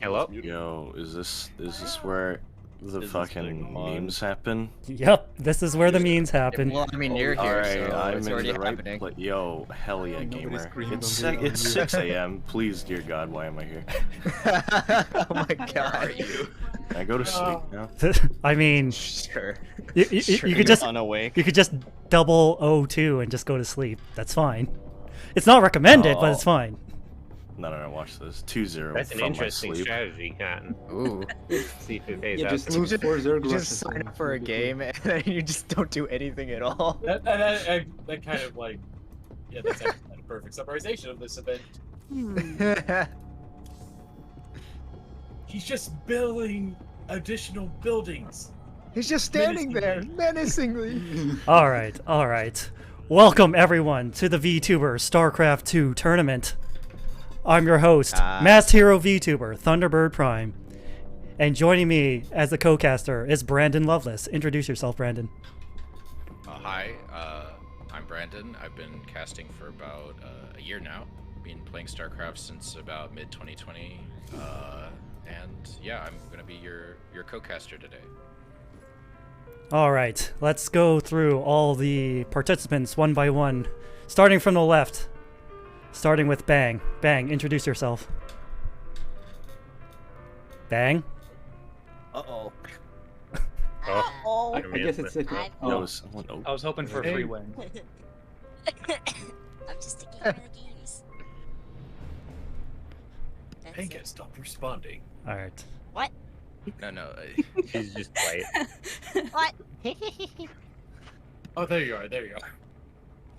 Hello? Yo, is this where the fucking memes happen? Yep, this is where the memes happen. Well, I mean, you're here, Alright, so I'm it's in already the right happening. Yo, hell yeah, gamer. It's on you. 6 a.m. Please, dear God, why am I here? Oh my god. Can I go to sleep now? I mean, Sure. you could just unawake. you could just double O2 and just go to sleep. That's fine. It's not recommended, but it's fine. No, watch this. 2-0 That's an from interesting my sleep. strategy, Cotton. Ooh. See if it pays Yeah, out. just lose 4 Zerg You rushes just sign and up for a you'll be game and then you just don't do anything at all. That kind of like, yeah, that's actually kind of perfect summarization of this event. He's just building additional buildings. He's just standing there, menacingly. All right. Welcome everyone to the VTuber StarCraft 2 tournament. I'm your host, Masked Hero VTuber Thunderbird Prime, and joining me as the co-caster is Brandon Loveless. Introduce yourself, Brandon. Hi, I'm Brandon. I've been casting for about a year now. Been playing StarCraft since about mid-2020, and yeah, I'm gonna be your co-caster today. All right, let's go through all the participants one by one, starting from the left. Starting with Bang. Bang, introduce yourself. Bang. Uh-oh. Oh, I guess it's it. Yo, someone I was hoping for a free win. I'm just a gamer of the games. That's Hank it. has stopped responding. All right. What? No, she's just quiet. What? Oh, there you are. There you are.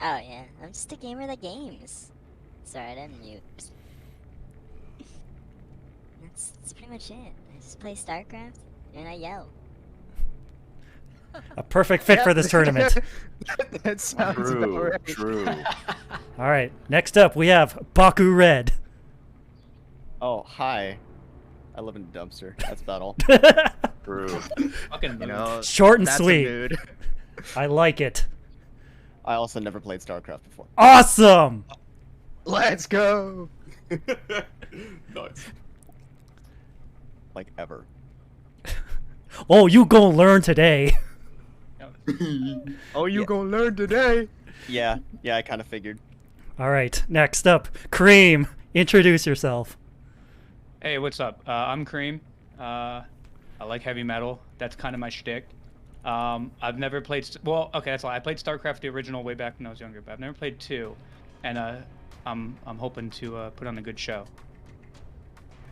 Oh yeah, I'm just a gamer of the games. Sorry, I didn't mute. That's pretty much it. I just play StarCraft and I yell. A perfect fit for this tournament. That sounds about right. True. All right, next up we have Baku Red. Oh, hi. I live in a dumpster. That's about all. True. Fucking You know, Short and that's a sweet. mood. I like it. I also never played StarCraft before. Awesome! Let's go. Nice. Like, ever. Oh, you gonna learn today. Oh, you gonna learn today? Yeah, I kind of figured. All right, next up, Cream. Introduce yourself. Hey, what's up? I'm Cream. I like heavy metal. That's kind of my shtick. I've never played. Well, okay, that's all. I played StarCraft the original way back when I was younger, but I've never played 2, and I'm hoping to put on a good show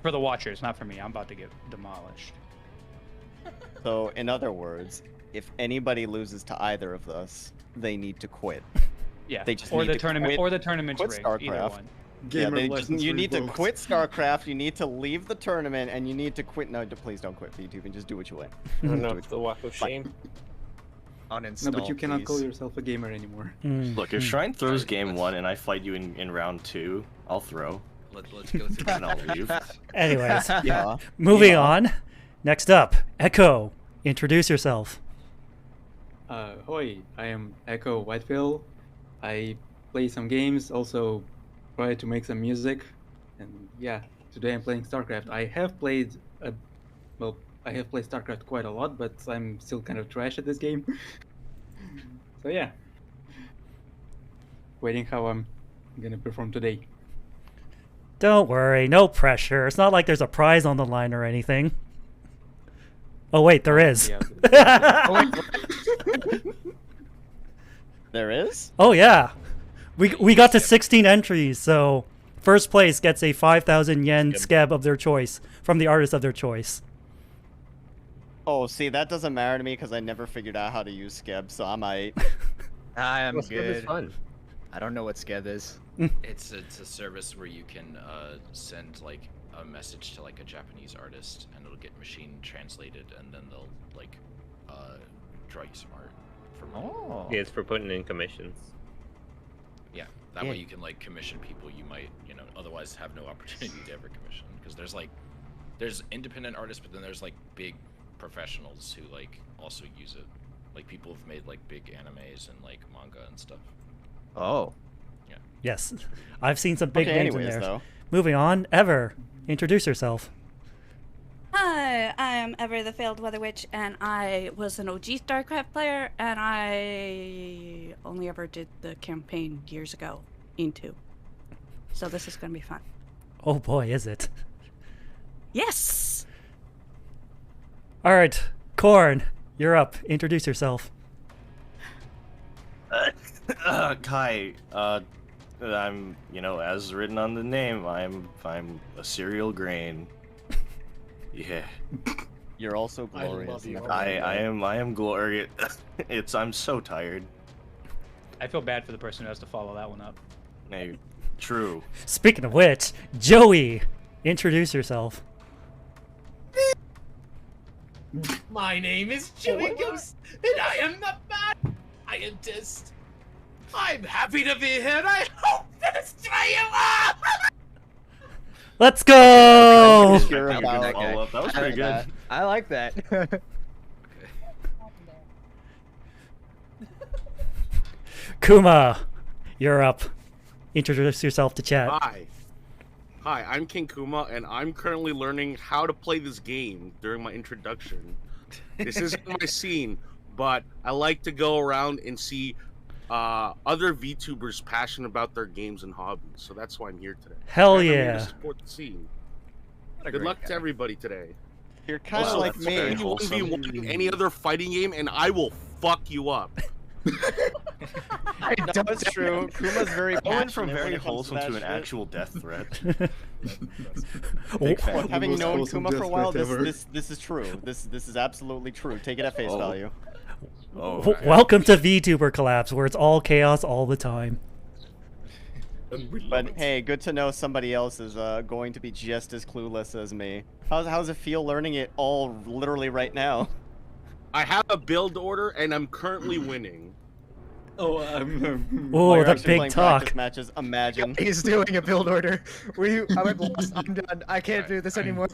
for the watchers, not for me. I'm about to get demolished. So, in other words, if anybody loses to either of us, they need to quit. Yeah, They just or need the to tournament, quit- or the tournament's quit rigged. Either StarCraft. one. Yeah, you need to quit StarCraft, you need to leave the tournament, and you need to quit. No, please don't quit VTube and just do what you want. I don't know Do if the walk of shame. Uninstall, No, but you cannot please. call yourself a gamer anymore. Look, if Shrine throws game 1 and I fight you in round 2, I'll throw. let's go through And I'll leave. Anyways, Yeah. moving on. Next up, Echo. Introduce yourself. Hoi, I am Echo Whitefield. I play some games, also try to make some music, and yeah, today I'm playing StarCraft. I have played StarCraft quite a lot, but I'm still kind of trash at this game. So yeah, waiting how I'm gonna perform today. Don't worry, no pressure. It's not like there's a prize on the line or anything. Oh wait, there is. Yeah. There is? Oh yeah, we got to 16 entries, so first place gets a 5,000 yen scab of their choice from the artist of their choice. Oh, see, that doesn't matter to me because I never figured out how to use Skeb, so I might. I'm What's good is good. fun. I don't know what Skev is. It's a service where you can send like a message to like a Japanese artist, and it'll get machine translated, and then they'll like draw you some art for money. Oh. Yeah, it's for putting in commissions. Yeah, that way you can like commission people you might, otherwise have no opportunity to ever commission, because there's independent artists, but then there's like big professionals who like also use it. Like people have made like big animes and like manga and stuff. Oh. Yes, I've seen some big Okay, names anyways, in there. though. Moving on, Ever. introduce yourself. Hi, I am Ever the Failed Weather Witch, and I was an OG StarCraft player, and I only ever did the campaign years ago, ensue. So this is gonna be fun. Oh boy, is it. Yes! Alright, Corn, you're up. Introduce yourself. Kai, I'm, as written on the name, I'm a cereal grain. Yeah. You're also glorious. I am glorious. I'm so tired. I feel bad for the person who has to follow that one up. Hey, true. Speaking of which, Joey, introduce yourself. My name is Joey Ghost, and I am the mad scientist. I'm happy to be here, and I hope to destroy you all! Let's go! That was pretty good. I like that. Kuma, you're up. Introduce yourself to chat. Hi, I'm King Kuma, and I'm currently learning how to play this game during my introduction. This isn't my scene, but I like to go around and see other VTubers passionate about their games and hobbies, so that's why I'm here today. Hell And I'm here yeah. to support the scene. What a Good great luck guy. to everybody today. You're kind of Also, like that's me. very Any wholesome. 1v1 in any other fighting game, and I will fuck you up. That's true. Kuma's very I went from passionate when very it comes wholesome that to an shit. actual death threat. Oh, fan. Look, having Most known wholesome Kuma for a while, death threat ever. this is true. This is absolutely true. Take it at face Oh. value. Oh, Welcome to VTuber Collapse, where it's all chaos all the time. But hey, good to know somebody else is going to be just as clueless as me. How's it feel learning it all literally right now? I have a build order, and I'm currently winning. Oh, Oh, While you're the actually big playing talk. practice matches, imagine. He's doing a build order. I'm lost. I'm done. I can't do this anymore.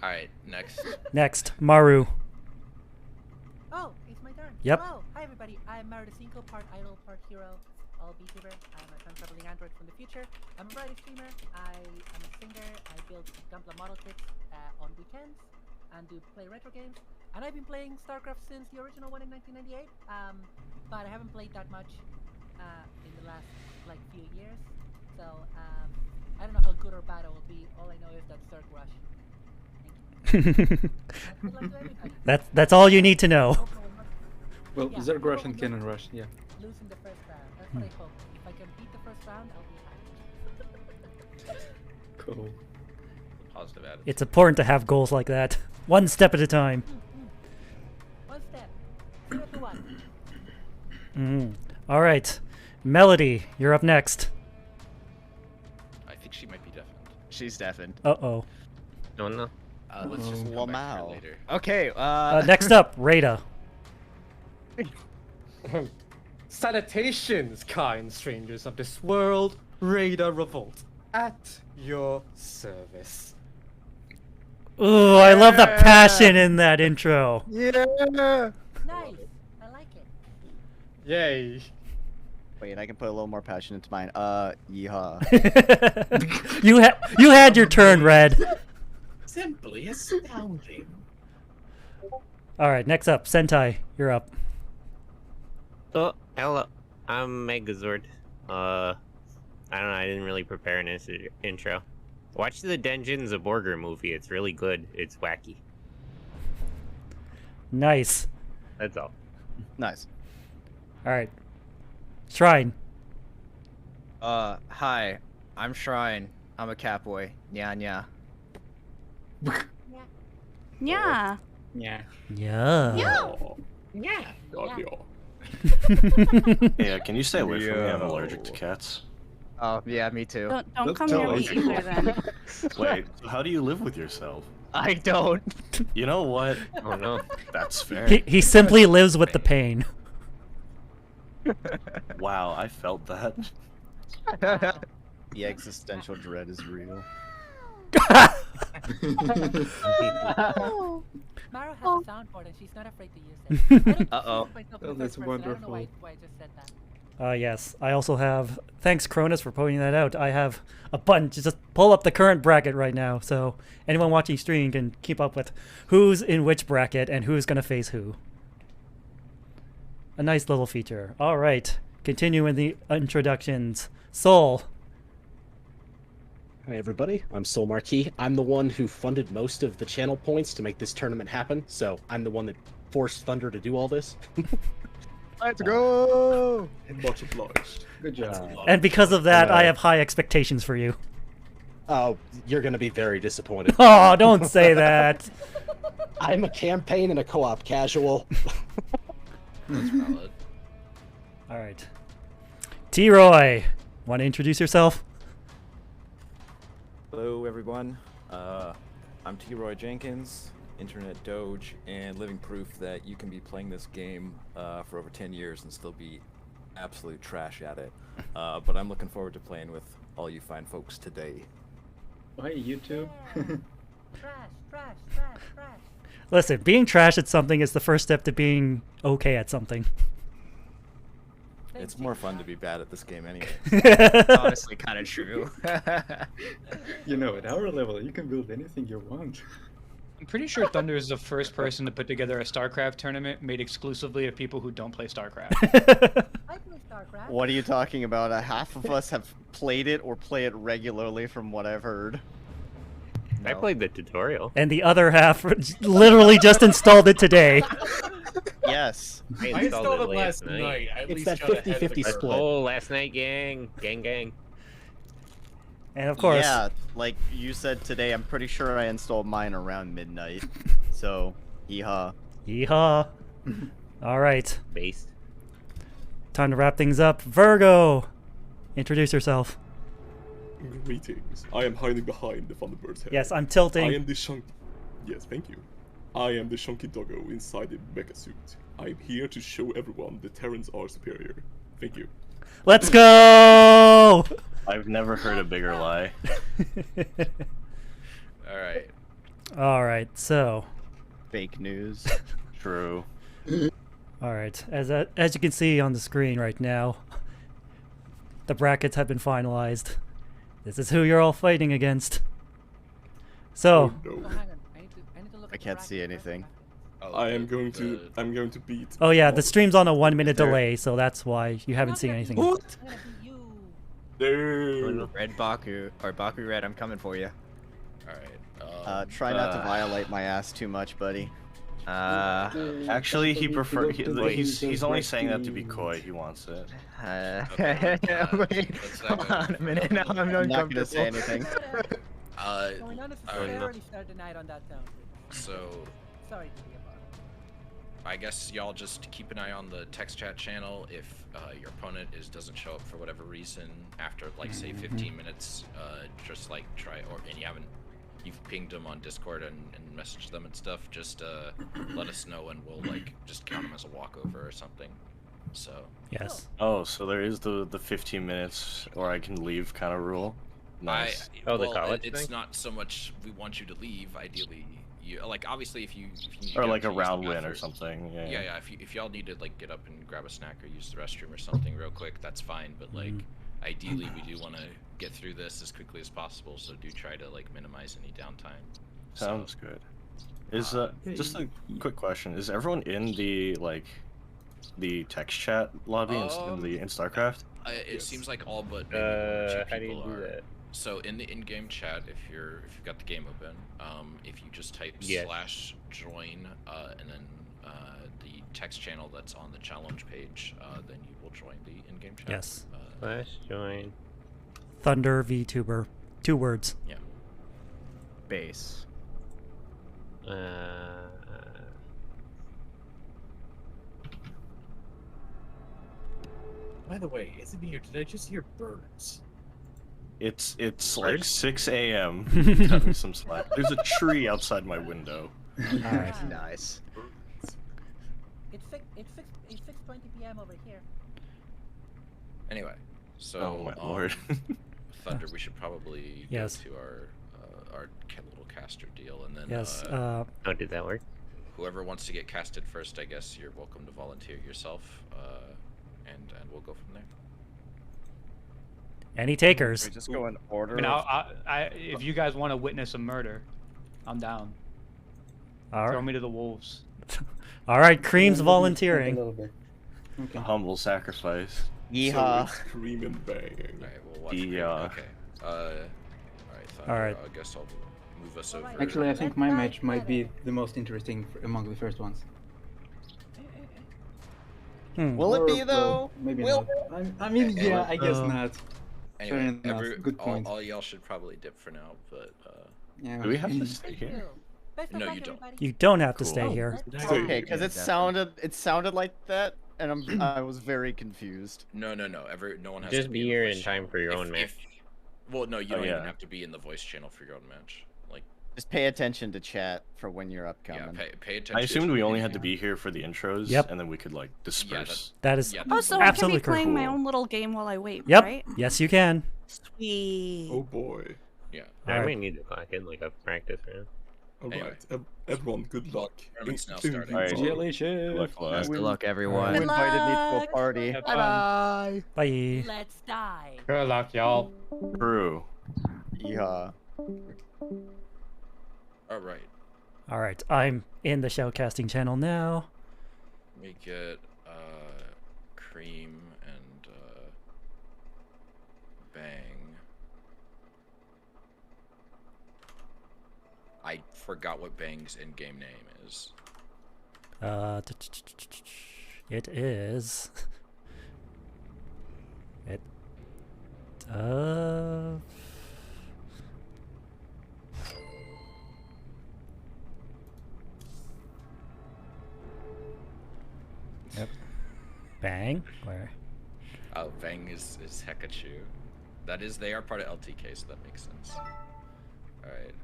All right, next. Next, Maru. Oh, it's my turn. Yep. Hello, hi everybody. I'm Maru5, part idol, part hero, all VTuber. I'm a time-traveling android from the future. I'm a variety streamer. I am a singer. I build Gampla model kits on weekends and do play retro games. And I've been playing StarCraft since the original one in 1998. But I haven't played that much in the last few years. So I don't know how good or bad it will be. All I know is that Zerg Rush. Good luck to everybody. That's all you need to know. Well, Yeah, Zerg Rush I'm and Cannon Rush, yeah. Losing the first round. That's what I hope. If I can beat the first round, I'll be happy. Cool. Positive attitude. It's important to have goals like that. One step at a time. One step. 0 to 1. All right. Melody, you're up next. I think she might be deafened. She's deafened. Uh-oh. No. Let's just come back to her later. Okay, Next up, Rada. Salutations, kind strangers of this world. Raider Revolt at your service. Ooh, I love the passion in that intro. Yeah. Nice. I like it. Yay. Wait, I can put a little more passion into mine. Yeehaw. You had your turn, Red. Simply astounding. All right, next up, Sentai, you're up. Oh, hello. I'm Megazord. I don't know, I didn't really prepare an intro. Watch the Dungeons of Borger movie, it's really good. It's wacky. Nice. That's all. Nice. All right. Shrine. Hi. I'm Shrine. I'm a catboy. Nya nya. Yeah. Yeah. Yeah. Yeah. Yeah, can you stay away from me? I'm allergic to cats. Oh, yeah, me too. Don't come near me either then. Wait, so how do you live with yourself? I don't. You know what? Oh no. That's fair. He simply lives with the pain. Wow, I felt that. The existential dread is real. Mara has a soundboard and she's not afraid to use it. I don't Uh-oh. myself Oh, in that's first person. I don't know wonderful. why I just said that. Yes, I also have. Thanks, Cronus, for pointing that out. I have a button to just pull up the current bracket right now, so anyone watching stream can keep up with who's in which bracket and who's gonna face who. A nice little feature. All right, continuing the introductions. Soul. Hi everybody, I'm Soul Marquis. I'm the one who funded most of the channel points to make this tournament happen, so I'm the one that forced Thunder to do all this. Let's go! Much obliged. Good job. And because of that, I have high expectations for you. Oh, you're gonna be very disappointed. Oh, don't say that. I'm a campaign and a co-op casual. That's valid. All right. T-Roy, want to introduce yourself? Hello, everyone. I'm T-Roy Jenkins, Internet Doge, and living proof that you can be playing this game for over 10 years and still be absolute trash at it. But I'm looking forward to playing with all you fine folks today. Hey, you too. Trash. Listen, being trash at something is the first step to being okay at something. It's more fun to be bad at this game anyway. Honestly, kind of true. You know, at our level, you can build anything you want. I'm pretty sure Thunder is the first person to put together a StarCraft tournament made exclusively of people who don't play StarCraft. I play StarCraft. What are you talking about? Half of us have played it or play it regularly from what I've heard. I played the tutorial. And the other half literally just installed it today. Yes. I installed it last night. I at It's least that got ahead of the 50-50 curve. split. Oh, last night, gang. Gang. And of course. Yeah, like you said today, I'm pretty sure I installed mine around midnight. So, yeehaw. Yeehaw. All right. Based. Time to wrap things up. Virgo, introduce yourself. Greetings. I am hiding behind the Thunderbird's head. Yes, I'm tilting. I am the chunky. Yes, thank you. I am the chunky doggo inside the mecha suit. I am here to show everyone the Terrans are superior. Thank you. Let's go! I've never heard a bigger lie. All right. All right, so. Fake news. True. All right, as you can see on the screen right now, the brackets have been finalized. This is who you're all fighting against. So. Oh, no. Oh, hang on. I need to look I at the can't see bracket anything. I'm going to beat. Oh yeah, the all- stream's on a 1 minute There. delay, so that's why you haven't seen anything. What? I'm gonna beat you. No. Red Baku, or Baku Red, I'm coming for you. All right. Try not to violate my ass too much, buddy. Actually, he he's only saying that to be coy. He wants it. Wait, hold on a minute. Now I'm I'm not uncomfortable. gonna say anything. We're not necessarily start the night on that note. So, Sorry to be a bother. I guess y'all just keep an eye on the text chat channel. If your opponent doesn't show up for whatever reason after, like, say 15 minutes, just like try, and you've pinged them on Discord and messaged them and stuff, just let us know and we'll like just count them as a walkover or something. So. Yes. Oh, so there is the 15 minutes or I can leave kind of rule. Nice. It's not so much we want you to leave. Ideally, you like obviously if you need to Or get like up a to use the round win or bathroom. something. Yeah. Yeah. If y'all need to like get up and grab a snack or use the restroom or something real quick, that's fine. But like ideally, we do want to get through this as quickly as possible. So do try to like minimize any downtime. Sounds good. Is just a quick question? Is everyone in the text chat lobby in StarCraft? It seems like all but how do you do that? So in the in-game chat, if you've got the game open, if you just type /join and then the text channel that's on the challenge page, then you will join the in-game chat. Yes. /join. Thunder VTuber. 2 words. Yeah. Base. By the way, isn't here? Did I just hear birds? It's like 6 a.m. Cut me some slack. There's a tree outside my window. Alright. Nice. It's 6:20 p.m. over here. Anyway, so Oh my lord. Thunder, we should probably Yes. go to our little caster deal, and then Yes. How did that work? whoever wants to get casted first, I guess you're welcome to volunteer yourself. and we'll go from there. Any takers? We just go in order. I mean, if you guys want to witness a murder, I'm down. All Throw right. me to the wolves. All right, Cream's volunteering. A humble sacrifice. Yeehaw. So it's Cream and Bang. Alright, we'll watch Yeah. Okay. Alright, Thunder, Alright. I guess I'll move us over. Actually, I think my match might be the most interesting among the first ones. Will it be Or, though? well, maybe Will not. I mean, yeah, I guess not. Anyway, Fair enough. Good point. all y'all should probably dip for now, but Yeah. Do we have to stay here? no, you don't. You don't have to Cool. stay here. Okay, because it sounded like that, and I was very confused. No. No one has Just to be in the here voice in time channel. for your own match. Well, no, you Oh, don't even yeah. have to be in the voice channel for your own match. Like, Just pay attention to chat for when you're upcoming. yeah, pay attention. I assumed to we it. only had to be here for the intros, Yep. and then we could like disperse. That is Yeah, Oh, so absolutely I can be playing my cool. own little game while I wait, Yep. right? Yes, you can. Sweet. Oh boy. Yeah. I Alright. may need to clock in like a practice round. Alright, everyone, good luck. Tournament's now including starting. Alright. Jelly Good luck, shift. lad. Good luck, everyone. Who Good invited me to a luck. party? Have Bye fun. bye. Bye. Let's die. Good luck, y'all. True. Yeah. Alright. All right, I'm in the shoutcasting channel now. Let me get Cream and Bang. I forgot what Bang's in-game name is. It is. It. Yep. Bang. Where? Oh, Bang is Hekachu. That is, they are part of LTK, so that makes sense. Alright.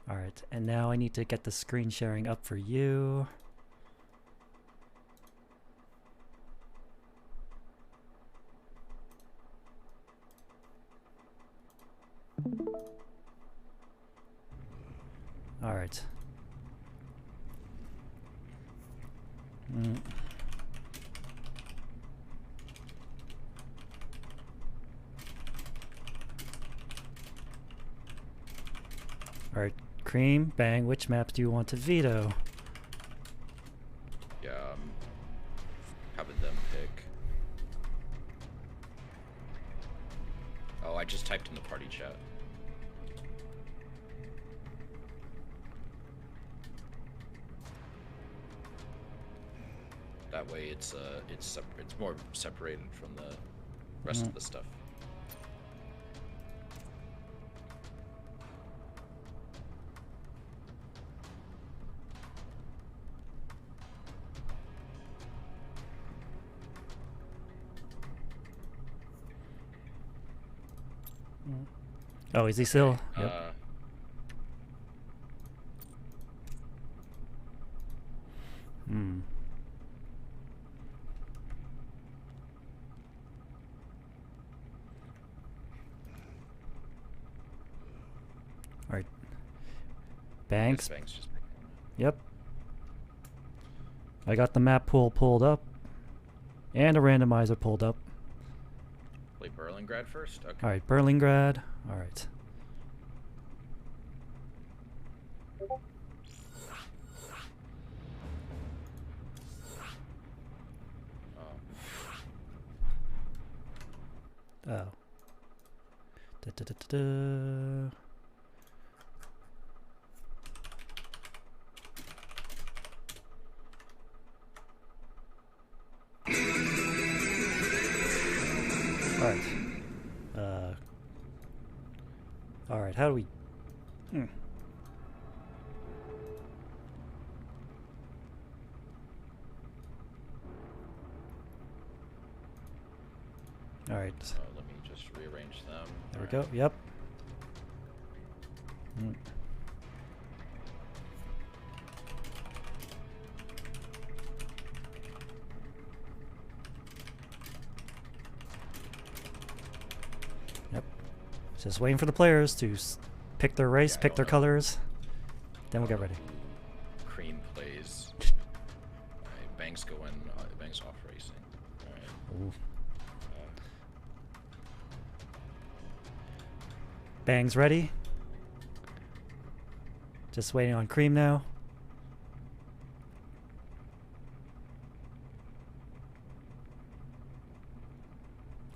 All right, and now I need to get the screen sharing up for you. All right. All right, Cream, Bang, which maps do you want to veto? Yeah, having them pick. Oh, I just typed in the party chat. That way, it's more separated from the rest of the stuff. Oh, is he still? Yep. Hmm. All right. Banks. Banks just Yep. I got the map pool pulled up, and a randomizer pulled up. play Berlingrad first. Okay. All right, Berlingrad. All right. Oh. Da, da, da, da, da. All right. All right. How do we? All right. Let me just rearrange them. There we go. Yep. Yep. Just waiting for the players to pick their race, pick their colors. Then we'll get ready. Cream plays. Alright, Banks going. Banks off right Bang's ready. Just waiting on Cream now.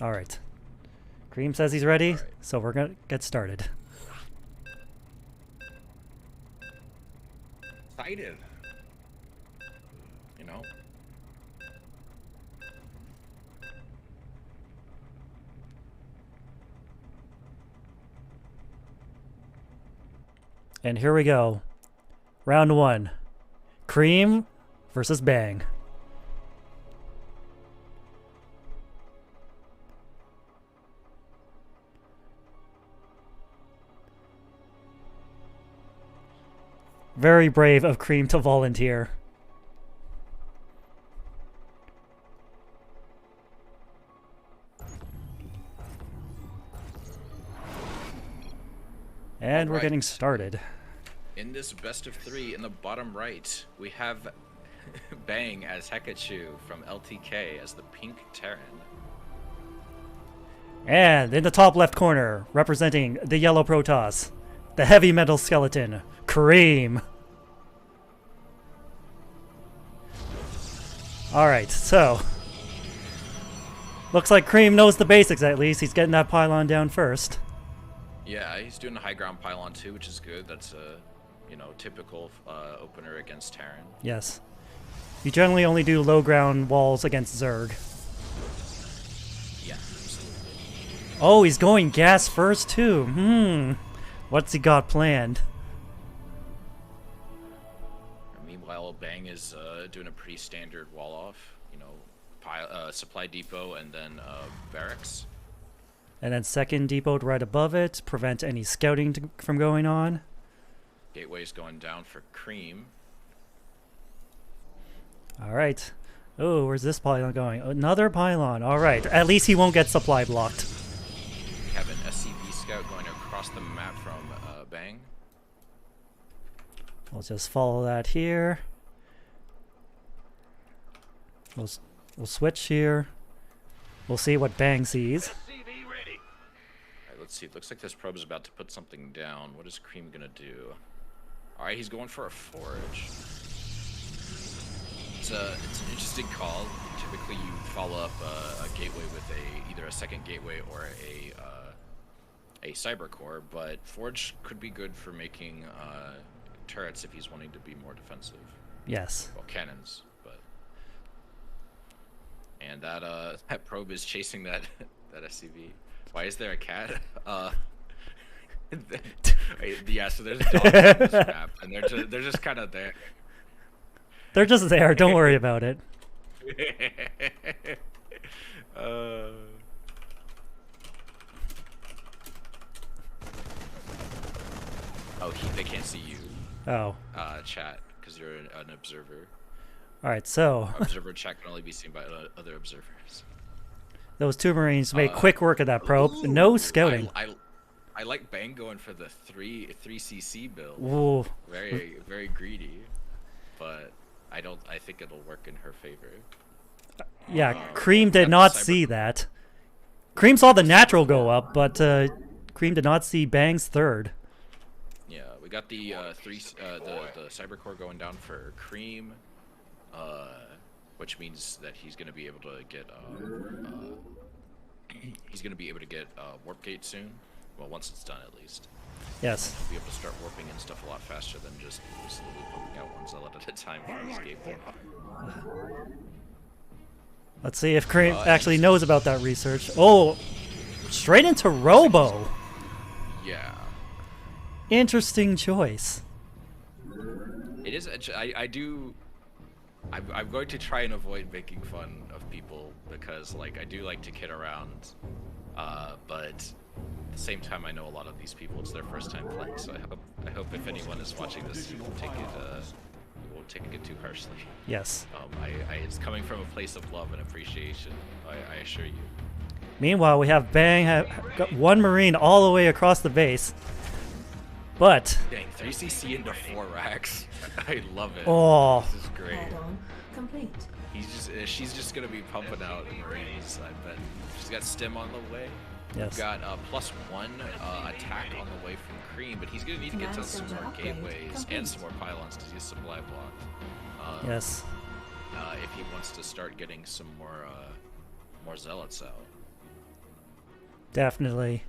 All right. Cream says he's ready, so we're gonna get started. Excited. You know? And here we go. Round 1. Cream versus Bang. Very brave of Cream to volunteer. And we're getting started. In this best of 3, in the bottom right, we have Bang as Hekachu from LTK as the pink Terran. And in the top left corner, representing the yellow Protoss, the heavy metal skeleton, Cream. Alright, so looks like Cream knows the basics at least. He's getting that pylon down first. Yeah, he's doing the high ground pylon too, which is good. That's a, you know, typical opener against Terran. Yes. You generally only do low ground walls against Zerg. Yeah, absolutely. Oh, he's going gas first too. What's he got planned? Meanwhile, Bang is doing a pretty standard wall off. You know, supply depot and then barracks. And then second depot right above it, prevent any scouting from going on. Gateway's going down for Cream. Alright. Oh, where's this pylon going? Another pylon. Alright, at least he won't get supply blocked. We have an SCV scout going across the map from Bang. We'll just follow that here. We'll switch here. We'll see what Bang sees. Let's see. It looks like this probe is about to put something down. What is Cream gonna do? All right, he's going for a forge. It's an interesting call. Typically, you follow up a gateway with either a second gateway or a cyber core, but forge could be good for making turrets if he's wanting to be more defensive. Yes. Well, cannons, but and that probe is chasing that SCV. Why is there a cat? Yeah, so there's dogs on this map, and they're just kind of there. They're just there. Don't worry about it. Oh, they can't see you. Oh. Chat, because you're an observer. All right, so observer chat can only be seen by other observers. Those two Marines made quick work of that probe. No scouting. I like Bang going for the 3cc build. Ooh. Very greedy, but I think it'll work in her favor. Yeah, Cream did not see that. Cream saw the natural go up, but Cream did not see Bang's third. Yeah, we got the the cyber core going down for Cream, which means that he's going to be able to get warp gate soon. Well, once it's done, at least. Yes. Be able to start warping and stuff a lot faster than just slowly pumping out one zealot at a time for his gateway. Let's see if Cream actually knows about that research. Oh, straight into Robo. Yeah. Interesting choice. It is. I'm going to try and avoid making fun of people because, like, I do like to kid around, but at the same time, I know a lot of these people. It's their first time playing, so I hope if anyone is watching this, you won't take it too harshly. Yes. It's coming from a place of love and appreciation. I assure you. Meanwhile, we have Bang got one Marine all the way across the base, but dang, 3cc into 4 racks. I love it. Oh. This is great. She's just gonna be pumping out Marines. I bet she's got stim on the way. Yes. We've got +1 attack on the way from Cream, but he's gonna need to get to some more gateways and some more pylons to use supply block. Yes. If he wants to start getting some more zealots out. Definitely.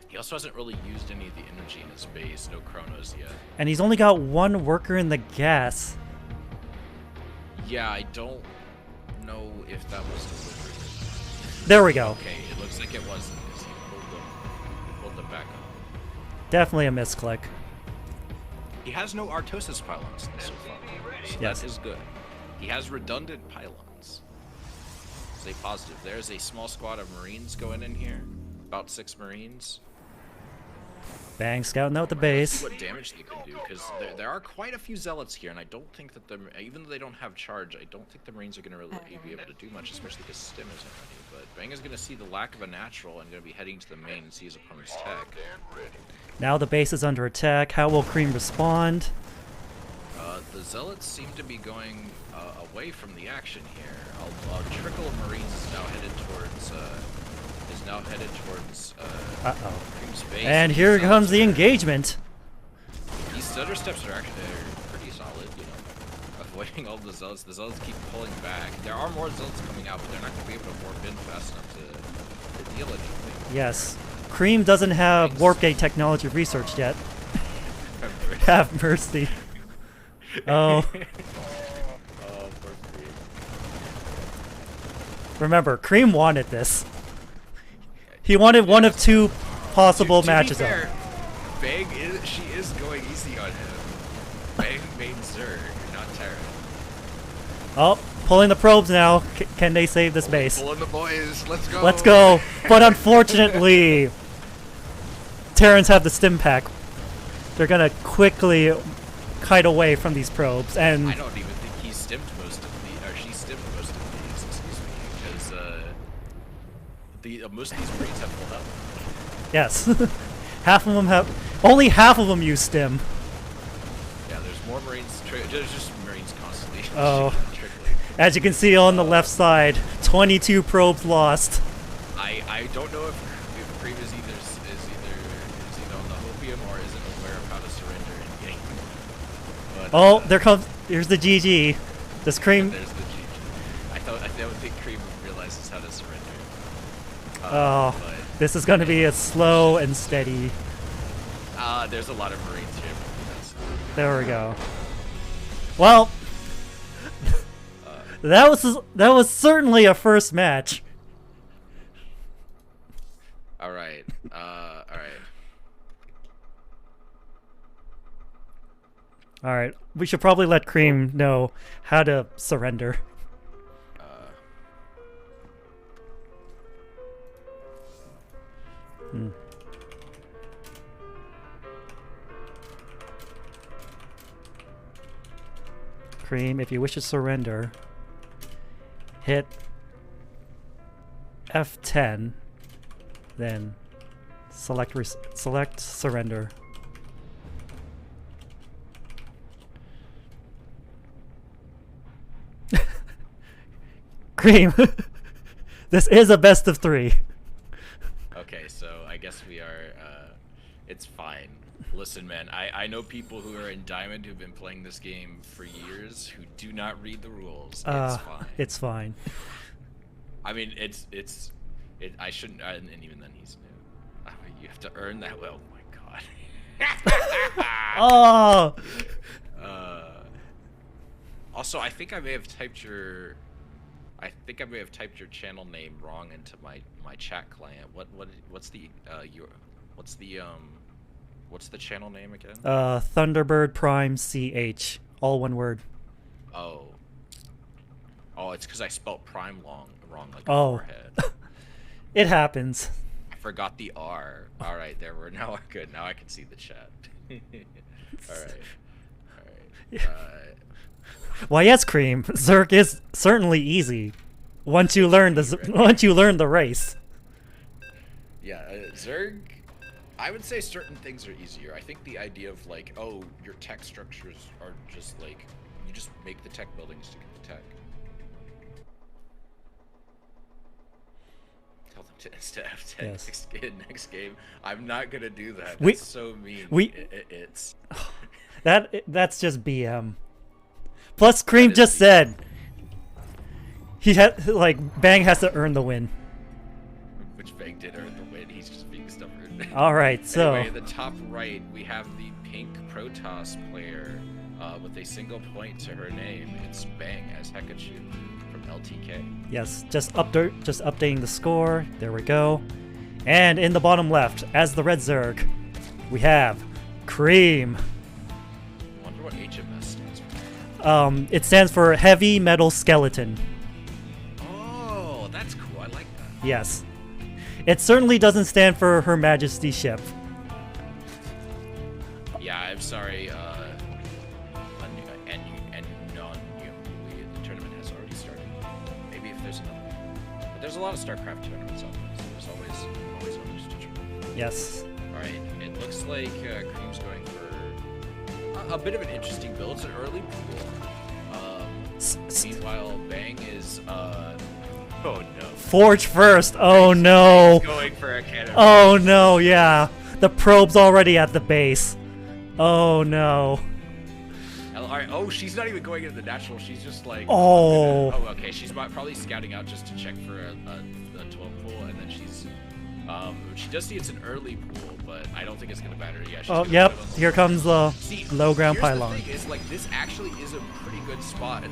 He also hasn't really used any of the energy in his base, no chronos yet. And he's only got one worker in the gas. Yeah, I don't know if that was deliberate. There we go. Okay, it looks like it wasn't because he pulled them back up. Definitely a misclick. He has no Artosis pylons so far, so Yes. that is good. He has redundant pylons. Stay positive. There's a small squad of Marines going in here, about 6 Marines. Bang, scouting out the Let's see base. what damage they can do, because there are quite a few zealots here, and I don't think that even though they don't have charge, I don't think the Marines are going to really be able to do much, especially because Stim isn't ready. But Bang is going to see the lack of a natural and going to be heading to the main and see his opponent's tech. Now the base is under attack. How will Cream respond? The zealots seem to be going away from the action here. A trickle of Marines is now headed towards Cream's base. And here comes the engagement. These stutter steps are actually pretty solid, you know, avoiding all the zealots. The zealots keep pulling back. There are more zealots coming out, but they're not going to be able to warp in fast enough to deal anything. Yes. Cream doesn't have warp gate technology researched yet. Have mercy. Oh. Oh, poor Cream. Remember, Cream wanted this. He wanted one of 2 possible matches up. Bang she is going easy on him. Bang main Zerg, not Terran. Oh, pulling the probes now. Can they save this base? Pulling the boys, let's go. Let's go. But unfortunately, Terrans have the stim pack. They're gonna quickly kite away from these probes, and I don't even think he stimmed most of the, or she stimmed most of these, excuse me, because most of these Marines have pulled up. yes, half of them have. Only half of them use stim. Yeah, there's more Marines. There's just Marines constantly. Oh, as you can see on the left side, 22 probes lost. I don't know if Cream is either on the hopium or isn't aware of how to surrender in game. But, Oh, here's the GG. Does Cream? There's the GG. I don't think Cream realizes how to surrender. Oh, this is going to be a slow and steady. There's a lot of Marines here. There we go. Well, that was certainly a first match. All right. All right. All right. We should probably let Cream know how to surrender. Cream, if you wish to surrender, hit F10, then select surrender. Cream, this is a best of 3. Okay, so I guess we are. It's fine. Listen, man, I know people who are in Diamond who've been playing this game for years who do not read the rules. It's fine. It's fine. I mean, I shouldn't, and even then he's new. I mean, you have to earn that. Oh my god. Oh. Also, I think I may have typed your channel name wrong into my chat client. What's the channel name again? Thunderbird Prime CH, all one word. Oh, it's because I spelled Prime wrong, like forehead. It happens. I forgot the R. All right, now we're good. Now I can see the chat. All right. Why, yes, Cream. Zerg is certainly easy once you learn the race. Yeah, Zerg. I would say certain things are easier. I think the idea of like, oh, your tech structures are just like, you just make the tech buildings to get the tech. tell them to insta F10 Yes. next game. I'm not gonna do that. We- That's so mean. we- It's That's just BM. Plus, Cream just said he had Bang has to earn the win. which Bang did earn the win. He's just being stubborn. All right, so Anyway, the top right, we have the pink Protoss player with a single point to her name. It's Bang as Hekachu from LTK. yes, just updating the score. There we go. And in the bottom left, as the red Zerg, we have Cream. I wonder what HMS stands for. It stands for Heavy Metal Skeleton. Oh, that's cool. I like that. Yes. It certainly doesn't stand for Her Majesty's ship. Yeah, I'm sorry. The tournament has already started. Maybe if there's another one. But there's a lot of StarCraft tournaments out there, so there's always others to try. Yes. All right. It looks like Cream's going for a bit of an interesting build. It's an early pool. Meanwhile, Bang is oh no. Forge first. Oh no. Going for a cannon. Oh no, yeah. The probe's already at the base. Oh no. Oh, she's not even going into the natural. She's just like. Oh. Oh, okay. She's probably scouting out just to check for a 12 pool, and then she's. She does see it's an early pool, but I don't think it's gonna matter. Yeah. She's Oh, gonna yep. put it on Here comes the low ground here's pylon. The thing is, like, this actually is a pretty good spot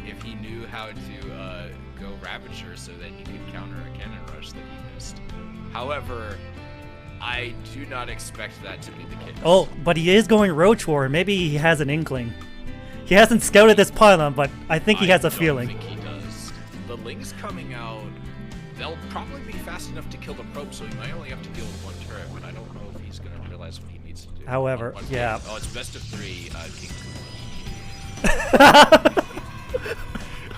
if he knew how to go Ravager, so that he could counter a cannon rush that he missed. However, I do not expect that to be the case. Oh, but he is going Roach War. Maybe he has an inkling. He hasn't scouted this pylon, but I think he has a feeling. I think he does. The Lings coming out, they'll probably be fast enough to kill the probe, so he might only have to deal with one turret, but I don't know if he's going to realize what he needs to do. However, yeah. Oh, it's best of 3, King Kuma.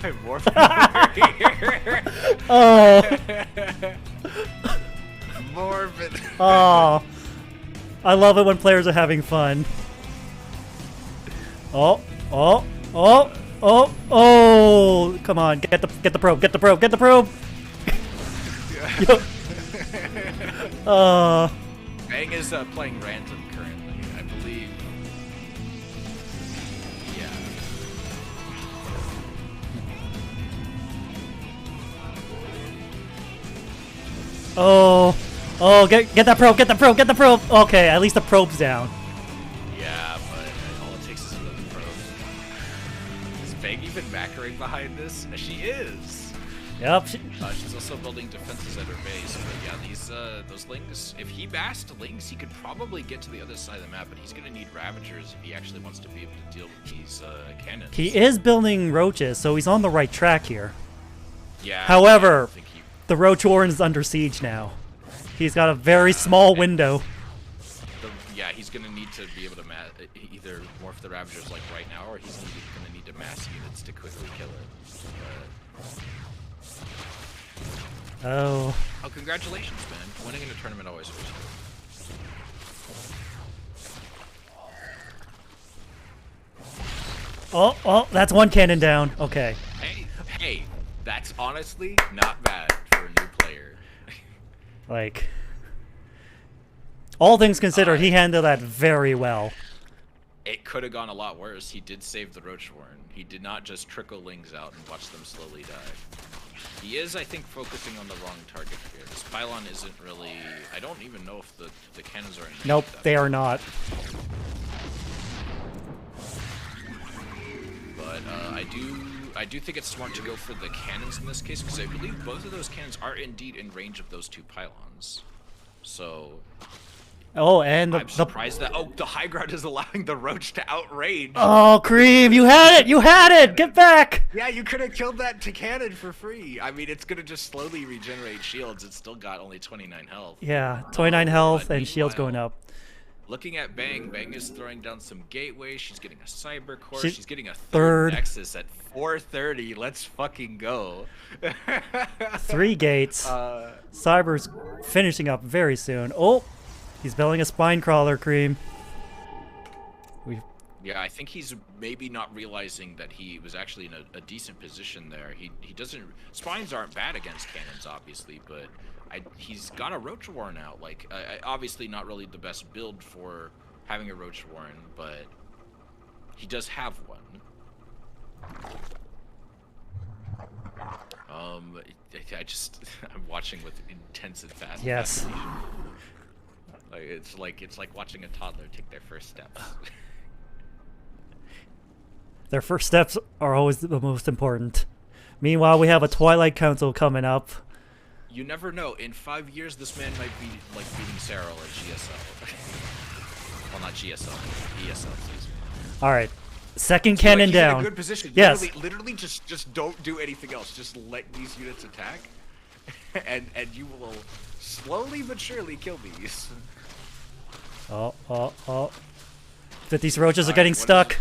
I'm morphing here. Oh. Morbid. Oh. I love it when players are having fun. Oh, oh, oh, oh, oh! Come on, get the probe, get the probe, get the probe! Bang is playing random currently, I believe. Yeah. Oh, oh! Get that probe, get the probe, get the probe! Okay, at least the probe's down. Yeah, but all it takes is another probe. Is Bang even macroing behind this? She is. Yep. She's also building defenses at her base, but yeah, those Lings. If he massed Lings, he could probably get to the other side of the map, but he's gonna need Ravagers if he actually wants to be able to deal with these cannons. He is building roaches, so he's on the right track here. Yeah. However, the Roach Warren is under siege now. He's got a very small window. Yeah, he's gonna need to be able to either morph the Ravagers like right now, or he's gonna need to mass units to quickly kill it. Oh. Oh, congratulations, man! Winning in a tournament always feels good. Oh, oh, that's one cannon down. Okay. Hey, that's honestly not bad for a new player. Like, all things considered, he handled that very well. It could have gone a lot worse. He did save the Roach Warren. He did not just trickle Lings out and watch them slowly die. He is, I think, focusing on the wrong target here. This pylon isn't really... I don't even know if the cannons are in range. Nope, they are not. But I do think it's smart to go for the cannons in this case, because I believe both of those cannons are indeed in range of those two pylons. So... Oh, and I'm surprised that the high ground is allowing the Roach to outrange. Oh, Cream, you had it! You had it! Get back! Yeah, you could have killed that to cannon for free. I mean, it's gonna just slowly regenerate shields. It's still got only 29 health. Yeah, 29 health and shields going up. Looking at Bang, Bang is throwing down some gateways. She's getting a cyber core. She's She's getting a third. Nexus at 4:30. Let's fucking go. 3 gates. Cyber's finishing up very soon. Oh, he's building a spine crawler, Cream. Yeah, I think he's maybe not realizing that he was actually in a decent position there. He doesn't. Spines aren't bad against cannons, obviously, but he's got a Roach Warren out. Like, obviously not really the best build for having a Roach Warren, but he does have one. I'm watching with intense and fast. Yes. It's like watching a toddler take their first steps. Their first steps are always the most important. Meanwhile, we have a Twilight Council coming up. You never know. In 5 years, this man might be like beating Cyril at GSL. Well, not GSL, ESL. All right, second cannon he's down. In a good position. Yes. Literally, just don't do anything else. Just let these units attack, and you will slowly but surely kill these. Oh. That these roaches are getting stuck.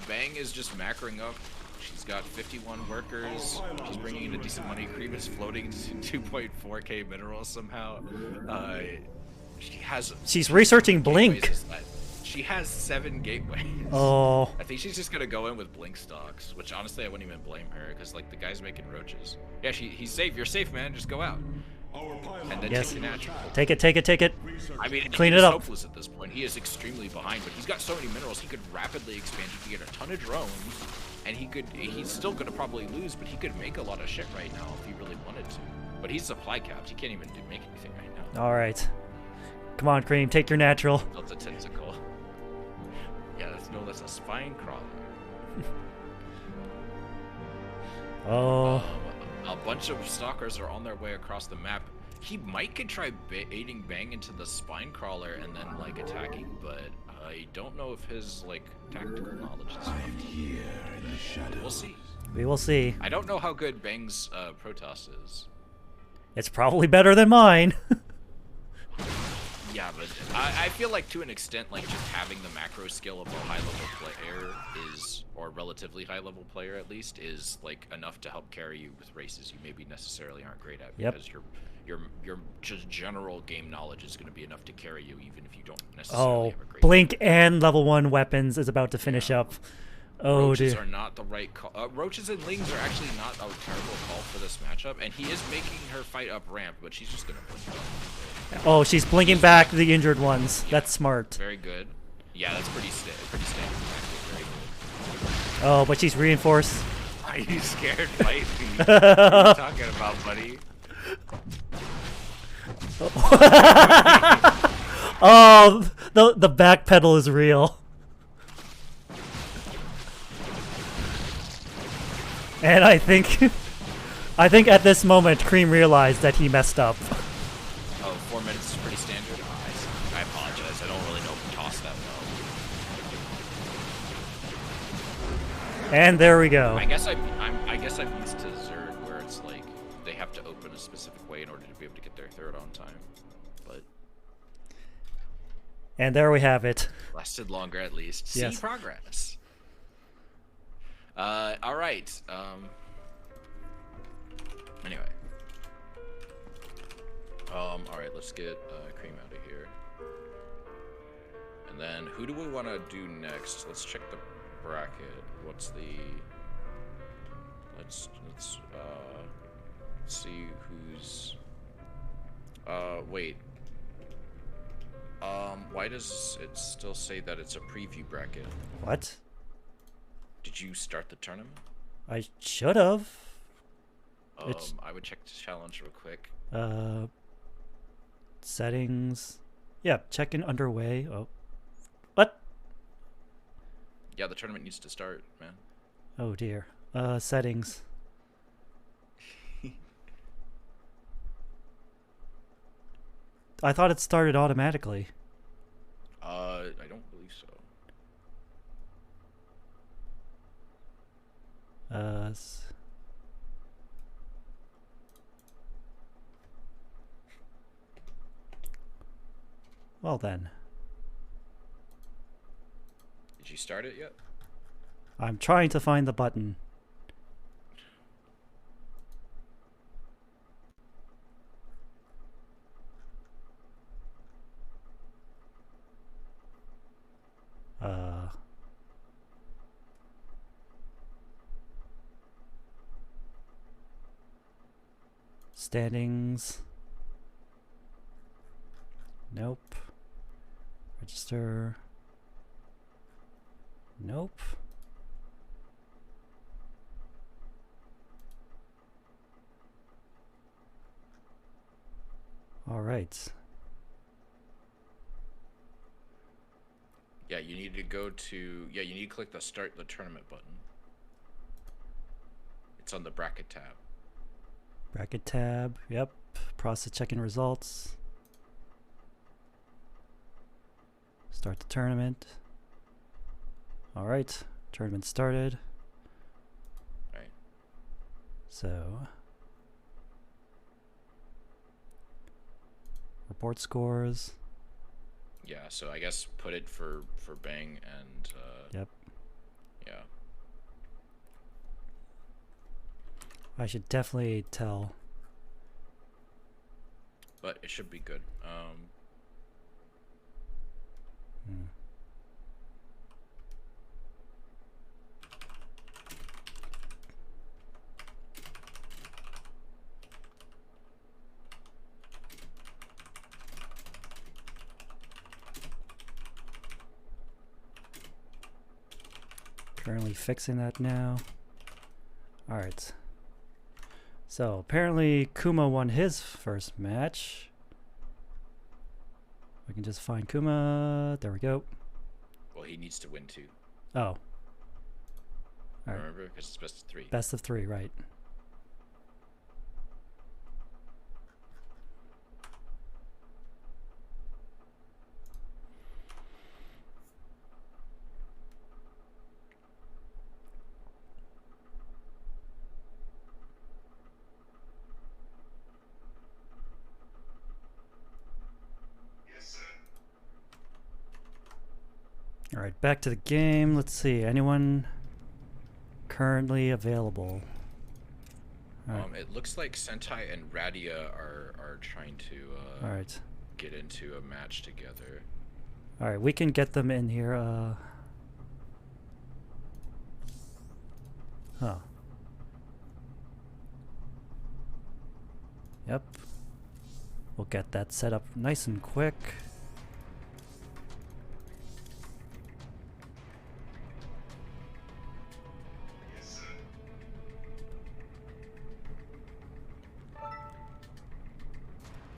Bang is just macroing up. She's got 51 workers. She's bringing in a decent money. Cream is floating to 2.4k minerals somehow. She's researching Blink. She has 7 gateways. Oh. I think she's just gonna go in with Blink stocks, which honestly I wouldn't even blame her, because like the guy's making roaches. Yeah, he's safe. You're safe, man. Just go out. And then Yes. take the natural. Take it. I mean, Clean he's it up. hopeless at this point. He is extremely behind, but he's got so many minerals. He could rapidly expand. He could get a ton of drones, and he's still gonna probably lose, but he could make a lot of shit right now if he really wanted to. But he's supply capped. He can't even make anything right now. All right. Come on, Cream. Take your natural. That's a tentacle. Yeah, that's a spine crawler. Oh. A bunch of stalkers are on their way across the map. He might try aiding Bang into the spine crawler and then like attacking, but I don't know if his like tactical knowledge is enough. We'll see. We will see. I don't know how good Bang's Protoss is. It's probably better than mine. Yeah, but I feel like to an extent, like just having the macro skill of a high-level player is, or relatively high-level player at least, is like enough to help carry you with races you maybe necessarily aren't great at, because your just general game knowledge is going to be enough to carry you even if you don't necessarily have a great Blink and level 1 weapons is about to finish up. Oh, Roaches dear. are not the right call. Roaches and Lings are actually not a terrible call for this matchup, and he is making her fight up ramp, but she's just going to blink up. Oh, she's blinking back the injured ones. That's smart. Very good. Yeah, that's pretty standard. Very good. Oh, but she's reinforced. Are you scared, Mike? What are you talking about, buddy? Oh, the back pedal is real. And I think at this moment, Cream realized that he messed up. Oh, 4 minutes is pretty standard. I apologize. I don't really know toss that well. And there we go. I guess I'm used to Zerg, where it's like they have to open a specific way in order to be able to get their third on time. But and there we have it. Lasted longer at least. Yes. See progress. All right. Anyway. All right. Let's get Cream out of here. And then who do we want to do next? Let's check the bracket. What's the? Let's see who's. Wait. Why does it still say that it's a preview bracket? What? Did you start the tournament? I should have. I would check the challenge real quick. Settings. Yeah, check-in underway. Oh. What? Yeah, the tournament needs to start, man. Oh dear. Settings. I thought it started automatically. I don't believe so. Well then. Did you start it yet? I'm trying to find the button. Standings. Nope. Register. Nope. All right. Yeah, you need to go to, yeah, you need to click the start the tournament button. It's on the bracket tab. Bracket tab. Yep. Process checking results. Start the tournament. All right. Tournament started. Right. So, report scores. Yeah, so I guess put it for Bang and Yep. Yeah. I should definitely tell. But it should be good. Hmm. Currently fixing that now. Alright. So apparently Kuma won his first match. We can just find Kuma. There we go. Well, he needs to win too. Oh. All right. Remember, because it's best of 3. Best of 3, right. All right, back to the game. Let's see. Anyone currently available? All right. It looks like Sentai and Radia are trying to All right. get into a match together. All right, we can get them in here. Huh. Yep. We'll get that set up nice and quick.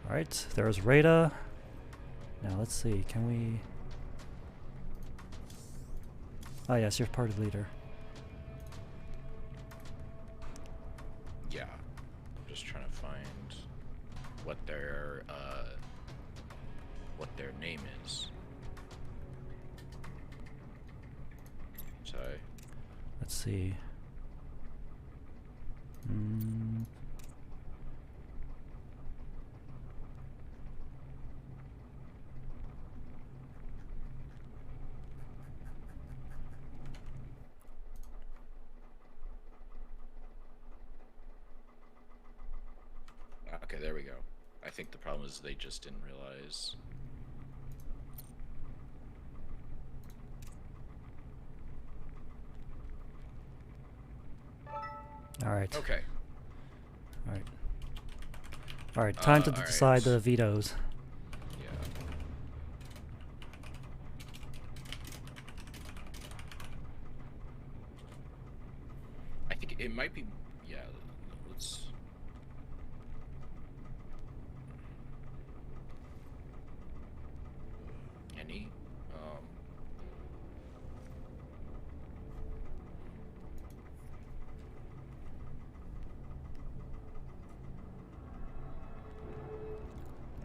Alright, there's Rada. Now let's see, can we... Oh yes, you're party leader. Yeah. I'm just trying to find what their name is. Sorry. Let's see. Mm. Okay, there we go. I think the problem is they just didn't realize. Alright. Okay. Alright. Alright, time to alright. decide the vetoes. Yeah. I think it might be. Yeah. Let's. Any.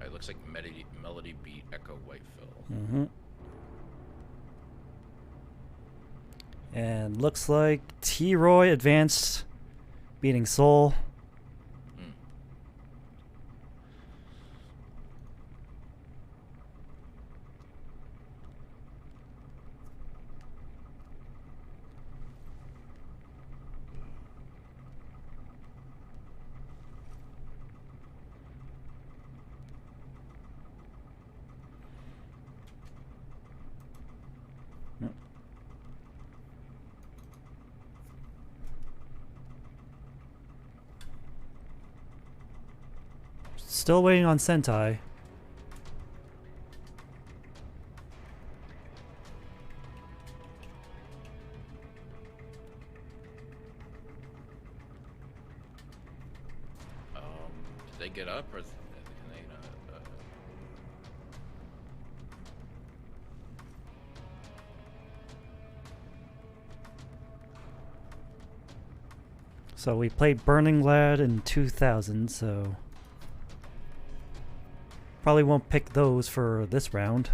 It looks like Melody beat Echo Whitefill. Mm-hmm. And looks like T-Roy advanced, beating Soul. Still waiting on Sentai. Did they get up or can they not? So we played Burning Lad in 2000, so probably won't pick those for this round.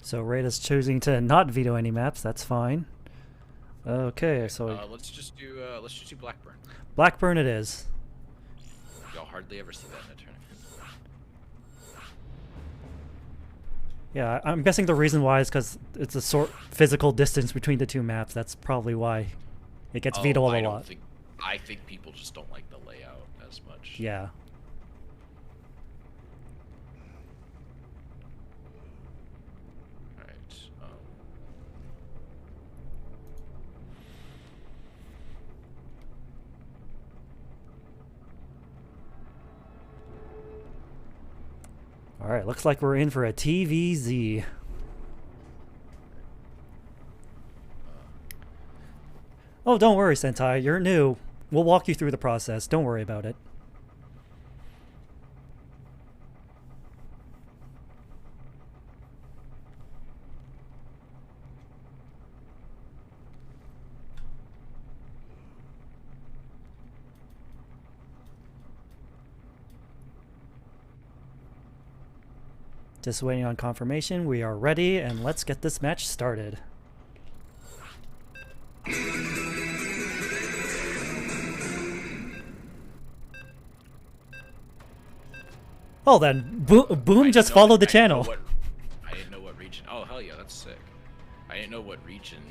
So Rada's choosing to not veto any maps. That's fine. Okay, so let's just do Blackburn. Blackburn it is. You'll hardly ever see that in a tournament. Yeah, I'm guessing the reason why is because it's a sort physical distance between the two maps. That's probably why it gets vetoed a lot. I think people just don't like the layout as much. Yeah. Alright, looks like we're in for a TVZ. Oh, don't worry, Sentai. You're new. We'll walk you through the process. Don't worry about it. Just waiting on confirmation. We are ready, and let's get this match started. Oh, then Boom just followed the channel. I didn't know what region. Oh hell yeah, that's sick. I didn't know what region.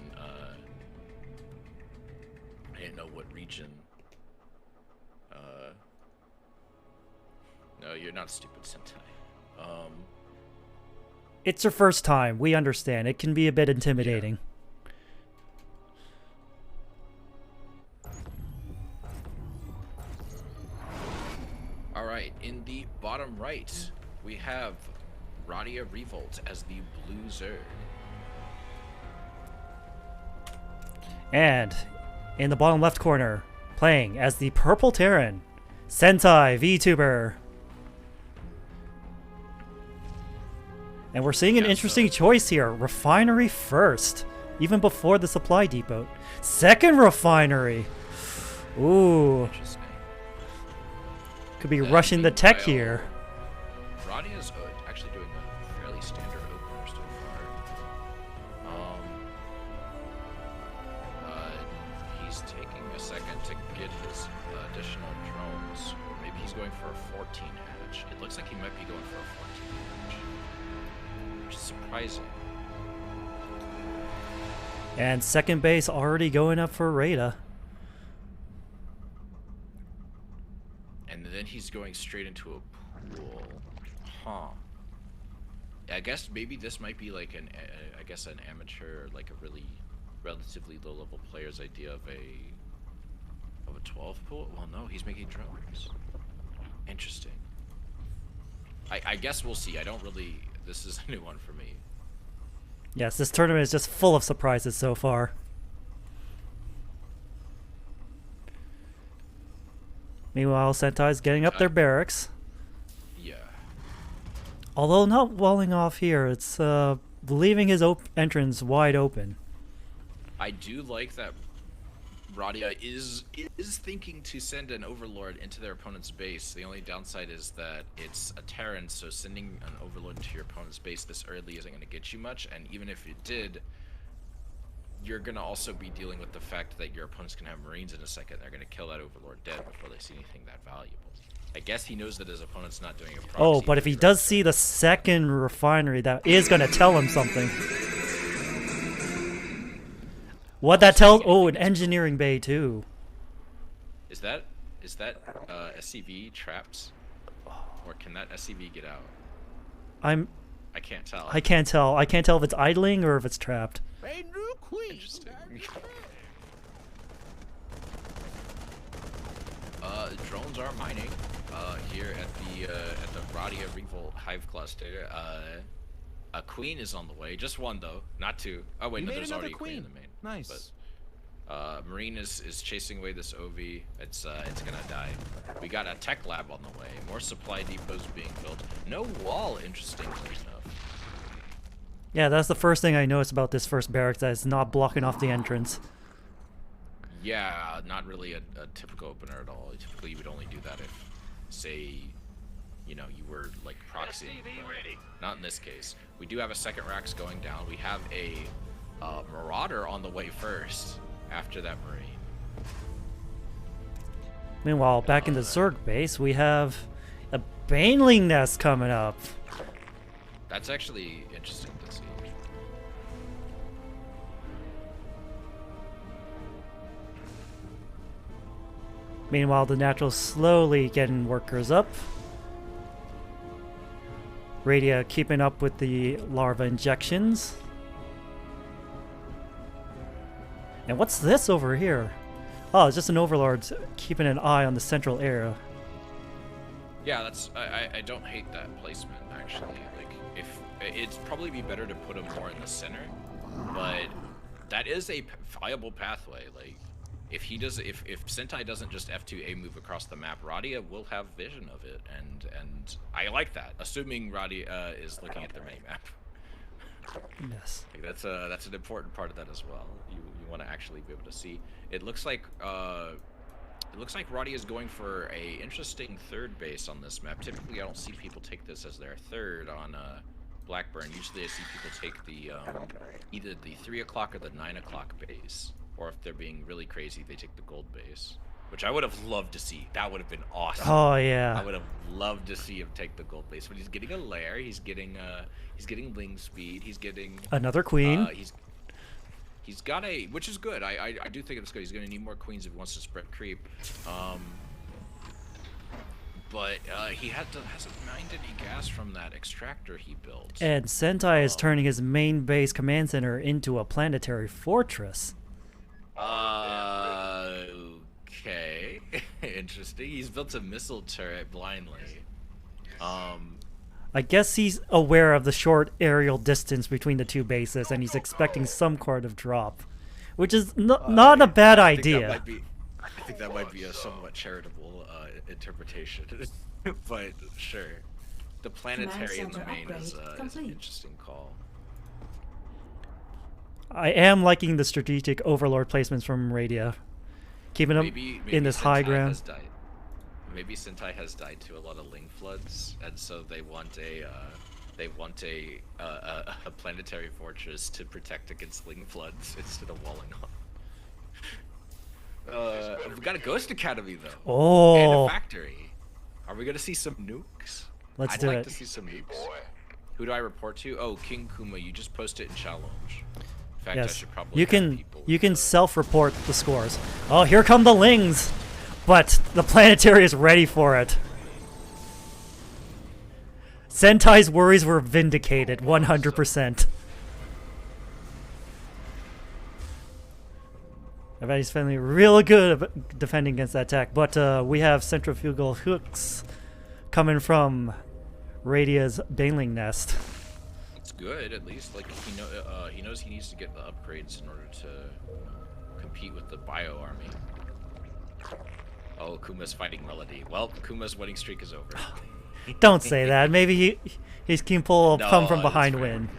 No, you're not stupid, Sentai. It's your first time. We understand. It can be a bit intimidating. All right, in the bottom right, we have Radia Revolt as the blue Zerg. And in the bottom left corner, playing as the purple Terran, Sentai VTuber. And we're seeing an interesting choice here. Refinery first, even before the supply depot. Second refinery. Ooh. Could be rushing the tech here. Radia's actually doing a fairly standard opener so far. He's taking a second to get his additional drones. Maybe he's going for a 14 hatch. It looks like he might be going for a 14 hatch. Which is surprising. And second base already going up for Rada. And then he's going straight into a pool. Huh. I guess maybe this might be like an amateur, like a really relatively low-level player's idea of a 12 pool. Well, no, he's making drones. Interesting. I guess we'll see. I don't really. This is a new one for me. Yes, this tournament is just full of surprises so far. Meanwhile, Sentai's getting up their barracks. Yeah. Although not walling off here, it's leaving his entrance wide open. I do like that Radia is thinking to send an Overlord into their opponent's base. The only downside is that it's a Terran, so sending an Overlord into your opponent's base this early isn't going to get you much, and even if it did, you're going to also be dealing with the fact that your opponent's going to have Marines in a second. They're going to kill that Overlord dead before they see anything that valuable. I guess he knows that his opponent's not doing a proxy. Oh, but if he does see the second refinery, that is going to tell him something. What that tells? Oh, an engineering bay too. Is that SCV trapped, or can that SCV get out? I can't tell. I can't tell. I can't tell if it's idling or if it's trapped. Interesting. Drones are mining here at the Radia Revolt Hive cluster. A queen is on the way. Just one though, not two. Oh wait, no, there's already a queen in the main. Nice. But Marine is chasing away this OV. It's gonna die. We got a tech lab on the way. More supply depots being built. No wall, interestingly enough. Yeah, that's the first thing I noticed about this first barracks, that it's not blocking off the entrance. Yeah, not really a typical opener at all. Typically, you would only do that if, say, you know, you were like proxying. Not in this case. We do have a second racks going down. We have a Marauder on the way first. After that Marine. Meanwhile, back in the Zerg base, we have a Baneling nest coming up. That's actually interesting to see. Meanwhile, the Natural's slowly getting workers up. Radia keeping up with the larva injections. And what's this over here? Oh, it's just an overlord keeping an eye on the central area. Yeah, that's I don't hate that placement actually. Like, if it'd probably be better to put him more in the center, but that is a viable pathway. Like, if Sentai doesn't just F2A move across the map, Radia will have vision of it, and I like that. Assuming Radia is looking at their mini map. Yes. Like, that's an important part of that as well. You want to actually be able to see. It looks like Radia is going for a interesting third base on this map. Typically, I don't see people take this as their third on Blackburn. Usually, I see people take the either the 3 o'clock or the 9 o'clock base, or if they're being really crazy, they take the gold base. Which I would have loved to see. That would have been awesome. Oh yeah. I would have loved to see him take the gold base. But he's getting a lair. He's getting ling speed. He's getting another queen. He's got a, which is good. I do think it's good. He's gonna need more queens if he wants to spread creep. But he hasn't mined any gas from that extractor he built. And Sentai is turning his main base command center into a planetary fortress. Okay. Interesting. He's built a missile turret blindly. I guess he's aware of the short aerial distance between the two bases, and he's expecting some kind of drop, which is not a bad idea. I think that might be a somewhat charitable interpretation, but sure. The planetary in the main is an interesting call. I am liking the strategic overlord placements from Radia, keeping him in this high ground. Maybe Sentai has died to a lot of Ling floods, and so they want a planetary fortress to protect against Ling floods instead of walling off. We got a Ghost Academy though. Oh. And a factory. Are we gonna see some nukes? Let's do it. I'd like to see some nukes. Who do I report to? Oh, King Kuma. You just posted in challenge. In fact, I Yes, should probably you can self-report the scores. Oh, here come the Lings, but the planetary is ready for it. Sentai's worries were vindicated, 100%. I bet he's feeling real good at defending against that attack, but we have centrifugal hooks coming from Radia's Baneling nest. It's good, at least. Like he knows he needs to get the upgrades in order to compete with the Bio Army. Oh, Kuma's fighting Melody. Well, Kuma's winning streak is over. Don't say that. Maybe he can pull a come from behind win.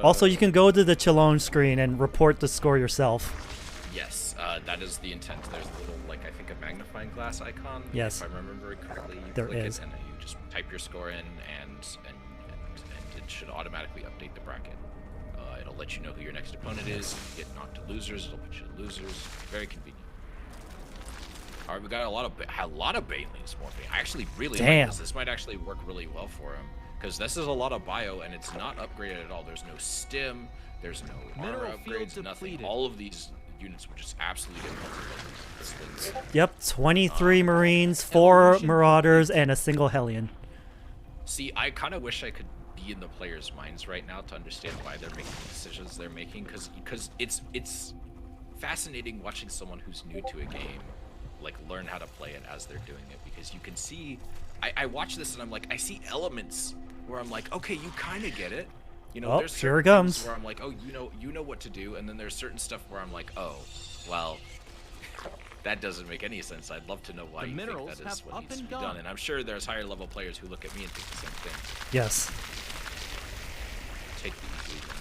Also, you can go to the Challenge screen and report the score yourself. Yes, that is the intent. There's a little, like, I think a magnifying glass icon. Yes. If I remember correctly, you There click is. it and you just type your score in, and it should automatically update the bracket. It'll It'll let you know who your next opponent is. If you get knocked to losers, it'll put you to losers. Very convenient. All right, we got a lot of banelings morphing. I actually really like this. This might actually work really well for him because this is a lot of bio and it's not upgraded at all. There's no stim, there's no armor upgrades, nothing. All of these units would just absolutely get multi-buildings. Yep, 23 Marines, 4 Marauders, and a single Hellion. See, I kind of wish I could be in the players' minds right now to understand why they're making the decisions they're making, because it's fascinating watching someone who's new to a game like learn how to play it as they're doing it, because you can see, I watch this and I'm like, I see elements where I'm like, okay, you kind of get it. You know, there's here it certain comes. things where I'm like, oh, you know what to do, and then there's certain stuff where I'm like, oh, well, that doesn't make any sense. I'd love to know why you think that is what needs to be done, and I'm sure there's higher level players who look at me and think the same thing. Yes. Take the easy one.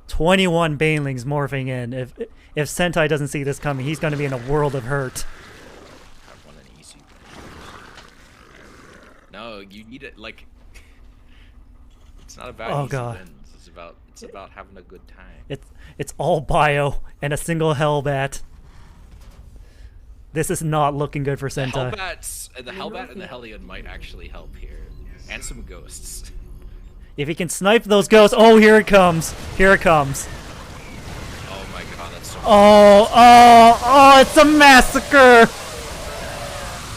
21 Banelings morphing in. If Sentai doesn't see this coming, he's going to be in a world of hurt. I want an easy one. No, you need it like. It's not about easy wins. It's about having a good time. It's all bio and a single Hellbat. This is not looking good for Sentai. The Hellbat and the Hellion might actually help here, and some ghosts. If he can snipe those ghosts, oh, here it comes. Here it comes. Oh my god, that's so Oh, it's a massacre.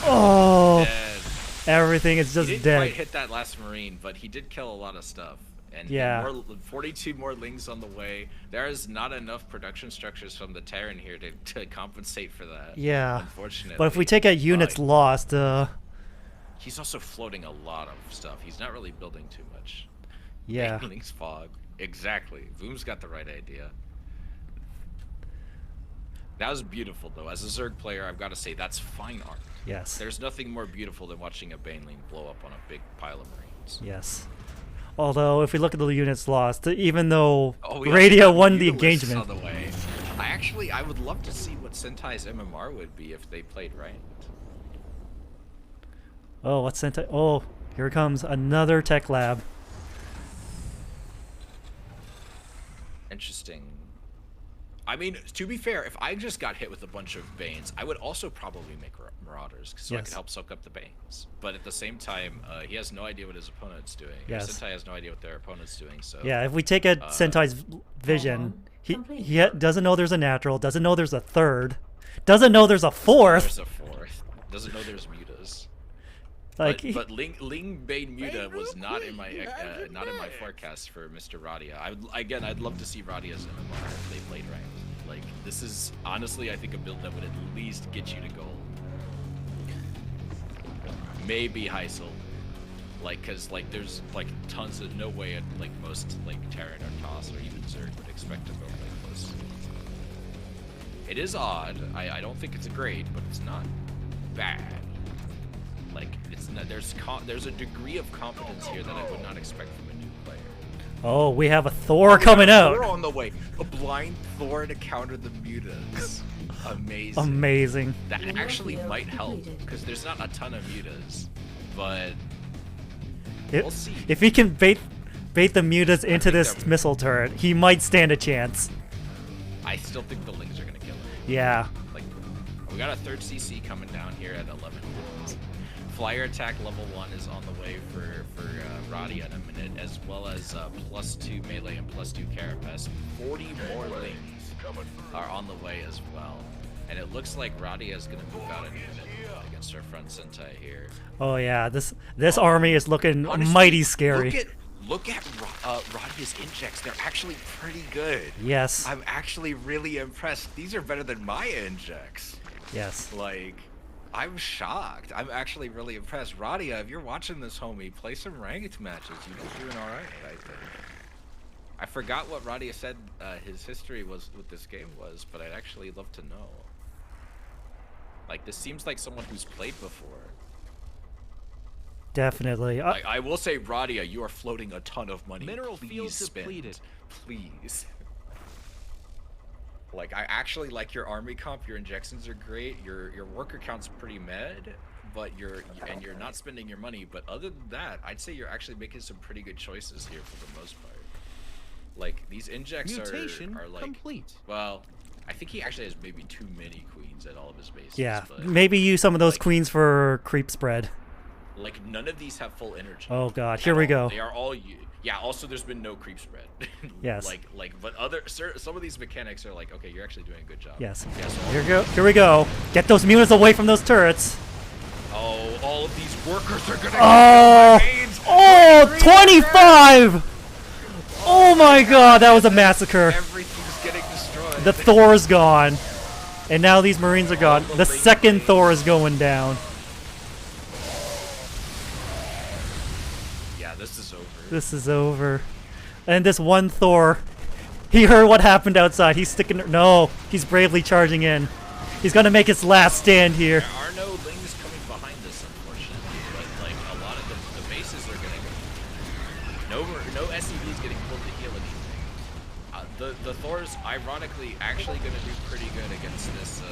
Oh, everything is just he didn't dead. quite hit that last Marine, but he did kill a lot of stuff. And yeah, 42 more Lings on the way. There is not enough production structures from the Terran here to compensate for that. Yeah, unfortunately. But if we take out units lost, he's also floating a lot of stuff. He's not really building too much. Yeah. Lings fog. Exactly. Voom's got the right idea. That was beautiful, though. As a Zerg player, I've got to say, that's fine art. Yes. There's nothing more beautiful than watching a Baneling blow up on a big pile of Marines. Yes. Although, if we look at the units lost, even though yeah, Radio won the engagement. On the way. I would love to see what Sentai's MMR would be if they played right. Oh, what's Sentai? Oh, here comes another tech lab. Interesting. I mean, to be fair, if I just got hit with a bunch of Banes, I would also probably make Marauders, so I could help soak up the Banes. But at the same time, he has no idea what his opponent's doing. Yes. Sentai has no idea what their opponent's doing. So yeah, if we take a Sentai's vision, he doesn't know there's a natural, doesn't know there's a third, doesn't know there's a fourth. There's a fourth. Doesn't know there's mutas. Like, but Ling Bane Muta was not in my forecast for Mr. Radia. I'd love to see Radia's MMR if they played right. Like, this is honestly, I think, a build that would at least get you to gold. Maybe Heisel. Like, cause like there's like tons of no way like most like Terran or Toss or even Zerg would expect to go like this. It is odd. I don't think it's great, but it's not bad. Like, it's not, there's a degree of competence here that I would not expect from a new player. Oh, we have a Thor coming out. Thor on the way. A blind Thor to counter the mutas. Amazing. Amazing. That actually might help because there's not a ton of mutas, but we'll see. If he can bait the mutas into this missile turret, he might stand a chance. I still think the Lings are gonna kill him. Yeah. Like, we got a third CC coming down here at 11. Flyer attack level 1 is on the way for Radia in a minute, as well as +2 melee and +2 carapace. 40 more Lings are on the way as well. And it looks like Radia is going to move out in a minute against our front Sentai here. Oh yeah, this army is looking honestly, mighty scary. Look at Radia's injects. They're actually pretty good. Yes. I'm actually really impressed. These are better than my injects. Yes. Like, I'm shocked. I'm actually really impressed. Radia, if you're watching this, homie, play some ranked matches. You're doing all right, I think. I forgot what Radia said his history was with this game was, but I'd actually love to know. Like, this seems like someone who's played before. Definitely. I will say, Radia, you are floating a ton of money. Mineral Please fields spend. depleted. Please. Like, I actually like your army comp. Your injections are great. Your worker count's pretty med, but you're not spending your money. But other than that, I'd say you're actually making some pretty good choices here for the most part. Like these injects are like complete. Well, I think he actually has maybe too many queens at all of his bases. Yeah, but, maybe use some of those like, queens for creep spread. Like none of these have full energy. Oh god, here we go. They are all yeah. Also, there's been no creep spread. Yes. But some of these mechanics are like, okay, you're actually doing a good job. Yes. Yeah, so Here we go. Get those mutas away from those turrets. Oh, all of these workers are gonna. Oh, 25! Oh my god, that was a massacre. Everything's getting destroyed. The Thor's gone. And now these Marines are gone. The second Thor is going down. Yeah, this is over. This is over. And this one Thor, he heard what happened outside. He's sticking. No, he's bravely charging in. He's gonna make his last stand here. There are no lings coming behind this, unfortunately. But like a lot of the bases are gonna go. No SCVs getting pulled to heal anything. The Thor's ironically actually gonna do pretty good against these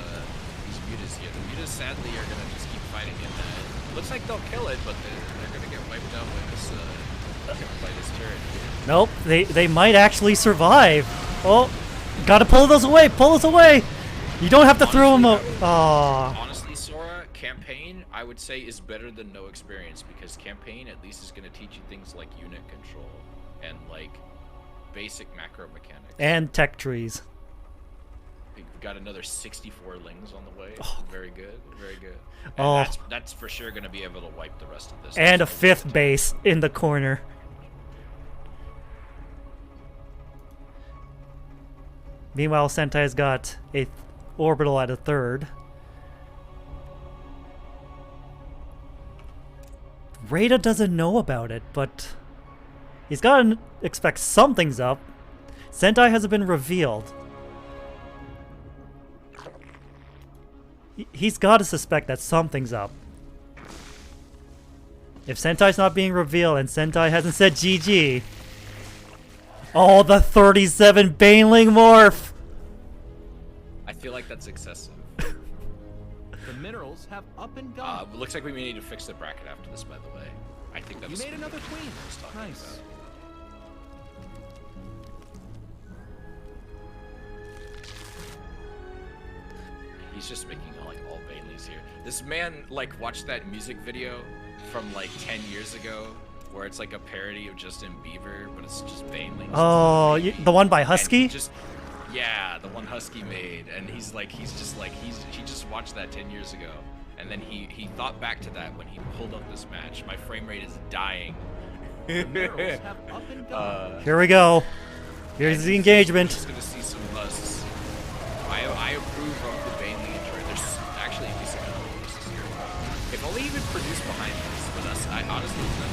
mutas here. The mutas sadly are gonna just keep fighting in that. Looks like they'll kill it, but they're gonna get wiped out by this turret. Nope, they might actually survive. Oh, gotta pull those away. Pull those away. You don't have to throw them out. Aww. Honestly, Sora, campaign I would say is better than no experience because campaign at least is gonna teach you things like unit control and like basic macro mechanics. And tech trees. We've got another 64 lings on the way. Oh. Very good, very good. And Oh. that's for sure gonna be able to wipe the rest of this. And a fifth base in the corner. Meanwhile, Sentai's got a orbital at a third. Rada doesn't know about it, but he's got to expect something's up. Sentai hasn't been revealed. He's got to suspect that something's up. If Sentai's not being revealed and Sentai hasn't said GG. Oh, the 37 Baneling morph! I feel like that's excessive. The minerals have up and gone. Looks like we may need to fix the bracket after this, by the way. I think that You was made another queen. Nice. He's just making like all Bailey's here. This man like watched that music video from like 10 years ago where it's like a parody of Justin Bieber, but it's just Bailey. Oh, the one by Husky? Yeah, the one Husky made, and he just watched that 10 years ago, and then he thought back to that when he pulled up this match. My frame rate is dying. Here we go. Here's the engagement. Just gonna see some busts. I approve of the Bailey intro. There's actually a decent amount of busts here. If only he would produce behind this with us. I honestly think.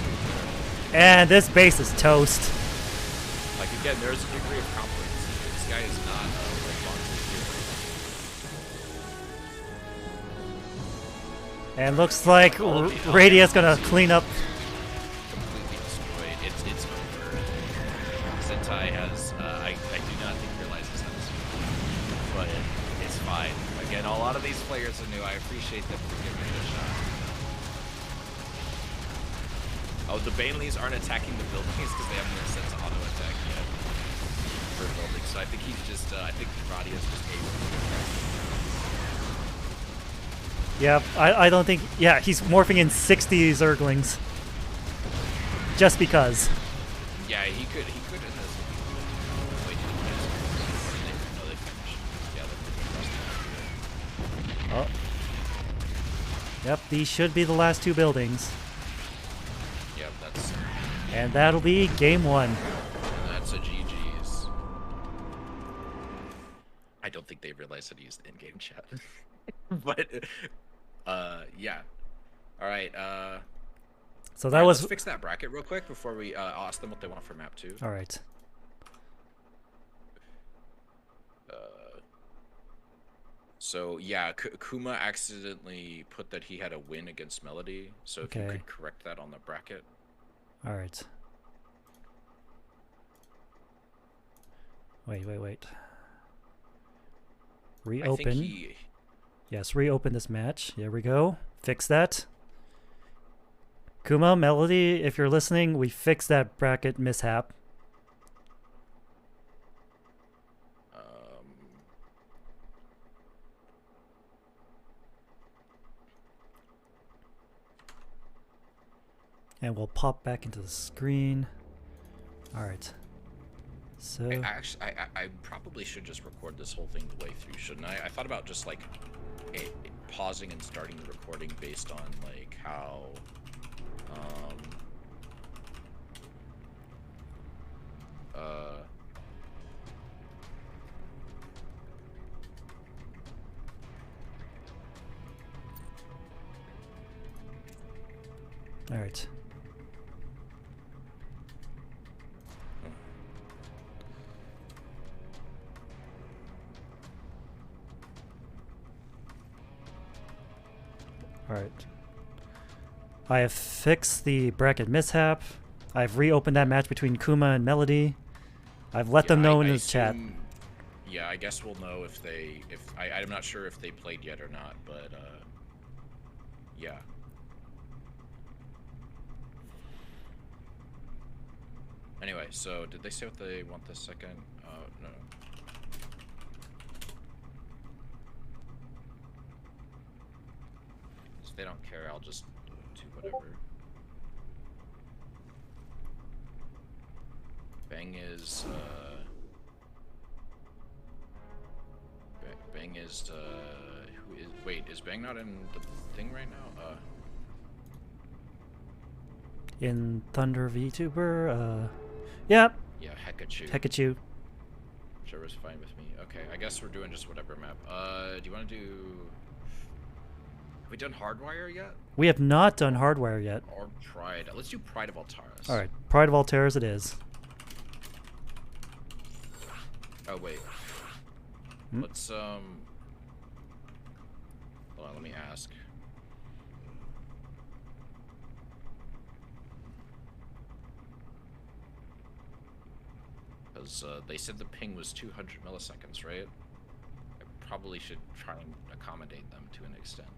And this base is toast. Like again, there's a degree of confidence. This guy is not here. And looks like Radia's gonna clean up. Completely destroyed. It's over. Sentai has I do not think realizes how this is, but it's fine. Again, a lot of these players are new. I appreciate them for giving it a shot. Oh, the Baneleys aren't attacking the buildings because they haven't been set to auto attack yet for buildings. So I think he's just I think Radia's just able to. Yep, I don't think... Yeah, he's morphing in 60 Zerglings. Just because. Yeah, he could in this. Wait, no, they finished. Yeah, Oh. Yep, these should be the last two buildings. Yep, that's... And that'll be game one. That's a GG's. I don't think they realized that he used in-game chat. But... yeah. All right. So that was. Let's fix that bracket real quick before we ask them what they want for map 2. All right. So yeah, Kuma accidentally put that he had a win against Melody. So if you could correct that on the bracket. All right. Wait. Reopen. Yes, reopen this match. There we go. Fix that. Kuma, Melody, if you're listening, we fixed that bracket mishap. And we'll pop back into the screen. All right. So I probably should just record this whole thing the way through, shouldn't I? I thought about just like pausing and starting the recording based on like how all right. Alright. I have fixed the bracket mishap. I've reopened that match between Kuma and Melody. I've let them know in the chat. Yeah, I guess we'll know if they I'm not sure if they played yet or not, but yeah. Anyway, so did they say what they want this second? No. If they don't care, I'll just do whatever. Bang is who is wait, is Bang not in the thing right now? In Thunder VTuber, yep. Yeah, Hekachu. Hekachu. Sure was fine with me. Okay, I guess we're doing just whatever map. Do you want to do? Have we done Hardwire yet? We have not done Hardwire yet. Or Pride. Let's do Pride of Altaris. All right, Pride of Altaris it is. Oh wait. Let's hold on, let me ask. Because they said the ping was 200 milliseconds, right? I probably should try and accommodate them to an extent.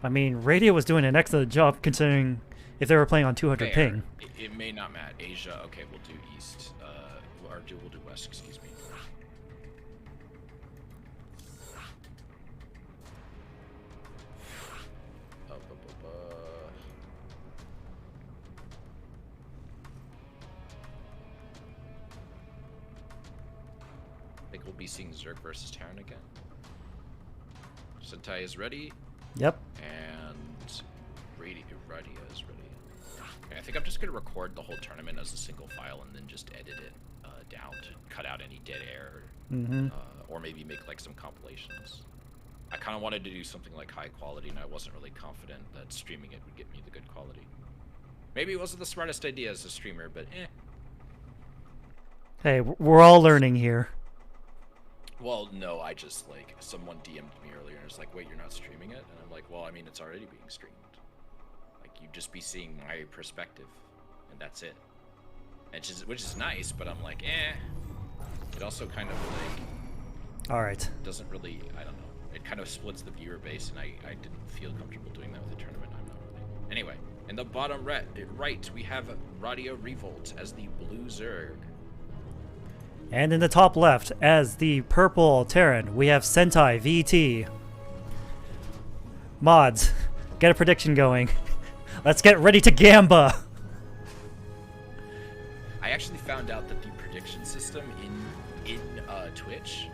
I mean, Radio was doing an excellent job considering if they were playing on 200 Fair. ping. It may not matter. Asia, okay, we'll do East. We'll do West, excuse me. I think we'll be seeing Zerg versus Terran again. Sentai is ready. Yep. And Radio is ready. Okay, I think I'm just gonna record the whole tournament as a single file and then just edit it down to cut out any dead air, or maybe make like some compilations. I kind of wanted to do something like high quality, and I wasn't really confident that streaming it would get me the good quality. Maybe it wasn't the smartest idea as a streamer, but eh. Hey, we're all learning here. Well, no, I just, like, someone DM'd me earlier and was like, wait, you're not streaming it? And I'm like, well, I mean, it's already being streamed. Like, you'd just be seeing my perspective, and that's it. And which is nice, but I'm like, eh. It also kind of, like... Alright. Doesn't really, I don't know. It kind of splits the viewer base, and I didn't feel comfortable doing that with a tournament. I'm not really. Anyway, in the bottom right, we have Radio Revolt as the Blue Zerg. And in the top left, as the purple Terran, we have Sentai VT. Mods, get a prediction going. Let's get ready to Gamba! I actually found out that the prediction system in Twitch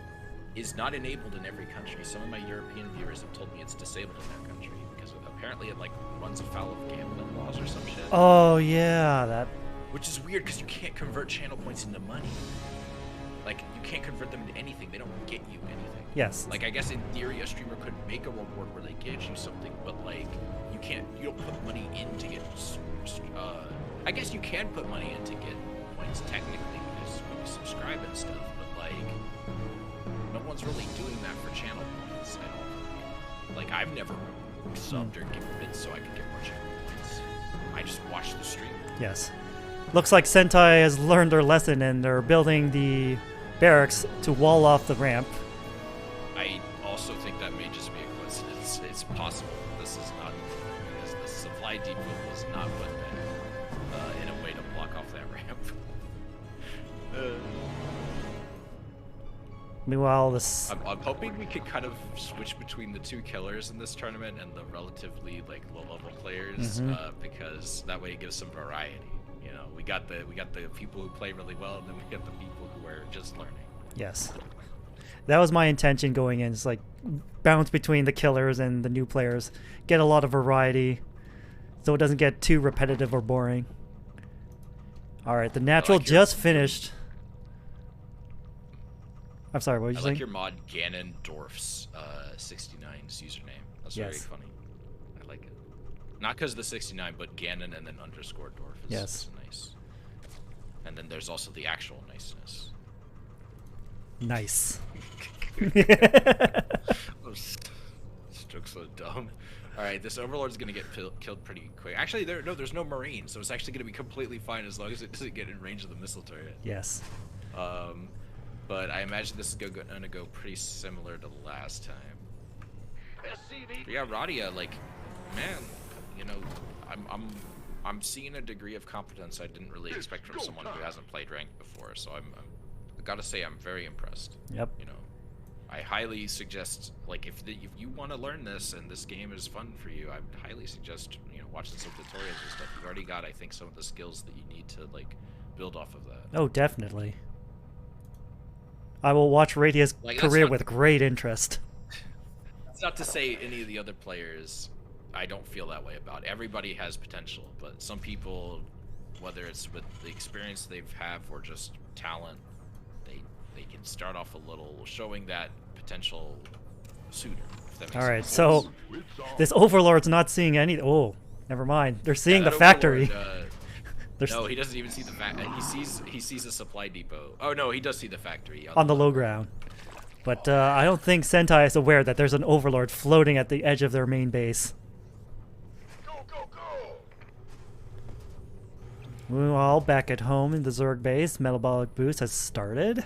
is not enabled in every country. Some of my European viewers have told me it's disabled in their country because apparently it like runs afoul of gambling laws or some shit. Oh yeah, that. Which is weird because you can't convert channel points into money. Like, you can't convert them into anything. They don't get you anything. Yes. Like, I guess in theory, a streamer could make a reward where they get you something, but, like, you don't put money in to get, I guess you can put money in to get points, technically, because when you subscribe and stuff, but, like, no one's really doing that for channel points, I don't think. Like, I've never subbed or given bits so I could get more channel points. I just watch the stream. Yes. Looks like Sentai has learned their lesson and they're building the barracks to wall off the ramp. I also think that was not put there in a way to block off that ramp. Meanwhile, this. I'm hoping we could kind of switch between the two killers in this tournament and the relatively like low-level players, because that way it gives some variety. You know, we got the people who play really well, and then we got the people who are just learning. Yes, that was my intention going in. It's like bounce between the killers and the new players, get a lot of variety, so it doesn't get too repetitive or boring. All right, the natural just finished. I'm sorry, what were you saying? I like your mod Ganondorf's 69's username. That's very funny. I like it. Not because of the 69, but Ganon and then underscore Dorf is nice. And then there's also the actual niceness. Nice. This joke's so dumb. Alright, this Overlord's gonna get killed pretty quick. Actually, there's no Marine, so it's actually gonna be completely fine as long as it doesn't get in range of the missile turret. Yes. But I imagine this is gonna go pretty similar to last time. But yeah, Radia, like, man, you know, I'm seeing a degree of competence I didn't really expect from someone who hasn't played ranked before. So I gotta say I'm very impressed. Yep. You know, I highly suggest, like, if you want to learn this and this game is fun for you, I highly suggest, you know, watching some tutorials and stuff. You've already got, I think, some of the skills that you need to like build off of that. Oh, definitely. I will watch Radia's career with great interest. That's not to say any of the other players I don't feel that way about. Everybody has potential, but some people, whether it's with the experience they've had or just talent, they can start off a little showing that potential sooner. If that makes All right, sense. so this Overlord's not seeing any. Oh, never mind. They're seeing the that factory. No, he doesn't even see the factory. He sees a supply depot. Oh no, he does see the factory On the low ground. But I don't think Sentai is aware that there's an Overlord floating at the edge of their main base. Meanwhile, back at home in the Zerg base, Metabolic Boost has started.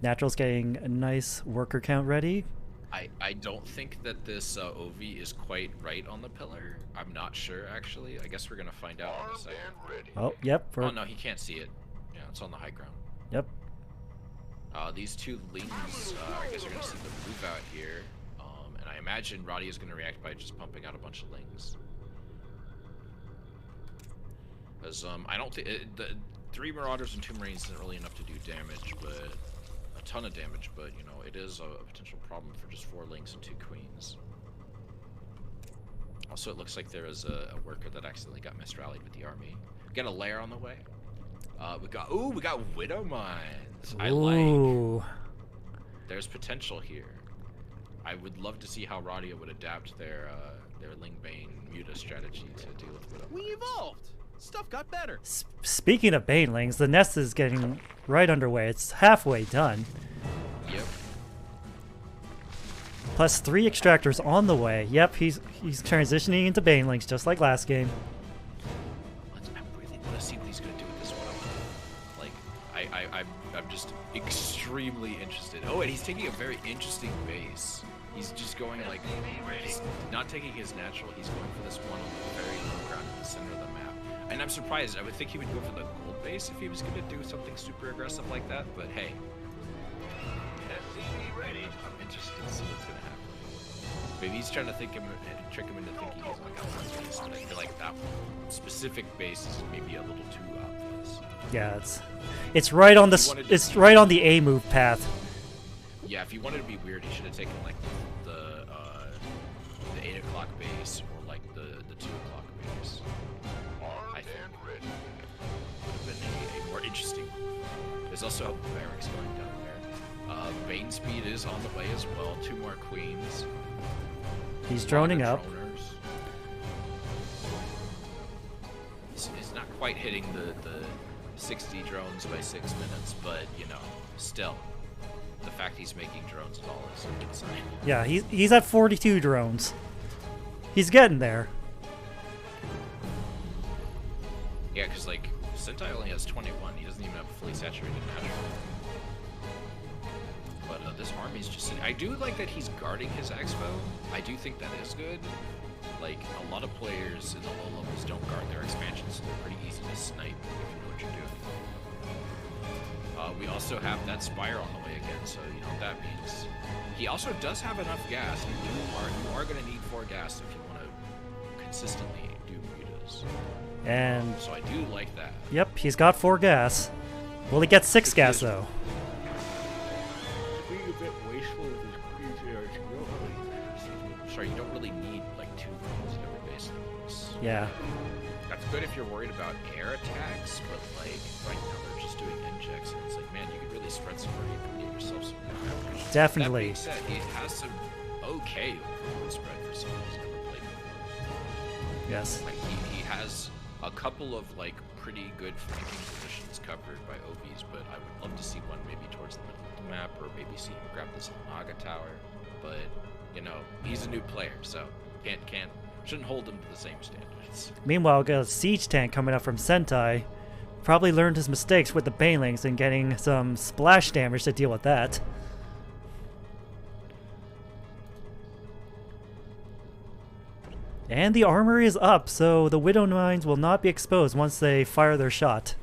Natural's getting a nice worker count ready. I don't think that this OV is quite right on the pillar. I'm not sure, actually. I guess we're going to find out in a second. Oh, yep. Oh, no, he can't see it. Yeah, it's on the high ground. Yep. These two lings, I guess are going to see the move out here. And I imagine Roddy is going to react by just pumping out a bunch of lings. Because I don't think... the 3 Marauders and 2 Marines isn't really enough to do damage, but... a ton of damage, but, you know, it is a potential problem for just 4 lings and 2 queens. Also, it looks like there is a worker that accidentally got misrallied with the army. We got a lair on the way. We got Widow Mines. I like. There's potential here. I would love to see how Radia would adapt their Lingbane Muta strategy to deal with Widow. We evolved. Stuff got better. Speaking of Banelings, the nest is getting right underway. It's halfway done. Yep. Plus 3 extractors on the way. Yep, he's transitioning into Banelings just like last game. I really want to see what he's gonna do with this one. Like, I'm just extremely interested. Oh, and he's taking a very interesting base. He's just going like, he's not taking his natural. He's going for this one on the very low ground in the center of the map. And I'm surprised. I would think he would go for the gold base if he was going to do something super aggressive like that. But hey, I'm interested to see what's going to happen. Maybe he's trying to trick him into thinking he's like a one base. But I feel like that specific base is maybe a little too obvious. Yeah, it's right on right on the A move path. Yeah, if he wanted to be weird, he should have taken like the 8 o'clock base or like the 2 o'clock base. I think would have been a more interesting move. There's also barracks going down there. Bane speed is on the way as well. 2 more queens. He's droning up. He's not quite hitting the 60 drones by 6 minutes, but you know, still. The fact he's making drones at all is a good sign. Yeah, he's at 42 drones. He's getting there. Yeah, because like Sentai only has 21. He doesn't even have a fully saturated natural. But this army's just. I do like that he's guarding his expo. I do think that is good. Like, a lot of players in the low levels don't guard their expansions, so they're pretty easy to snipe if you know what you're doing. We also have that Spire on the way again, so you know what that means. He also does have enough gas. You are going to need 4 gas if you want to consistently do mutas. And So I do like that. yep, he's got 4 gas. Will he get 6 gas though? Being a bit wasteful with his sorry, you don't really need like 2 rounds at every base levels. Yeah. That's good if you're worried about air attacks, but like right now they're just doing injects, and it's like, man, you could really spread some raid and get yourself some good average. Definitely. That being said, it has some okay overload spread for someone who's never played before. Yes. Like he has a couple of like pretty good flanking positions covered by OBs, but I would love to see one maybe towards the middle of the map, or maybe see him grab this Naga tower. But you know, he's a new player, so shouldn't hold him to the same standards. Meanwhile, got a siege tank coming up from Sentai. Probably learned his mistakes with the Banelings and getting some splash damage to deal with that. And the armory is up, so the Widow Mines will not be exposed once they fire their shot.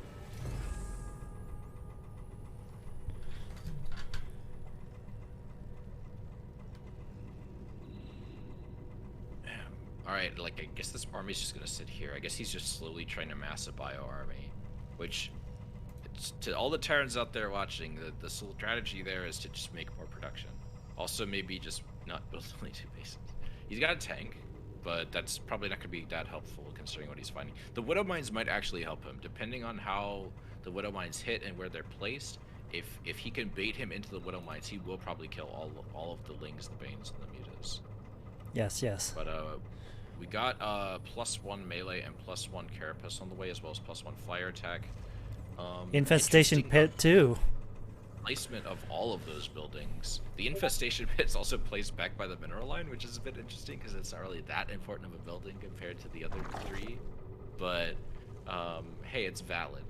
Alright, like, I guess this army's just gonna sit here. I guess he's just slowly trying to mass a bio army, which, to all the Terrans out there watching, the strategy there is to just make more production. Also, maybe just not build only 2 bases. He's got a tank, but that's probably not gonna be that helpful considering what he's finding. The Widow Mines might actually help him, depending on how the Widow Mines hit and where they're placed. If he can bait him into the Widow Mines, he will probably kill all of the Lings, the Banes, and the Mutas. Yes, yes. But we got +1 melee and +1 carapace on the way, as well as +1 flyer attack. Infestation pit too. Placement of all of those buildings. The infestation pit's also placed back by the mineral line, which is a bit interesting because it's not really that important of a building compared to the other 3. But hey, it's valid.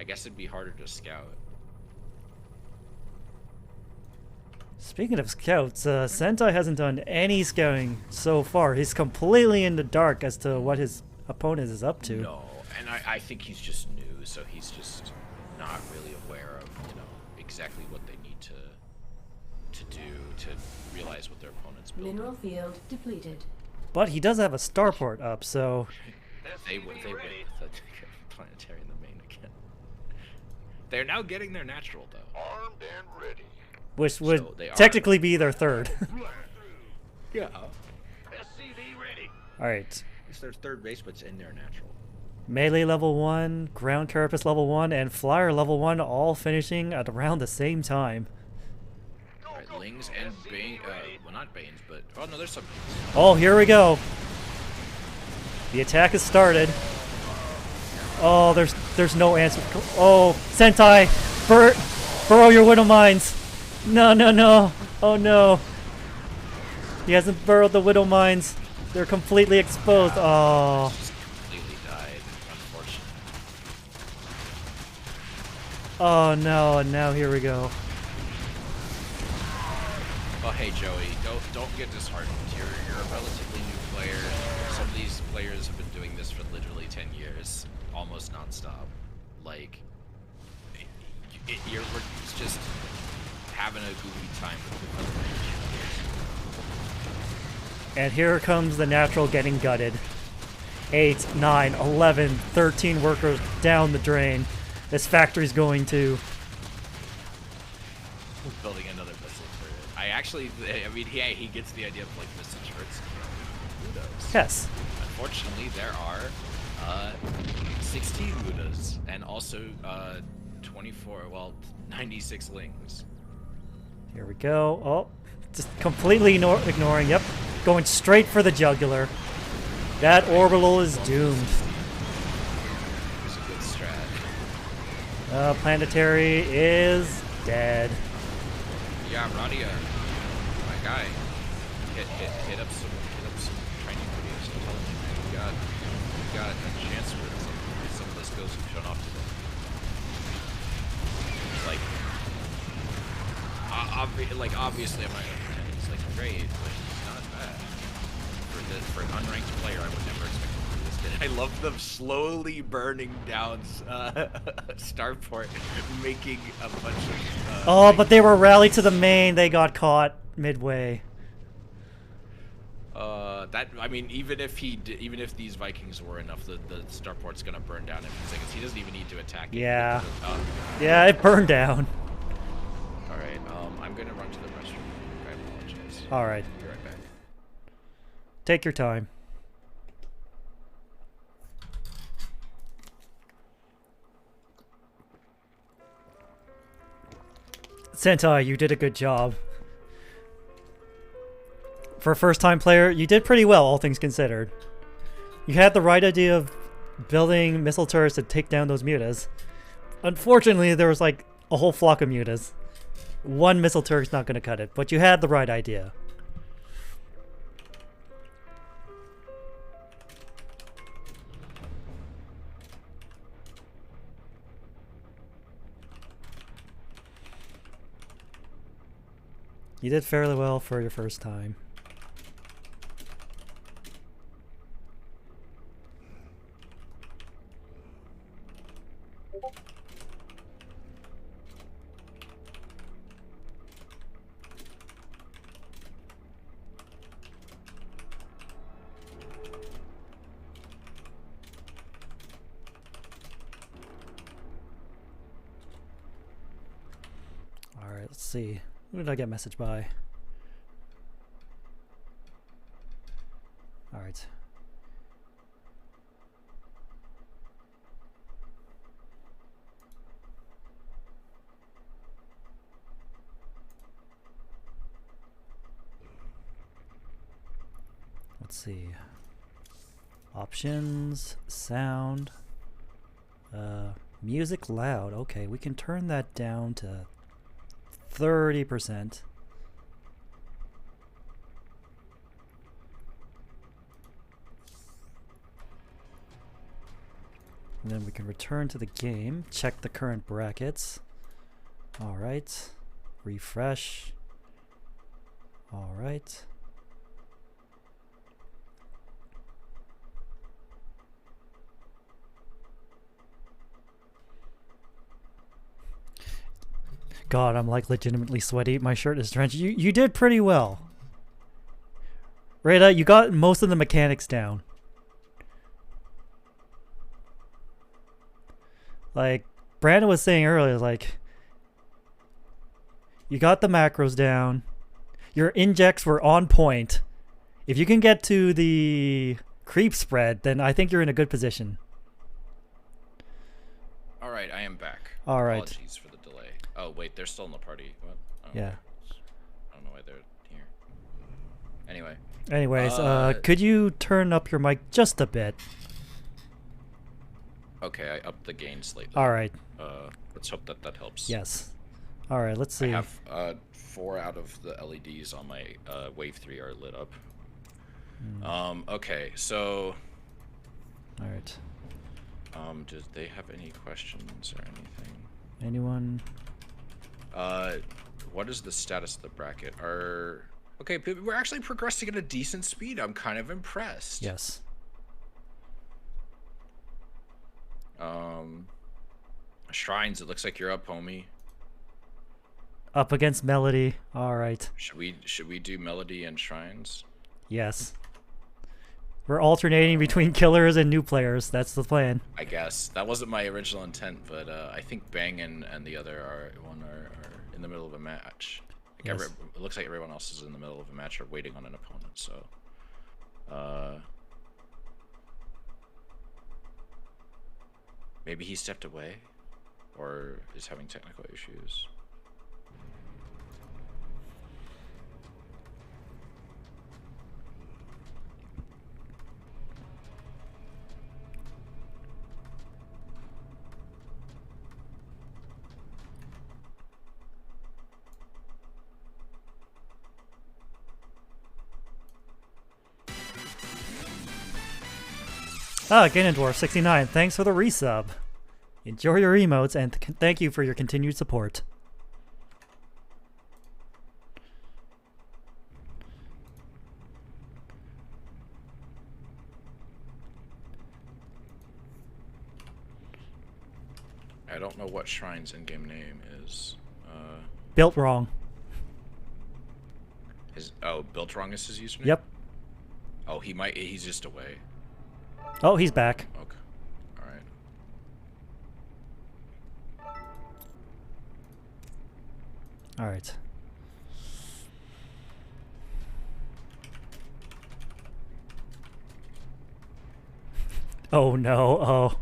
I guess it'd be harder to scout. Speaking of scouts, Sentai hasn't done any scouting so far. He's completely in the dark as to what his opponent is up to. No, and I think he's just new, so he's just not really aware of, you know, exactly what they need to do to realize what their opponent's building. Mineral field depleted. But he does have a starport up, so They win the planetary in the main again. They're now getting their natural, though. Armed and ready. which would So they are- technically be their 3rd. Yeah. SCV ready. Alright. It's their 3rd base, but it's in their natural. Melee level 1, ground carapace level 1, and flyer level 1 all finishing at around the same time. Alright, Lings and Bane, well, not Banes, but, oh no, there's some. Oh, here we go. The attack has started. Oh, there's no answer. Oh, Sentai, burrow your Widow Mines. No, no, no. Oh no. He hasn't burrowed the Widow Mines. They're completely exposed. Oh. Completely died, unfortunately. Oh no, and now here we go. Oh hey Joey, don't get disheartened. You're a relatively new player. Some of these players have been doing this for literally 10 years, almost non-stop. Like, we're just having a goofy time with the And here comes the natural getting gutted. 8, 9, 11, 13 workers down the drain. This factory's going to... building another missile turret. I mean, yeah, he gets the idea of like missile turrets. Who knows? Yes. Unfortunately, there are 16 Mutas and also 96 Lings. Here we go. Oh, just completely ignoring. Yep. Going straight for the jugular. That orbital is doomed. It's a good strat. Planetary is dead. Yeah, Radia, my guy, hit up some training videos and tell him we got a chance for some of the skills you've shown off today. Like, obviously I'm not gonna pretend he's like great, but he's not bad for for an unranked player, I would never expect him to do this. But I love them slowly burning down Starport, making a bunch of. Oh, but they were rallied to the main. They got caught midway. That I mean, even if these Vikings were enough, the Starport's gonna burn down in a few seconds. He doesn't even need to attack it. Yeah. Yeah, it burned down. All right. I'm gonna run to the restroom. I apologize. All right. Be right back. Take your time. Sentai, you did a good job. For a first-time player, you did pretty well, all things considered. You had the right idea of building missile turrets to take down those mutas. Unfortunately, there was like a whole flock of mutas. One missile turret's not going to cut it, but you had the right idea. You did fairly well for your first time. Alright, let's see. Who did I get messaged by? Alright. Let's see. Options, sound, music loud. Okay, we can turn that down to 30%. And then we can return to the game, check the current brackets. Alright. Refresh. Alright. God, I'm like legitimately sweaty. My shirt is drenched. You did pretty well. Rada, you got most of the mechanics down. Like Brandon was saying earlier, like you got the macros down. Your injects were on point. If you can get to the creep spread, then I think you're in a good position. All right, I am back. All right. Apologies for the delay. Oh wait, they're still in the party. What? Oh, Yeah. I don't know why they're here. Anyway. Anyways, could you turn up your mic just a bit? Okay, I upped the gain slightly. All right. Let's hope that helps. Yes. All right, let's see. I have 4 out of the LEDs on my wave 3 are lit up. Okay, so. All right. Do they have any questions or anything? Anyone? What is the status of the bracket? Okay, we're actually progressing at a decent speed. I'm kind of impressed. Yes. Shrines, it looks like you're up, homie. Up against Melody. All right. Should we do Melody and Shrines? Yes. We're alternating between killers and new players. That's the plan. I guess that wasn't my original intent, but I think Bang and the other are in the middle of a match. Like Yes. it looks like everyone else is in the middle of a match or waiting on an opponent. So, maybe he stepped away, or is having technical issues. Ah, Ganondorf 69. Thanks for the resub. Enjoy your emotes and thank you for your continued support. I don't know what Shrine's in-game name is. Built wrong. Built wrong is his username? Yep. Oh, he's just away. Oh, he's back. Okay. Alright. Alright. Oh no, oh.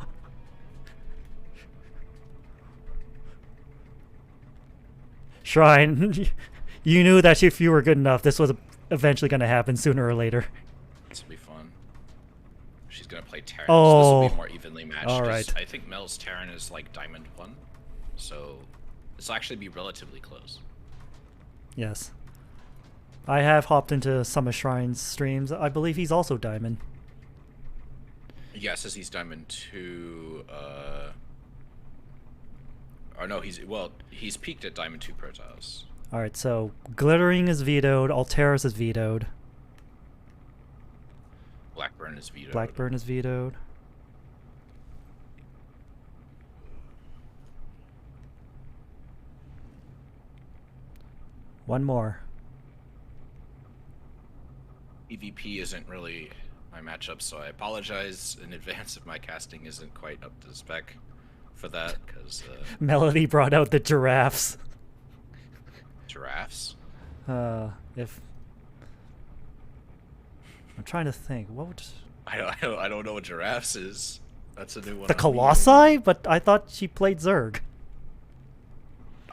Shrine, you knew that if you were good enough, this was eventually going to happen sooner or later. This will be fun. She's gonna play Terran, Oh. so this will be more evenly matched. All 'cause right. I think Mel's Terran is like Diamond 1, so this will actually be relatively close. Yes. I have hopped into some of Shrine's streams. I believe he's also Diamond. Yeah, it says he's Diamond 2, or no, he's peaked at Diamond 2 Protoss. Alright, so Glittering is vetoed, Alteris is vetoed. Blackburn is vetoed. Blackburn is vetoed. One more. EVP isn't really my matchup, so I apologize in advance if my casting isn't quite up to spec for that, because... Melody brought out the giraffes. Giraffes? If... I'm trying to think, what would... I don't know what giraffes is. That's a new one. The Colossi? But I thought she played Zerg.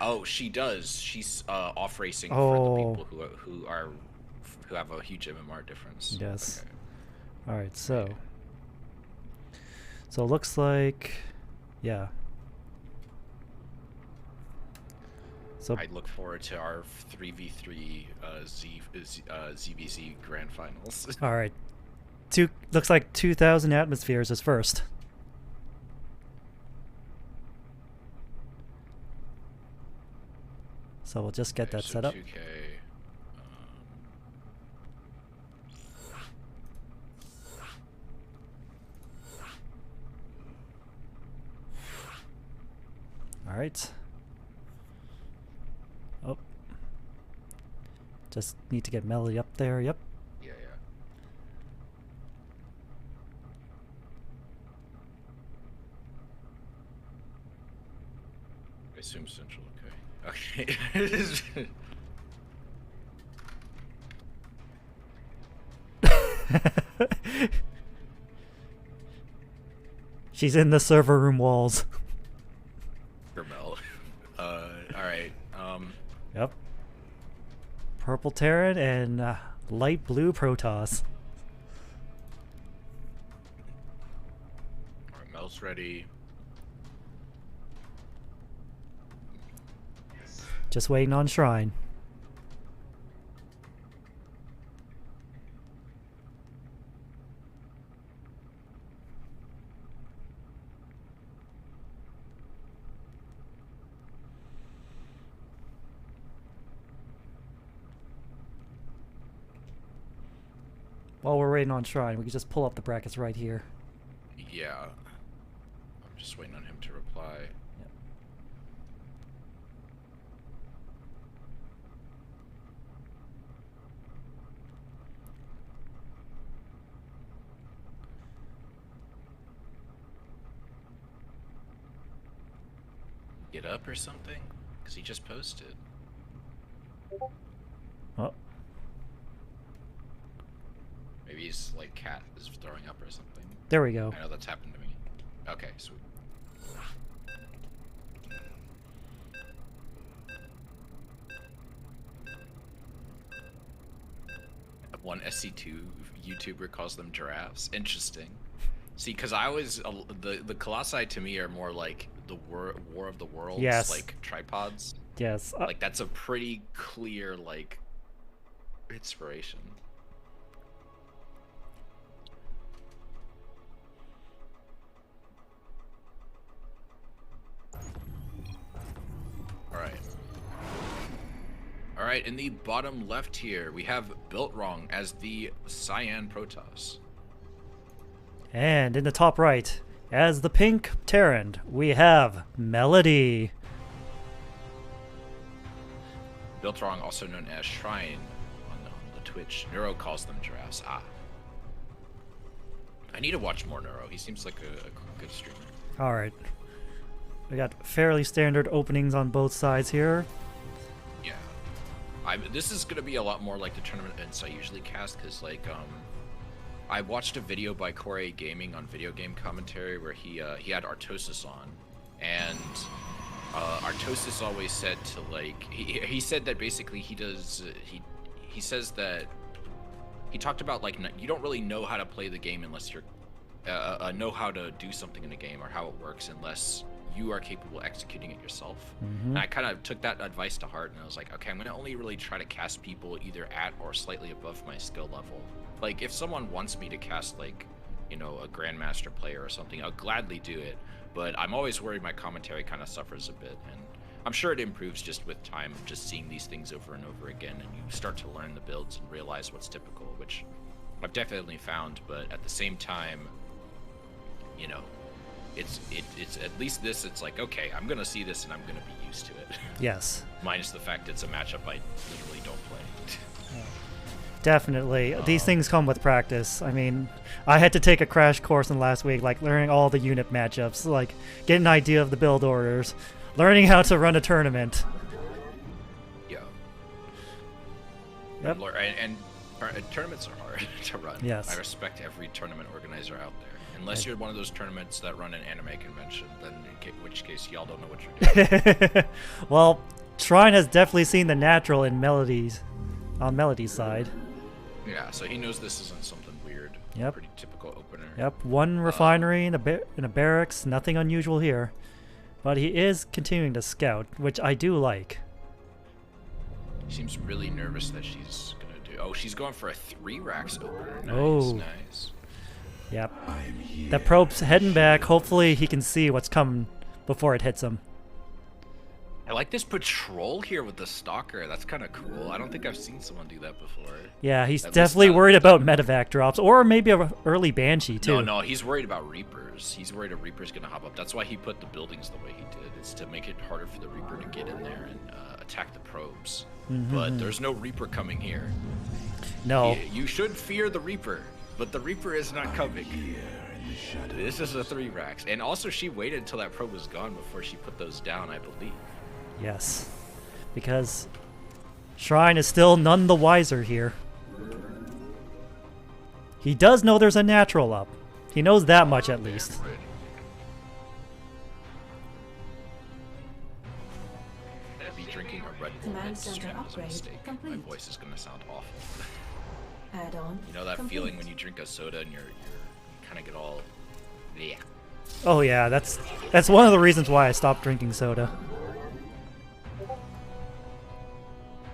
Oh, she does. She's off racing Oh. for the people who have a huge MMR difference. Yes. Okay. Alright, so... So it looks like... Yeah. So I look forward to our 3v3 ZVZ Grand Finals. Alright. Looks like 2,000 atmospheres is first. So we'll just get that so set up. 2K, Alright. Oh. Just need to get Melody up there, yep. Yeah. I assume Central, okay. Okay. She's in the server room walls. Mel. Alright. Yep. Purple Terran and light blue Protoss. Alright, Mel's ready. Just waiting on Shrine. While we're waiting on Shrine, we can just pull up the brackets right here. Yeah. I'm just waiting on him to reply. Yep. Get up or something? Because he just posted. Oh. Maybe he's like cat is throwing up or something. There we go. I know that's happened to me. Okay, sweet. One SC2 YouTuber calls them giraffes. Interesting. See, because I always the Colossi to me are more like the War of the Worlds, Yes. like tripods. Yes. Like that's a pretty clear like inspiration. All right, in the bottom left here, we have Built Wrong as the Cyan Protoss. And in the top right, As the pink Terran, we have Melody. Biltrong, also known as Shrine on the Twitch. Neuro calls them giraffes. Ah. I need to watch more Neuro. He seems like a good streamer. Alright. We got fairly standard openings on both sides here. Yeah. This is going to be a lot more like the tournament events I usually cast, because, like, I watched a video by Corey Gaming on video game commentary where he had Artosis on, and Artosis always said to, like, he said that basically he does, he says that, he talked about, like, you don't really know how to play the game unless you're, know how to do something in a game or how it works unless you are capable of executing it yourself. Mm-hmm. And I kind of took that advice to heart, and I was like, okay, I'm going to only really try to cast people either at or slightly above my skill level. Like, if someone wants me to cast, like, you know, a Grandmaster player or something, I'll gladly do it. But I'm always worried my commentary kind of suffers a bit, and I'm sure it improves just with time, just seeing these things over and over again, and you start to learn the builds and realize what's typical, which I've definitely found. But at the same time, you know, it's at least this, it's like, okay, I'm gonna see this and I'm gonna be used to it. Yes. Minus the fact it's a matchup I literally don't play. Definitely. These things come with practice. I mean, I had to take a crash course in last week, like learning all the unit matchups, like get an idea of the build orders, learning how to run a tournament. Yeah. Yep. And tournaments are hard to run. Yes. I respect every tournament organizer out there. Unless you're one of those tournaments that run an anime convention, then in which case y'all don't know what you're doing. Well, Shrine has definitely seen the natural in Melody's, on Melody's side. Yeah, so he knows this isn't something weird. Yep. Pretty typical opener. Yep, one refinery in a barracks, nothing unusual here. But he is continuing to scout, which I do like. He seems really nervous that she's gonna do. Oh, she's going for a 3 racks opener. Nice, Oh. nice. Yep. That probe's heading back. Hopefully he can see what's coming before it hits him. I like this patrol here with the stalker. That's kind of cool. I don't think I've seen someone do that before. Yeah, he's At least definitely not- worried about medevac drops, or maybe a early Banshee too. No, he's worried about Reapers. He's worried a Reaper's gonna hop up. That's why he put the buildings the way he did. It's to make it harder for the Reaper to get in there and attack the probes. Mhm. But there's no Reaper coming here. No. You should fear the Reaper, but the Reaper is not coming. This is a 3 racks. And also she waited until that probe was gone before she put those down, I believe. Yes. Because Shrine is still none the wiser here. He does know there's a natural up. He knows that much at least. Be drinking a Red Bull midstream is a mistake. My voice is gonna sound awful. Add-on. You know that feeling when you drink a soda and you kind of get all, yeah. Oh yeah, that's one of the reasons why I stopped drinking soda.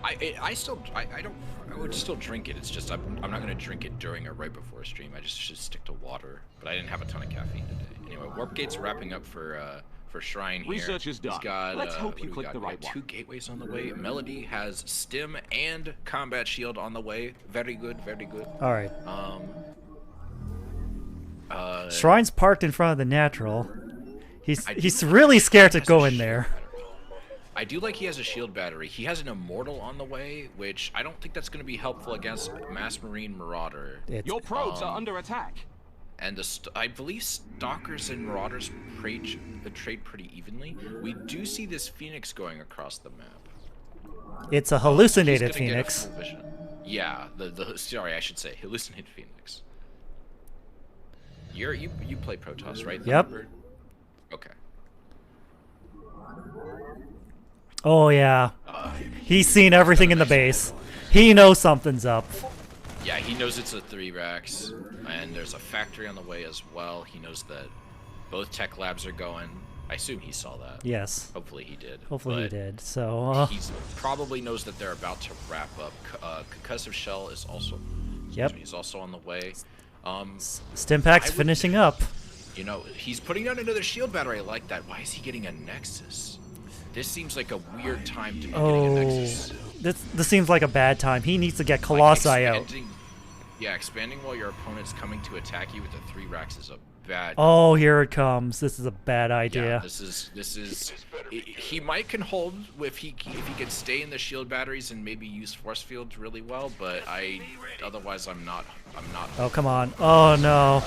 I would still drink it. It's just I'm not gonna drink it during or right before a stream. I just should stick to water. But I didn't have a ton of caffeine today. Anyway, Warp Gate's wrapping up for Shrine here. Research is done. He's got, Let's hope what you do we click got? the We right got one. 2 gateways on the way. Melody has Stim and Combat Shield on the way. Very good, very good. All right. Uh, Shrine's parked in front of the natural. He's really scared to go in there. I do like he has a shield battery. He has an Immortal on the way, which I don't think that's going to be helpful against Mass Marine Marauder. Your probes are under attack. And I believe Stalkers and Marauders trade pretty evenly. We do see this Phoenix going across the map. It's a hallucinated He's gonna get a Phoenix. full vision. Yeah, sorry, I should say hallucinated Phoenix. You play Protoss, right? Yep. Thunderbird? Okay. Oh yeah. He's seen everything in the base. He knows something's up. Yeah, he knows it's a 3 racks, and there's a factory on the way as well. He knows that both tech labs are going. I assume he saw that. Yes. Hopefully he did. Hopefully he But did. So. He probably knows that they're about to wrap up. Concussive Shell is also. Yep. He's also on the way. Stimpak's finishing up. You know, he's putting down another shield battery. I like that. Why is he getting a Nexus? This seems like a weird time to be getting a Nexus. This seems like a bad time. He needs to get Colossi out. Yeah, expanding while your opponent's coming to attack you with the 3 racks is a bad. Oh, here it comes. This is a bad idea. Yeah, this is. He might can hold if he can stay in the shield batteries and maybe use force fields really well, but otherwise I'm not. Oh, come on. Oh no.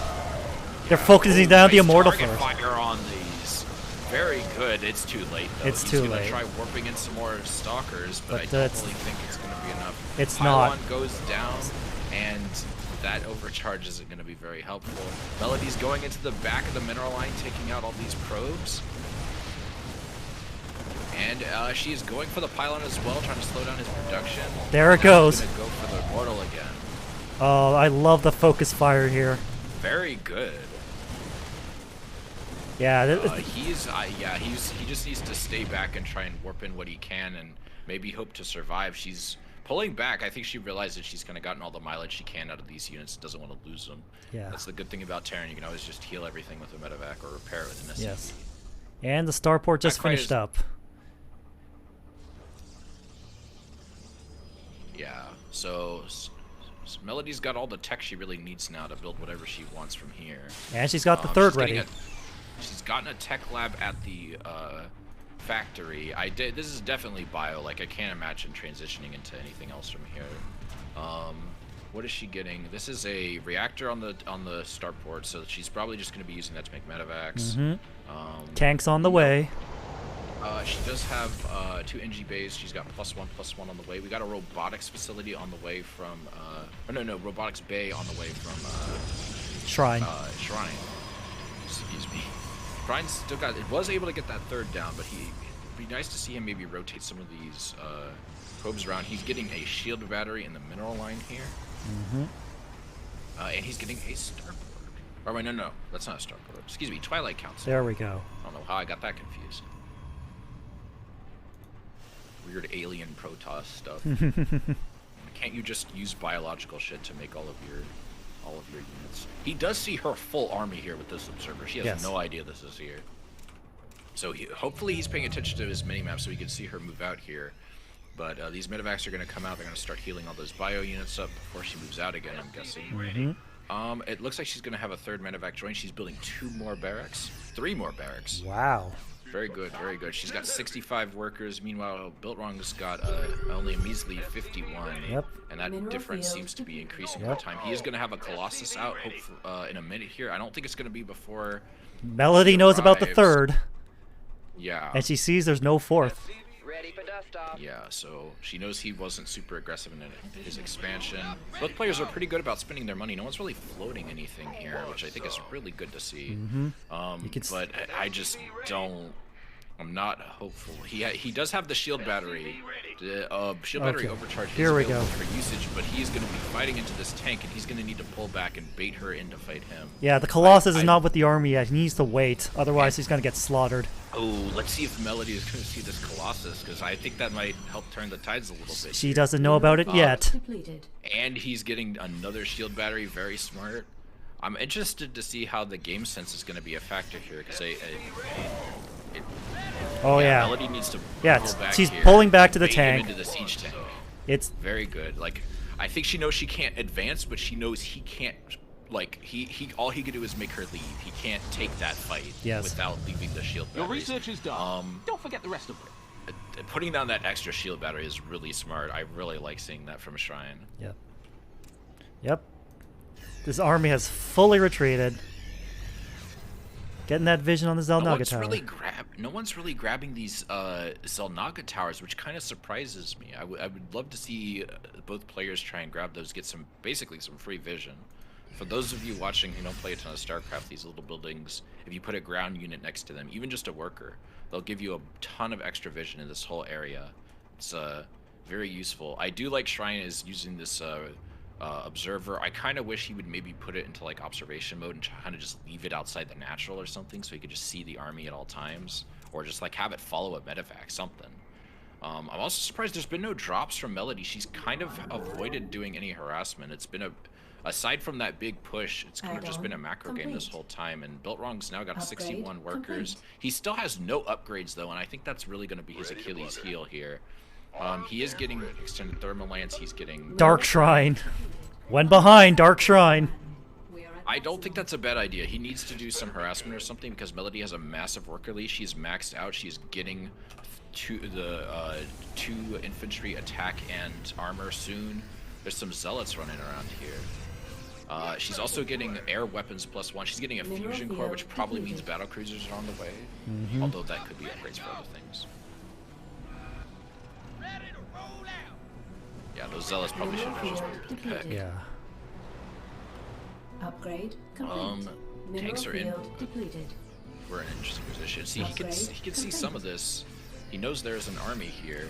They're focusing down the immortal target first. fire on these. Very good. It's too late though. It's He's too gonna late. Try warping in some more stalkers, but I don't really think it's gonna be enough. It's Pylon not. goes down, and that overcharge isn't gonna be very helpful. Melody's going into the back of the mineral line, taking out all these probes. And she is going for the pylon as well, trying to slow down his production. There it Now goes. she's gonna go for the immortal again. Oh, I love the focus fire here. Very good. Yeah. He just needs to stay back and try and warp in what he can, and maybe hope to survive. She's pulling back. I think she realized that she's kind of gotten all the mileage she can out of these units. Doesn't want to lose them. Yeah. That's the good thing about Terran. You can always just heal everything with a medevac or repair it with an SCV. Yes. And the starport just finished up. Yeah. So Melody's got all the tech she really needs now to build whatever she wants from here. And she's got the third ready. She's gotten a tech lab at the factory. This is definitely bio. Like I can't imagine transitioning into anything else from here. What is she getting? This is a reactor on the starport, so she's probably just going to be using that to make medevacs. Tanks on the way. She does have 2 NG bays. She's got +1/+1 on the way. We got a robotics facility on the way from. Robotics bay on the way from. Shrine. Shrine. Excuse me. Brian's still got. It was able to get that third down, but it'd be nice to see him maybe rotate some of these probes around. He's getting a shield battery in the mineral line here. And he's getting a starport. Oh wait, no, that's not a starport. Excuse me, Twilight Council. There we go. I don't know how I got that confused. Weird alien Protoss stuff. Can't you just use biological shit to make all of your units? He does see her full army here with this observer. She has no idea this is here. So hopefully he's paying attention to his minimap so he can see her move out here. But these medevacs are going to come out. They're going to start healing all those bio units up before she moves out again, I'm guessing. It looks like she's going to have a third medevac join. She's building 3 more barracks. Wow. Very good, very good. She's got 65 workers. Meanwhile, Built-Wrong's got only a measly 51. Yep. And that difference seems to be increasing over time. He is going to have a Colossus out in a minute here. I don't think it's going to be before... Melody knows about the third. Yeah. And she sees there's no fourth. Yeah, so she knows he wasn't super aggressive in his expansion. Both players are pretty good about spending their money. No one's really floating anything here, which I think is really good to see. But I just don't... I'm not hopeful. He does have the shield battery. The shield battery overcharge is available for usage, but he's going to be fighting into this tank, and he's going to need to pull back and bait her in to fight him. Yeah, the Colossus is not with the army yet. He needs to wait, otherwise he's going to get slaughtered. Oh, let's see if Melody is going to see this Colossus, because I think that might help turn the tides a little bit. She doesn't know about it yet. And he's getting another shield battery, very smart. I'm interested to see how the game sense is going to be a factor here, because Melody needs to pull back she's here, pulling back to the bait him tank. into the siege tank. It's very good. Like, I think she knows she can't advance, but she knows he can't. Like, all he could do is make her leave. He can't take that fight without leaving the shield batteries. Your research is done. Don't forget the rest of it. Putting down that extra shield battery is really smart. I really like seeing that from Shrine. Yep. This army has fully retreated. Getting that vision on the Zelnaga tower. No one's really grabbing these Zelnaga towers, which kind of surprises me. I would love to see both players try and grab those, get basically some free vision. For those of you watching who don't play a ton of StarCraft, these little buildings, if you put a ground unit next to them, even just a worker, they'll give you a ton of extra vision in this whole area. It's very useful. I do like Shrine is using this observer. I kind of wish he would maybe put it into like observation mode and kind of just leave it outside the natural or something, so he could just see the army at all times, or just like have it follow a medevac, something. I'm also surprised there's been no drops from Melody. She's kind of avoided doing any harassment. It's been aside from that big push, it's kind of just been a macro game this whole time, and Built-Wrong's now got 61 workers. He still has no upgrades though, and I think that's really going to be his Achilles heel here. He is getting extended thermal lance. He's getting Dark Shrine. Went behind Dark Shrine. I don't think that's a bad idea. He needs to do some harassment or something because Melody has a massive worker lead. She's maxed out. She's getting two infantry attack and armor soon. There's some zealots running around here. She's also getting air weapons +1. She's getting a fusion core, which probably means battle cruisers are on the way. Although that could be upgrades for other things. Yeah, those zealots probably should have just moved to Peck. Yeah. Upgrade complete. Tanks are in. Field depleted. We're in an interesting position. See, he can see some of this. He knows there's an army here.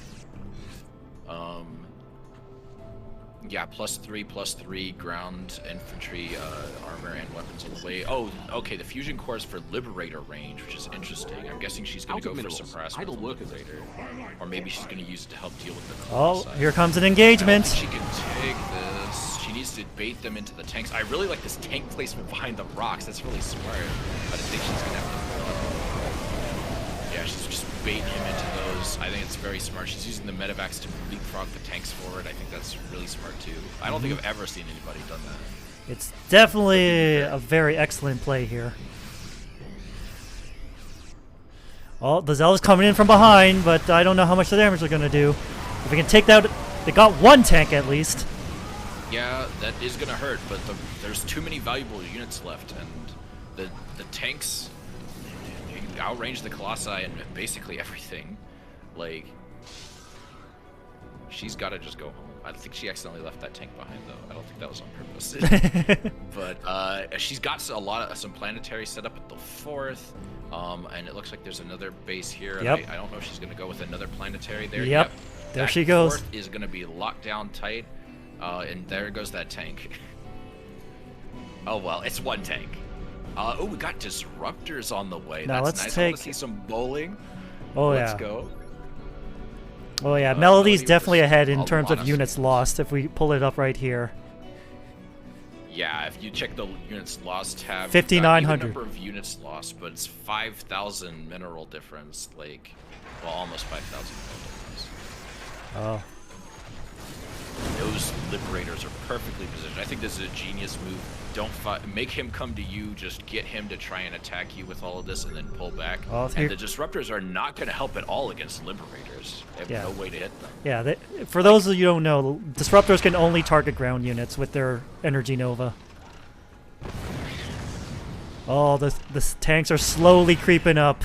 Yeah, +3/+3 ground infantry armor and weapons on the way. Oh, okay. The fusion core is for Liberator range, which is interesting. I'm guessing she's gonna go for some harassment with Liberator, or maybe she's gonna use it to help deal with the. Oh, here comes an engagement. She can take this. She needs to bait them into the tanks. I really like this tank placement behind the rocks. That's really smart. But I think she's gonna have to. Yeah, she's just baiting him into those. I think it's very smart. She's using the medevacs to leapfrog the tanks forward. I think that's really smart too. I don't think I've ever seen anybody done that. It's definitely a very excellent play here. Oh, the Zealot's coming in from behind, but I don't know how much the damage they're going to do. If we can take that, they got one tank at least. Yeah, that is going to hurt, but there's too many valuable units left, and the tanks outrange the Colossi and basically everything. Like, she's got to just go home. I think she accidentally left that tank behind, though. I don't think that was on purpose. But she's got some planetary set up at the 4th, and it looks like there's another base here. Yep. I don't know if she's going to go with another planetary there. Yep. There she goes. 4th is going to be locked down tight, and there goes that tank. Oh well, it's one tank. Oh, we got disruptors on the way. Now That's let's nice. I want to see some bowling. Oh Let's yeah. go. Oh yeah, Melody's Melody definitely with ahead in a terms lot of of units lost if we pull it up right here. Yeah, if you check the units lost tab, 5,900. number of units lost, but it's 5,000 mineral difference. Like, well, almost 5,000 mineral difference. Oh. Those liberators are perfectly positioned. I think this is a genius move. Don't make him come to you. Just get him to try and attack you with all of this, and then pull back. Oh, and the disruptors are not going to help at all against liberators. They have no way to hit them. Yeah, for those of you who don't know, disruptors can only target ground units with their energy nova. Oh, the tanks are slowly creeping up.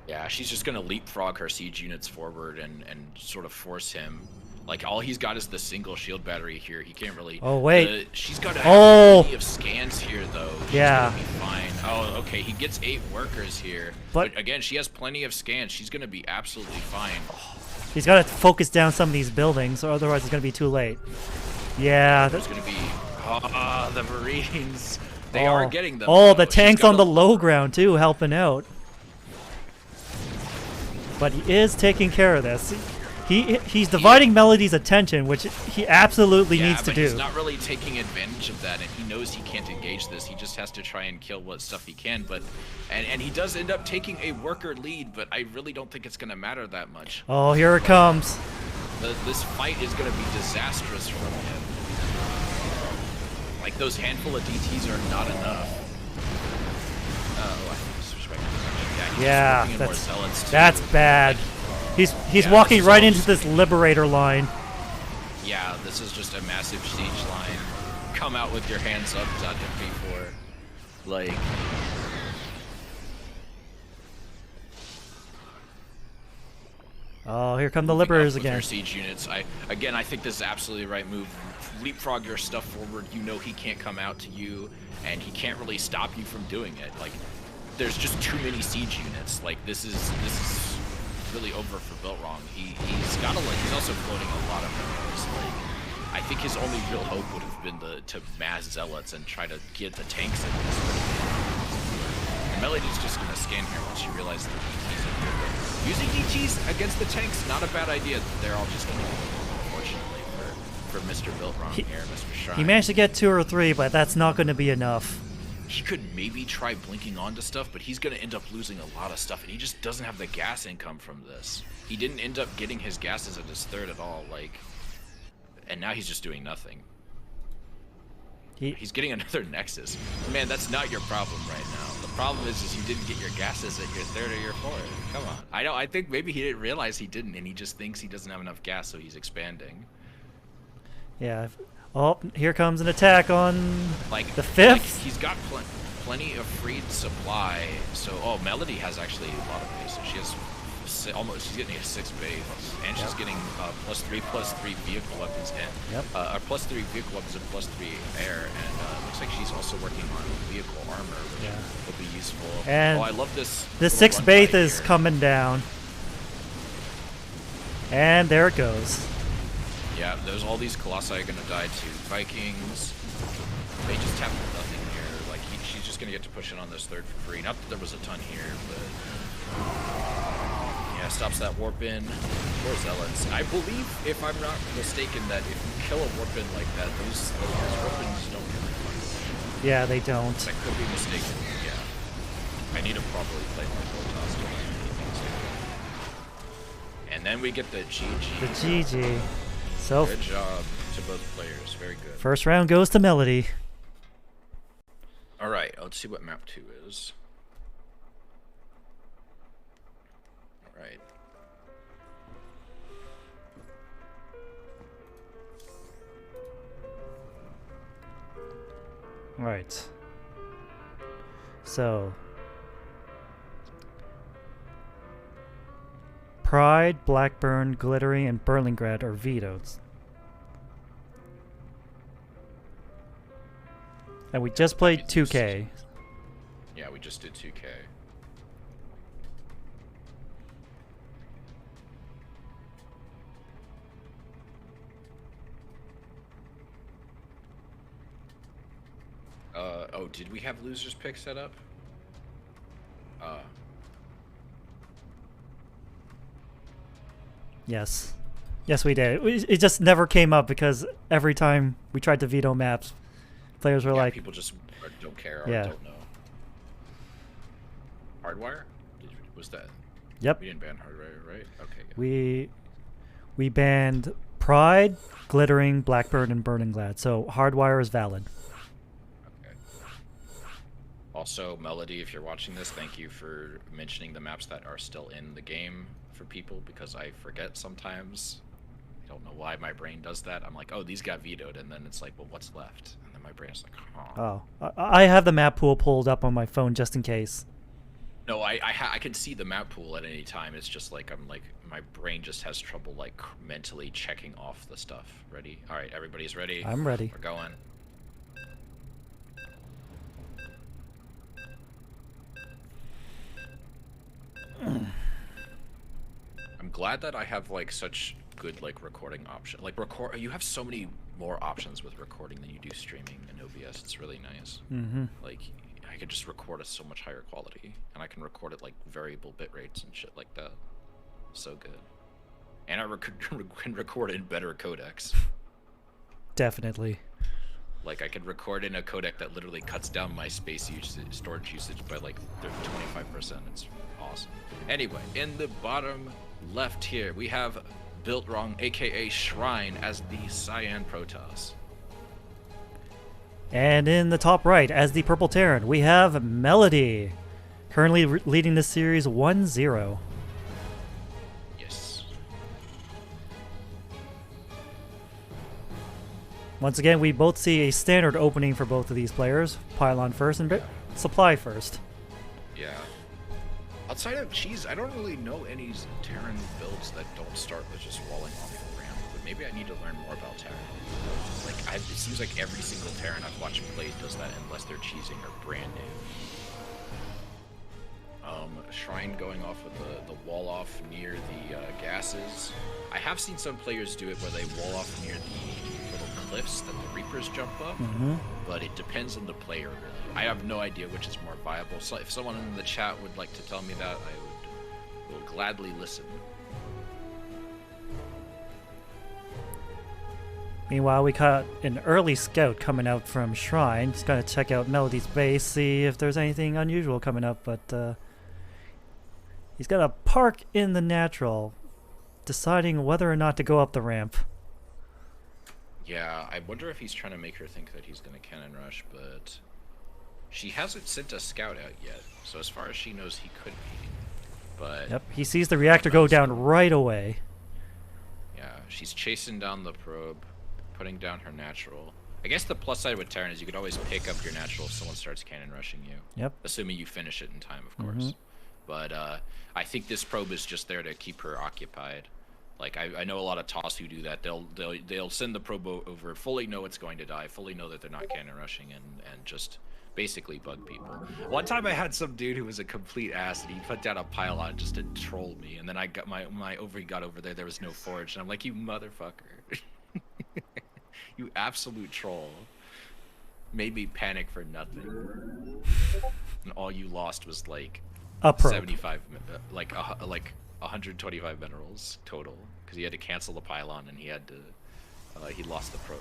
Yeah, she's just going to leapfrog her siege units forward and sort of force him. Like, all he's got is the single shield battery here. He can't really... Oh, wait. She's got to have plenty of scans here, though. She's yeah. Gonna be fine. Oh, okay. He gets 8 workers here. But again, she has plenty of scans. She's going to be absolutely fine. He's got to focus down some of these buildings, or otherwise it's going to be too late. Yeah. There's going to be... the Marines. They are getting them. Oh, the tanks on the low ground, too, helping out. But he is taking care of this. He's dividing Melody's attention, which he absolutely needs to do. He's not really taking advantage of that, and he knows he can't engage this. He just has to try and kill what stuff he can. But and he does end up taking a worker lead, but I really don't think it's going to matter that much. Oh, here it comes. This fight is going to be disastrous from him. Like, those handful of DTs are not enough. Oh, I think that's bad. He's walking right into this liberator line. Yeah, this is just a massive siege line. Come out with your hands up, .MP4. Like... Oh, here come the liberators again. Your siege units. I think this is absolutely the right move. Leapfrog your stuff forward. You know he can't come out to you, and he can't really stop you from doing it. Like, there's just too many siege units. Like, this is really over for Built Wrong. He's also floating a lot of minerals. Like, I think his only real hope would have been to mass zealots and try to get the tanks in this. And Melody's just gonna scan here once she realizes the DTs are here. But using DTs against the tanks, not a bad idea. They're all just gonna be, unfortunately, for Mr. Built Wrong here, Mr. Shrine. He managed to get 2 or 3, but that's not going to be enough. He could maybe try blinking onto stuff, but he's going to end up losing a lot of stuff, and he just doesn't have the gas income from this. He didn't end up getting his gases at his 3rd at all, like, and now he's just doing nothing. He's getting another Nexus. Man, that's not your problem right now. The problem is you didn't get your gases at your third or your fourth. Come on. I think maybe he didn't realize he didn't, and he just thinks he doesn't have enough gas, so he's expanding. Yeah. Oh, here comes an attack on Like the 5th. Like he's got plenty of freed supply. So, Melody has actually a lot of base. So she has she's getting a 6 base, and she's getting +3/+3 vehicle weapons and +3 vehicle weapons and +3 air, and looks like she's also working on vehicle armor, which will be useful. And I love this. The 6th base is coming down, and there it goes. Yeah, there's all these colossi are gonna die to Vikings. They just have nothing here. Like she's just gonna get to push in on this third for free. Not that there was a ton here, but yeah, stops that warp in. Poor zealots. I believe, if I'm not mistaken, that if you kill a warp in like that, those warp ins don't really fight. Yeah, they don't. I could be mistaken. Yeah, I need to properly play my Protoss to learn anything. And then we get the GG. The GG. So good job to both players. Very good. First round goes to Melody. All right, let's see what map 2 is. All right. Right. So Pride, Blackburn, Glittering, and Berlingrad are vetoed. And we just played 2K. Yeah, we just did 2K. Oh, did we have losers pick set up? Yes. Yes, we did. It just never came up because every time we tried to veto maps, players were like... people just don't care or don't know. Hardwire? Was that? Yep. We didn't ban Hardwire, right? Okay. Good. We banned Pride, Glittering, Blackbird, and Burning Glad. So Hardwire is valid. Okay. Also, Melody, if you're watching this, thank you for mentioning the maps that are still in the game for people, because I forget sometimes. I don't know why my brain does that. I'm like, oh, these got vetoed, and then it's like, well, what's left? And then my brain's like, huh. Oh, I have the map pool pulled up on my phone just in case. No, I can see the map pool at any time. It's just like my brain just has trouble like mentally checking off the stuff. Ready? All right, everybody's ready. I'm ready. We're going. I'm glad that I have like such good like recording option. Like you have so many more options with recording than you do streaming in OBS. It's really nice. Mm-hmm. Like I could just record at so much higher quality, and I can record at like variable bit rates and shit like that. So good. And I can record in better codecs. Definitely. Like I could record in a codec that literally cuts down my space usage, storage usage by like 25%. It's awesome. Anyway, in the bottom left here, we have Built Wrong, aka Shrine, as the Cyan Protoss. And in the top right, as the Purple Terran, we have Melody, currently leading the series 1-0. Yes. Once again, we both see a standard opening for both of these players. Pylon first and supply first. Yeah. Outside of Cheese, I don't really know any Terran builds that don't start with just walling off the ramp, but maybe I need to learn more about Terran. Like, it seems like every single Terran I've watched play does that unless they're cheesing or brand new. Shrine going off with the wall off near the gases. I have seen some players do it where they wall off near the little cliffs that the Reapers jump up, but it depends on the player, really. I have no idea which is more viable. So if someone in the chat would like to tell me that, I will gladly listen. Meanwhile, we caught an early scout coming out from Shrine. Just gonna check out Melody's base, see if there's anything unusual coming up, but he's gonna park in the natural, deciding whether or not to go up the ramp. Yeah, I wonder if he's trying to make her think that he's gonna cannon rush, but she hasn't sent a scout out yet. So as far as she knows, he could be. But Yep, he sees the reactor go down right away. yeah, she's chasing down the probe, putting down her natural. I guess the plus side with Terran is you could always pick up your natural if someone starts cannon rushing you. Yep. Assuming you finish it in time, of course. But I think this probe is just there to keep her occupied. Like I know a lot of TOS who do that. They'll send the probe over, fully know it's going to die, fully know that they're not cannon rushing, and just basically bug people. One time I had some dude who was a complete ass, and he put down a pylon just to troll me, and then I got my got over there was no forge, and I'm like, you motherfucker. You absolute troll. Made me panic for nothing. And all you lost was like a probe. 75 like 125 minerals total, because he had to cancel the pylon and he had to he lost the probe.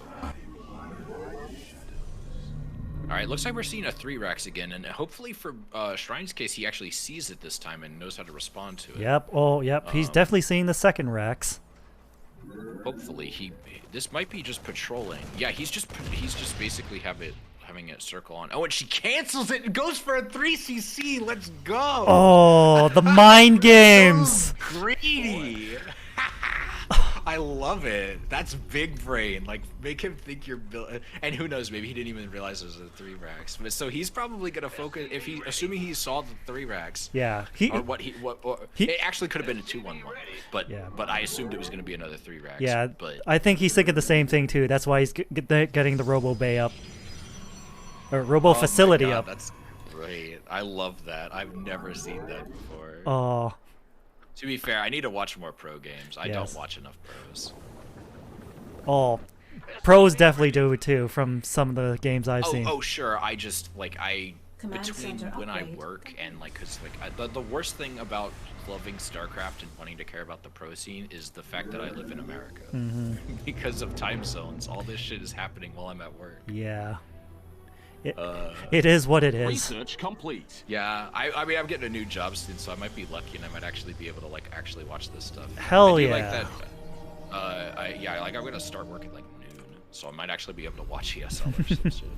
Alright, looks like we're seeing a 3 racks again, and hopefully for Shrine's case he actually sees it this time and knows how to respond to it. Yep, oh yep, he's definitely seeing the second racks. Hopefully this might be just patrolling. Yeah, he's just basically having it circle on. Oh, and she cancels it and goes for a 3cc. Let's go. Oh, the mind games. So greedy. I love it. That's big brain. Like, make him think you're built. And who knows? Maybe he didn't even realize it was a 3 racks. But so he's probably gonna focus if assuming he saw the 3 racks. Yeah. It actually could have been a 2-1-1. But I assumed it was gonna be another 3 racks. Yeah. But I think he's thinking the same thing too. That's why he's getting the Robo Bay up. Or Robo Facility up. That's great. I love that. I've never seen that before. Oh. To be fair, I need to watch more pro games. I don't watch enough pros. Oh, pros definitely do too from some of the games I've seen. Oh, sure. I just Command between center when I upgrade. work and cause the worst thing about loving StarCraft and wanting to care about the pro scene is the fact that I live in America. Because of time zones, all this shit is happening while I'm at work. Yeah. It is what it is. Research complete. Yeah, I mean, I'm getting a new job soon, so I might be lucky and I might actually be able to actually watch this stuff. Hell I do yeah. like that. I'm gonna start working like noon, so I might actually be able to watch ESL or some shit.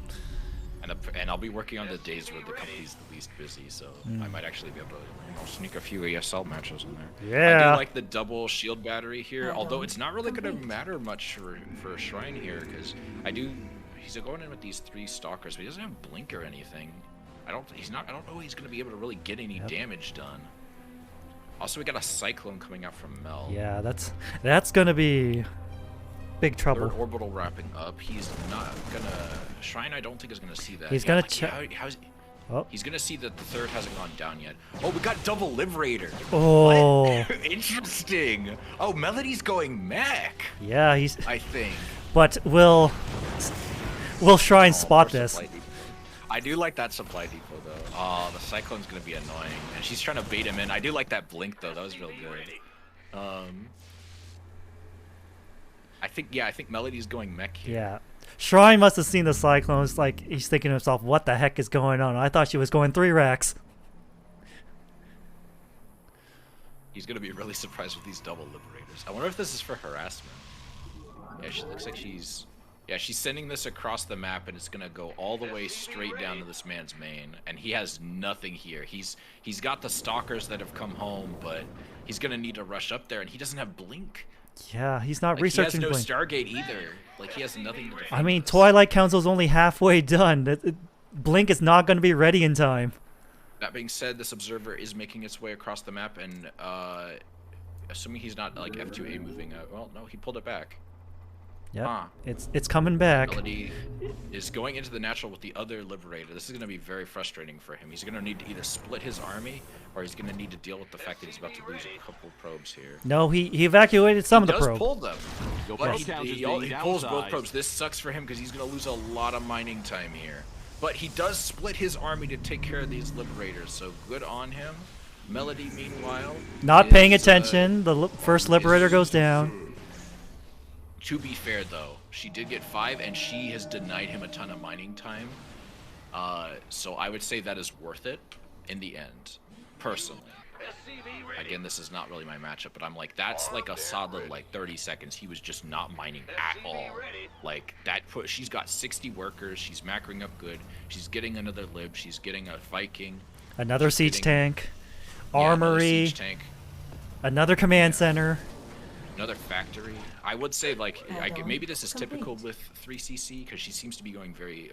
And I'll be working on the days where the company's the least busy, so I might actually be able to sneak a few ESL matches in there. I Yeah. do like the double shield battery here, although it's not really gonna matter much for Shrine here, because he's going in with these 3 stalkers, but he doesn't have blink or anything. I don't know he's gonna be able to really get any damage done. Also, we got a cyclone coming out from Mel. Yeah, that's gonna be big trouble. Third orbital wrapping up. He's not gonna Shrine. I don't think is gonna see that. He's Yeah, gonna check. He's gonna see that the third hasn't gone down yet. Oh, we got double Liberator. Oh. What? Interesting. Oh, Melody's going mech. Yeah, he's. I think. But will Shrine spot this? I do like that supply depot though. Oh, the cyclone's gonna be annoying, and she's trying to bait him in. I do like that blink though. That was real good. I think Melody's going mech here. Yeah. Shrine must have seen the cyclones. Like he's thinking to himself, "What the heck is going on? I thought she was going 3 racks." He's gonna be really surprised with these double liberators. I wonder if this is for harassment. Yeah, she looks like she's sending this across the map, and it's gonna go all the way straight down to this man's main, and he has nothing here. He's got the stalkers that have come home, but he's gonna need to rush up there, and he doesn't have blink. Yeah, he's not researching. He has Blink. no Stargate either. Like he has nothing to defend. I mean, Twilight Council's only halfway done. Blink is not going to be ready in time. That being said, this observer is making its way across the map, and assuming he's not like F2A moving out. Well, no, he pulled it back. Yeah, it's coming back. Melody is going into the natural with the other Liberator. This is going to be very frustrating for him. He's going to need to either split his army, or he's going to need to deal with the fact that he's about to lose a couple probes here. No, he evacuated some of the He does probes. pull them, but Yes. he pulls both probes. This sucks for him because he's going to lose a lot of mining time here. But he does split his army to take care of these Liberators, so good on him. Melody, meanwhile, Not paying attention. The first Liberator goes down. To be fair, though, she did get 5, and she has denied him a ton of mining time. So I would say that is worth it in the end, personally. Again, this is not really my matchup, but I'm like, that's like a solid like 30 seconds. He was just not mining at all. Like that she's got 60 workers. She's macroing up good. She's getting another lib. She's getting a Viking. Another siege tank. Yeah, Armory. another siege tank. Another command center. Another factory. I would say like maybe this is typical with 3cc because she seems to be going very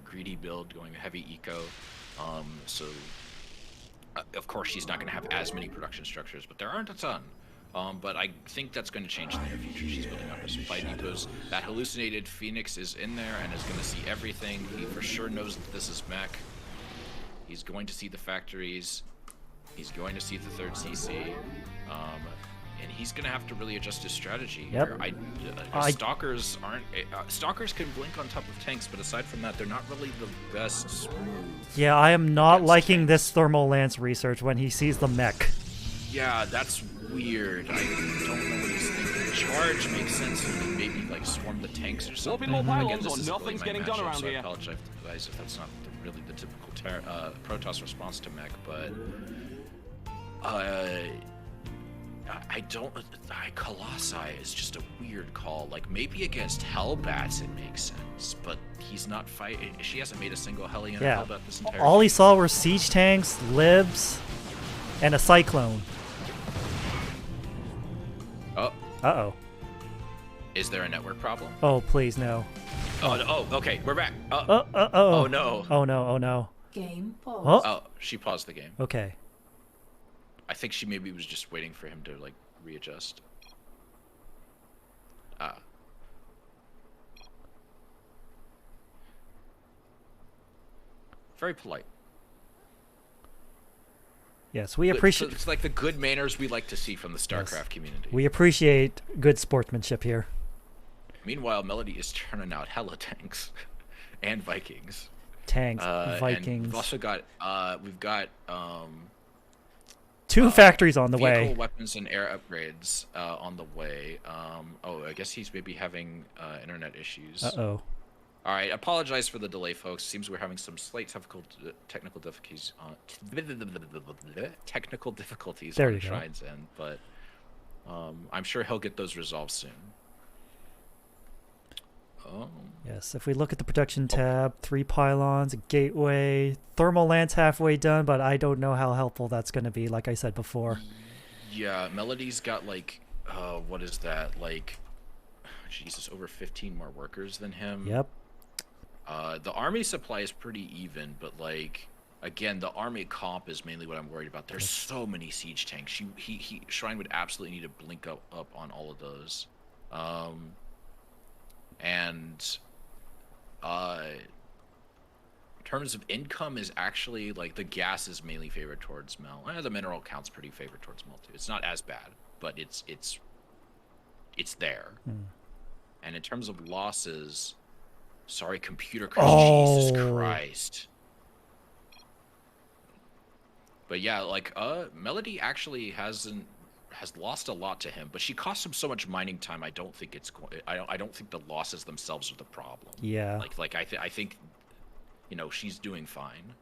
greedy build, going heavy eco. So of course she's not going to have as many production structures, but there aren't a ton. But I think that's going to change in the near future. She's building up her supply depots. That hallucinated Phoenix is in there and is going to see everything. He for sure knows that this is mech. He's going to see the factories. He's going to see the third CC. And he's going to have to really adjust his strategy. Yep. Stalkers aren't... Stalkers can blink on top of tanks, but aside from that, they're not really the best move. Yeah, I am not liking this thermal lance research when he sees the mech. Yeah, that's weird. I don't know what he's thinking. Charge makes sense. He can maybe like swarm the tanks or something. Again, this is nothing's getting done around here. I apologize if that's not really the typical Protoss response to mech, but Colossi is just a weird call. Like maybe against Hellbats it makes sense, but he's not fighting. She hasn't made a single Hellion or Hellbat this entire All he saw were siege tanks, libs, and a cyclone. Oh. Uh-oh. Is there a network problem? Oh, please, no. Oh, okay, we're back. Oh no. Oh no, oh no. Game pause. Oh, she paused the game. Okay. I think she maybe was just waiting for him to like readjust. Very polite. Yes, we appreciate. It's like the good manners we like to see from the StarCraft community. We appreciate good sportsmanship here. Meanwhile, Melody is turning out hella tanks and Vikings. Tanks, And Vikings. we've also got we've got two factories on the way. Vehicle, weapons, and air upgrades on the way. Oh, I guess he's maybe having internet issues. Uh-oh. All right, apologize for the delay, folks. Seems we're having some slight technical difficulties on there on you go. Shrine's end, but I'm sure he'll get those resolved soon. Yes, if we look at the production tab, 3 pylons, a gateway, thermal lance halfway done, but I don't know how helpful that's going to be, like I said before. Yeah, Melody's got like, what is that? Like, Jesus, over 15 more workers than him. Yep. The army supply is pretty even, but like, again, the army comp is mainly what I'm worried about. There's so many siege tanks. Shrine would absolutely need to blink up on all of those. And in terms of income is actually like the gas is mainly favored towards Mel. The mineral count's pretty favored towards Mel too. It's not as bad, but it's there. And in terms of losses, sorry, computer crash. Jesus Christ. But yeah, like Melody actually has lost a lot to him, but she cost him so much mining time. I don't think it's I don't think the losses themselves are the problem. Yeah. Like I think, you know, she's doing fine.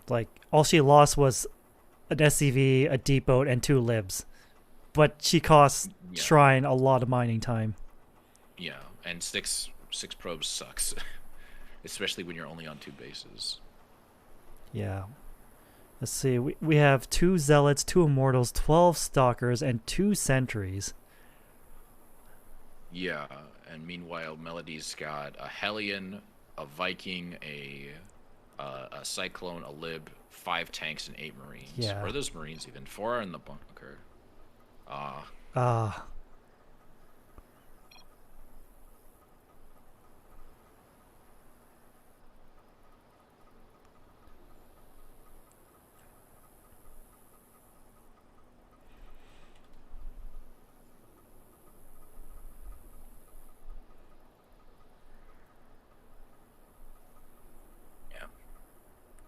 Like all she lost was an SCV, a deep boat, and 2 libs, but she cost Shrine a lot of mining time. Yeah, and six probes sucks, especially when you're only on 2 bases. Yeah. Let's see, we have 2 Zealots, 2 Immortals, 12 Stalkers, and 2 Sentries. Yeah, and meanwhile, Melody's got a Hellion, a Viking, a Cyclone, a Lib, 5 tanks, and 8 Marines. Yeah. Where are those Marines even? 4 are in the bunker.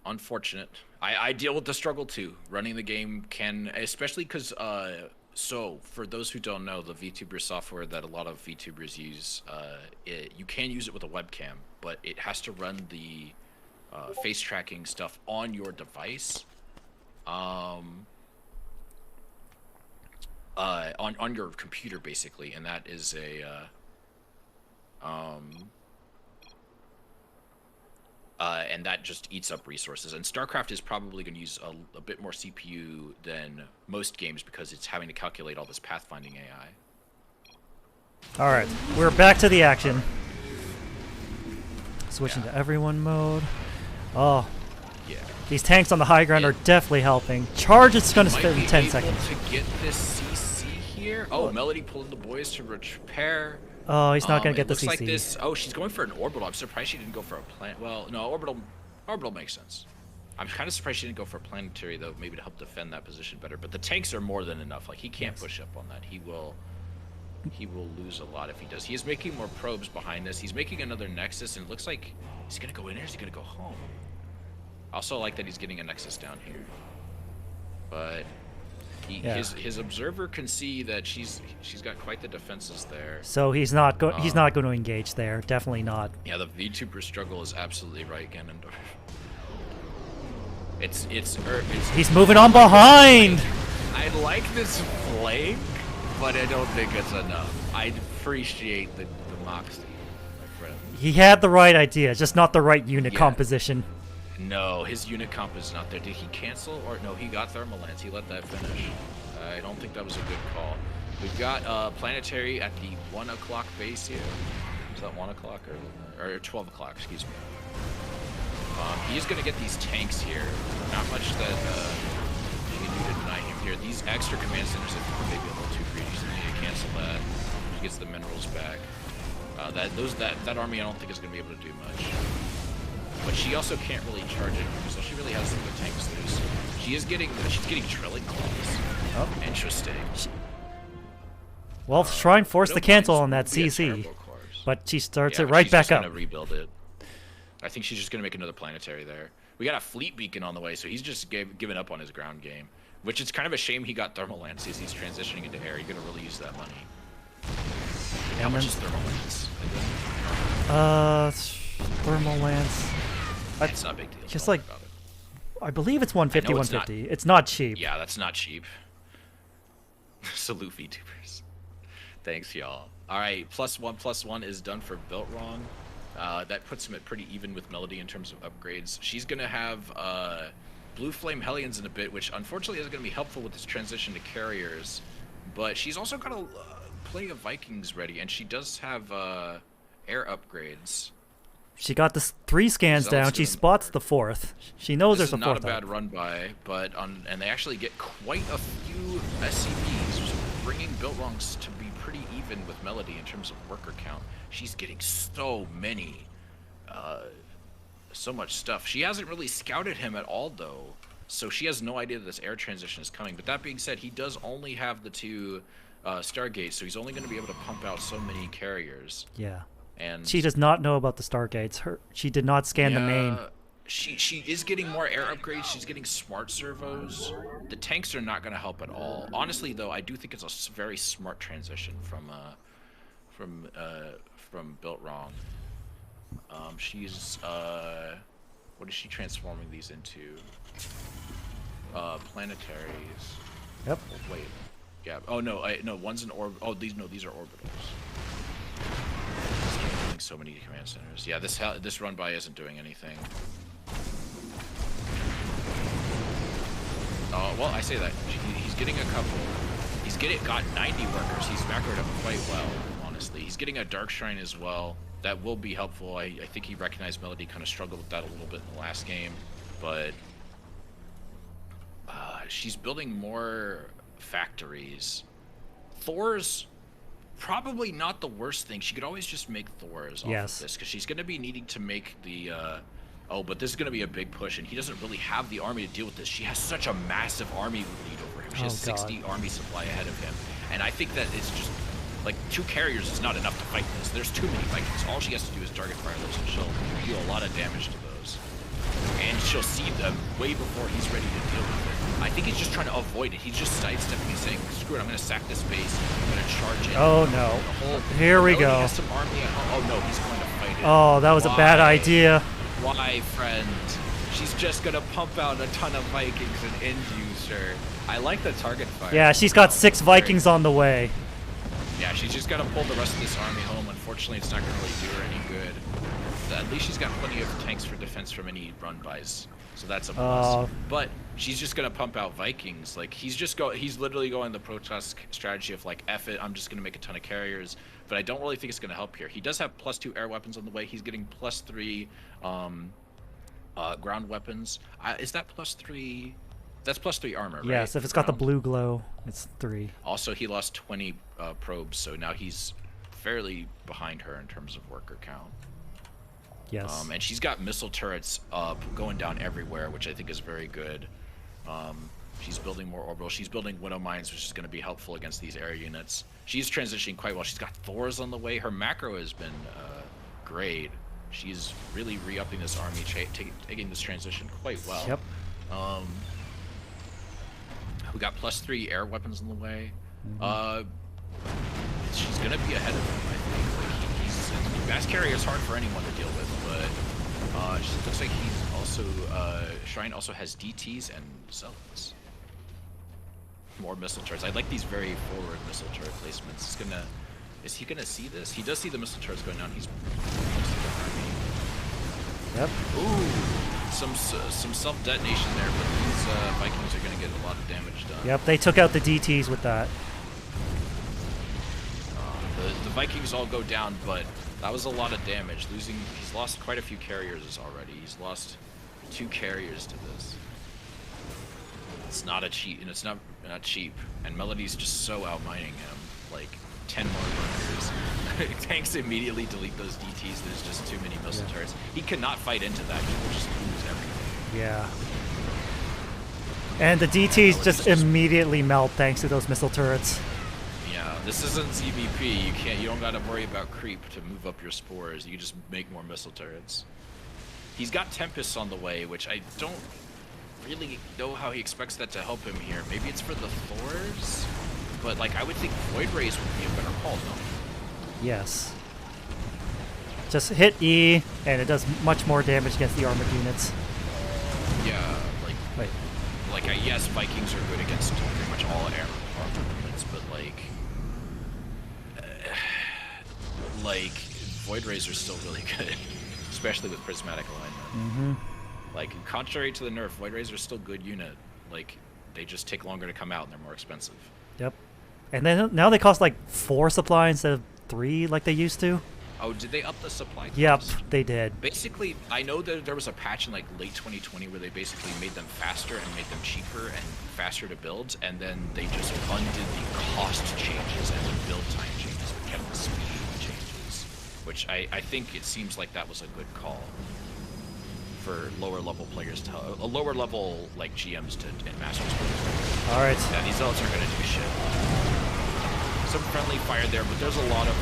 Unfortunate. I deal with the struggle too. Running the game can, especially because so for those who don't know, the VTuber software that a lot of VTubers use, you can use it with a webcam, but it has to run the face tracking stuff on your device. on your computer basically, and that is and that just eats up resources. And StarCraft is probably going to use a bit more CPU than most games because it's having to calculate all this pathfinding AI. All right, we're back to the action. Switching to everyone mode. Oh, yeah. These tanks on the high ground are definitely helping. Charge is going to spit in 10 able seconds. To get this CC here. Oh, Melody pulled the boys to repair. Oh, he's not going to get the looks CC. like this. Oh, she's going for an orbital. I'm surprised she didn't go for a plant. Well, no, orbital makes sense. I'm kind of surprised she didn't go for a planetary though, maybe to help defend that position better. But the tanks are more than enough. Like he can't push up on that. He will lose a lot if he does. He is making more probes behind this. He's making another nexus, and it looks like he's gonna go in there. Is he gonna go home? I also like that he's getting a nexus down here, but his observer can see that she's got quite the defenses there. So he's not going to engage there. Definitely not. Yeah, the VTuber struggle is absolutely right, Ganondorf. He's moving on behind. I like this flank, but I don't think it's enough. I appreciate the moxie, my friend. He had the right idea, just not the right unit composition. No, his unit comp is not there. Did he cancel? Or no, he got Thermal Lance. He let that finish. I don't think that was a good call. We've got Planetary at the 1 o'clock base here. Is that 1 o'clock or 12 o'clock, excuse me. He's going to get these tanks here. Not much that he can do to deny him here. These extra command centers, I think, are maybe a little too greedy. So they need to cancel that. He gets the minerals back. That army I don't think is going to be able to do much. But she also can't really charge it, so she really has some good tanks loose. She's getting drilling claws. Oh. Interesting. Well, Shrine forced the cancel on that CC, but she starts it right back up. She's gonna rebuild it. I think she's just gonna make another planetary there. We got a fleet beacon on the way, so he's just giving up on his ground game, which is kind of a shame. He got thermal lance as he's transitioning into air. You're gonna really use that money. How much is thermal lance? Thermal lance. It's not a big deal. Just like, I believe it's 150, 150. It's not cheap. Yeah, that's not cheap. Salute VTubers. Thanks, y'all. All right, +1/+1 is done for Built Wrong. That puts him at pretty even with Melody in terms of upgrades. She's gonna have Blue Flame Hellions in a bit, which unfortunately isn't gonna be helpful with this transition to carriers. But she's also got plenty of Vikings ready, and she does have air upgrades. She got the 3 scans down. She spots the 4th. She knows there's a 4th. This is not a bad run by, but and they actually get quite a few SCVs, bringing Built Wrongs to be pretty even with Melody in terms of worker count. She's getting so many, so much stuff. She hasn't really scouted him at all though, so she has no idea that this air transition is coming. But that being said, he does only have the 2 Stargates, so he's only going to be able to pump out so many carriers. Yeah. And she does not know about the Stargates. She did not scan the main. She is getting more air upgrades. She's getting smart servos. The tanks are not going to help at all. Honestly, though, I do think it's a very smart transition from Built Wrong. She's what is she transforming these into? Planetaries. Yep. Oh, wait. Yeah. Oh no. No. One's an orb. Oh, these are orbitals. So many command centers. Yeah, this run by isn't doing anything. Well, I say that he's getting a couple. Got 90 workers. He's macroed up quite well, honestly. He's getting a Dark Shrine as well. That will be helpful. I think he recognized Melody kind of struggled with that a little bit in the last game, but she's building more factories. Thor's probably not the worst thing. She could always just make Thors off of this, because she's going to be needing to make the but this is going to be a big push, and he doesn't really have the army to deal with this. She has such a massive army lead over him. She has 60 army supply ahead of him, and I think that it's just like 2 carriers is not enough to fight this. There's too many Vikings. All she has to do is target fire those, and she'll deal a lot of damage to those, and she'll see them way before he's ready to deal with it. I think he's just trying to avoid it. He's just sidestepping. He's saying, screw it, I'm going to sack this base. I'm going to charge it. Oh, no. Here we go. Has some army. Oh, no, he's going to fight it. Oh, that was a bad idea. Why, friend? She's just gonna pump out a ton of Vikings and end user. I like the target fire. Yeah, she's got 6 Vikings on the way. Yeah, she's just gotta pull the rest of this army home. Unfortunately, it's not gonna really do her any good. At least she's got plenty of tanks for defense from any run-bys, so that's a plus. But she's just gonna pump out Vikings. Like he's literally going the Protoss strategy of like, F it, I'm just gonna make a ton of carriers. But I don't really think it's gonna help here. He does have +2 air weapons on the way. He's getting +3 ground weapons. Is that +3? That's +3 armor, right? Yes, if it's got the blue glow, it's 3. Also, he lost 20 probes, so now he's fairly behind her in terms of worker count. Yes. And she's got missile turrets up, going down everywhere, which I think is very good. She's building more orbital. She's building widow mines, which is going to be helpful against these air units. She's transitioning quite well. She's got Thors on the way. Her macro has been great. She's really re-upping this army, taking this transition quite well. Yep. We got +3 air weapons on the way. She's going to be ahead of him, I think. Like, mass carrier is hard for anyone to deal with, but it looks like he's also Shrine also has DTs and zealots. More missile turrets. I like these very forward missile turret placements. Is he gonna see this? He does see the missile turrets going down. He's Yep. Ooh, some self-detonation there, but these Vikings are gonna get a lot of damage done. Yep, they took out the DTs with that. The Vikings all go down, but that was a lot of damage. He's lost quite a few carriers already. He's lost 2 carriers to this. It's not a cheap, and it's not cheap. And Melody's just so outmining him. Like 10 more bunkers. Tanks immediately delete those DTs. There's just too many missile turrets. He cannot fight into that. He will just lose everything. Yeah. And the DTs just immediately melt thanks to those missile turrets. Yeah, this isn't ZVP. You don't gotta worry about creep to move up your spores. You just make more missile turrets. He's got Tempests on the way, which I don't really know how he expects that to help him here. Maybe it's for the Thors, but like I would think Void Rays would be a better call, no? Yes. Just hit E, and it does much more damage against the armored units. Yeah, yes, Vikings are good against pretty much all armored units, but like Void Rays are still really good, especially with prismatic alignment. Like, contrary to the nerf, Void Rays are still good unit. Like, they just take longer to come out and they're more expensive. Yep. And then now they cost like 4 supply instead of 3 like they used to. Oh, did they up the supply cost? Yep, they did. Basically, I know that there was a patch in like late 2020 where they basically made them faster and made them cheaper and faster to build, and then they just undid the cost changes and the build time changes, but kept the speed changes. Which I think it seems like that was a good call for lower level players to lower level like GMs to and masters. All right. Yeah, these zealots are gonna do shit. Some friendly fire there, but there's a lot of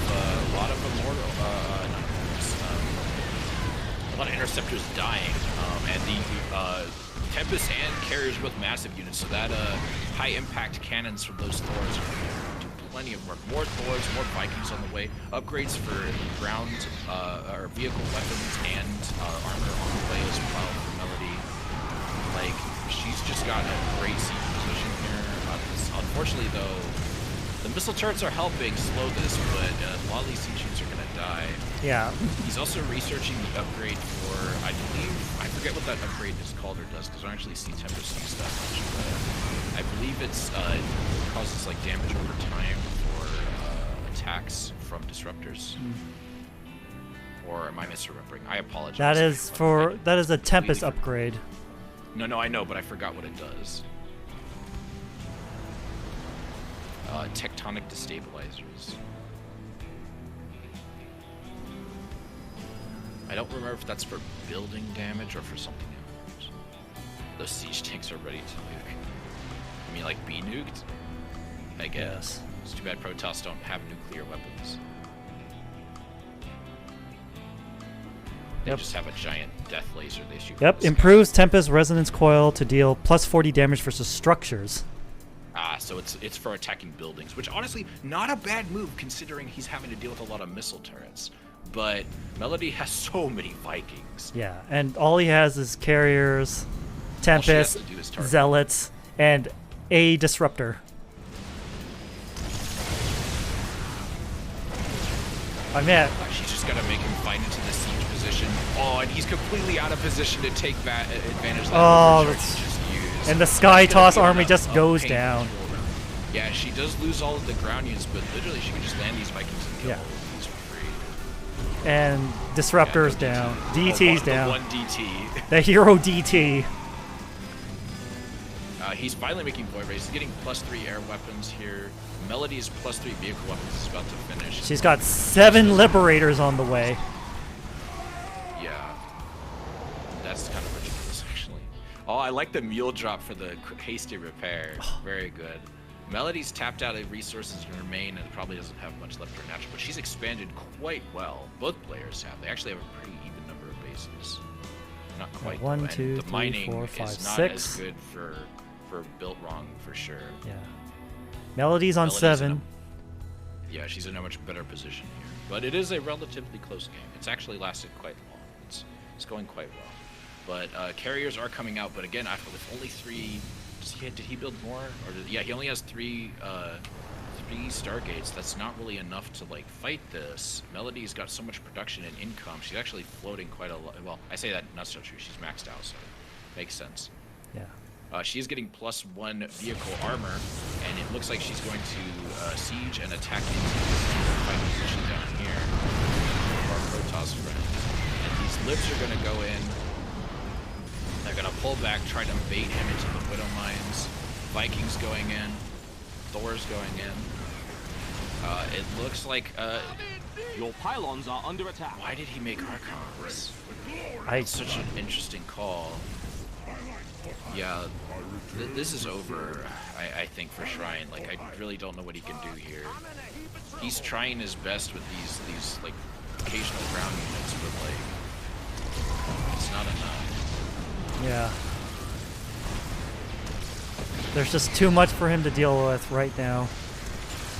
interceptors dying, and the Tempest and carriers with massive units. So that high impact cannons from those Thors are going to do plenty of work. More Thors, more Vikings on the way. Upgrades for ground or vehicle weapons and armor on the way as well for Melody. Like, she's just got a great siege position here. Unfortunately, though, the missile turrets are helping slow this, but a lot of these siege units are going to die. Yeah. He's also researching the upgrade for, I forget what that upgrade is called or does, because I don't actually see Tempest use that much, but I believe it causes like damage over time for attacks from disruptors. Or am I misremembering? I apologize. That is a Tempest upgrade. No, I know, but I forgot what it does. Tectonic destabilizers. I don't remember if that's for building damage or for something else. Those siege tanks are ready to nuke. I mean, like, be nuked? I guess. It's too bad Protoss don't have nuclear weapons. They just have a giant death laser they shoot. Yep, improves Tempest Resonance Coil to deal plus 40 damage versus structures. So it's for attacking buildings, which honestly, not a bad move considering he's having to deal with a lot of missile turrets. but Melody has so many Vikings. Yeah, and all he has is carriers, Tempest, to do is target. Zealots, and a Disruptor. I mean, She's just gonna make him fight into the siege position. Oh, and he's completely out of position to take that advantage of that overcharge he just used. and the Sky That's gonna Toss be army a just goes painful down. round. Yeah, she does lose all of the ground units, but literally she can just land these Vikings and kill Yeah. all of these for free. And Disruptor's down. DT's down. The one DT. The hero DT. He's finally making Void Rays. He's getting +3 air weapons here. Melody's +3 vehicle weapons is about to finish. She's got 7 Liberators on the way. Yeah. That's kind of ridiculous, actually. Oh, I like the mule drop for the hasty repair. Very good. Melody's tapped out of resources in her main and probably doesn't have much left for her natural, but she's expanded quite well. Both players have. They actually have a pretty even number of bases. Not quite. One, though, and two, the three, mining 4, 5, is not 6. as good for built wrong for sure. Yeah. Melody's on 7. Yeah, she's in a much better position here. But it is a relatively close game. It's actually lasted quite long. It's going quite well. But carriers are coming out. But again, with only 3, did he build more? Or yeah, he only has 3 Stargates. That's not really enough to like fight this. Melody's got so much production and income. She's actually floating quite a lot. Well, I say that not so true. She's maxed out, so makes sense. Yeah. She's getting +1 vehicle armor, and it looks like she's going to siege and attack into this fight position down here. Our Protoss friends. And these libs are going to go in. They're going to pull back, try to bait him into the Widow Mines. Vikings going in. Thor's going in. It looks like your pylons are under attack. Why did he make Archons? It's such an interesting call. Yeah, this is over, I think, for Shrine. Like, I really don't know what he can do here. He's trying his best with these like, occasional ground units, but, like, it's not enough. Yeah. There's just too much for him to deal with right now.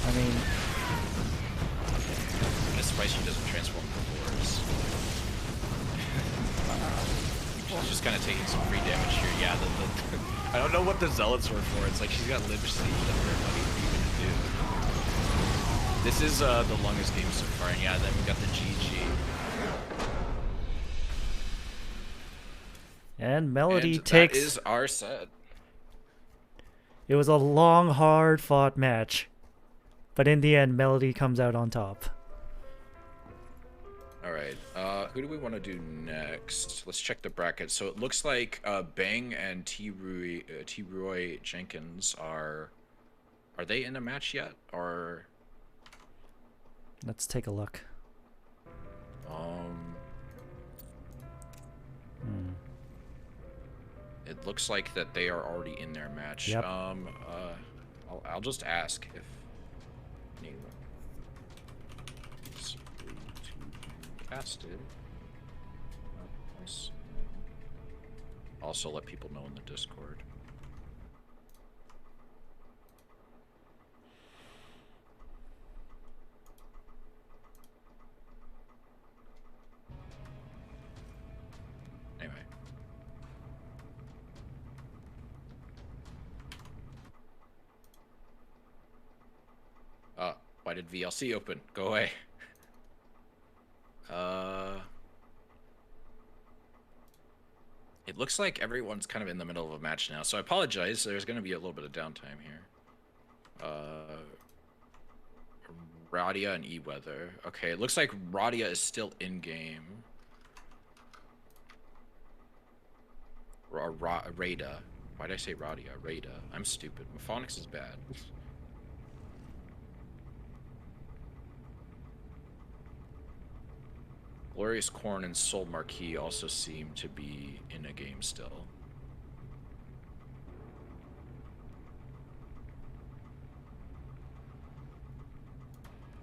I mean... I'm surprised she doesn't transform the Wars. She's just kind of taking some free damage here. Yeah, I don't know what the Zealots were for. It's like she's got Lib Siege that nobody even do. This is the longest game so far, and yeah, then we got the GG. And Melody And takes... that is our set. It was a long, hard-fought match. But in the end, Melody comes out on top. Alright, who do we want to do next? Let's check the bracket. So it looks like Bang and T-Roy Jenkins are they in a match yet? Or... Let's take a look. It looks like that they are already in their match. Yep. I'll just ask if anyone is casted. Also let people know in the Discord. Anyway. Why did VLC open? Go away. It looks like everyone's kind of in the middle of a match now, so I apologize. There's going to be a little bit of downtime here. Radia and E-Weather. Okay, it looks like Radia is still in-game. Rada. Why did I say Radia? Rada. I'm stupid. My phonics is bad. Glorious Corn and Soul Marquis also seem to be in a game still.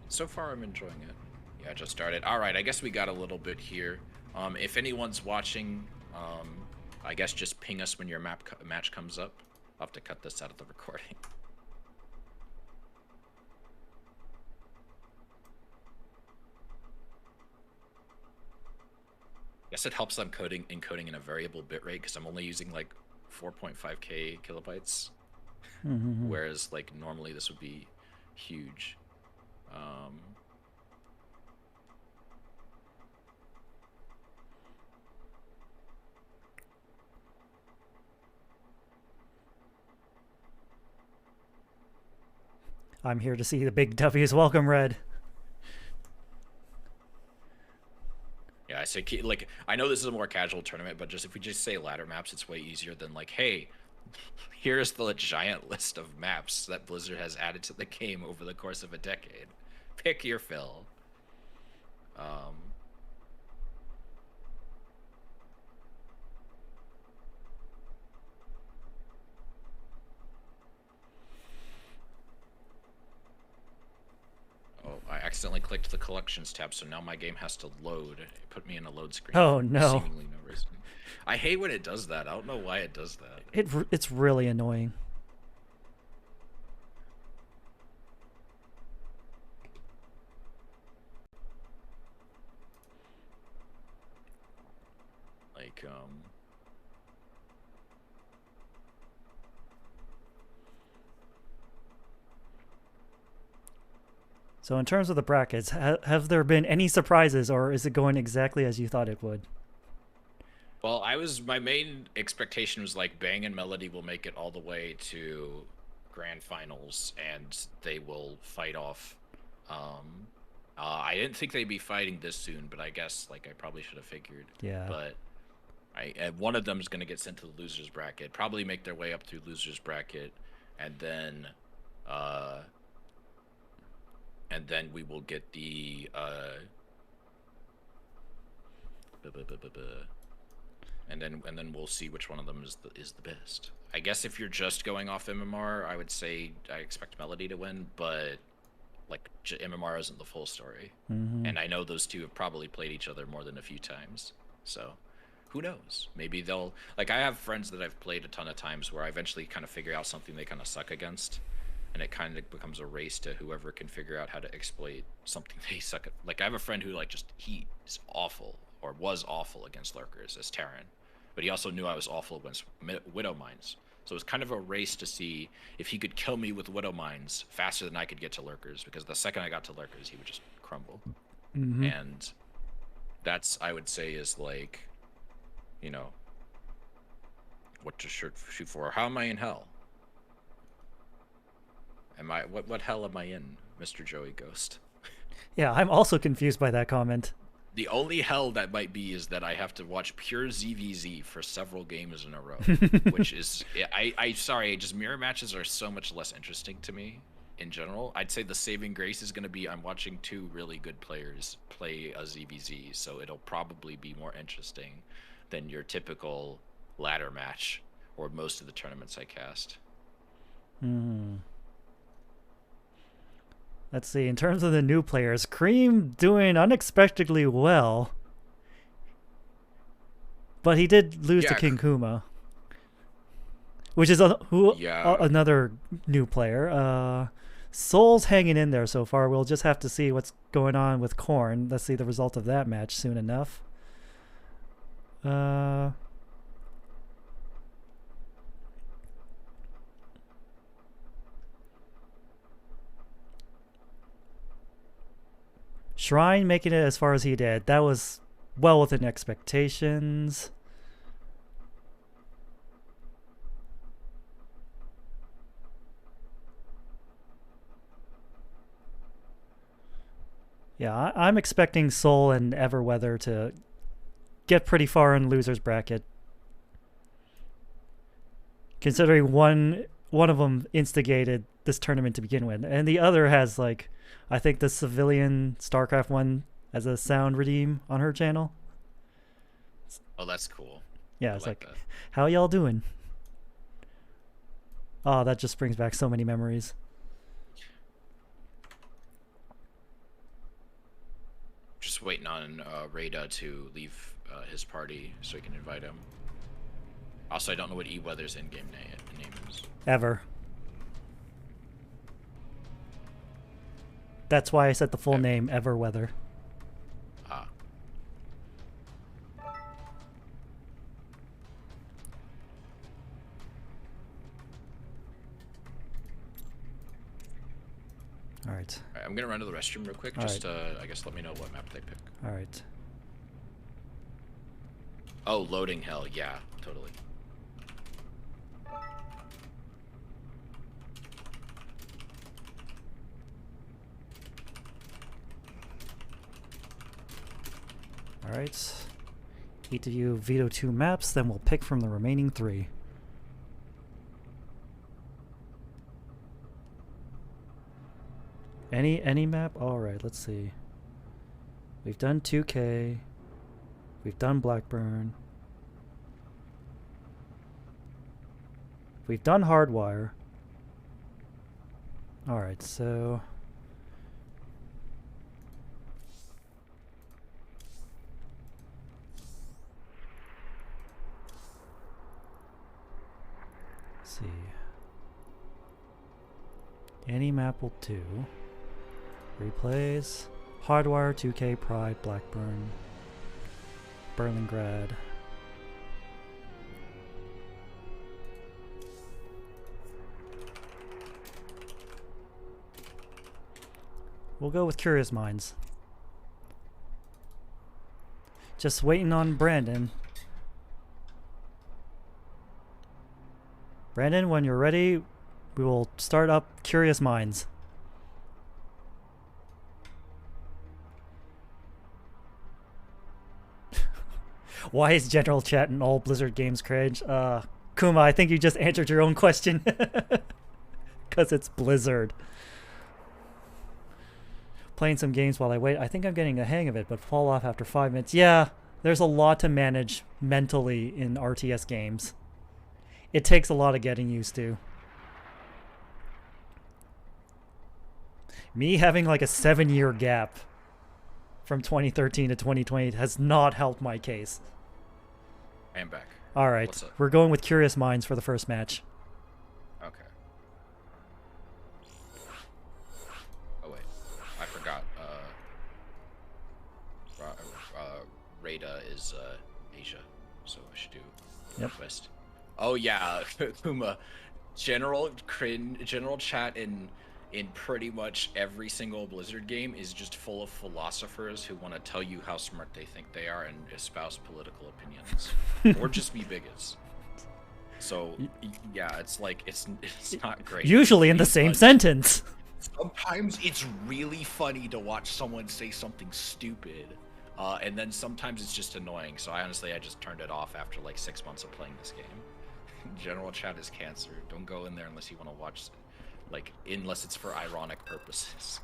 So far, I'm enjoying it. Yeah, I just started. All right, I guess we got a little bit here. If anyone's watching, I guess just ping us when your match comes up. I'll have to cut this out of the recording. guess it helps I'm encoding in a variable bitrate because I'm only using like 4.5k kilobytes, whereas like normally this would be huge. I'm here to see the big W's. Welcome, Red. Yeah, I say like I know this is a more casual tournament, but just if we just say ladder maps, it's way easier than like, hey, here's the giant list of maps that Blizzard has added to the game over the course of a decade. Pick your fill. Oh, I accidentally clicked the collections tab, so now my game has to load. It put me in a load screen. Oh, no. Seemingly no reason. I hate when it does that. I don't know why it does that. It's really annoying. Like, So in terms of the brackets, have there been any surprises, or is it going exactly as you thought it would? well, my main expectation was like Bang and Melody will make it all the way to grand finals and they will fight off. I didn't think they'd be fighting this soon, but I guess like I probably should have figured. Yeah. But one of them is going to get sent to the losers bracket, probably make their way up through losers bracket, and then we will get the and then we'll see which one of them is the best. I guess if you're just going off MMR, I would say I expect Melody to win, but like MMR isn't the full story, and I know those two have probably played each other more than a few times, so who knows? Maybe they'll like. I have friends that I've played a ton of times where I eventually kind of figure out something they kind of suck against, and it kind of becomes a race to whoever can figure out how to exploit something they suck at. Like I have a friend who like he is awful or was awful against lurkers as Terran, but he also knew I was awful against Widow Mines. So it was kind of a race to see if he could kill me with Widow Mines faster than I could get to lurkers, because the second I got to lurkers, he would just crumble. And that's, I would say, is like, you know, what to shoot for. How am I in hell? What hell am I in, Mr. Joey Ghost? Yeah, I'm also confused by that comment. The only hell that might be is that I have to watch pure ZVZ for several games in a row, which is, sorry, just mirror matches are so much less interesting to me in general. I'd say the saving grace is going to be I'm watching two really good players play a ZVZ, so it'll probably be more interesting than your typical ladder match or most of the tournaments I cast. Let's see, in terms of the new players, Cream doing unexpectedly well. But he did lose to King Kuma, which is another new player. Soul's hanging in there so far. We'll just have to see what's going on with Korn. Let's see the result of that match soon enough. Shrine making it as far as he did. That was well within expectations. Yeah, I'm expecting Soul and Everweather to get pretty far in losers bracket. Considering one of them instigated this tournament to begin with, and the other has like, I think the civilian StarCraft one as a sound redeem on her channel. Oh, that's cool. Yeah, it's like how y'all doing? Oh, that just brings back so many memories. Just waiting on Rada to leave his party so he can invite him. Also, I don't know what E-Weather's in-game name is. Ever. That's why I said the full name, Everweather. Ah. Alright. I'm gonna run to the restroom real quick. All Just right. I guess let me know what map they pick. Alright. Oh, loading hell. Yeah, totally. Alright. Each of you veto 2 maps, then we'll pick from the remaining 3. Any map? Alright, let's see. We've done 2K. We've done Blackburn. We've done Hardwire. Alright, so... let's see. Any map will do. Replays. Hardwire, 2K, Pride, Blackburn, Berlingrad. We'll go with Curious Minds. Just waiting on Brandon. Brandon, when you're ready, we will start up Curious Minds. Why is general chat in all Blizzard games cringe? Kuma, I think you just answered your own question. Because it's Blizzard. Playing some games while I wait. I think I'm getting the hang of it, but fall off after 5 minutes. Yeah, there's a lot to manage mentally in RTS games. It takes a lot of getting used to. Me having like a 7-year gap from 2013 to 2020 has not helped my case. I am back. Alright, What's up? we're going with Curious Minds for the first match. Okay. Oh wait, I forgot. Rada is Asia, so I should do Yep. West. Oh yeah, Kuma. General chat in pretty much every single Blizzard game is just full of philosophers who want to tell you how smart they think they are and espouse political opinions, or just be bigots. So yeah, it's like it's not great. Usually in the same sentence. Sometimes it's really funny to watch someone say something stupid, and then sometimes it's just annoying. So I just turned it off after like 6 months of playing this game. General chat is cancer. Don't go in there unless you want to watch, like, unless it's for ironic purposes.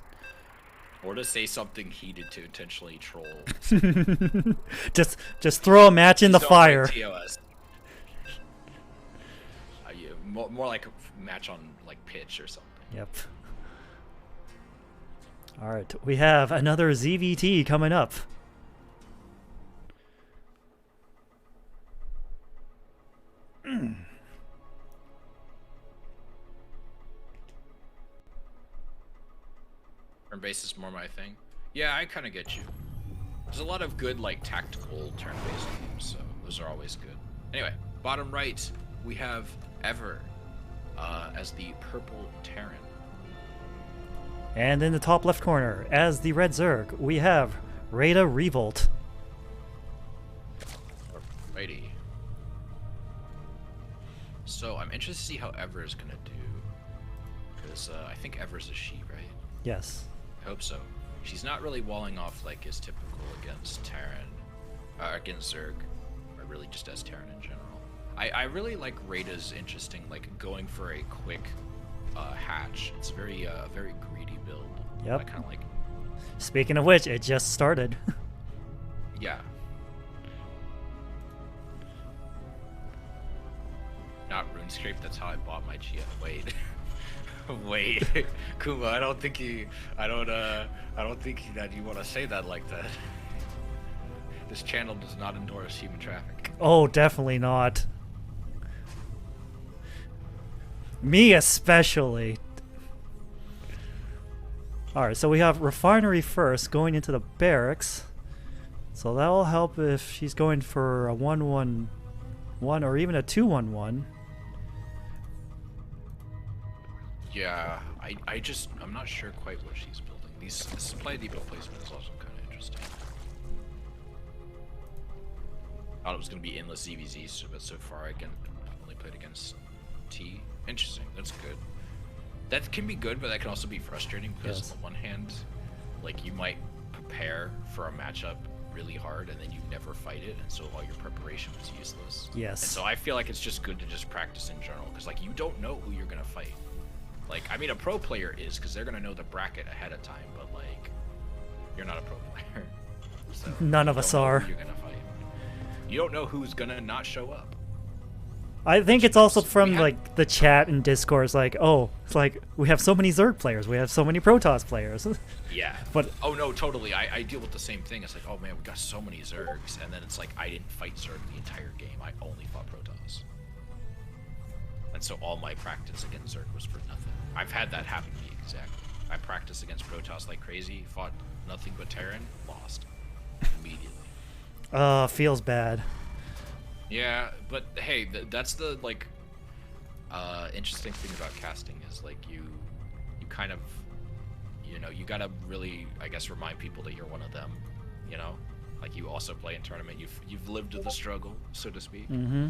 Or to say something heated to intentionally troll. just throw a match in the Don't fire. play TOS. Yeah, more like a match on like pitch or something. Yep. Alright, we have another ZVT coming up. Turn base is more my thing. Yeah, I kind of get you. There's a lot of good like tactical turn-based games, so those are always good. Anyway, bottom right, we have Ever as the purple Terran. And in the top left corner, as the red Zerg, we have Rada Revolt. Alrighty. So I'm interested to see how Ever is gonna do, because I think Ever's a she, right? Yes. I hope so. She's not really walling off like is typical against Terran, against Zerg, or really just as Terran in general. I really like Rada's interesting, like going for a quick hatch. It's very very greedy build. Yep. I kind of like. Speaking of which, it just started. Yeah. Not RuneScape. That's how I bought my GF. Wait. Wait, Kuma, I don't think that you want to say that like that. This channel does not endorse human traffic. Oh, definitely not. Me especially. Alright, so we have Refinery first, going into the barracks. So that will help if she's going for a 1-1-1 or even a 2-1-1. Yeah, I'm not sure quite what she's building. This supply depot placement is also kind of interesting. Thought it was going to be endless EVZs, but so far I only played against T. Interesting, that's good. That can be good, but that can also be frustrating because on the one hand, like you might prepare for a matchup really hard and then you never fight it, and so all your preparation was useless. Yes. And so I feel like it's just good to just practice in general, because like you don't know who you're gonna fight. Like, I mean, a pro player is, because they're gonna know the bracket ahead of time, but like, you're not a pro player. So None of us are. You're gonna fight. You don't know who's gonna not show up. I think it's also from like the chat and Discord. It's like, oh, it's like we have so many Zerg players, we have so many Protoss players. Yeah. But oh no, totally. I deal with the same thing. It's like, oh man, we got so many Zergs, and then it's like I didn't fight Zerg the entire game. I only fought Protoss, and so all my practice against Zerg was for nothing. I've had that happen to me exactly. I practiced against Protoss like crazy, fought nothing but Terran, lost immediately. Feels bad. Yeah, but hey, that's the like interesting thing about casting is like you kind of, you know, you gotta really, I guess, remind people that you're one of them. You know, like you also play in tournament. You've lived the struggle, so to speak. Mm-hmm.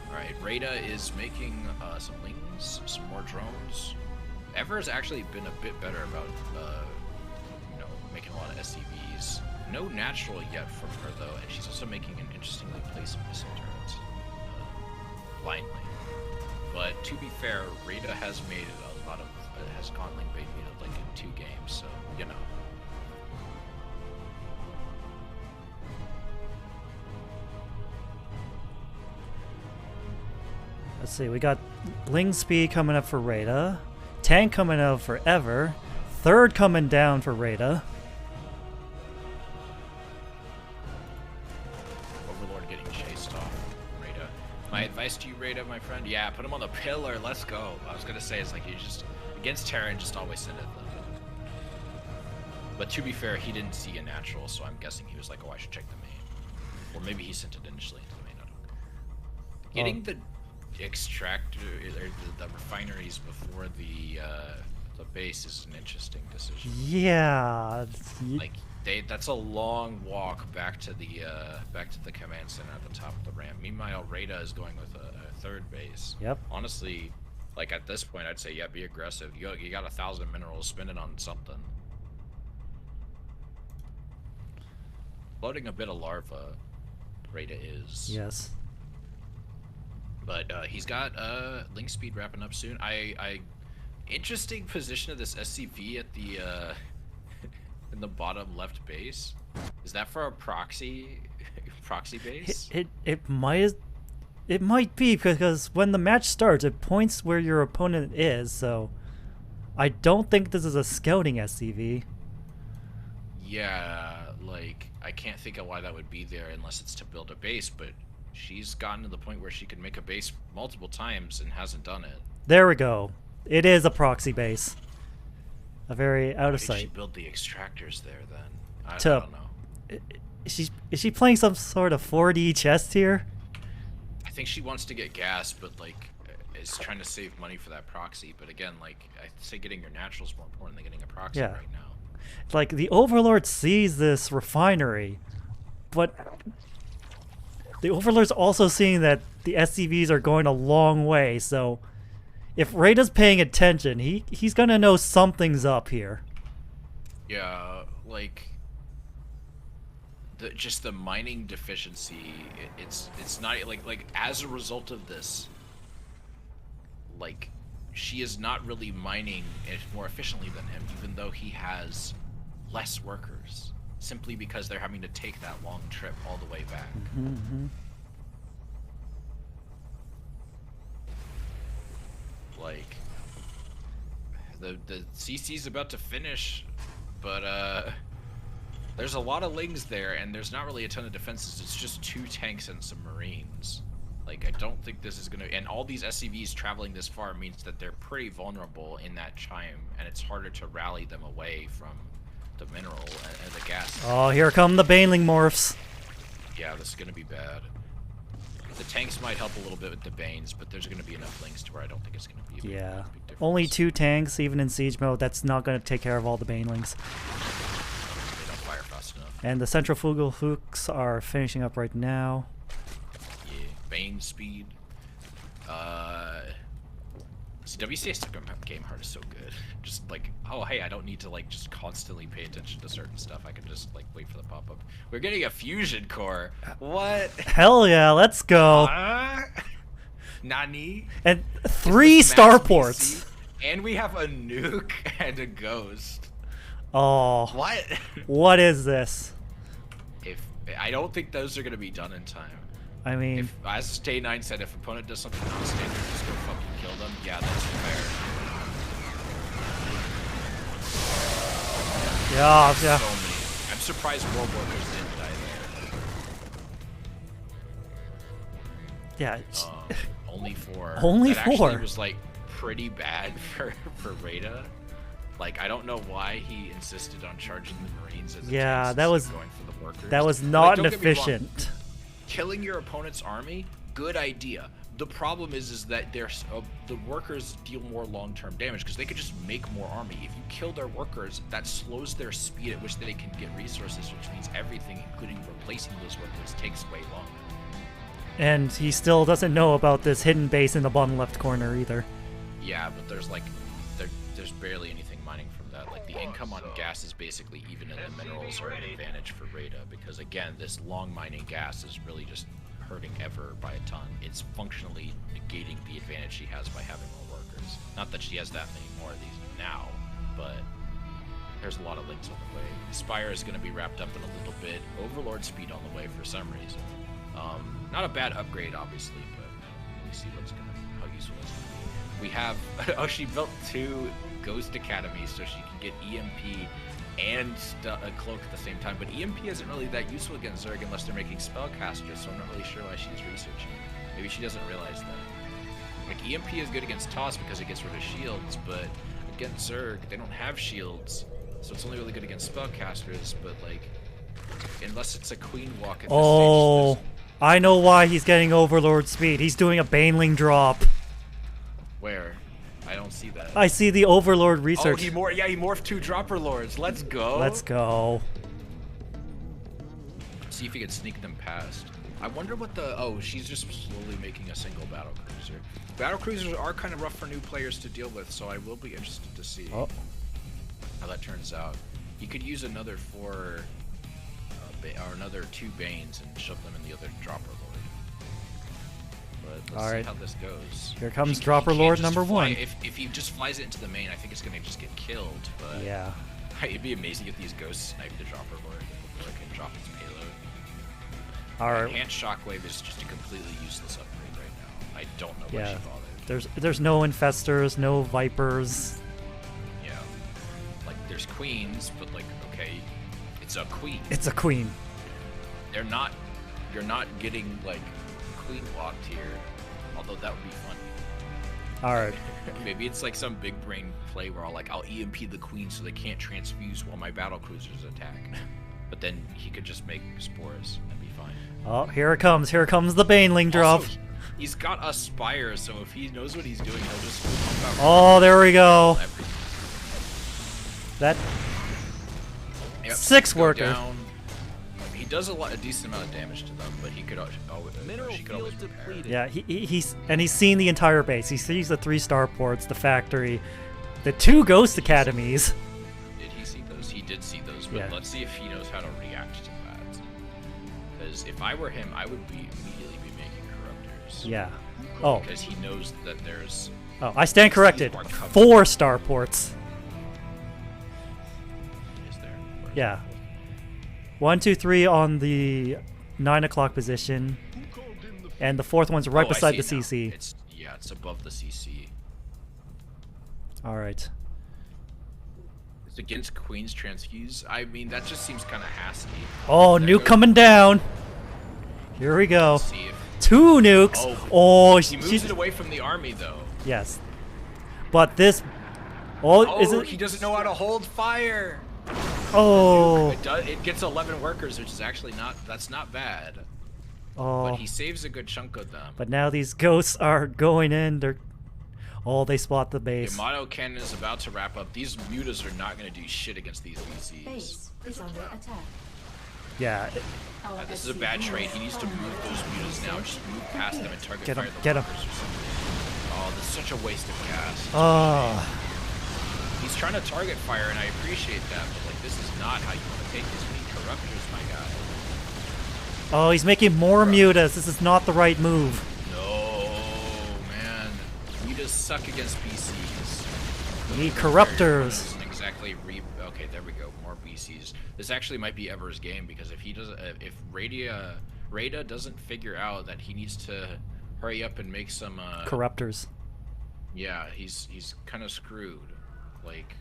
All right, Rada is making some lings, some more drones. Ever's actually been a bit better about you know, making a lot of SCVs. No natural yet from her though, and she's also making an interestingly placed missile turret blindly. But to be fair, Rada has made a lot of has gone link bait like in 2 games, so you know. Let's see, we got Ling speed coming up for Rada, tank coming up for Ever, third coming down for Rada. My advice to you, Rada, my friend, yeah, put him on the pillar, let's go. I was gonna say, it's like, you just, against Terran, just always send it. But to be fair, he didn't see a natural, so I'm guessing he was like, oh, I should check the main. Or maybe he sent it initially into the main, I don't know. Getting the extractor, or the refineries before the base is an interesting decision. Yeah. Like, that's a long walk back to the command center at the top of the ramp. Meanwhile, Rada is going with a third base. Yep. Honestly, like at this point, I'd say yeah, be aggressive. You got 1,000 minerals, spend it on something. Loading a bit of larva, Rada is. Yes. But he's got link speed wrapping up soon. Interesting position of this SCV at the in the bottom left base. Is that for a proxy base? It might be, because when the match starts, it points where your opponent is. So I don't think this is a scouting SCV. Yeah, like I can't think of why that would be there unless it's to build a base. But she's gotten to the point where she can make a base multiple times and hasn't done it. There we go. It is a proxy base. A very out of sight. Why did she build the extractors there then? I don't know. Is she playing some sort of 4D chess here? I think she wants to get gas, but like is trying to save money for that proxy. But again, like I say, getting your naturals more important than getting a proxy right now. Like the Overlord sees this refinery, but the Overlord's also seeing that the SCVs are going a long way. So if Rada's paying attention, he's gonna know something's up here. Yeah, like just the mining deficiency. It's not like as a result of this, like she is not really mining it more efficiently than him, even though he has less workers, simply because they're having to take that long trip all the way back. Mm-hmm. Like the CC's about to finish, but there's a lot of lings there, and there's not really a ton of defenses. It's just 2 tanks and some marines. Like I don't think this is gonna. And all these SCVs traveling this far means that they're pretty vulnerable in that chime, and it's harder to rally them away from the mineral and the gas. Oh, here come the Baneling morphs. Yeah, this is gonna be bad. The tanks might help a little bit with the Banes, but there's going to be enough links to where I don't think it's going to be a Yeah. big difference. Only 2 tanks, even in siege mode. That's not going to take care of all the banelings. They don't fire fast enough. And the centrifugal hooks are finishing up right now. Yeah, Bane speed. WCS game heart is so good. Just like, oh hey, I don't need to like just constantly pay attention to certain stuff. I can just like wait for the pop up. We're getting a fusion core. What? Hell yeah, let's go. Nani? And 3 starports. And we have a nuke and a ghost. Oh. What? What is this? If I don't think those are gonna be done in time. I mean, If, as Stay9 said, if opponent does something non-standard, just go fucking kill them. Yeah, that's fair. Yeah, yeah. So many. I'm surprised World Workers didn't die there. Yeah. Only 4. Only that 4. Actually was like pretty bad for Rada. Like I don't know why he insisted on charging the Marines as a Yeah, tank that instead was of going for the workers. that was Like, not don't get me wrong, efficient. Killing your opponent's army, good idea. The problem is that there's the workers deal more long-term damage because they could just make more army. If you kill their workers, that slows their speed at which they can get resources, which means everything, including replacing those workers, takes way longer. And he still doesn't know about this hidden base in the bottom left corner either. Yeah, but there's like there's barely anything mining from that. Like the income on gas is basically even, and the minerals are an advantage for Rada because again, this long mining gas is really just hurting Ever by a ton. It's functionally negating the advantage she has by having more workers. Not that she has that many more of these now, but there's a lot of links on the way. Spire is going to be wrapped up in a little bit. Overlord speed on the way for some reason. Not a bad upgrade, obviously, but we'll see how useful it's going to be. We have oh, she built 2 Ghost Academies so she can get EMP and a cloak at the same time, but EMP isn't really that useful against Zerg unless they're making spellcasters, so I'm not really sure why she's researching. Maybe she doesn't realize that. Like EMP is good against Toss because it gets rid of shields, but against Zerg they don't have shields, so it's only really good against spellcasters. But like, unless it's a Queen Walk at this Oh, stage, I know why he's getting Overlord speed. He's doing a Baneling drop. where? I don't see that. I see the Overlord research. Oh, he morphed 2 Dropper Lords. Let's go. Let's go. See if he can sneak them past. I wonder what the... Oh, she's just slowly making a single battle cruiser. Battle cruisers are kind of rough for new players to deal with, so I will be interested to see how that turns out. You could use another 4... or another 2 Banes and shove them in the other Dropper Lord. But let's see how this goes. Here comes Dropper Lord number 1. If he just flies it into the main, I think it's going to just get killed. But yeah. It'd be amazing if these ghosts snipe the Dropper Lord before it can drop its payload. Alright. Enhanced Shockwave is just a completely useless upgrade right now. I don't know why Yeah. she bothered. There's no Infestors, no Vipers. Yeah. Like, there's Queens, but like, okay, it's a Queen. It's a Queen. You're not getting, like, Queen locked here, although that would be fun. Alright. Maybe it's like some big brain play where I'll EMP the Queen so they can't transfuse while my battle cruisers attack. But then he could just make spores and be fine. Oh, here it comes. Here comes the Baneling drop. Also, he's got a Spire, so if he knows what he's doing, he'll just pump out. Oh, there we go. That Yep, 6 go worker. down. He does a decent amount of damage to them, but he could she could always repair. Yeah, he's seen the entire base. He sees the 3 starports, the factory, the 2 Ghost Academies. Did he see those? He did see those, but Yeah. let's see if he knows how to react to that. Because if I were him, I would immediately be making corruptors. Yeah. Oh. Because he knows that there's... Oh, I stand corrected. Are covered. 4 starports. Is there? Yeah. 1, 2, 3 on the 9 o'clock position, and the 4th one's right Oh, I beside the see it now. CC. It's above the CC. All right. It's against Queen's Transfuse. I mean, that just seems kind of hasty. Oh, There nuke goes- coming down. Here we go. Let's see if- 2 nukes. Oh, he moves she's it away from the army, though. yes. But this. Oh, Oh, is it? he doesn't know how to hold fire. Oh. It gets 11 workers, which is actually not. That's not bad. Oh. But he saves a good chunk of them. But now these ghosts are going in. They're... Oh, they spot the The base. Yamato cannon is about to wrap up. These mutas are not going to do shit against these VCs. Base is under attack. Yeah. This is a bad trade. He needs to move those mutas now. Just move past them and target Get fire him, the get him. walkers or something. Oh, this is such a waste of gas. Oh. He's trying to target fire, and I appreciate that, but like this is not how you want to take this. We need corruptors, my guy. Oh, he's making more mutas. This is not the right move. No, man. Mutas suck against BCs. We need corruptors. Doesn't exactly okay, there we go. More BCs. This actually might be Ever's game because if he doesn't, if Rada doesn't figure out that he needs to hurry up and make some Corruptors. Yeah, he's kind of screwed. Like,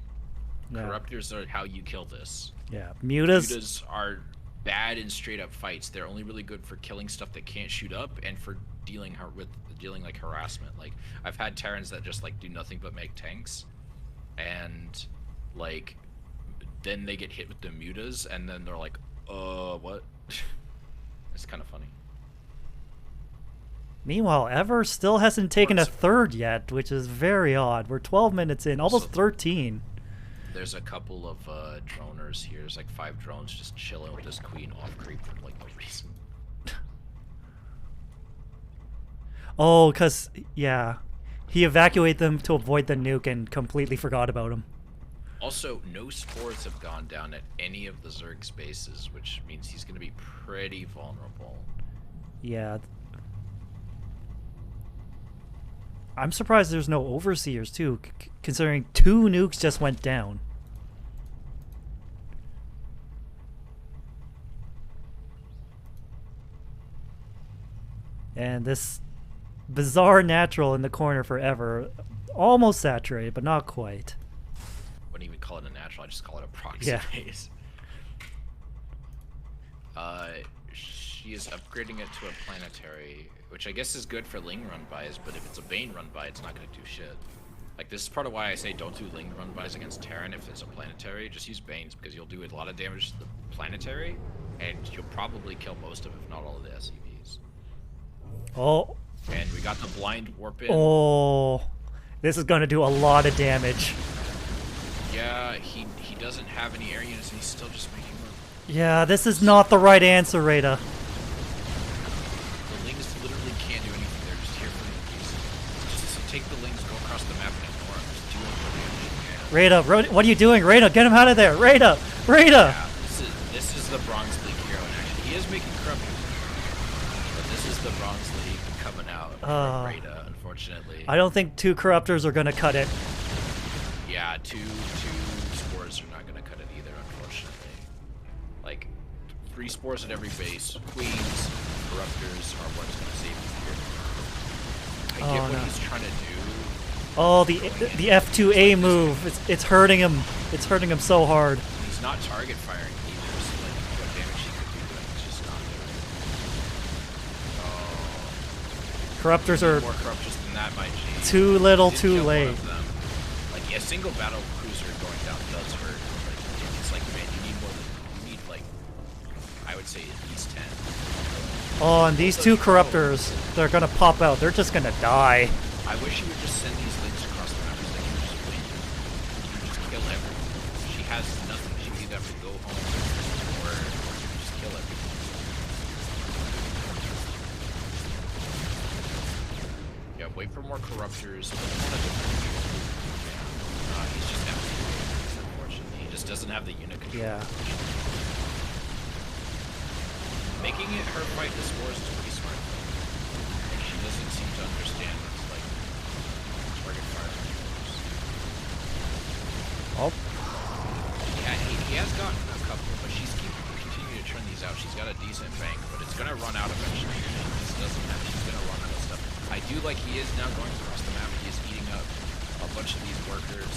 Yeah. corruptors are how you kill this. Yeah, mutas. Mutas are bad in straight up fights. They're only really good for killing stuff that can't shoot up and for dealing like harassment. Like, I've had Terrans that just like do nothing but make tanks, and like then they get hit with the mutas, and then they're like, what? It's kind of funny. Meanwhile, Ever still hasn't taken a third yet, which is very odd. We're 12 minutes in, almost 13. There's a couple of droners here. There's like 5 drones just chilling with this queen off creep for like no reason. Oh, because, yeah. He evacuated them to avoid the nuke and completely forgot about him. Also, no spores have gone down at any of the Zerg spaces, which means he's going to be pretty vulnerable. Yeah. I'm surprised there's no overseers, too, considering 2 nukes just went down. And this bizarre natural in the corner forever. Almost saturated, but not quite. Wouldn't even call it a natural, I just call it a proxy Yeah. base. She is upgrading it to a planetary, which I guess is good for Ling run bys, but if it's a Bane run by, it's not going to do shit. Like, this is part of why I say don't do Ling run bys against Terran if it's a planetary. Just use Banes, because you'll do a lot of damage to the planetary, and you'll probably kill most of, if not all of the SCVs. Oh. And we got the blind warp in. Oh. This is going to do a lot of damage. Yeah, he doesn't have any air units, and he's still just making them. Yeah, this is not the right answer, Rada. The Lings literally can't do anything. They're just here for the abuse. Just take the Lings, go across the map, and ignore them. Just do what they're doing. Rada, what are you doing? Rada, get him out of there! Rada! Rada! Yeah, this is the Bronze League hero in action. He is making corruption, but this is the Bronze League coming out from Rada, unfortunately. I don't think 2 corruptors are gonna cut it. Yeah, two spores are not gonna cut it either, unfortunately. Like, 3 spores at every base. Queens, corruptors are what's gonna save you here. I get what he's trying to do. Oh, the F2A move. It's hurting him. It's hurting him so hard. He's not target firing either, so like what damage he could do, but it's just not doing. Corruptors are more corruptors than that, my G. too little, Did too kill one late. of them. Like, a single battle cruiser going down does hurt. Like, it's like, man, you need more than, you need like, I would say at least 10. Oh, and these 2 corruptors, they're gonna pop out. They're just gonna die. I wish you would just send these links across the map so they can just win. You can just kill everything. She has nothing. She either have to go home or just kill everything. Yeah, wait for more corruptors. He's just empty, unfortunately. He just doesn't have the unit control. Yeah. Making it her fight the spores is pretty smart. Like, she doesn't seem to understand what's like target fire. Oh. Yeah, he has gotten a couple, but she's continuing to turn these out. She's got a decent bank, but it's gonna run out eventually. She's gonna run out of stuff. I do like he is now going across the map. He is eating up a bunch of these workers.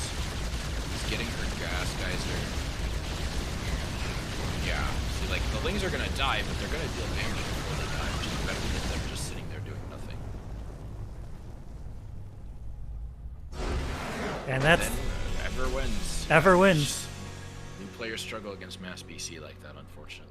He's getting her gas geyser. Yeah, see, like, the Lings are gonna die, but they're gonna deal damage before they die, which is better than them just sitting there doing nothing. And that's... Ever wins. Ever wins. New players struggle against mass BC like that, unfortunately.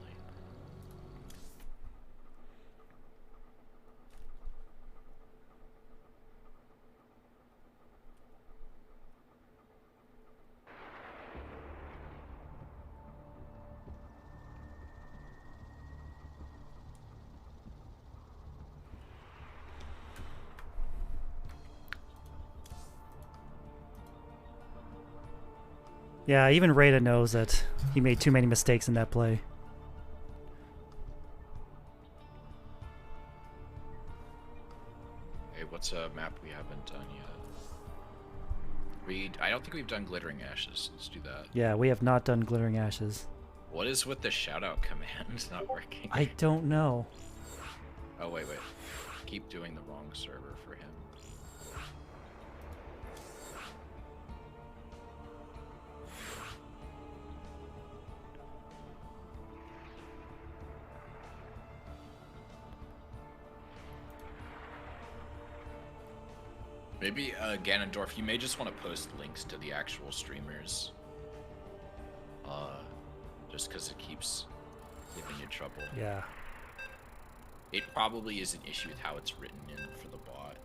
Yeah, even Rada knows that he made too many mistakes in that play. Hey, what's a map we haven't done yet? I don't think we've done Glittering Ashes. Let's do that. Yeah, we have not done Glittering Ashes. What is with the shoutout command? It's not working. I don't know. Oh, wait. Keep doing the wrong server for him. Maybe, Ganondorf, you may just want to post links to the actual streamers. Just because it keeps giving you trouble. Yeah. It probably is an issue with how it's written in for the bot.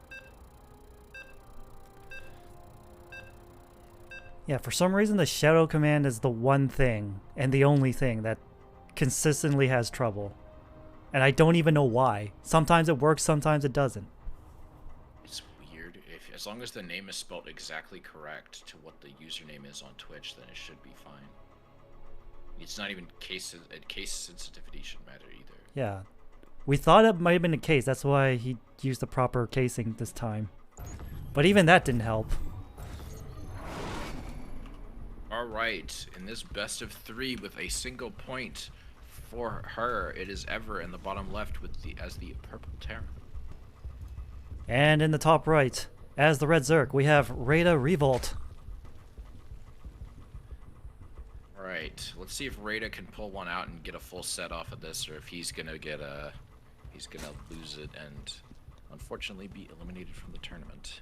Yeah, for some reason the shadow command is the one thing and the only thing that consistently has trouble. And I don't even know why. Sometimes it works, sometimes it doesn't. It's weird. As long as the name is spelled exactly correct to what the username is on Twitch, then it should be fine. It's not even case sensitivity shouldn't matter either. Yeah. We thought it might have been the case. That's why he used the proper casing this time. But even that didn't help. Alright, in this best of 3 with a single point for her, it is Ever in the bottom left with as the purple Terra. And in the top right, as the red Zerk, we have Rada Revolt. Alright, let's see if Rada can pull one out and get a full set off of this, or if he's gonna get he's gonna lose it and unfortunately be eliminated from the tournament.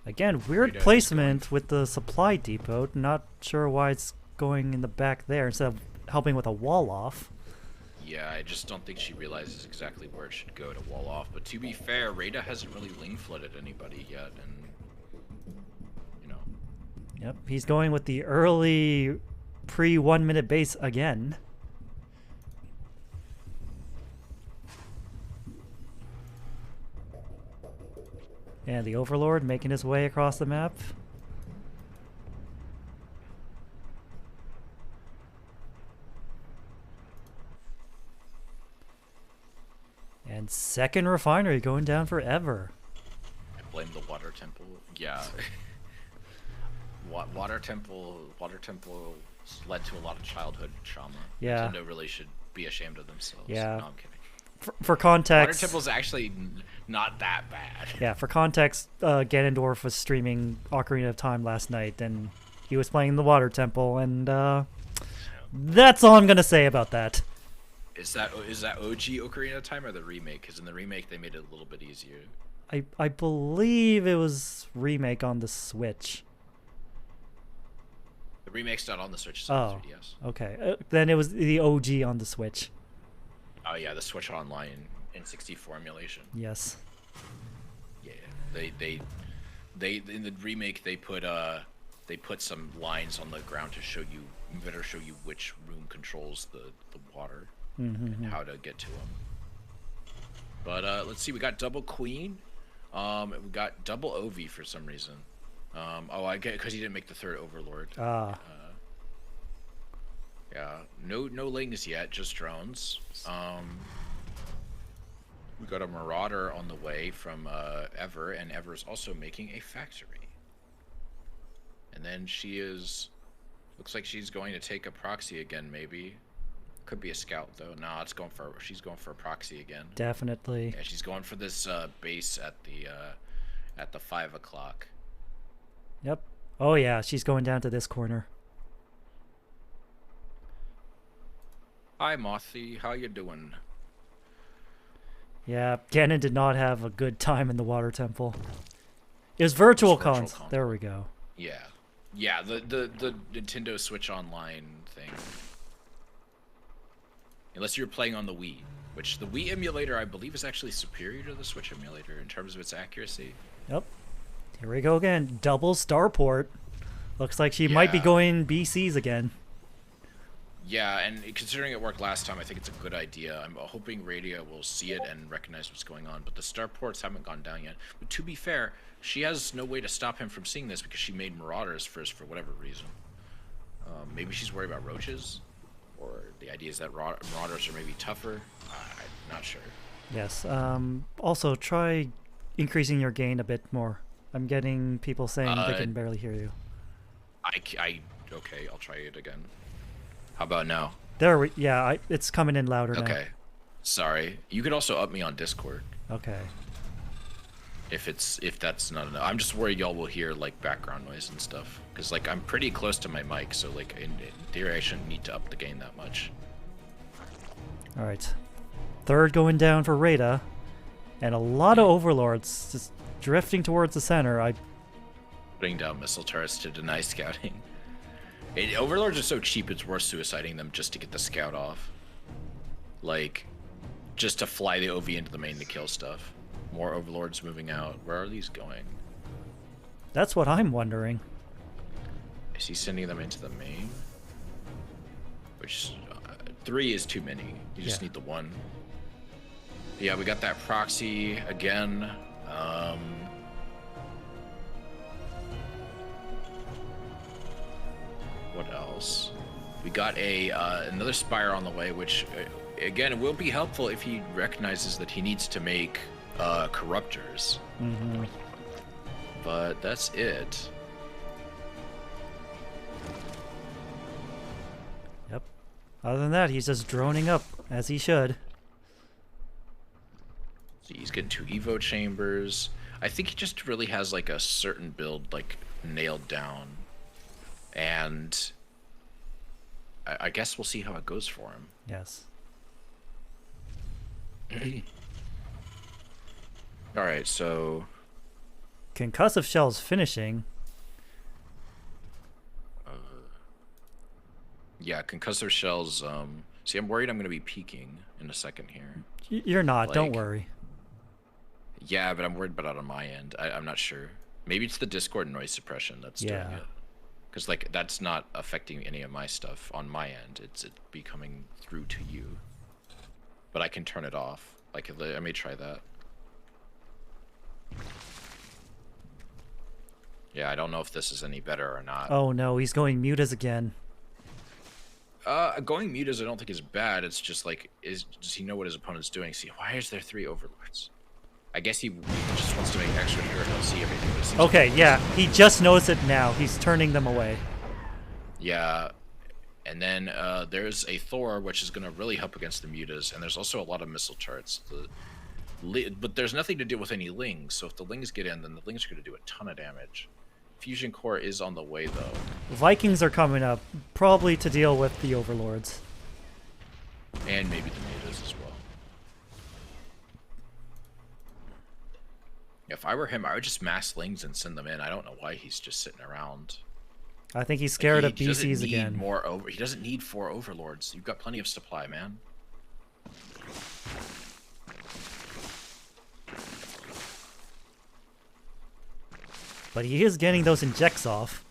Again, weird placement with the supply depot. Not sure why it's going in the back there instead of helping with a wall off. Yeah, I just don't think she realizes exactly where it should go to wall off. But to be fair, Rada hasn't really ling flooded anybody yet, and you know. Yep, he's going with the early pre-1 minute base again. And the Overlord making his way across the map. And second refinery going down forever. I blame the water temple. Yeah. Water temple led to a lot of childhood trauma. Yeah. Nintendo really should be ashamed of themselves. Yeah. No, I'm kidding. For context, Water temple's actually not that bad. Yeah, for context, Ganondorf was streaming Ocarina of Time last night, and he was playing the Water Temple, and that's all I'm gonna say about that. Is that OG Ocarina of Time or the remake? Because in the remake they made it a little bit easier. I believe it was remake on the Switch. The remake's not on the Switch, it's on the 3DS. Okay. Then it was the OG on the Switch. Oh yeah, the Switch Online N64 emulation. Yes. Yeah, they in the remake they put some lines on the ground to show you which room controls the water and how to get to them. But let's see, we got double Queen, we got double Ovi for some reason. Oh, I get because he didn't make the third Overlord. Ah. Yeah, no lings yet, just drones. We got a Marauder on the way from Ever, and Ever's also making a factory. And then looks like she's going to take a proxy again, maybe. Could be a scout though. No, she's going for a proxy again. Definitely. Yeah, she's going for this base at the 5 o'clock. Yep. Oh yeah, she's going down to this corner. Hi, Mothy. How you doing? Yeah, Ganon did not have a good time in the Water Temple. It was virtual cons. There we go. Yeah. Yeah, the Nintendo Switch Online thing. Unless you're playing on the Wii, which the Wii emulator I believe is actually superior to the Switch emulator in terms of its accuracy. Yep. Here we go again. Double Starport. Looks like she might be going BCs again. Yeah, and considering it worked last time, I think it's a good idea. I'm hoping Radio will see it and recognize what's going on, but the starports haven't gone down yet. But to be fair, she has no way to stop him from seeing this because she made Marauders first for whatever reason. Maybe she's worried about roaches, or the idea is that Marauders are maybe tougher. I'm not sure. Yes. Also, try increasing your gain a bit more. I'm getting people saying they can barely hear you. Okay, I'll try it again. How about now? Yeah, it's coming in louder now. Okay. Sorry. You could also up me on Discord. Okay. If that's not enough. I'm just worried y'all will hear like background noise and stuff. Cause like I'm pretty close to my mic, so like in theory I shouldn't need to up the gain that much. Alright. Third going down for Rada. And a lot of overlords just drifting towards the center. Putting down missile turrets to deny scouting. Overlords are so cheap, it's worth suiciding them just to get the scout off. Like, just to fly the OV into the main to kill stuff. More overlords moving out. Where are these going? That's what I'm wondering. Is he sending them into the main? Which, 3 is too many. You just need the 1. Yeah, we got that proxy again. What else? We got another Spire on the way, which, again, will be helpful if he recognizes that he needs to make Corruptors. Mm-hmm. But that's it. Yep. Other than that, he's just droning up, as he should. So he's getting 2 Evo chambers. I think he just really has like a certain build like nailed down. And I guess we'll see how it goes for him. Yes. Alright, so... Concussive Shell's finishing. Yeah, Concussive Shell's... See, I'm worried I'm going to be peeking in a second here. You're not, don't worry. Yeah, but I'm worried about it on my end. I'm not sure. Maybe it's the Discord noise suppression that's doing it. Because, like, that's not affecting any of my stuff on my end. It's be coming through to you. But I can turn it off. Like, I may try that. Yeah, I don't know if this is any better or not. Oh no, he's going mutas again. Going mutas I don't think is bad. It's just, like, does he know what his opponent's doing? See, why is there 3 overlords? I guess he just wants to make extra sure he'll see everything. But it seems okay, like yeah, he just knows it now. He's turning them away. Yeah, and then there's a Thor, which is going to really help against the mutas, and there's also a lot of missile turrets. But there's nothing to do with any lings, so if the lings get in, then the lings are going to do a ton of damage. Fusion Core is on the way, though. Vikings are coming up, probably to deal with the overlords. And maybe the mutas as well. If I were him, I would just mass lings and send them in. I don't know why he's just sitting around. I think he's scared of BCs again. He doesn't need 4 overlords. You've got plenty of supply, man. But he is getting those injects off.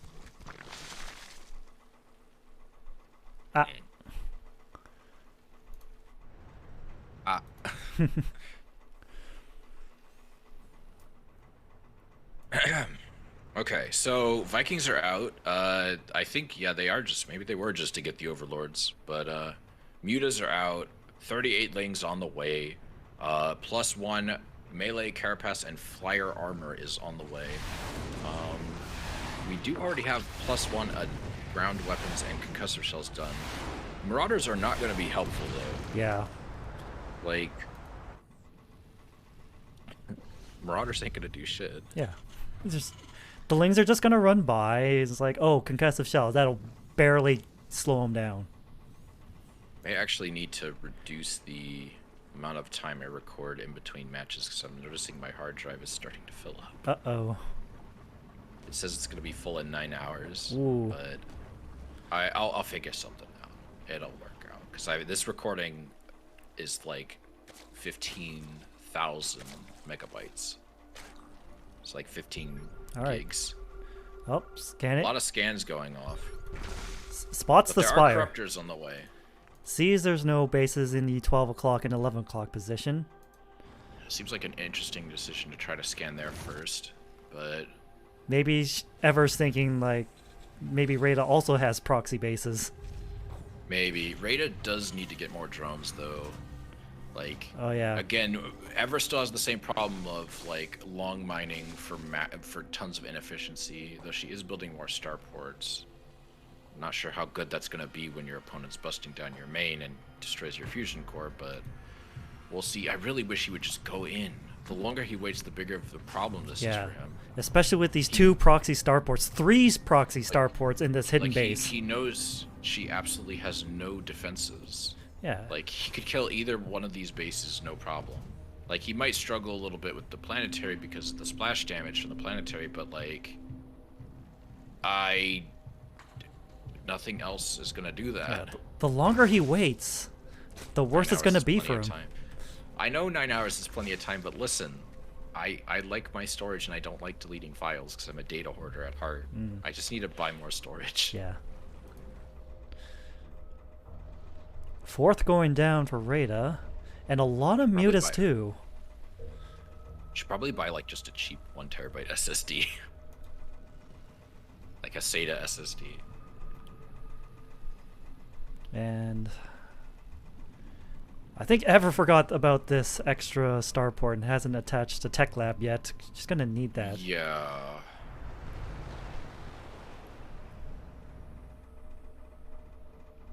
Ah. Ah. Okay, so Vikings are out. I think, yeah, they are just, maybe they were just to get the overlords, but mutas are out. 38 lings on the way. +1 melee carapace and flyer armor is on the way. We do already have +1 ground weapons and concussive shells done. Marauders are not going to be helpful though. Yeah. Like, Marauders ain't going to do shit. Yeah. Just the lings are just gonna run by. It's like, oh, concussive shells. That'll barely slow them down. I actually need to reduce the amount of time I record in between matches because I'm noticing my hard drive is starting to fill up. Uh-oh. It says it's gonna be full in 9 hours, Ooh. but I'll figure something out. It'll work out because this recording is like 15,000 megabytes. It's like 15 gigs. Oh, scan it. A lot of scans going off. Spots But the there spire. are corruptors on the way. Sees there's no bases in the 12 o'clock and 11 o'clock position. Seems like an interesting decision to try to scan there first, but Maybe Ever's thinking, like, maybe Rada also has proxy bases. maybe. Rada does need to get more drones, though. Like, Oh, yeah. again, Ever still has the same problem of, like, long mining for tons of inefficiency, though she is building more starports. I'm not sure how good that's going to be when your opponent's busting down your main and destroys your fusion core, but we'll see. I really wish he would just go in. The longer he waits, the bigger of the problem this is for him. Especially with these 2 proxy starports, 3 proxy starports in this hidden Like, base. he knows she absolutely has no defenses. Yeah. Like, he could kill either one of these bases, no problem. Like, he might struggle a little bit with the planetary because of the splash damage from the planetary, but, like, nothing else is going to do that. Yeah, the longer he waits, the worse it's going to be for him. I know 9 hours is plenty of time, but listen, I like my storage and I don't like deleting files because I'm a data hoarder at heart. I just need to buy more storage. Yeah. 4th going down for Rada, and a lot of mutas too. Should probably buy like just a cheap 1 terabyte SSD. Like a SATA SSD. And I think Ever forgot about this extra starport and hasn't attached to Tech Lab yet. She's gonna need that. Yeah.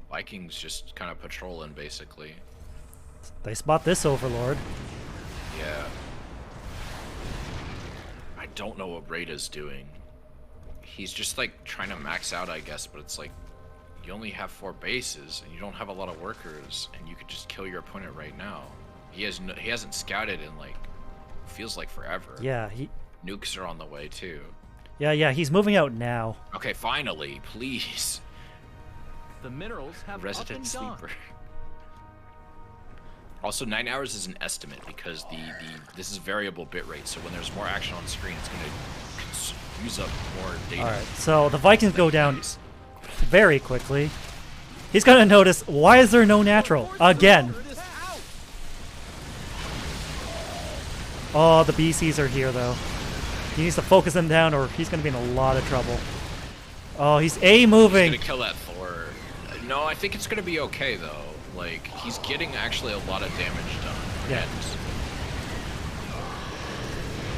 Vikings just kind of patrolling, basically. They spot this Overlord. Yeah. I don't know what Rada's doing. He's just like trying to max out, I guess, but it's like you only have 4 bases and you don't have a lot of workers, and you could just kill your opponent right now. He hasn't scouted in like feels like forever. Yeah, nukes are on the way too. Yeah, he's moving out now. Okay, finally, please. The minerals have Resident up and gone. sleeper. Also, 9 hours is an estimate because this is variable bitrate, so when there's more action on the screen, it's going to use up more data. Alright, so the Vikings go down very quickly. He's gonna notice, why is there no natural? Again. Oh, the BCs are here though. He needs to focus them down or he's gonna be in a lot of trouble. Oh, he's A-moving. He's gonna kill that Thor. No, I think it's gonna be okay though. Like, he's getting actually a lot of damage done. Yeah.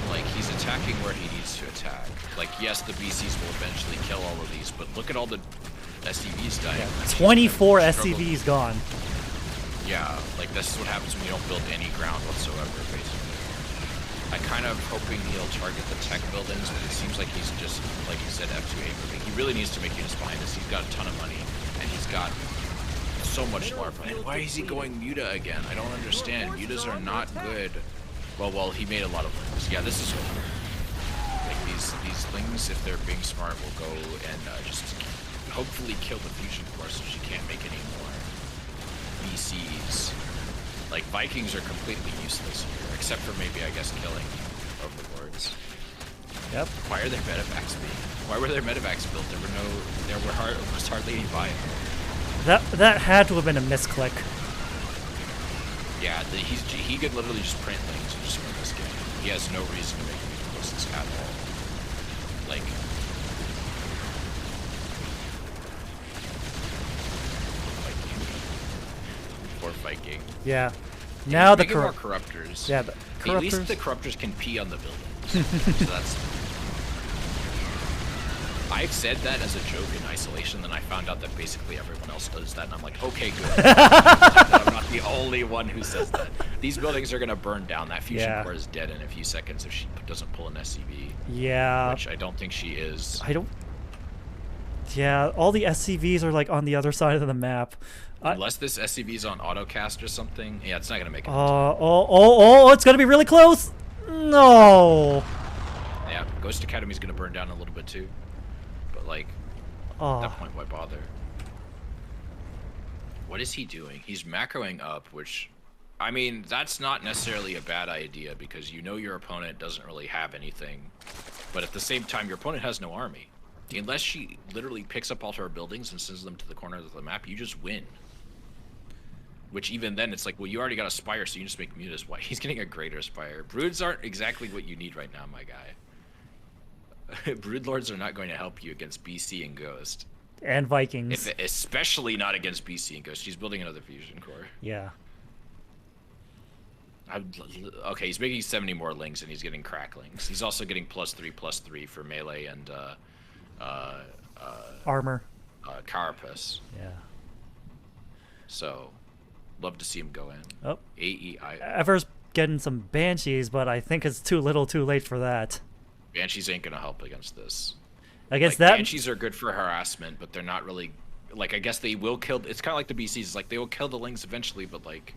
And, like, he's attacking where he needs to attack. Like, yes, the BCs will eventually kill all of these, but look at all the SCVs dying. Yeah, 24 SCVs gone. Yeah, like, this is what happens when you don't build any ground whatsoever, basically. I kind of hoping he'll target the tech buildings, but it seems like he's just, like you said, F2A moving. He really needs to make units behind us. He's got a ton of money, and he's got so much larva. And why is he going Muta again? I don't understand. Mutas are not good. Well, he made a lot of things. Yeah, this is like these things, if they're being smart, will go and just hopefully kill the fusion core so she can't make any more BCs. Like, Vikings are completely useless here, except for maybe, I guess, killing overlords. Yep. Why are their medevacs being? Why were their medevacs built? There was hardly any buy. That had to have been a misclick. Yeah, he could literally just print things and just win this game. He has no reason to make these posts at all. Like, poor Viking. Yeah. Now the more corruptors. Yeah, the corruptors. At least the corruptors can pee on the buildings. So that's. I've said that as a joke in isolation, then I found out that basically everyone else does that, and I'm like, okay, good. I'm not the only one who says that. These buildings are gonna burn down. That fusion core is dead in a few seconds if she doesn't pull an SCV. Yeah. Which I don't think she is. Yeah, all the SCVs are like on the other side of the map. Unless this SCV is on autocast or something. Yeah, it's not gonna make it. It's gonna be really close. No. Yeah, Ghost Academy's gonna burn down a little bit too. But like, at that point, why bother? What is he doing? He's macroing up, which, I mean, that's not necessarily a bad idea because you know your opponent doesn't really have anything. But at the same time, your opponent has no army. Unless she literally picks up all her buildings and sends them to the corner of the map, you just win. Which even then, it's like, well, you already got a Spire, so you just make Mutas. Why? He's getting a greater Spire. Broods aren't exactly what you need right now, my guy. Brood Lords are not going to help you against BC and Ghost. And Vikings. Especially not against BC and Ghost. He's building another fusion core. Yeah. Okay, he's making 70 more lings and he's getting cracklings. He's also getting +3/+3 for melee and armor. Carapace. Yeah. So, love to see him go in. Oh. AEI. Ever's getting some Banshees, but I think it's too little too late for that. Banshees ain't gonna help against this. I guess like, that Banshees are good for harassment, but they're not really like. I guess they will kill. It's kind of like the BCs. Like they will kill the lings eventually, but like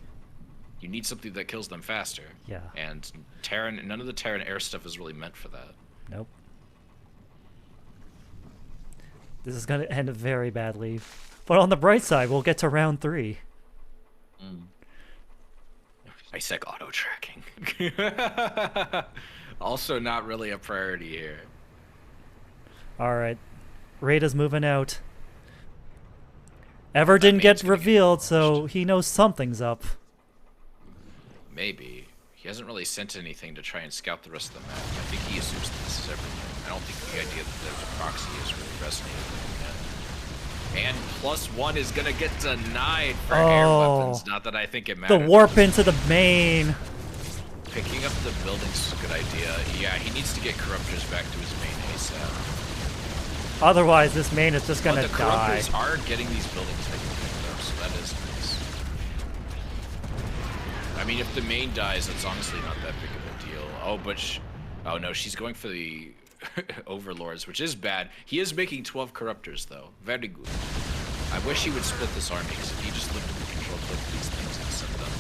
you need something that kills them faster. Yeah. And Terran, none of the Terran air stuff is really meant for that. Nope. This is gonna end very badly, but on the bright side, we'll get to round 3. ISEC auto tracking. Also, not really a priority here. All right, Rada's moving out. Ever didn't get revealed, so he knows something's up. Maybe. He hasn't really sent anything to try and scout the rest of the map. I think he assumes that this is everything. I don't think the idea that there's a proxy is really resonating with him yet. And +1 is gonna get denied for air weapons. Not that I think it matters. The warp into the main. Picking up the building's a good idea. Yeah, he needs to get Corruptors back to his main ASAP. Otherwise, this main is just gonna But the die. Corruptors are getting these buildings taken care of, so that is nice. I mean, if the main dies, it's honestly not that big of a deal. Oh, but oh no, she's going for the Overlords, which is bad. He is making 12 Corruptors, though. Very good. I wish he would split this army, because if he just lifted the control clip these things and sent them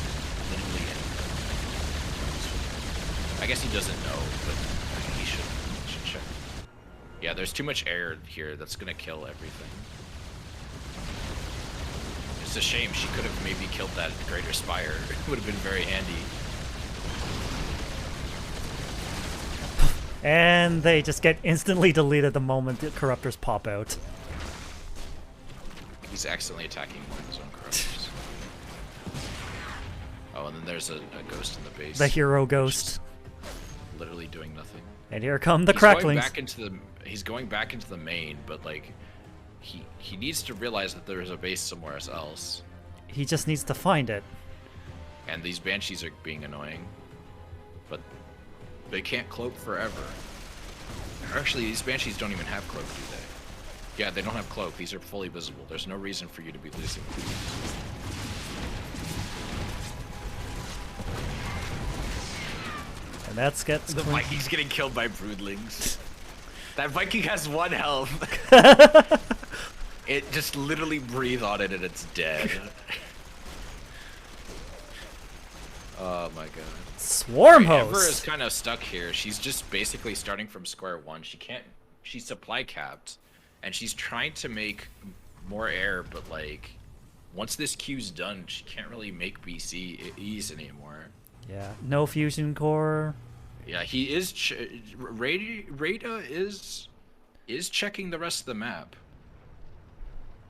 literally anywhere. I guess he doesn't know, but he should check. Yeah, there's too much air here. That's gonna kill everything. It's a shame. She could have maybe killed that Greater Spire. It would have been very handy. And they just get instantly deleted the moment the Corruptors pop out. He's accidentally attacking one of his own Corruptors. Oh, and then there's a ghost in the base. The hero ghost. Literally doing nothing. And here come the cracklings. He's going back into the main, but like he needs to realize that there's a base somewhere else. He just needs to find it. And these Banshees are being annoying. But they can't cloak forever. Actually, these Banshees don't even have cloak, do they? Yeah, they don't have cloak. These are fully visible. There's no reason for you to be losing. And that's gets the Viking's getting killed by broodlings. That Viking has 1 health. It just literally breathe on it and it's dead. Oh my god. Swarm host. Ember is kind of stuck here. She's just basically starting from square one. She's supply capped, and she's trying to make more air, but like, once this queue's done, she can't really make BCEs anymore. Yeah, no fusion core. Yeah, he is. Rada is checking the rest of the map.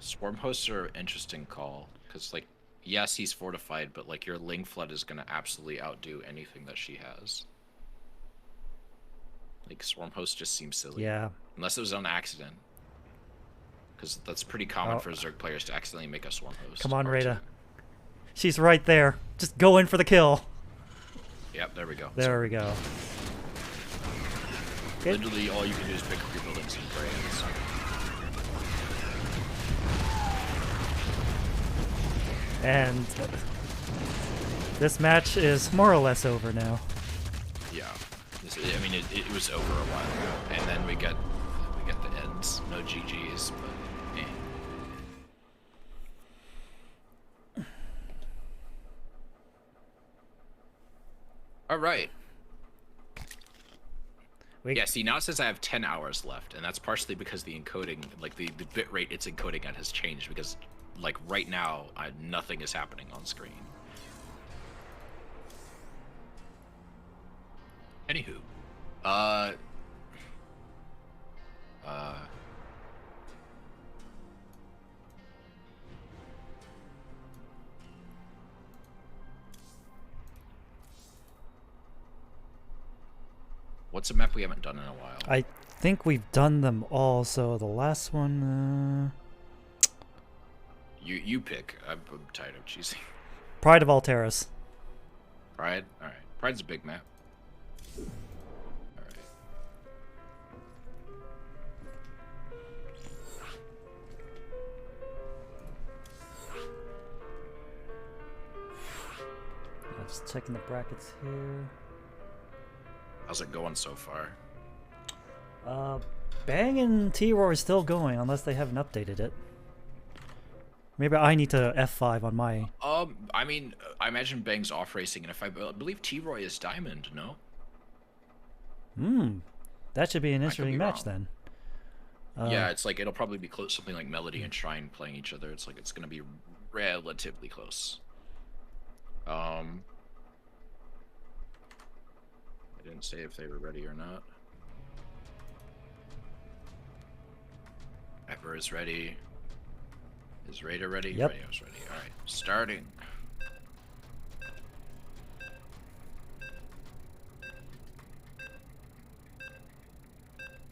Swarm hosts are an interesting call, because like, yes, he's fortified, but like your Ling Flood is gonna absolutely outdo anything that she has. Like Swarm host just seems silly. Yeah. Unless it was on accident. Because that's pretty common for Zerg players to accidentally make a Swarm host. Come on, Rada. She's right there. Just go in for the kill. Yep, there we go. There we go. Literally all you can do is pick up your buildings and pray. And this match is more or less over now. Yeah, I mean it was over a while ago, and then we get the ends. No GGs, but All right. Yeah, see, now it says I have 10 hours left, and that's partially because the encoding, like the bit rate it's encoding at has changed, because like right now, nothing is happening on screen. Anywho, What's a map we haven't done in a while? I think we've done them all, so the last one... You pick. I'm tired of choosing. Pride of Alteris. Pride? Alright. Pride's a big map. Alright. I'm just checking the brackets here. How's it going so far? Bang and T-Roar is still going, unless they haven't updated it. Maybe I need to F5 on my... I mean, I imagine Bang's off racing, and if I believe T-Roy is Diamond, no? That should be an interesting match then. Yeah, it's like, it'll probably be close, something like Melody and Shrine playing each other. It's like, it's gonna be relatively close. I didn't say if they were ready or not. Pepper is ready. Is Raider ready? Yep. Radio's ready. Alright, starting.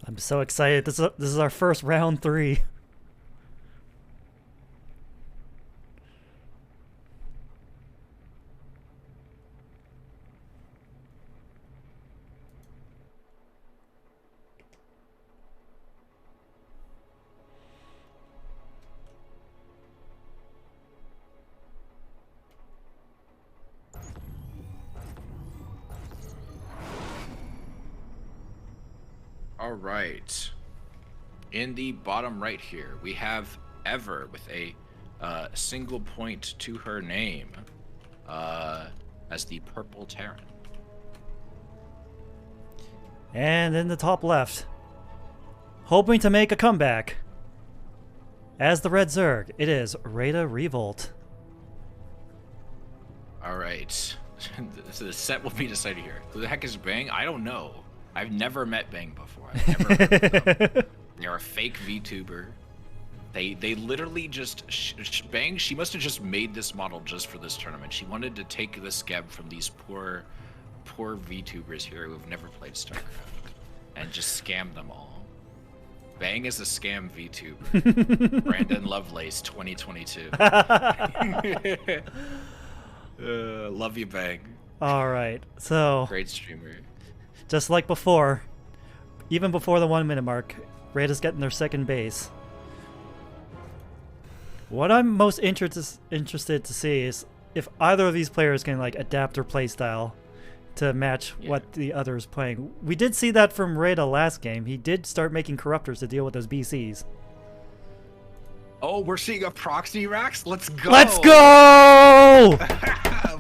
I'm so excited. This is our first round 3. All right. In the bottom right here, we have Ever with a single point to her name as the Purple Terran. And in the top left, hoping to make a comeback, as the Red Zerg, it is Rada Revolt. All right. So the set will be decided here. Who the heck is Bang? I don't know. I've never met Bang before. I've never heard of them. They're a fake VTuber. They literally just Bang. She must have just made this model just for this tournament. She wanted to take the scab from these poor VTubers here who have never played StarCraft and just scam them all. Bang is a scam VTuber. Brandon Lovelace, 2022. Love you, Bang. All right, so great streamer. Just like before, even before the 1 minute mark, Rada's getting their second base. What I'm most interested to see is if either of these players can like adapt their playstyle to match what the other is playing. We did see that from Rada last game. He did start making corruptors to deal with those BCs. Oh, we're seeing a proxy Rex? Let's go! Let's go!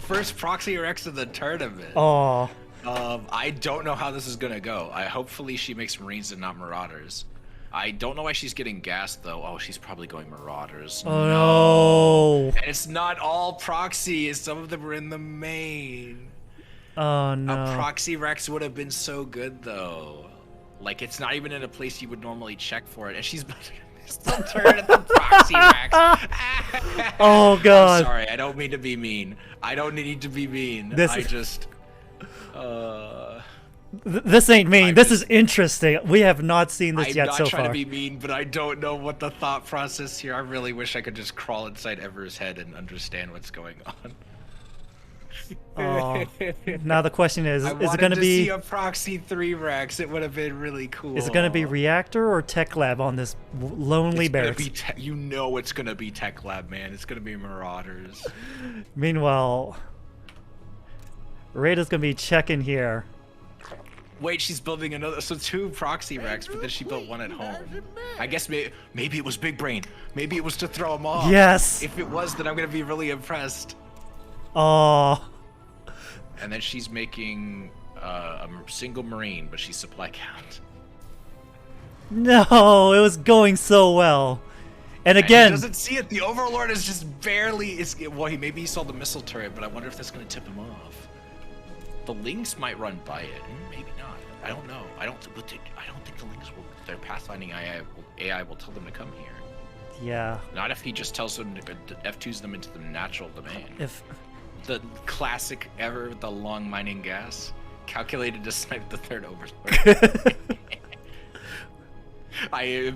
First proxy Rex of the tournament. Oh. I don't know how this is gonna go. Hopefully she makes Marines and not Marauders. I don't know why she's getting gassed though. Oh, she's probably going Marauders. Oh no! And it's not all proxy. Some of them are in the main. Oh no! A proxy Rex would have been so good though. Like it's not even in a place you would normally check for it, and she's still turning at the proxy Rex. Oh god! I'm sorry, I don't mean to be mean. I don't need to be mean. This ain't mean. This is interesting. We have not seen this yet so far. I'm not trying to be mean, but I don't know what the thought process here. I really wish I could just crawl inside Ever's head and understand what's going on. Oh. Now the question is it going to see be a proxy 3 Rex? It would have been really cool. Is it going to be Reactor or Tech Lab on this lonely barracks? You know it's going to be Tech Lab, man. It's going to be Marauders. Meanwhile, Rada's going to be checking here. Wait, she's building another, so 2 proxy Rex, but then she built 1 at home. I guess maybe it was Big Brain. Maybe it was to throw him off. Yes. If it was, then I'm gonna be really impressed. Oh. And then she's making a single Marine, but she's supply count. No, it was going so well. And again, he doesn't see it. The Overlord is just barely. Well, maybe he saw the missile turret, but I wonder if that's gonna tip him off. The Lynx might run by it. Maybe not. I don't know. I don't think the Lynx will. Their pathfinding AI will tell them to come here. Yeah. Not if he just tells them to F2s them into the natural domain. If the classic ever with the long mining gas. Calculated to snipe the third overlord.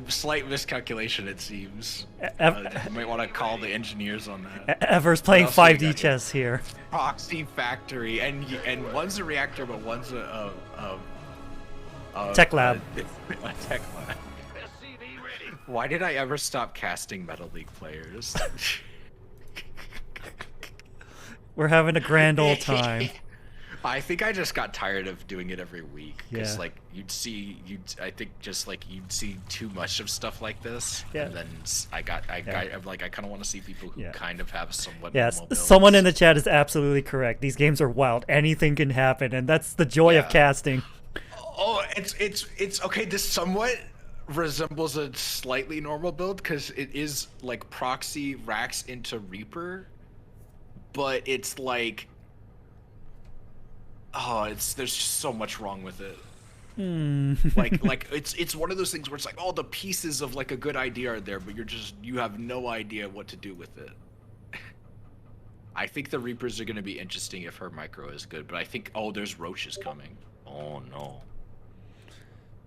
Slight miscalculation, it seems. You might want to call the engineers on that. Ever's playing 5D chess here. Proxy factory, and one's a reactor, but one's a tech lab. A tech lab. Why did I ever stop casting Metal League players? We're having a grand old time. I think I just got tired of doing it every week because Yeah. like you'd see too much of stuff like this, Yeah. and then I'm like I kind of want to see people who kind of have somewhat Yes, normal builds. someone in the chat is absolutely correct. These games are wild. Anything can happen, and that's the joy of casting. Oh, it's okay. This somewhat resembles a slightly normal build because it is like proxy racks into Reaper, but it's like, there's just so much wrong with it. Like it's one of those things where it's like, oh, the pieces of like a good idea are there, but you have no idea what to do with it. I think the Reapers are going to be interesting if her micro is good, but I think, there's roaches coming. Oh no.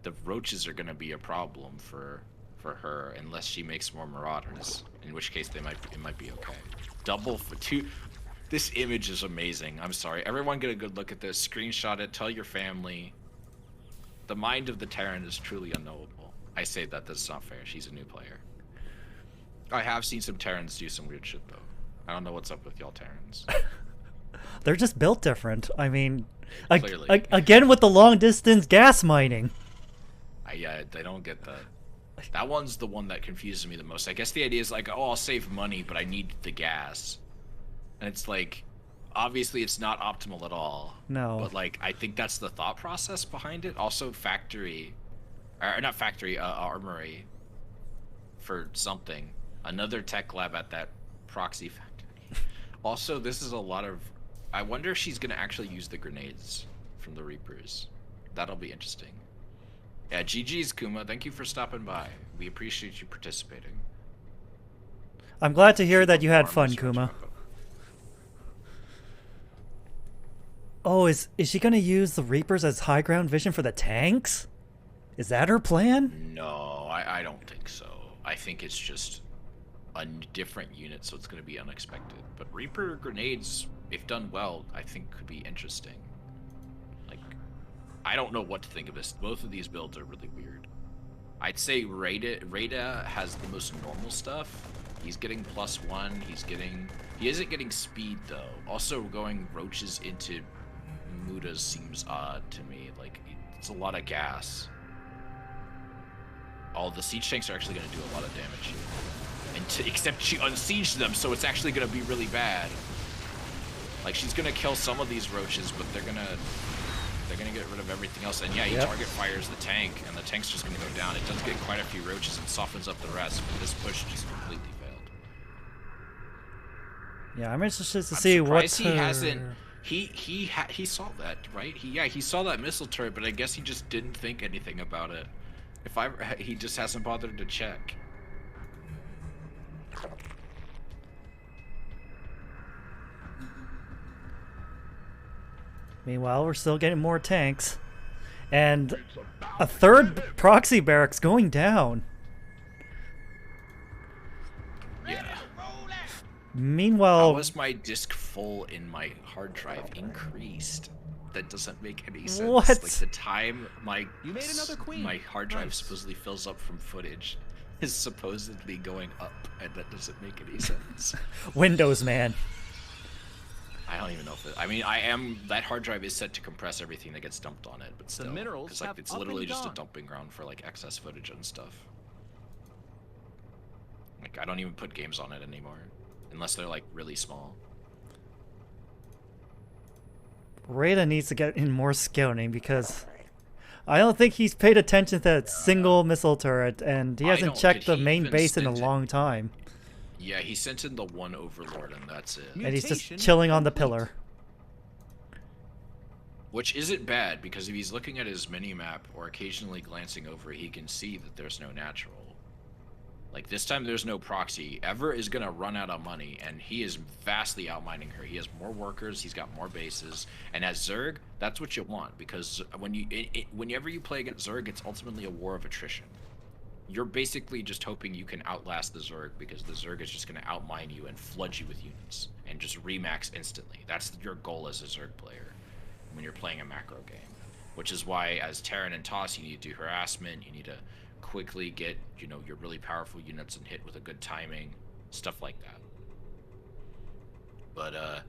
The roaches are going to be a problem for her unless she makes more marauders, in which case it might be okay. Double for two. This image is amazing. I'm sorry. Everyone get a good look at this. Screenshot it. Tell your family. The mind of the Terran is truly unknowable. I say that. That's not fair. She's a new player. I have seen some Terrans do some weird shit, though. I don't know what's up with y'all Terrans. They're just built different. I mean, Clearly. again with the long distance gas mining. Yeah, I don't get that. That one's the one that confuses me the most. I guess the idea is like, I'll save money, but I need the gas. And it's like, obviously it's not optimal at all. No. But like, I think that's the thought process behind it. Also factory, or not factory, armory for something. Another tech lab at that proxy factory. Also, this is a lot of, I wonder if she's gonna actually use the grenades from the Reapers. That'll be interesting. Yeah, GG's Kuma, thank you for stopping by. We appreciate you participating. I'm glad to hear that you had fun, Kuma. Oh, is she gonna use the Reapers as high ground vision for the tanks? Is that her plan? No, I don't think so. I think it's just a different unit, so it's gonna be unexpected. But Reaper grenades, if done well, I think could be interesting. Like, I don't know what to think of this. Both of these builds are really weird. I'd say Rada has the most normal stuff. He's getting +1. He isn't getting speed though. Also, going roaches into Mudas seems odd to me. Like, it's a lot of gas. All the siege tanks are actually going to do a lot of damage. Except she unsieged them, so it's actually going to be really bad. Like, she's going to kill some of these roaches, but they're gonna get rid of everything else. And yeah, he target fires the tank, and the tank's just gonna go down. It does get quite a few roaches and softens up the rest, but this push just completely failed. Yeah, I'm interested to see what he hasn't. He saw that, right? He saw that missile turret, but I guess he just didn't think anything about it. He just hasn't bothered to check. Meanwhile, we're still getting more tanks. And a third proxy barracks going down. Yeah. Meanwhile... How was my disk full in my hard drive increased? That doesn't make any sense. What? Like, the time my hard drive Nice. supposedly fills up from footage is supposedly going up, and that doesn't make any sense. Windows, man. I don't even know if that hard drive is set to compress everything that gets dumped on it, but still. minerals 'cause, like, have it's up literally and just a gone. dumping ground for like excess footage and stuff. Like, I don't even put games on it anymore, unless they're like really small. Rada needs to get in more scouting because I don't think he's paid attention to that single missile turret, and he hasn't checked the main base in a long time. Yeah, he sent in the one overlord, and that's it. And he's just chilling on the pillar. Which isn't bad, because if he's looking at his mini-map or occasionally glancing over, he can see that there's no natural. Like this time there's no proxy. Ever is gonna run out of money, and he is vastly outmining her. He has more workers, he's got more bases, and as Zerg, that's what you want, because whenever you play against Zerg, it's ultimately a war of attrition. You're basically just hoping you can outlast the Zerg, because the Zerg is just gonna outmine you and flood you with units and just remax instantly. That's your goal as a Zerg player when you're playing a macro game. Which is why, as Terran and Toss, you need to do harassment, you need to quickly get, you know, your really powerful units and hit with a good timing, stuff like that. But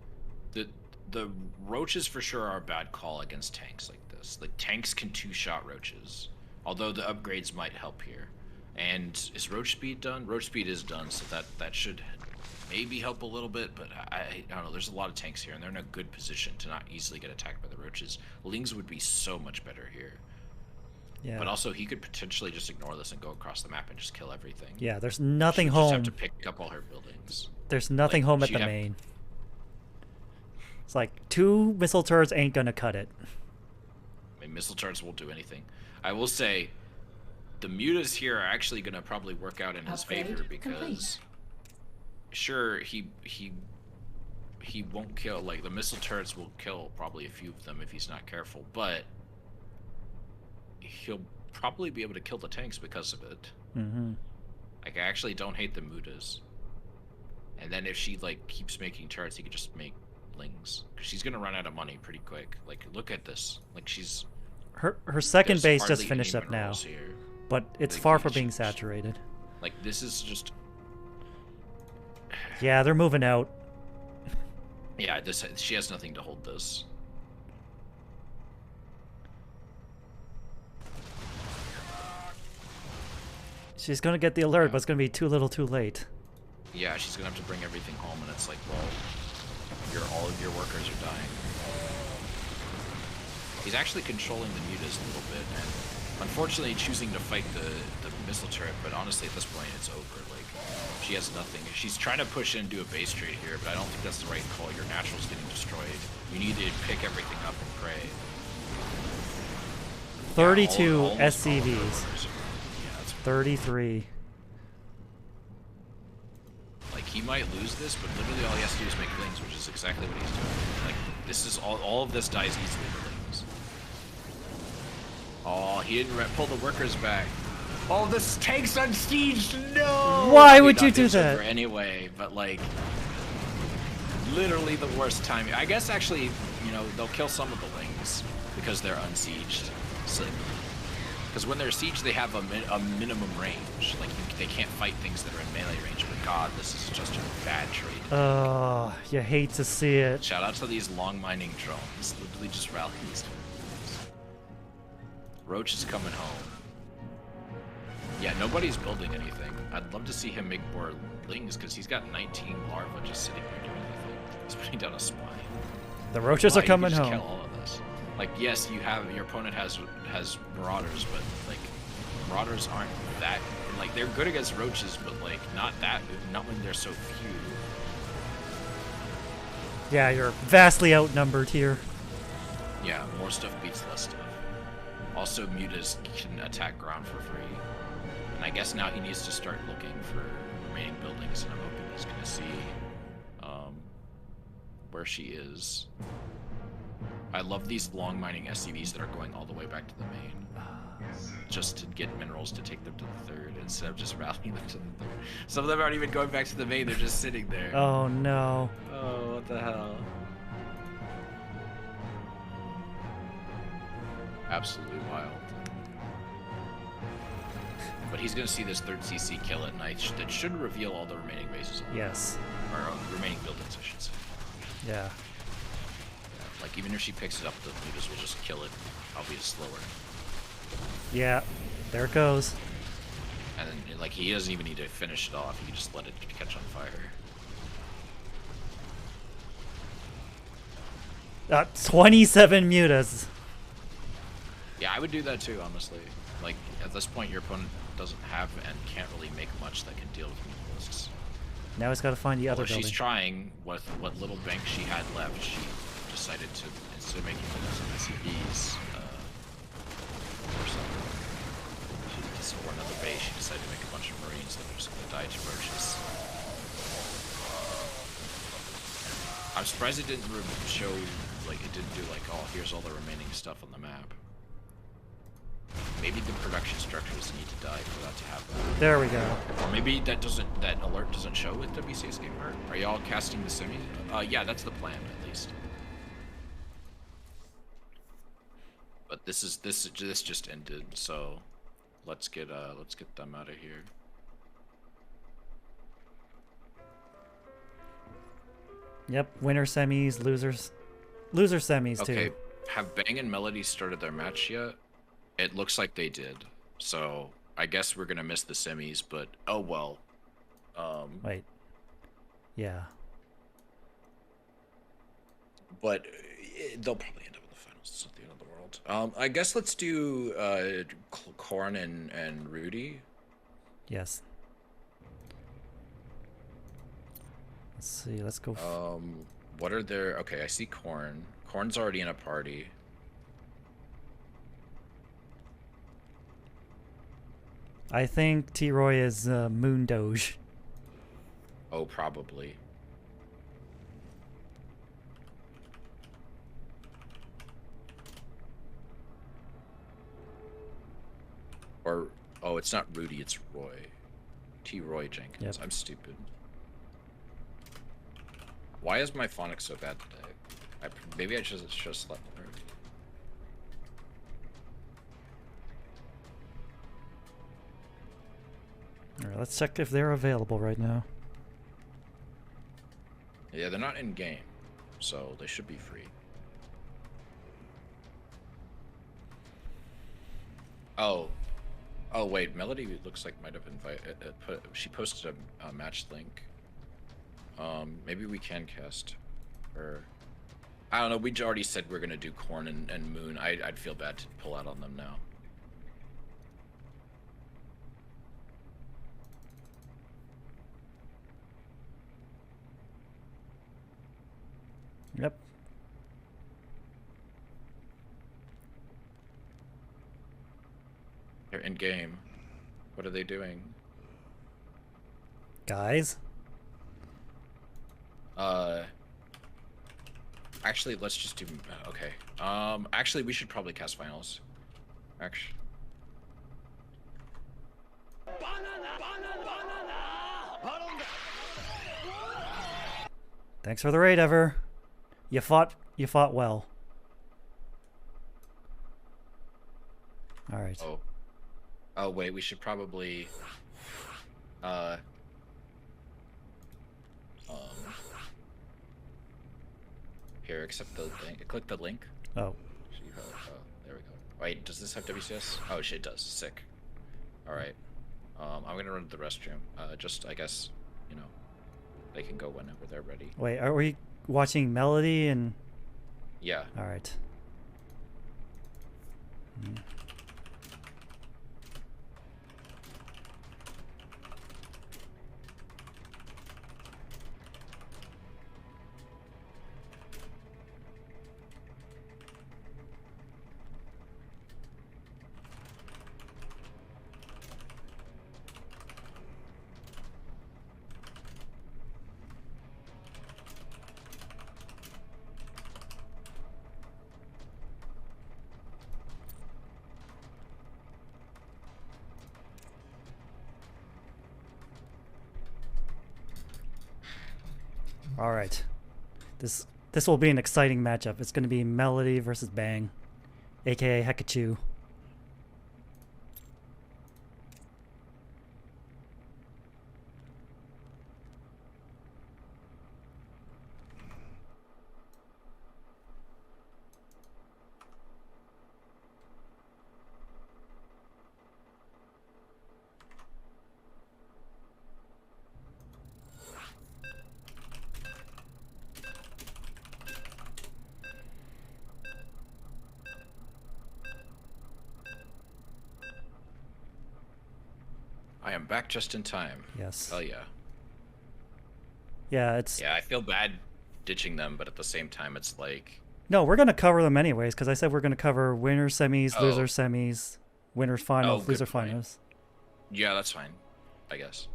the roaches for sure are a bad call against tanks like this. Like tanks can two-shot roaches, although the upgrades might help here. And is roach speed done? Roach speed is done, so that should maybe help a little bit, but I don't know. There's a lot of tanks here, and they're in a good position to not easily get attacked by the roaches. Lings would be so much better here. Yeah. But also, he could potentially just ignore this and go across the map and just kill everything. Yeah, there's nothing She'd home. just have to pick up all her buildings. There's nothing Like, home at she'd the have- main. It's like 2 missile turrets ain't gonna cut it. I mean, missile turrets won't do anything. I will say, the mutas here are actually going to probably work out in his favor, because sure, he won't kill, like, the missile turrets will kill probably a few of them if he's not careful, but he'll probably be able to kill the tanks because of it. Mm-hmm. Like, I actually don't hate the mutas. And then if she, like, keeps making turrets, he could just make lings. Because she's going to run out of money pretty quick. Like, look at this. Like, she's... Her second there's base just hardly finished any up now, minerals here. but it's Like, far from being saturated. Like, this is just... Yeah, they're moving out. Yeah, she has nothing to hold this. She's gonna get the alert, but it's gonna be too little too late. Yeah, she's gonna have to bring everything home, and it's like, well, all of your workers are dying. He's actually controlling the mutas a little bit, and unfortunately choosing to fight the missile turret, but honestly at this point it's over. Like, she has nothing. She's trying to push in and do a base trade here, but I don't think that's the right call. Your natural's getting destroyed. You need to pick everything up and pray. 32 almost SCVs. all of yeah, that's 33. Like, he might lose this, but literally all he has to do is make lings, which is exactly what he's doing. Like, this is all of this dies easily to lings. Oh, he didn't pull the workers back. Oh, this tank's unsieged. No. Why would you do that? Anyway, but like, literally the worst timing. I guess actually, you know, they'll kill some of the lings because they're unsieged. So, because when they're sieged, they have a minimum range. Like, they can't fight things that are in melee range. But God, this is just a bad trade. Oh, you hate to see it. Shout out to these long mining drones. Literally just rallying these drones. Roach is coming home. Yeah, nobody's building anything. I'd love to see him make more lings, because he's got 19 larvae just sitting there doing nothing. He's putting down a spine. The roaches are coming home. Kill all of this. Like, yes, your opponent has marauders, but like, marauders aren't that, like, they're good against roaches, but like, not when they're so few. Yeah, you're vastly outnumbered here. Yeah, more stuff beats less stuff. Also, mutas can attack ground for free. And I guess now he needs to start looking for remaining buildings, and I'm hoping he's gonna see where she is. I love these long mining SCVs that are going all the way back to the main, just to get minerals to take them to the third instead of just rallying them to the third. Some of them aren't even going back to the main; they're just sitting there. Oh no! Oh, what the hell! Absolutely wild. But he's gonna see this third CC kill at night. That should reveal all the remaining bases. Yes. Or remaining buildings, I should say. Yeah. Like, even if she picks it up, the mutas will just kill it, albeit slower. Yeah, there it goes. And then, like, he doesn't even need to finish it off. He can just let it catch on fire. 27 mutas. Yeah, I would do that too, honestly. Like, at this point, your opponent doesn't have and can't really make much that can deal with mutalisks. Now he's got to find the other building. She's trying with what little bank she had left. She decided to, instead of making SCVs, or another base, she decided to make a bunch of Marines that are just I'm surprised it didn't show, like, it didn't do like, oh, here's all the remaining stuff on the map. Maybe the production structures need to die for that to happen. There we go. Or maybe that alert doesn't show with WCS Game Art. Are y'all casting the semi? Yeah, that's the plan at least. But this just ended, so let's get them out of here. Yep, winner semis, loser semis too. Okay, have Bang and Melody started their match yet? It looks like they did. So I guess we're gonna miss the semis, but oh well. Wait. Yeah. But they'll probably end up in the finals. It's not the end of the world. I guess let's do Korn and Rudy. Yes. Let's see. Let's go. What are their? Okay, I see Korn. Korn's already in a party. I think T-Roy is Moon Doge. Oh, probably. Or, oh, it's not Rudy, it's Roy. T-Roy Jenkins. Yep. I'm stupid. Why is my phonics so bad today? Maybe I should have slept more. Alright, let's check if they're available right now. Yeah, they're not in game, so they should be free. Oh, wait, Melody looks like might have invited. She posted a match link. Maybe we can cast her. I don't know. We already said we're gonna do Korn and Moon. I'd feel bad to pull out on them now. Yep. They're in game. What are they doing? Guys? Actually, let's just do, okay. Actually, we should probably cast finals. Actually. Thanks for the raid, Ever. You fought well. Alright. Oh, wait, we should probably, here, accept the link. Click the link. Oh. There we go. Wait, does this have WCS? Oh, shit, it does. Sick. Alright. I'm gonna run to the restroom. Just, I guess, you know, they can go whenever they're ready. Wait, are we watching Melody and... Yeah. Alright. All right, this will be an exciting matchup. It's going to be Melody versus Bang, aka Hekachu. I am back just in time. Yes. Oh yeah. Yeah, it's... Yeah, I feel bad ditching them, but at the same time, it's like... No, we're going to cover them anyways, because I said we're going to cover winner semis, loser semis, winners finals, loser finals. Yeah, that's fine, I guess.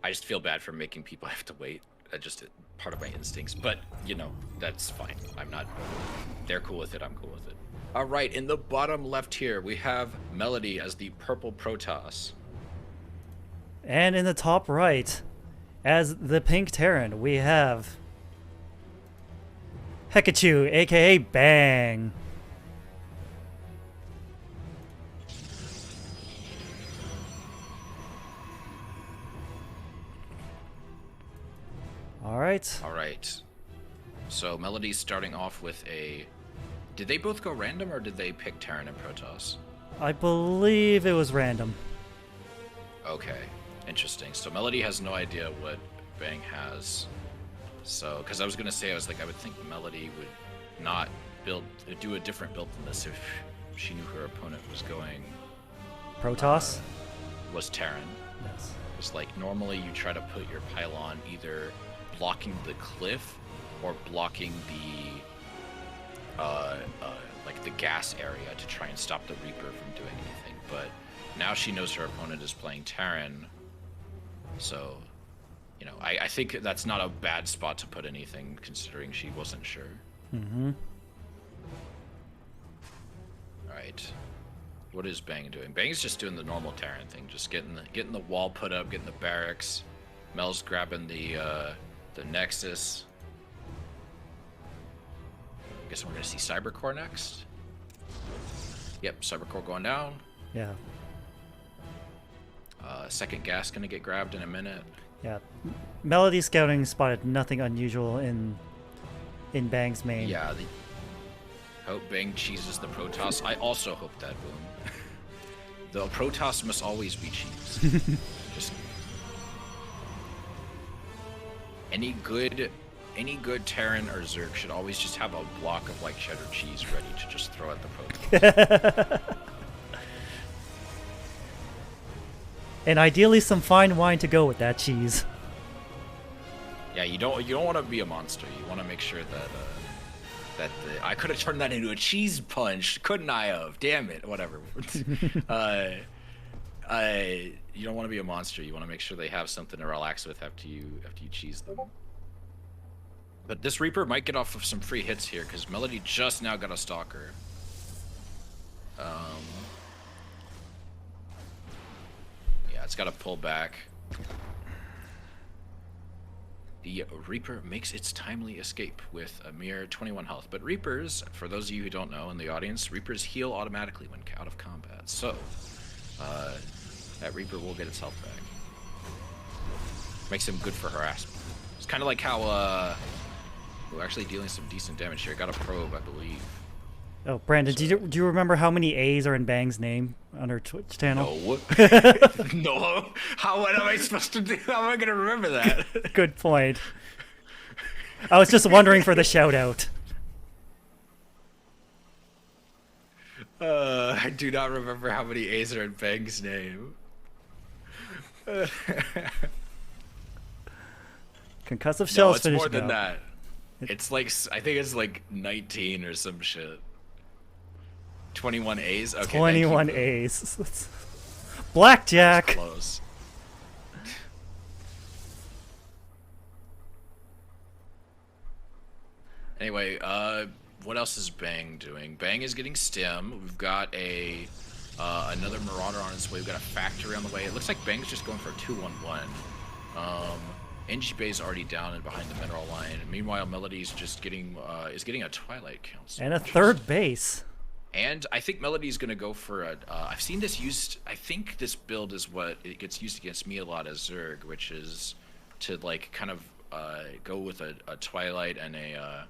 I just feel bad for making people have to wait. just part of my instincts. But you know, that's fine. I'm not. They're cool with it. I'm cool with it. All right, in the bottom left here, we have Melody as the purple Protoss. And in the top right, as the pink Terran, we have Hekachu, aka Bang. All right. All right. So Melody's starting off with a. Did they both go random, or did they pick Terran and Protoss? I believe it was random. Okay, interesting. So Melody has no idea what Bang has. So, because I was gonna say, I would think Melody would not do a different build than this if she knew her opponent was going. Protoss? Was Terran. Yes. It's like normally you try to put your pylon either blocking the cliff or blocking the like the gas area to try and stop the Reaper from doing anything. But now she knows her opponent is playing Terran, so you know, I think that's not a bad spot to put anything, considering she wasn't sure. Mm-hmm. All right, what is Bang doing? Bang's just doing the normal Terran thing, just getting the wall put up, getting the barracks. Mel's grabbing the Nexus. I guess we're gonna see Cybercore next. Yep, Cybercore going down. Yeah. Second gas gonna get grabbed in a minute. Yeah. Melody scouting spotted nothing unusual in Bang's main. Yeah. Hope Bang cheeses the Protoss. I also hope that, Boom. The Protoss must always be cheese. Just any good Terran or Zerg should always just have a block of like cheddar cheese ready to just throw at the Protoss. And ideally some fine wine to go with that cheese. Yeah, you don't want to be a monster. You want to make sure that I could have turned that into a cheese punch, couldn't I have? Damn it, whatever. You don't want to be a monster. You want to make sure they have something to relax with after you cheese them. But this Reaper might get off of some free hits here because Melody just now got a Stalker. Yeah, it's got to pull back. The Reaper makes its timely escape with a mere 21 health. But Reapers, for those of you who don't know in the audience, Reapers heal automatically when out of combat. So, that Reaper will get its health back. Makes him good for harassment. It's kind of like how, we're actually dealing some decent damage here. Got a probe, I believe. Oh, Brandon, do you remember how many A's are in Bang's name on her Twitch channel? No. No. What am I supposed to do? How am I going to remember that? Good point. I was just wondering for the shout out. I do not remember how many A's are in Bang's name. Concussive shells. No, it's more than that. It's like, I think it's like 19 or some shit. 21 A's? Okay, 21 A's. Blackjack! That's close. Anyway, what else is Bang doing? Bang is getting stim. We've got a another Marauder on its way. We've got a factory on the way. It looks like Bang's just going for a 2-1-1. NG Bay's already down and behind the mineral line. Meanwhile, Melody's just getting is getting a Twilight Council. And a third base. And I think Melody's gonna go for a. I've seen this used. I think this build is what it gets used against me a lot as Zerg, which is to like kind of go with a Twilight and a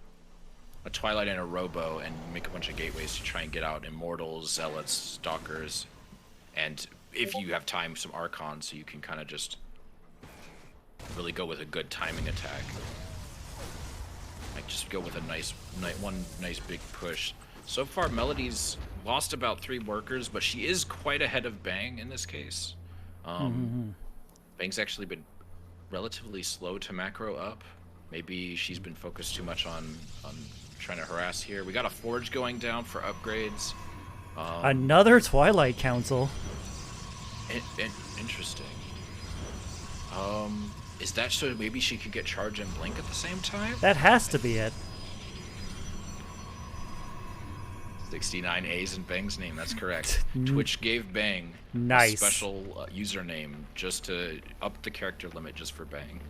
Twilight and a Robo and make a bunch of gateways to try and get out Immortals, Zealots, Stalkers, and if you have time, some Archons, so you can kind of just really go with a good timing attack. Like just go with a one nice big push. So far, Melody's lost about 3 workers, but she is quite ahead of Bang in this case. Bang's actually been relatively slow to macro up. Maybe she's been focused too much on trying to harass here. We got a Forge going down for upgrades. Another Twilight Council. Interesting. Is that so maybe she could get charge and blink at the same time? That has to be it. 69 A's in Bang's name, that's correct. Twitch gave Bang nice. a special username just to up the character limit just for Bang.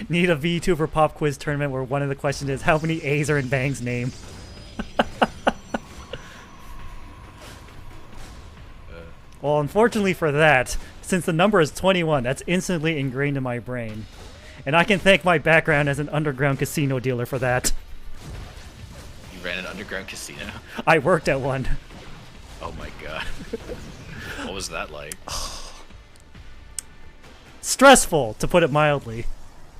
Need a VTuber pop quiz tournament where one of the questions is how many A's are in Bang's name? Well, unfortunately for that, since the number is 21, that's instantly ingrained in my brain. And I can thank my background as an underground casino dealer for that. You ran an underground casino? I worked at one. Oh my god. What was that like? Stressful, to put it mildly.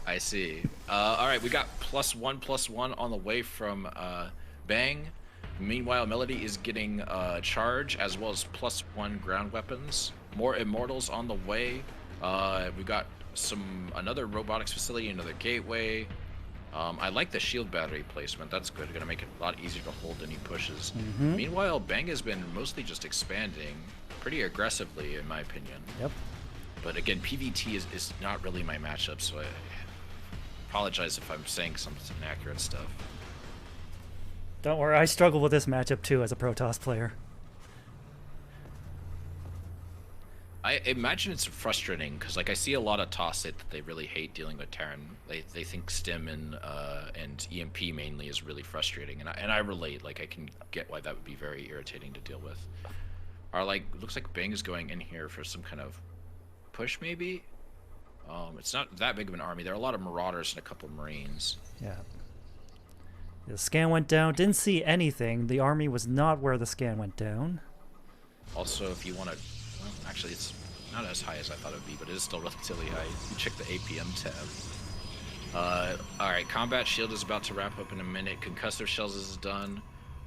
I see. Alright, we got +1/+1 on the way from Bang. Meanwhile, Melody is getting charge as well as +1 ground weapons. More immortals on the way. We got another robotics facility, another gateway. I like the shield battery placement. That's good. Gonna make it a lot easier to hold any pushes. Meanwhile, Bang has been mostly just expanding pretty aggressively, in my opinion. Yep. But again, PvT is not really my matchup, so I apologize if I'm saying some inaccurate stuff. Don't worry, I struggle with this matchup too as a Protoss player. I imagine it's frustrating because, like, I see a lot of toss it that they really hate dealing with Terran. They think Stim and EMP mainly is really frustrating, and I relate. Like, I can get why that would be very irritating to deal with. Looks like Bang is going in here for some kind of push, maybe. It's not that big of an army. There are a lot of Marauders and a couple Marines. Yeah. The scan went down. Didn't see anything. The army was not where the scan went down. Also, if you want to... Well, actually, it's not as high as I thought it would be, but it is still relatively high. You check the APM tab. Alright, Combat Shield is about to wrap up in a minute. Concussive Shells is done.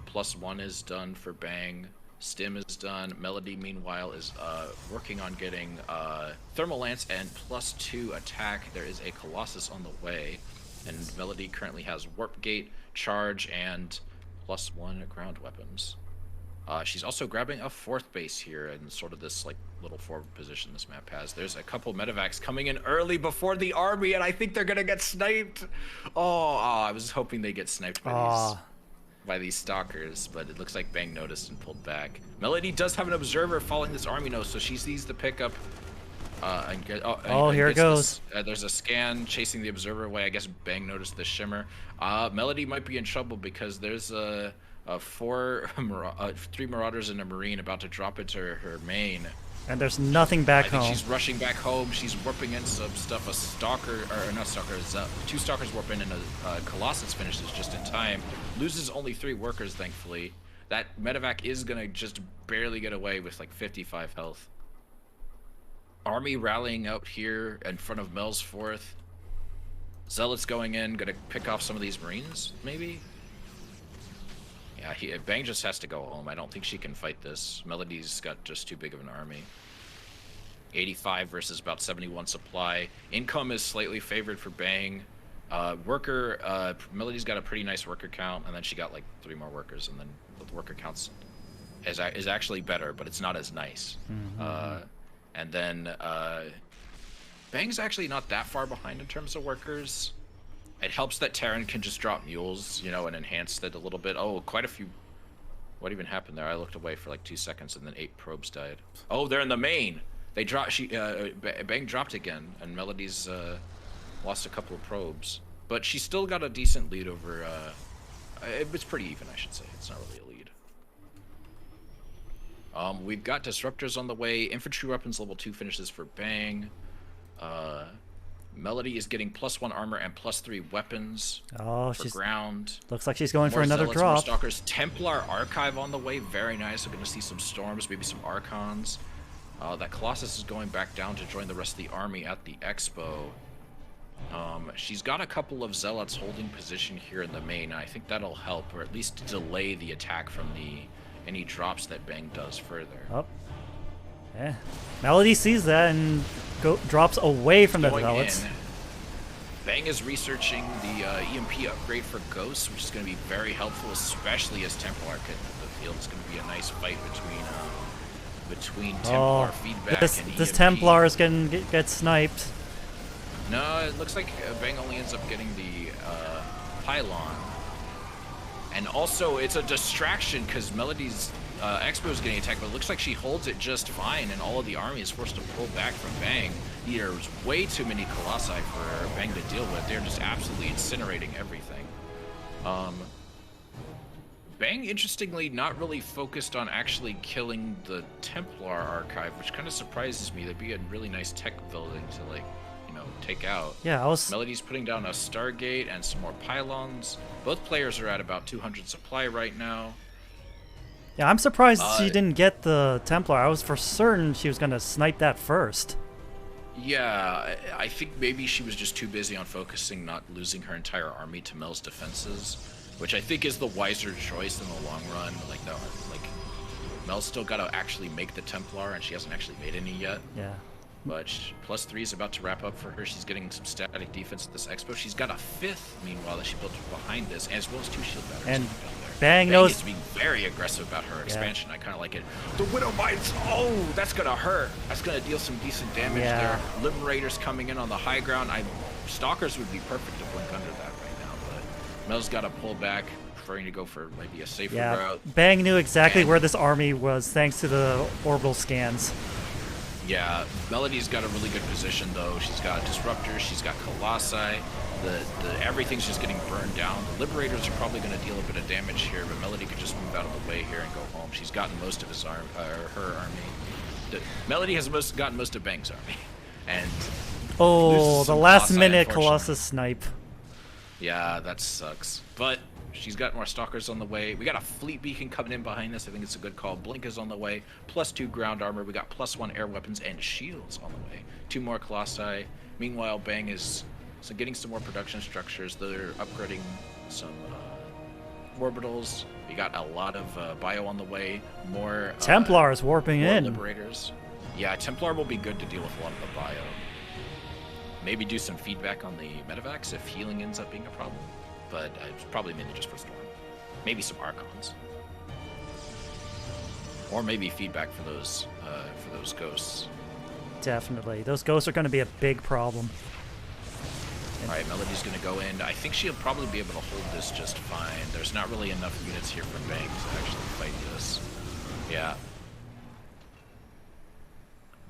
+1 is done for Bang. Stim is done. Melody, meanwhile, is working on getting Thermal Lance and +2 attack. There is a Colossus on the way. And Melody currently has Warp Gate, Charge, and +1 ground weapons. She's also grabbing a 4th base here in sort of this like little forward position this map has. There's a couple medevacs coming in early before the army, and I think they're gonna get sniped. I was hoping they get sniped by these stalkers, but it looks like Bang noticed and pulled back. Melody does have an observer following this army though, so she sees the pickup. Here it goes. There's a scan chasing the observer away. I guess Bang noticed the shimmer. Melody might be in trouble because there's 3 Marauders and a Marine about to drop into her main. And there's nothing back I think home. she's rushing back home. She's warping in some stuff. A stalker, or not stalkers, 2 stalkers warp in, and a Colossus finishes just in time. Loses only 3 workers, thankfully. That medevac is gonna just barely get away with like 55 health. Army rallying out here in front of Mel's 4th. Zealots going in, gonna pick off some of these Marines, maybe? Yeah, Bang just has to go home. I don't think she can fight this. Melody's got just too big of an army. 85 versus about 71 supply. Income is slightly favored for Bang. Melody's got a pretty nice worker count, and then she got like 3 more workers, and then the worker counts is actually better, but it's not as nice. And then Bang's actually not that far behind in terms of workers. It helps that Terran can just drop mules, you know, and enhance that a little bit. Oh, quite a few. What even happened there? I looked away for like 2 seconds, and then 8 probes died. Oh, they're in the main. They dropped. Bang dropped again, and Melody's lost a couple of probes, but she still got a decent lead over. It's pretty even, I should say. It's not really a lead. We've got disruptors on the way. Infantry weapons level 2 finishes for Bang. Melody is getting +1 armor and +3 weapons for ground. Looks like she's going for More another Zealots, drop. More stalkers. Templar Archive on the way. Very nice. We're going to see some storms, maybe some Archons. That Colossus is going back down to join the rest of the army at the expo. She's got a couple of Zealots holding position here in the main. I think that'll help, or at least delay the attack from any drops that Bang does further. Oh. Yeah. Melody sees that and drops away from the Going Zealots. in. Bang is researching the EMP upgrade for Ghosts, which is going to be very helpful, especially as Templar get into the field. It's going to be a nice fight between Templar feedback and EMP. This Templar is gonna get sniped. No, it looks like Bang only ends up getting the pylon. And also, it's a distraction because Melody's Expo is getting attacked, but it looks like she holds it just fine, and all of the army is forced to pull back from Bang. There's way too many Colossi for Bang to deal with. They're just absolutely incinerating everything. Bang, interestingly, not really focused on actually killing the Templar archive, which kind of surprises me. That'd be a really nice tech building to, like, you know, take out. Yeah, Melody's putting down a Stargate and some more pylons. Both players are at about 200 supply right now. Yeah, I'm surprised she didn't get the Templar. I was for certain she was gonna snipe that first. Yeah, I think maybe she was just too busy on focusing not losing her entire army to Mel's defenses, which I think is the wiser choice in the long run. Like, no, like Mel's still got to actually make the Templar, and she hasn't actually made any yet. Yeah. But +3 is about to wrap up for her. She's getting some static defense at this expo. She's got a 5th, meanwhile, that she built behind this, as well as 2 shield batteries. And down there. Bang knows is being very aggressive about her expansion. I kind of like it. The Widow Mines, oh, that's gonna hurt. That's gonna deal some decent damage there. Liberators coming in on the high ground. Stalkers would be perfect to blink under that right now, but Mel's got to pull back, preferring to go for maybe a safer route. Bang knew exactly where this army was thanks to the orbital scans. Yeah, Melody's got a really good position though. She's got disruptors, she's got colossi. Everything's just getting burned down. The Liberators are probably going to deal a bit of damage here, but Melody could just move out of the way here and go home. She's gotten most of her army. Melody has gotten most of Bang's army, and the last minute Colossus snipe. Yeah, that sucks. But she's got more stalkers on the way. We got a fleet beacon coming in behind this. I think it's a good call. Blink is on the way. +2 ground armor. We got +1 air weapons and shields on the way. 2 more colossi. Meanwhile, Bang is getting some more production structures. They're upgrading some orbitals. We got a lot of bio on the way. More Templars warping in. Liberators. Yeah, Templar will be good to deal with a lot of the bio. Maybe do some feedback on the medevacs if healing ends up being a problem. But it's probably mainly just for Storm. Maybe some Archons. Or maybe feedback for those ghosts. Definitely. Those ghosts are going to be a big problem. Alright, Melody's going to go in. I think she'll probably be able to hold this just fine. There's not really enough units here for Bang to actually fight this. Yeah.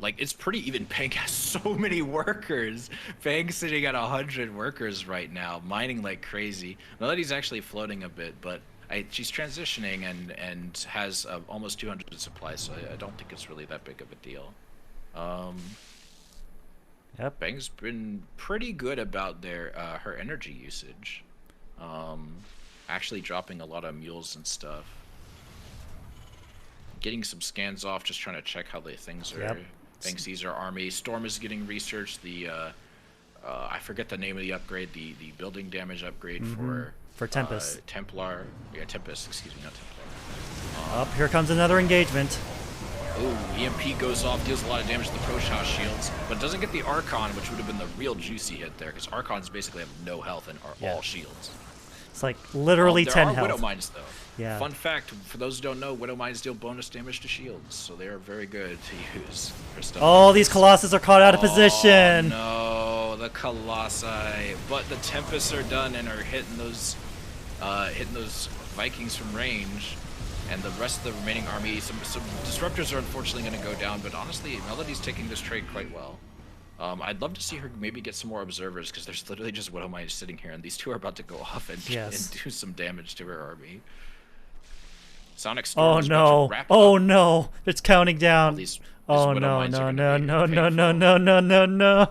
Like, it's pretty even. Bang has so many workers. Bang's sitting at 100 workers right now, mining like crazy. Melody's actually floating a bit, but she's transitioning and has almost 200 supplies, so I don't think it's really that big of a deal. Yep. Bang's been pretty good about her energy usage. Actually dropping a lot of mules and stuff. Getting some scans off, just trying to check how the things are. Yep. Bang sees her army. Storm is getting researched. The I forget the name of the upgrade. The building damage upgrade for Tempest. Templar. Yeah, Tempest. Excuse me, not Templar. Up here comes another engagement. Oh, EMP goes off, deals a lot of damage to the Protoss shields, but doesn't get the Archon, which would have been the real juicy hit there, because Archons basically have no health and are all shields. It's like literally 10 health. There are Widow Mines, though. Yeah. Fun fact, for those who don't know, Widow Mines deal bonus damage to shields, so they are very good to use for stuff. Oh, these Colossus are caught out of position. No, the Colossi. But the Tempests are done and are hitting those Vikings from range. And the rest of the remaining army, some disruptors are unfortunately going to go down, but honestly, Melody's taking this trade quite well. I'd love to see her maybe get some more observers, because there's literally just Widow Mines sitting here, and these two are about to go off and do some damage to her army. Sonic Storm is about to wrap Oh up. no! It's counting down. Oh no! No!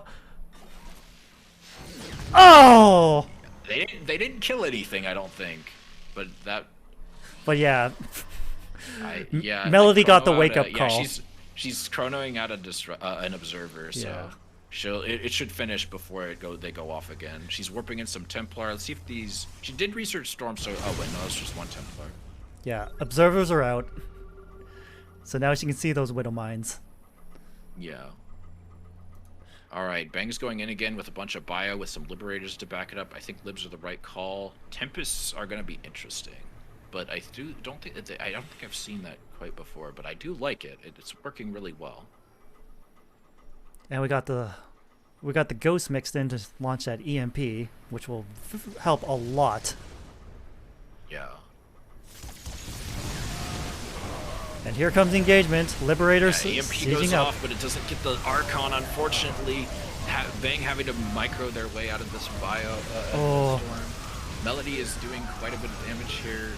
Oh! They didn't kill anything, I don't think, but that. But yeah. Yeah. Melody like got the wake up call. Yeah, she's chronoing out an observer, so it should finish before they go off again. She's warping in some Templar. Let's see if these. She did research Storm, so wait, no, it's just one Templar. Yeah, observers are out. So now she can see those Widow Mines. Yeah. Alright, Bang's going in again with a bunch of bio with some Liberators to back it up. I think Libs are the right call. Tempests are going to be interesting. But I don't think I've seen that quite before, but I do like it. It's working really well. And we got the We got the Ghost mixed in to launch that EMP, which will help a lot. Yeah. And here comes engagement. Liberators EMP sieging goes up. off, but it doesn't get the Archon, unfortunately. Bang having to micro their way out of this bio. Storm. Melody is doing quite a bit of damage here.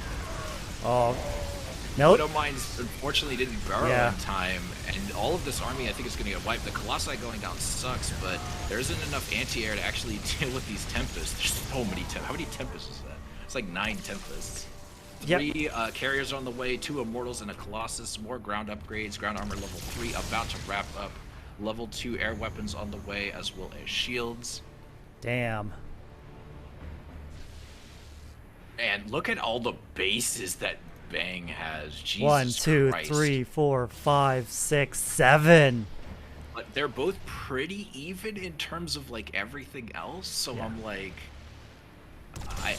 Oh. Widow Mines unfortunately didn't burrow Yeah. in time, and all of this army I think is going to get wiped. The Colossi going down sucks, but there isn't enough anti-air to actually deal with these Tempests. There's so many Tempests. How many Tempests is that? It's like 9 Tempests. Yep. 3 carriers on the way, 2 Immortals and a Colossus, more ground upgrades, ground armor level 3 about to wrap up, level 2 air weapons on the way, as well as shields. Damn. And look at all the bases that Bang has. Jesus 1, 2, Christ. 3, 4, 5, 6, 7. But they're both pretty even in terms of like everything else, so Yeah. I'm like,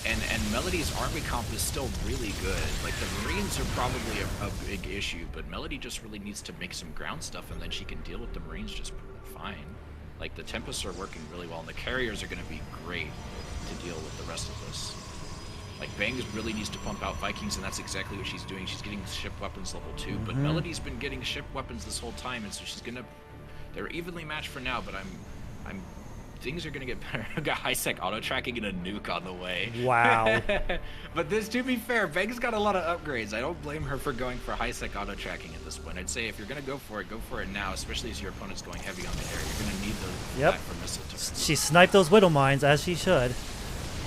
and Melody's army comp is still really good. Like the Marines are probably a big issue, but Melody just really needs to make some ground stuff, and then she can deal with the Marines just fine. Like the Tempests are working really well, and the carriers are going to be great to deal with the rest of this. Like Bang really needs to pump out Vikings, and that's exactly what she's doing. She's getting ship weapons level 2, but Melody's been getting ship weapons this whole time, and so she's gonna. They're evenly matched for now, but I'm. Things are gonna get better. I've got high sec auto tracking and a nuke on the way. Wow. But this, to be fair, Bang's got a lot of upgrades. I don't blame her for going for high sec auto tracking at this point. I'd say if you're gonna go for it now, especially as your opponent's going heavy on the air. You're gonna need the Yep. platform missile to. She sniped those Widow Mines as she should.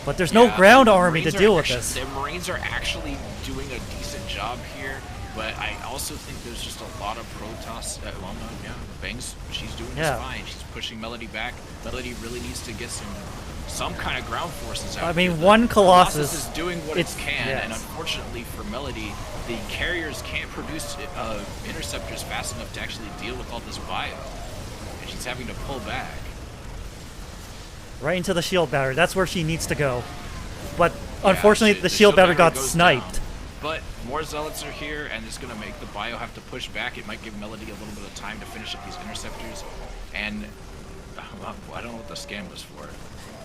But there's no ground army to deal with this. The Marines are actually doing a decent job here, but I also think there's just a lot of Protoss. Well, no, yeah, Bang's, she's doing just fine. She's pushing Melody back. Melody really needs to get some kind of ground forces out. I mean, here. one Colossus is doing what it can, yes. and unfortunately for Melody, the carriers can't produce interceptors fast enough to actually deal with all this bio, and she's having to pull back. Right into the shield battery. That's where she needs to go. But unfortunately, the shield battery got sniped. Down. But more Zealots are here, and it's going to make the bio have to push back. It might give Melody a little bit of time to finish up these interceptors. And I don't know what the scan was for.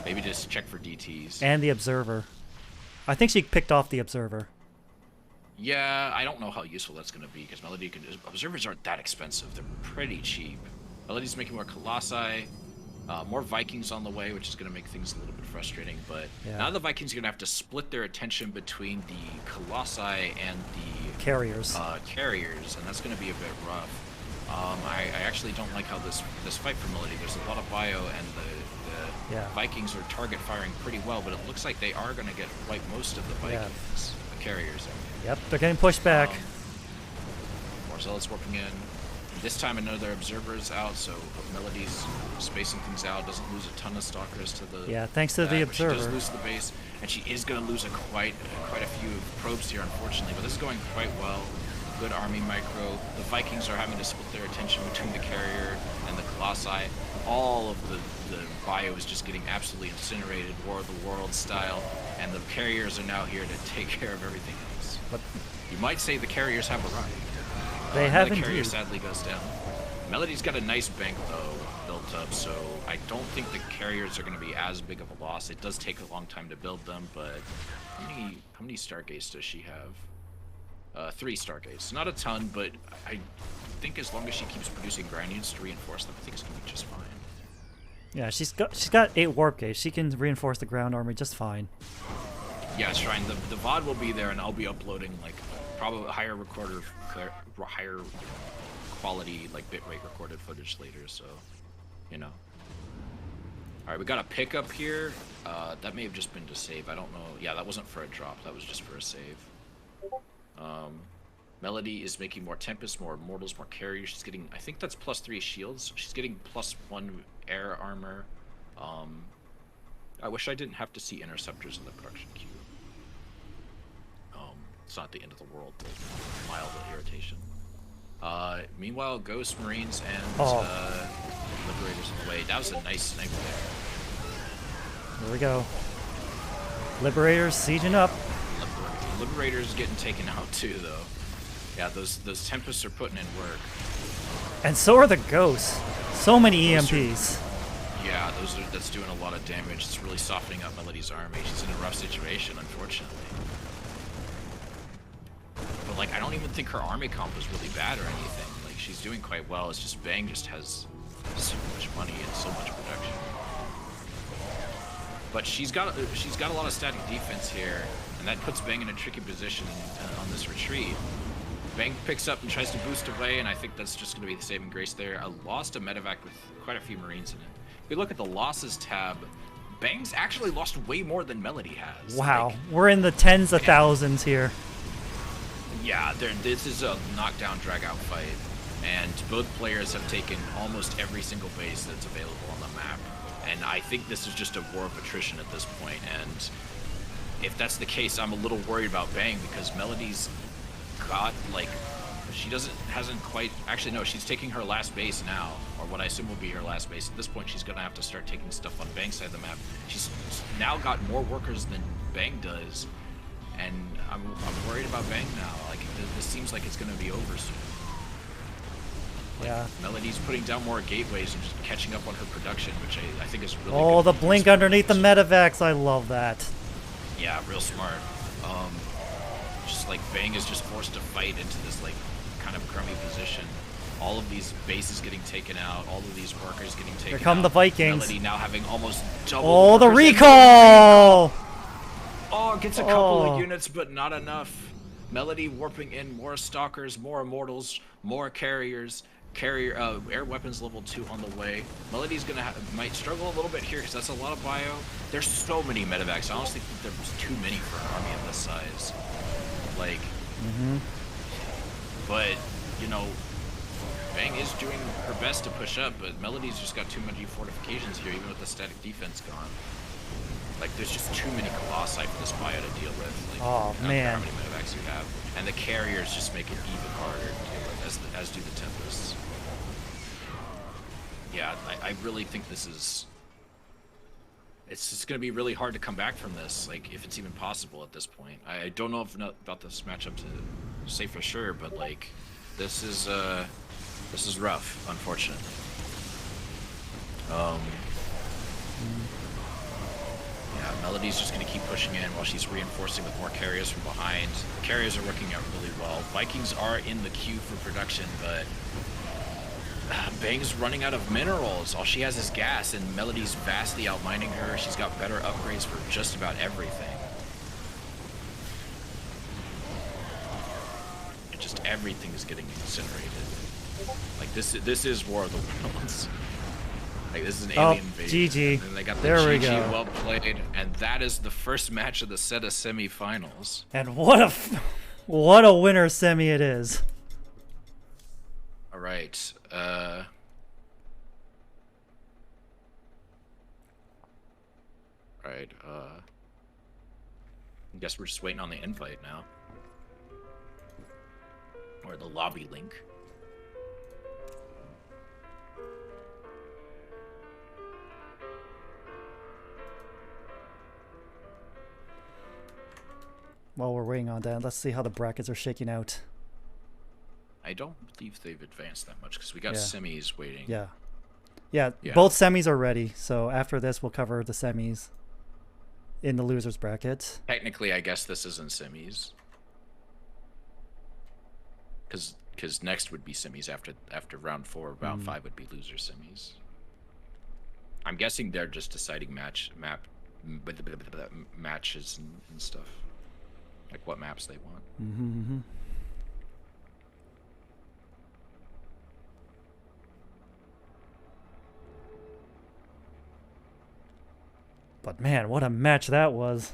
Maybe just check for DTs. And the Observer. I think she picked off the Observer. Yeah, I don't know how useful that's going to be, because Melody can. Observers aren't that expensive. They're pretty cheap. Melody's making more Colossi. More Vikings on the way, which is going to make things a little bit frustrating, but now the Vikings are going to have to split their attention between the Colossi and the carriers, and that's going to be a bit rough. I actually don't like how this fight for Melody. There's a lot of bio, and the Vikings are target firing pretty well, but it looks like they are going to get wipe most of the Vikings, the carriers. Yep, they're getting pushed back. More Zealots warping in. This time another Observer is out, so Melody's spacing things out, doesn't lose a ton of stalkers to the... Yeah, thanks to the Observer. She does lose the base, and she is going to lose quite a few probes here, unfortunately, but this is going quite well. Good army micro. The Vikings are having to split their attention between the carrier and the Colossi. All of the bio is just getting absolutely incinerated, War of the World style, and the carriers are now here to take care of everything else. But you might say the carriers have arrived. They have the carrier indeed. sadly goes down. Melody's got a nice bank though built up, so I don't think the carriers are going to be as big of a loss. It does take a long time to build them, but how many Stargates does she have? 3 Stargates. Not a ton, but I think as long as she keeps producing ground units to reinforce them, I think it's going to be just fine. Yeah, she's got 8 warp gates. She can reinforce the ground army just fine. Yeah, Shrine. The VOD will be there, and I'll be uploading like probably higher quality like bitrate recorded footage later. So, you know. All right, we got a pickup here. That may have just been to save. I don't know. Yeah, that wasn't for a drop. That was just for a save. Melody is making more Tempest, more Immortals, more carriers. She's getting, I think that's +3 shields. She's getting +1 air armor. I wish I didn't have to see interceptors in the production queue. It's not the end of the world, but mild irritation. Meanwhile, Ghost, Marines, and Liberators in the way. That was a nice sniper there. Here we go. Liberators sieging up. Liberators getting taken out too, though. Yeah, those Tempests are putting in work. And so are the Ghosts. So many EMPs. Yeah, that's doing a lot of damage. It's really softening up Melody's army. She's in a rough situation, unfortunately. But like, I don't even think her army comp was really bad or anything. Like, she's doing quite well. It's just Bang just has so much money and so much production. But she's got a lot of static defense here, and that puts Bang in a tricky position on this retreat. Bang picks up and tries to boost away, and I think that's just going to be the saving grace there. A loss to medevac with quite a few Marines in it. If we look at the losses tab, Bang's actually lost way more than Melody has. Wow, Like, we're in the tens of thousands here. yeah, this is a knockdown, drag-out fight, and both players have taken almost every single base that's available on the map. And I think this is just a war of attrition at this point, and if that's the case, I'm a little worried about Bang, because Melody's got, like, hasn't quite, actually no, she's taking her last base now, or what I assume will be her last base. At this point, she's gonna have to start taking stuff on Bang's side of the map. She's now got more workers than Bang does, and I'm worried about Bang now. Like, this seems like it's gonna be over soon. Like, Yeah. Melody's putting down more gateways and just catching up on her production, which I think is really Oh, good. the blink underneath the medevacs. I love that. Yeah, real smart. Just like Bang is just forced to fight into this like kind of crummy position. All of these bases getting taken out, all of these workers getting taken out. Here come the Vikings. Melody now having almost double. Oh, the workers. recall! Oh, gets a couple of units, but not enough. Melody warping in more stalkers, more immortals, more carriers. Air weapons level 2 on the way. Melody's gonna might struggle a little bit here because that's a lot of bio. There's so many medevacs. I honestly think there's too many for an army of this size. Like, but you know, Bang is doing her best to push up, but Melody's just got too many fortifications here, even with the static defense gone. Like, there's just too many colossi for this bio to deal with. Like, Oh, I don't care man. how many medevacs you have, and the carriers just make it even harder to deal with, as do the tempests. Yeah, I really think this is. It's just going to be really hard to come back from this, like, if it's even possible at this point. I don't know about this matchup to say for sure, but like, this is rough, unfortunately. Yeah, Melody's just going to keep pushing in while she's reinforcing with more carriers from behind. The carriers are working out really well. Vikings are in the queue for production, but Bang's running out of minerals. All she has is gas, and Melody's vastly outmining her. She's got better upgrades for just about everything. And just everything is getting incinerated. Like, this is War of the Worlds. Like, this is an alien invasion. GG. And they got the There we GG, go. well played, and that is the first match of the set of semifinals. And what a winner semi it is. All right. Right. I guess we're just waiting on the invite now, or the lobby link. While we're waiting on that, let's see how the brackets are shaking out. I don't believe they've advanced that much because we got Yeah. semis waiting. Yeah, Yeah. both semis are ready. So after this, we'll cover the semis in the losers bracket. Technically, I guess this isn't semis. Because next would be semis after round 4. Round 5 would be loser semis. I'm guessing they're just deciding matches and stuff, like what maps they want. But man, what a match that was.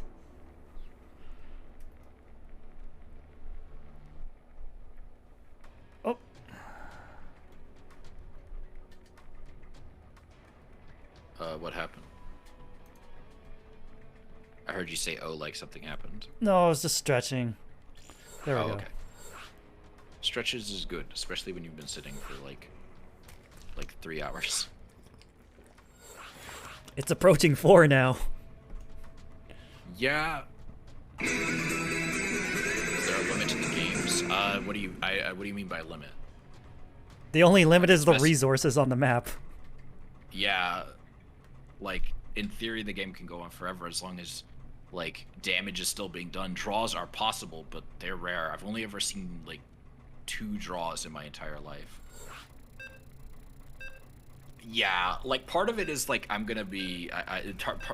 Oh. What happened? I heard you say, "Oh," like something happened. No, I was just stretching. There we Oh, go. okay. Stretches is good, especially when you've been sitting for like 3 hours. It's approaching 4 now. Yeah. Is there a limit to the games? What do you mean by limit? The only limit is the resources on the map. Yeah. like in theory the game can go on forever as long as like damage is still being done. Draws are possible, but they're rare. I've only ever seen like 2 draws in my entire life. Yeah, like part of it is like I'm gonna be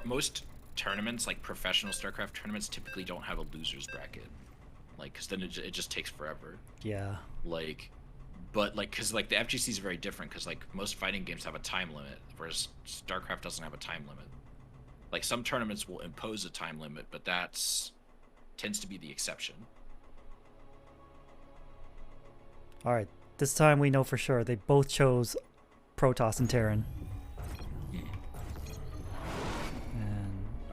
most tournaments, like professional StarCraft tournaments, typically don't have a losers bracket, like because then it just takes forever. Yeah. Like, but like because like the FGC is very different because like most fighting games have a time limit, whereas StarCraft doesn't have a time limit. Like some tournaments will impose a time limit, but that's tends to be the exception. All right, this time we know for sure they both chose Protoss and Terran.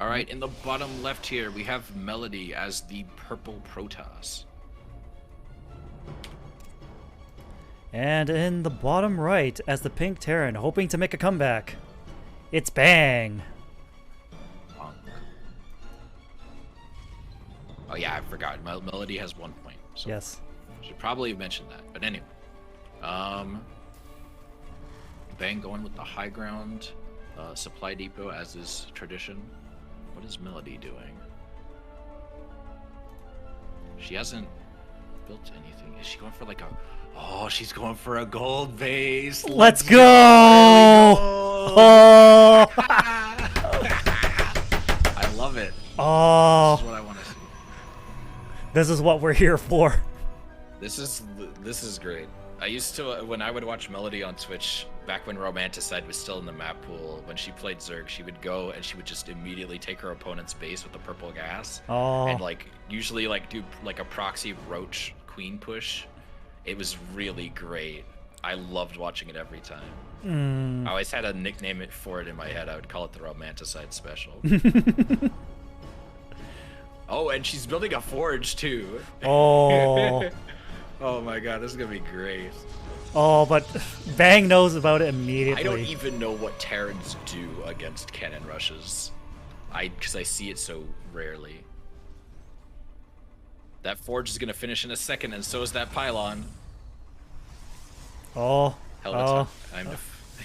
All right, in the bottom left here, we have Melody as the purple Protoss. And in the bottom right, as the pink Terran, hoping to make a comeback, it's Bang. Oh yeah, I forgot. Melody has 1 point. So Yes. should probably have mentioned that. But anyway, Bang going with the high ground, supply depot as is tradition. What is Melody doing? She hasn't built anything. Is she going for like a? Oh, she's going for a gold base. Let's go! Oh! I love it. Oh. This is what I want to see. This is what we're here for. This is great. I used to when I would watch Melody on Twitch back when Romanticide was still in the map pool. When she played Zerg, she would go and she would just immediately take her opponent's base with the purple gas, and like usually like do like a proxy roach queen push. It was really great. I loved watching it every time. I always had a nickname for it in my head. I would call it the Romanticide Special. Oh, and she's building a forge too. Oh. Oh my god, this is gonna be great. Oh, but Bang knows about it immediately. I don't even know what Terrans do against cannon rushes. Because I see it so rarely. That forge is gonna finish in a second, and so is that pylon. Oh. Hell, Oh. I'm in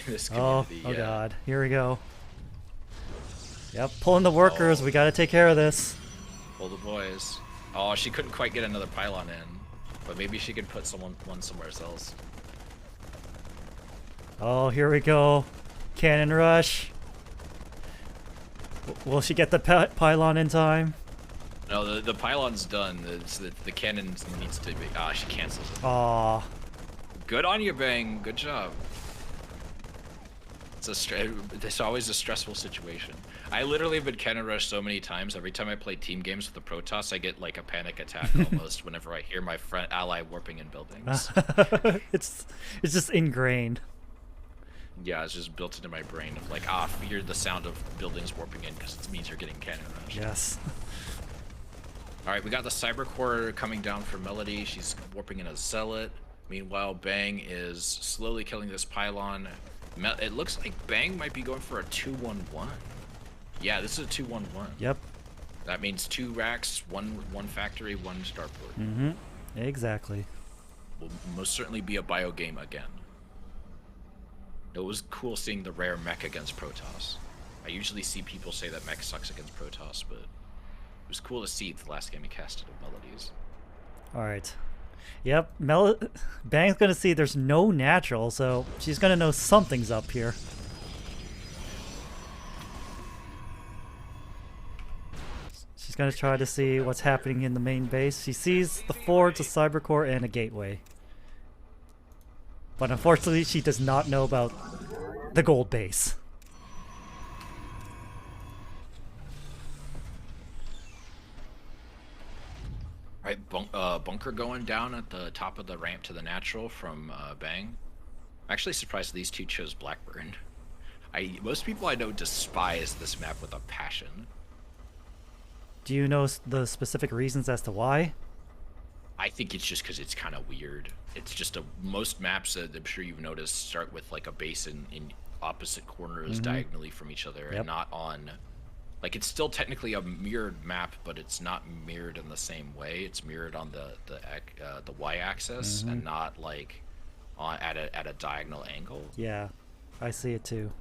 this Oh. community. Oh yeah. God. Here we go. Yep. Pulling the workers. We got to take care of this. Pull the boys. Oh, she couldn't quite get another pylon in, but maybe she could put one somewhere else. Oh, here we go. Cannon rush. Will she get the pylon in time? No, the pylon's done. The cannon needs to be. Ah, she cancels it. Aw. Good on you, Bang. Good job. It's always a stressful situation. I literally have been cannon rushed so many times. Every time I play team games with the Protoss, I get like a panic attack almost whenever I hear my friend ally warping in buildings. It's just ingrained. Yeah, it's just built into my brain of like, hear the sound of buildings warping in because it means you're getting cannon rushed. Yes. All right, we got the Cyber Core coming down for Melody. She's warping in a Zealot. Meanwhile, Bang is slowly killing this pylon. It looks like Bang might be going for a 2-1-1. Yeah, this is a 2-1-1. Yep. That means 2 racks, one factory, 1 starport. Mm-hmm. Exactly. Will most certainly be a bio game again. It was cool seeing the rare mech against Protoss. I usually see people say that mech sucks against Protoss, but it was cool to see the last game he casted of Melodies. All right. Yep. Bang's gonna see there's no natural, so she's gonna know something's up here. She's gonna try to see what's happening in the main base. She sees the forge, a cyber core, and a gateway. But unfortunately, she does not know about the gold base. Right, bunker going down at the top of the ramp to the natural from Bang. I'm actually surprised these two chose Blackburn. Most people I know despise this map with a passion. Do you know the specific reasons as to why? I think it's just because it's kind of weird. It's just most maps that I'm sure you've noticed start with like a base in opposite corners diagonally from each other and not on. Like it's still technically a mirrored map, but it's not mirrored in the same way. It's mirrored on the y-axis and not like at a diagonal angle. Yeah, I see it too.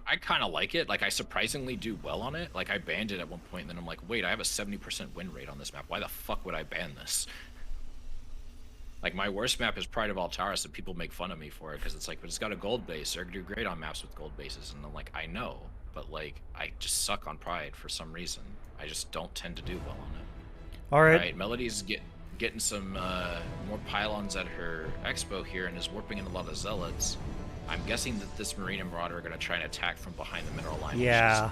I kind of like it. Like, I surprisingly do well on it. Like, I banned it at one point, and then I'm like, wait, I have a 70% win rate on this map. Why the fuck would I ban this? Like, my worst map is Pride of Altaris, and people make fun of me for it, because it's like, but it's got a gold base. They're gonna do great on maps with gold bases. And I'm like, I know, but, like, I just suck on Pride for some reason. I just don't tend to do well on it. Alright. Melody's getting some more pylons at her expo here, and is warping in a lot of zealots. I'm guessing that this Marine and Marauder are going to try and attack from behind the mineral line. Yeah.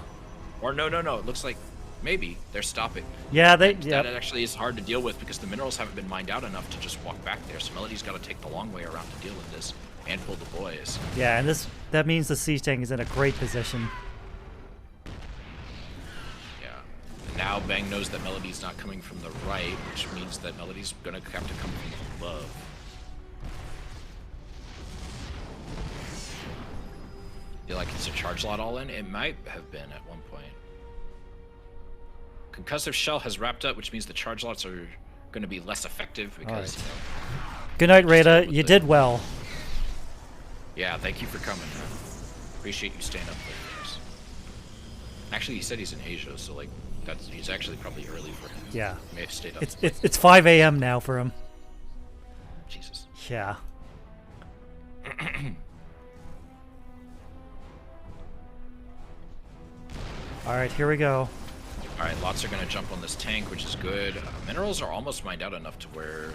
Or no. It looks like maybe they're stopping. Yeah, That actually is hard to deal with because the minerals haven't been mined out enough to just walk back there. So Melody's got to take the long way around to deal with this and pull the boys. Yeah, and that means the siege tank is in a great position. Yeah. And now Bang knows that Melody's not coming from the right, which means that Melody's going to have to come from above. Feel like it's a charge lot all in? It might have been at one point. Concussive Shell has wrapped up, which means the charge lots are going to be less effective because. Right. Good night, Rada. You did well. Yeah, thank you for coming, man. Appreciate you staying up with us. Actually, he said he's in Asia, so like he's actually probably early for him. Yeah. He may have stayed up. It's 5 a.m. now for him. Jesus. Yeah. Alright, here we go. Alright, lots are going to jump on this tank, which is good. Minerals are almost mined out enough to where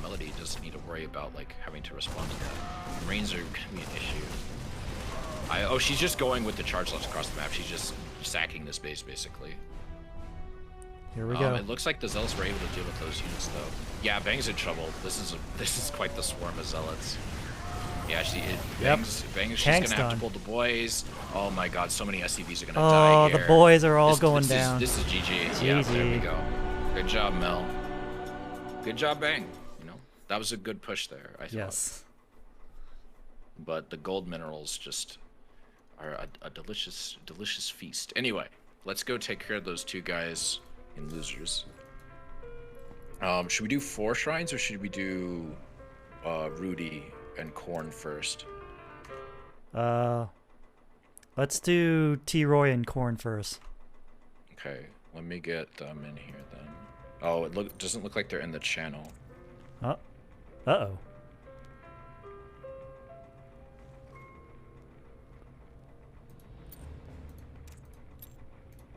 Melody doesn't need to worry about like having to respond to that. Marines are going to be an issue. Oh, she's just going with the charge lots across the map. She's just sacking this base, basically. Here we go. It looks like the Zealots were able to deal with those units, though. Yeah, Bang's in trouble. This is quite the swarm of Zealots. Yeah, Bang's just gonna have to pull the boys. Oh my god, so many SCVs are gonna die here. Oh, the boys are all going down. This is GG. Yeah, there we go. Good job, Mel. Good job, Bang. You know, that was a good push there, I thought. Yes. But the gold minerals just are a delicious, delicious feast. Anyway, let's go take care of those two guys in losers. Should we do 4 shrines or should we do Rudy and Korn first? Let's do T-Roy and Korn first. Okay, let me get them in here then. Oh, it doesn't look like they're in the channel. Uh-oh.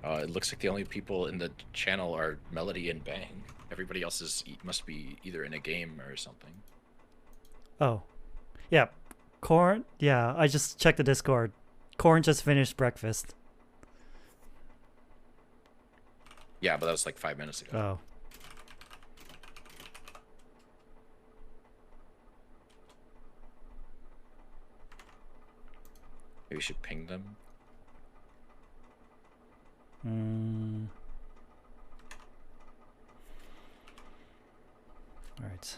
It looks like the only people in the channel are Melody and Bang. Everybody else must be either in a game or something. Oh. Yeah. Korn? Yeah, I just checked the Discord. Korn just finished breakfast. Yeah, but that was like 5 minutes ago. Oh. Maybe we should ping them. All right.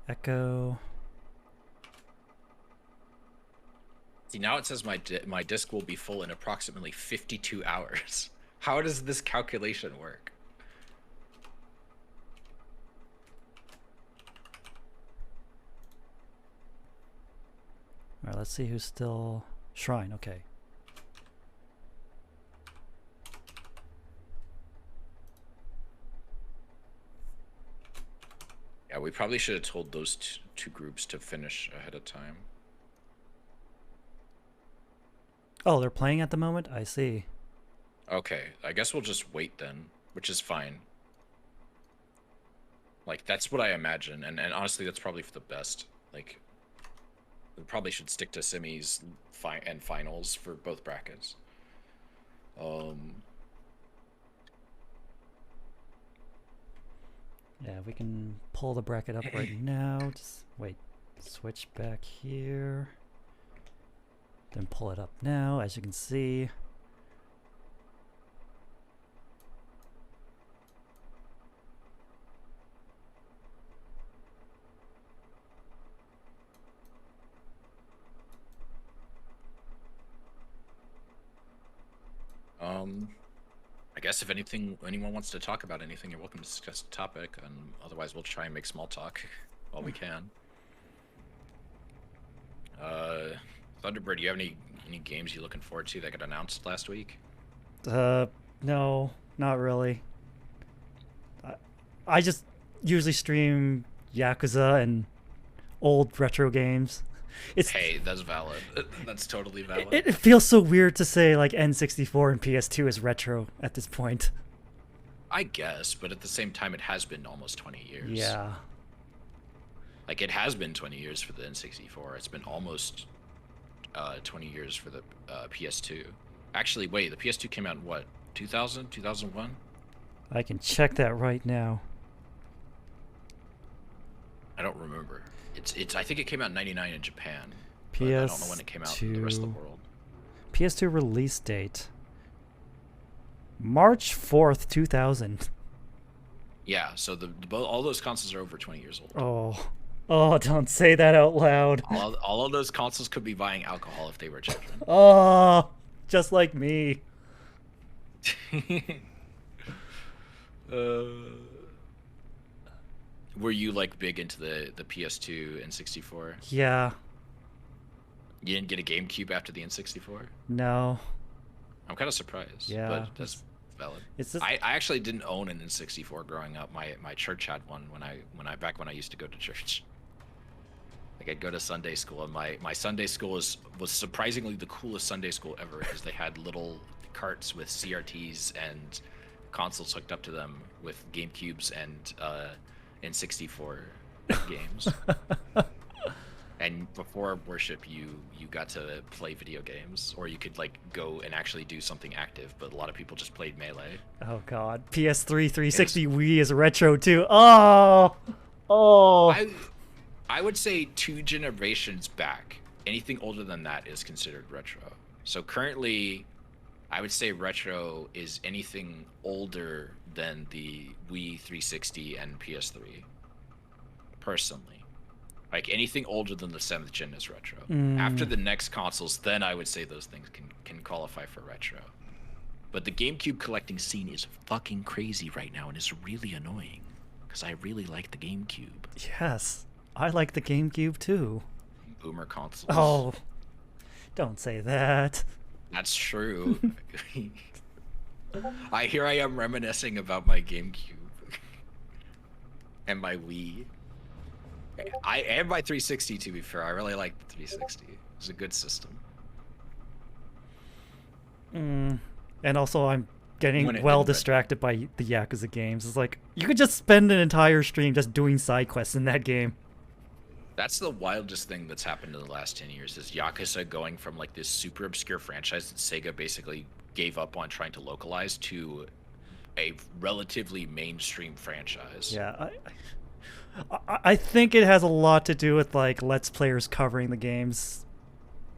Echo. See, now it says my disk will be full in approximately 52 hours. How does this calculation work? All right, let's see who's still Shrine. Okay. Yeah, we probably should have told those two groups to finish ahead of time. Oh, they're playing at the moment? I see. Okay, I guess we'll just wait then, which is fine. Like, that's what I imagine, and honestly, that's probably for the best. Like, we probably should stick to semis and finals for both brackets. Yeah, we can pull the bracket up right now. Just wait, switch back here. Then pull it up now, as you can see. I guess if anyone wants to talk about anything, you're welcome to discuss the topic, and otherwise we'll try and make small talk while we can. Thunderbird, you have any any games you looking forward to that got announced last week? No, not really. I just usually stream Yakuza and old retro games. Hey, that's valid. That's totally valid. It feels so weird to say like N64 and PS2 is retro at this point. I guess, but at the same time, it has been almost 20 years. Yeah. Like, it has been 20 years for the N64. It's been almost 20 years for the PS2. Actually, wait, the PS2 came out in what, 2000, 2001? I can check that right now. I don't remember. It's. I think it came out in '99 in Japan. PS2. But I don't know when it came out in the rest of the world. PS2 release date. March 4th, 2000. Yeah, so all those consoles are over 20 years old. Oh, don't say that out loud. All of those consoles could be buying alcohol if they were children. Oh, just like me. Were you like big into the PS2 and 64? Yeah. You didn't get a GameCube after the N64? No. I'm kind of surprised. Yeah. But that's valid. It's just... I actually didn't own an N64 growing up. My church had one when I used to go to church. Like, I'd go to Sunday school, and my Sunday school was surprisingly the coolest Sunday school ever, because they had little carts with CRTs and consoles hooked up to them with GameCubes and N64 games. And before worship, you got to play video games, or you could like go and actually do something active. But a lot of people just played Melee. Oh God, PS3, 360, Wii is retro too. Oh. I would say 2 generations back, anything older than that is considered retro. So currently, I would say retro is anything older than the Wii 360 and PS3. Personally, like anything older than the 7th gen is retro. After the next consoles, then I would say those things can qualify for retro. But the GameCube collecting scene is fucking crazy right now, and it's really annoying because I really like the GameCube. Yes, I like the GameCube too. Boomer consoles. Oh, don't say that. That's true. Here I am reminiscing about my GameCube and my Wii. And my 360, to be fair. I really like the 360. It's a good system. And also, I'm getting well distracted by the Yakuza games. It's like, you could just spend an entire stream just doing side quests in that game. That's the wildest thing that's happened in the last 10 years, is Yakuza going from like this super obscure franchise that Sega basically gave up on trying to localize to a relatively mainstream franchise. Yeah, I think it has a lot to do with like Let's Players covering the games.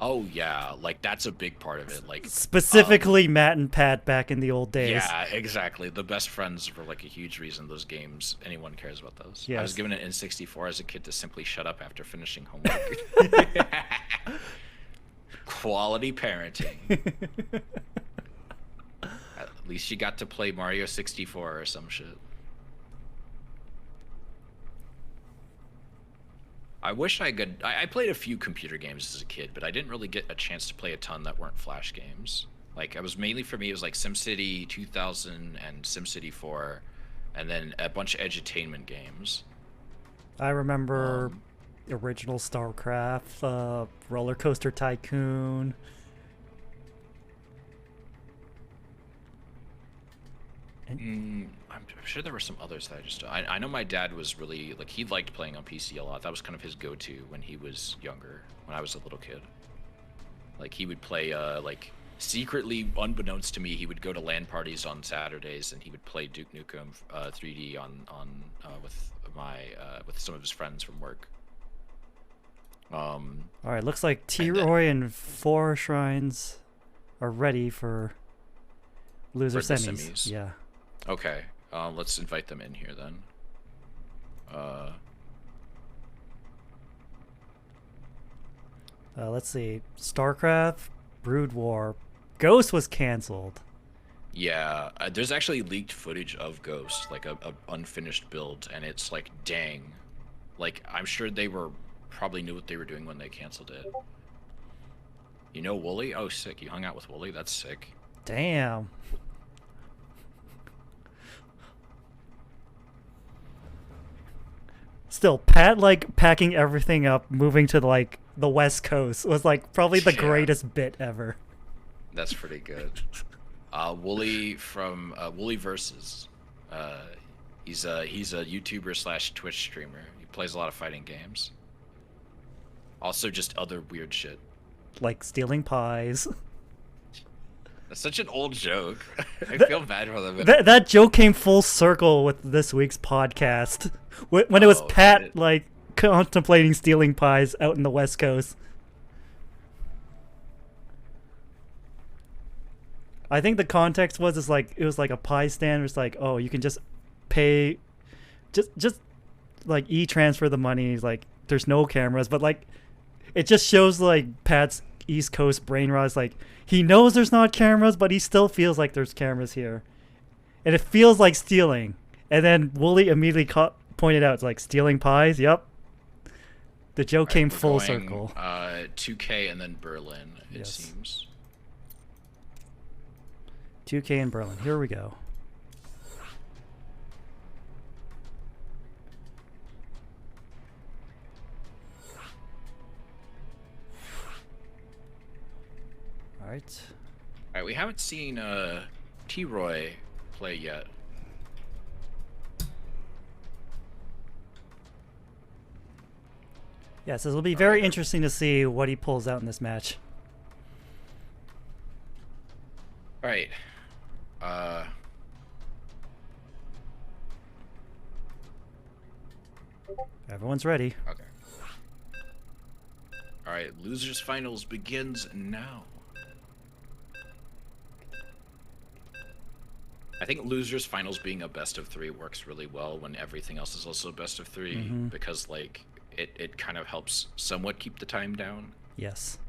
Oh yeah, like that's a big part of it. Like specifically Matt and Pat back in the old days. Yeah, exactly. The best friends were like a huge reason those games, anyone cares about those. Yes. I was given an N64 as a kid to simply shut up after finishing homework. Quality parenting. At least you got to play Mario 64 or some shit. I wish I could. I played a few computer games as a kid, but I didn't really get a chance to play a ton that weren't Flash games. Like, it was mainly, for me, it was like SimCity 2000 and SimCity 4, and then a bunch of edutainment games. I remember original StarCraft, Roller Coaster Tycoon. I'm sure there were some others that I just... I know my dad was really... Like, he liked playing on PC a lot. That was kind of his go-to when he was younger, when I was a little kid. Like, he would play, like, secretly, unbeknownst to me, he would go to LAN parties on Saturdays, and he would play Duke Nukem 3D with some of his friends from work. Alright, looks like T-Roy and 4 Shrines are ready for loser semis. Yeah. Okay, let's invite them in here then. Let's see. StarCraft, Brood War, Ghost was canceled. Yeah, there's actually leaked footage of Ghost, like a unfinished build, and it's like, dang. Like, I'm sure they probably knew what they were doing when they canceled it. You know Wooly? Oh, sick. You hung out with Wooly? That's sick. Damn. Still, Pat like packing everything up, moving to like the West Coast was like probably the greatest bit ever. That's pretty good. Wooly from Wooly Versus. He's a YouTuber / Twitch streamer. He plays a lot of fighting games. Also, just other weird shit. Like stealing pies. That's such an old joke. I feel bad for them. That joke came full circle with this week's podcast. When it was Pat, like, contemplating stealing pies out in the West Coast. I think the context was, it was like a pie stand. It was like, oh, you can just pay, just like e-transfer the money. Like, there's no cameras, but like, it just shows like Pat's East Coast brain rot. Like, he knows there's not cameras, but he still feels like there's cameras here. And it feels like stealing. And then Wooly immediately pointed out, it's like, stealing pies? Yep. The joke came full circle. 2K and then Berlin, it seems. 2K in Berlin. Here we go. Alright. Alright, we haven't seen T-Roy play yet. Yes, it'll be very interesting to see what he pulls out in this match. Alright. Everyone's ready. Okay. Alright, Losers Finals begins now. I think Losers Finals being a best of 3 works really well when everything else is also a best of 3 because like it kind of helps somewhat keep the time down. Yes.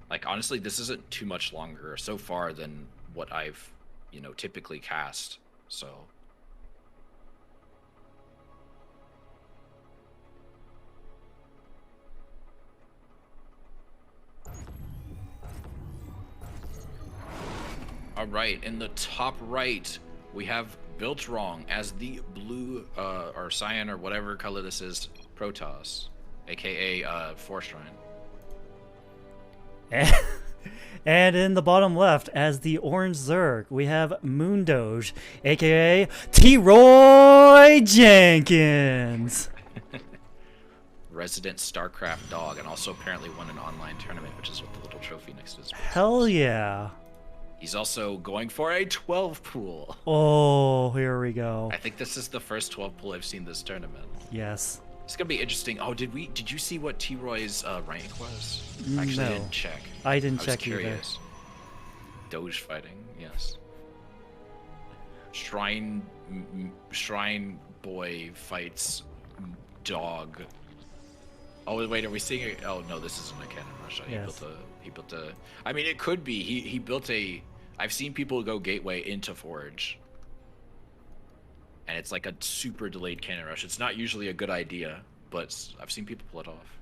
Like honestly, this isn't too much longer so far than what I've, you know, typically cast. So all right, in the top right, we have Built Wrong as the blue or cyan or whatever color this is, Protoss, aka Force Shrine. And in the bottom left, as the orange Zerg, we have Moondoge, aka T-Roy Jenkins. Resident StarCraft dog, and also apparently won an online tournament, which is what the little trophy next to his face. Hell yeah. He's also going for a 12 pool. Oh, here we go. I think this is the first 12 pool I've seen this tournament. Yes. It's gonna be interesting. Oh, did you see what T-Roy's rank was? Actually, No. I didn't check. I didn't was check curious. Doge fighting, yes. Shrine boy fights dog. Oh wait, are we seeing it? Oh no, this isn't a cannon rush. Yes. He built a. I mean, it could be. He built a. I've seen people go gateway into Forge, and it's like a super delayed cannon rush. It's not usually a good idea, but I've seen people pull it off.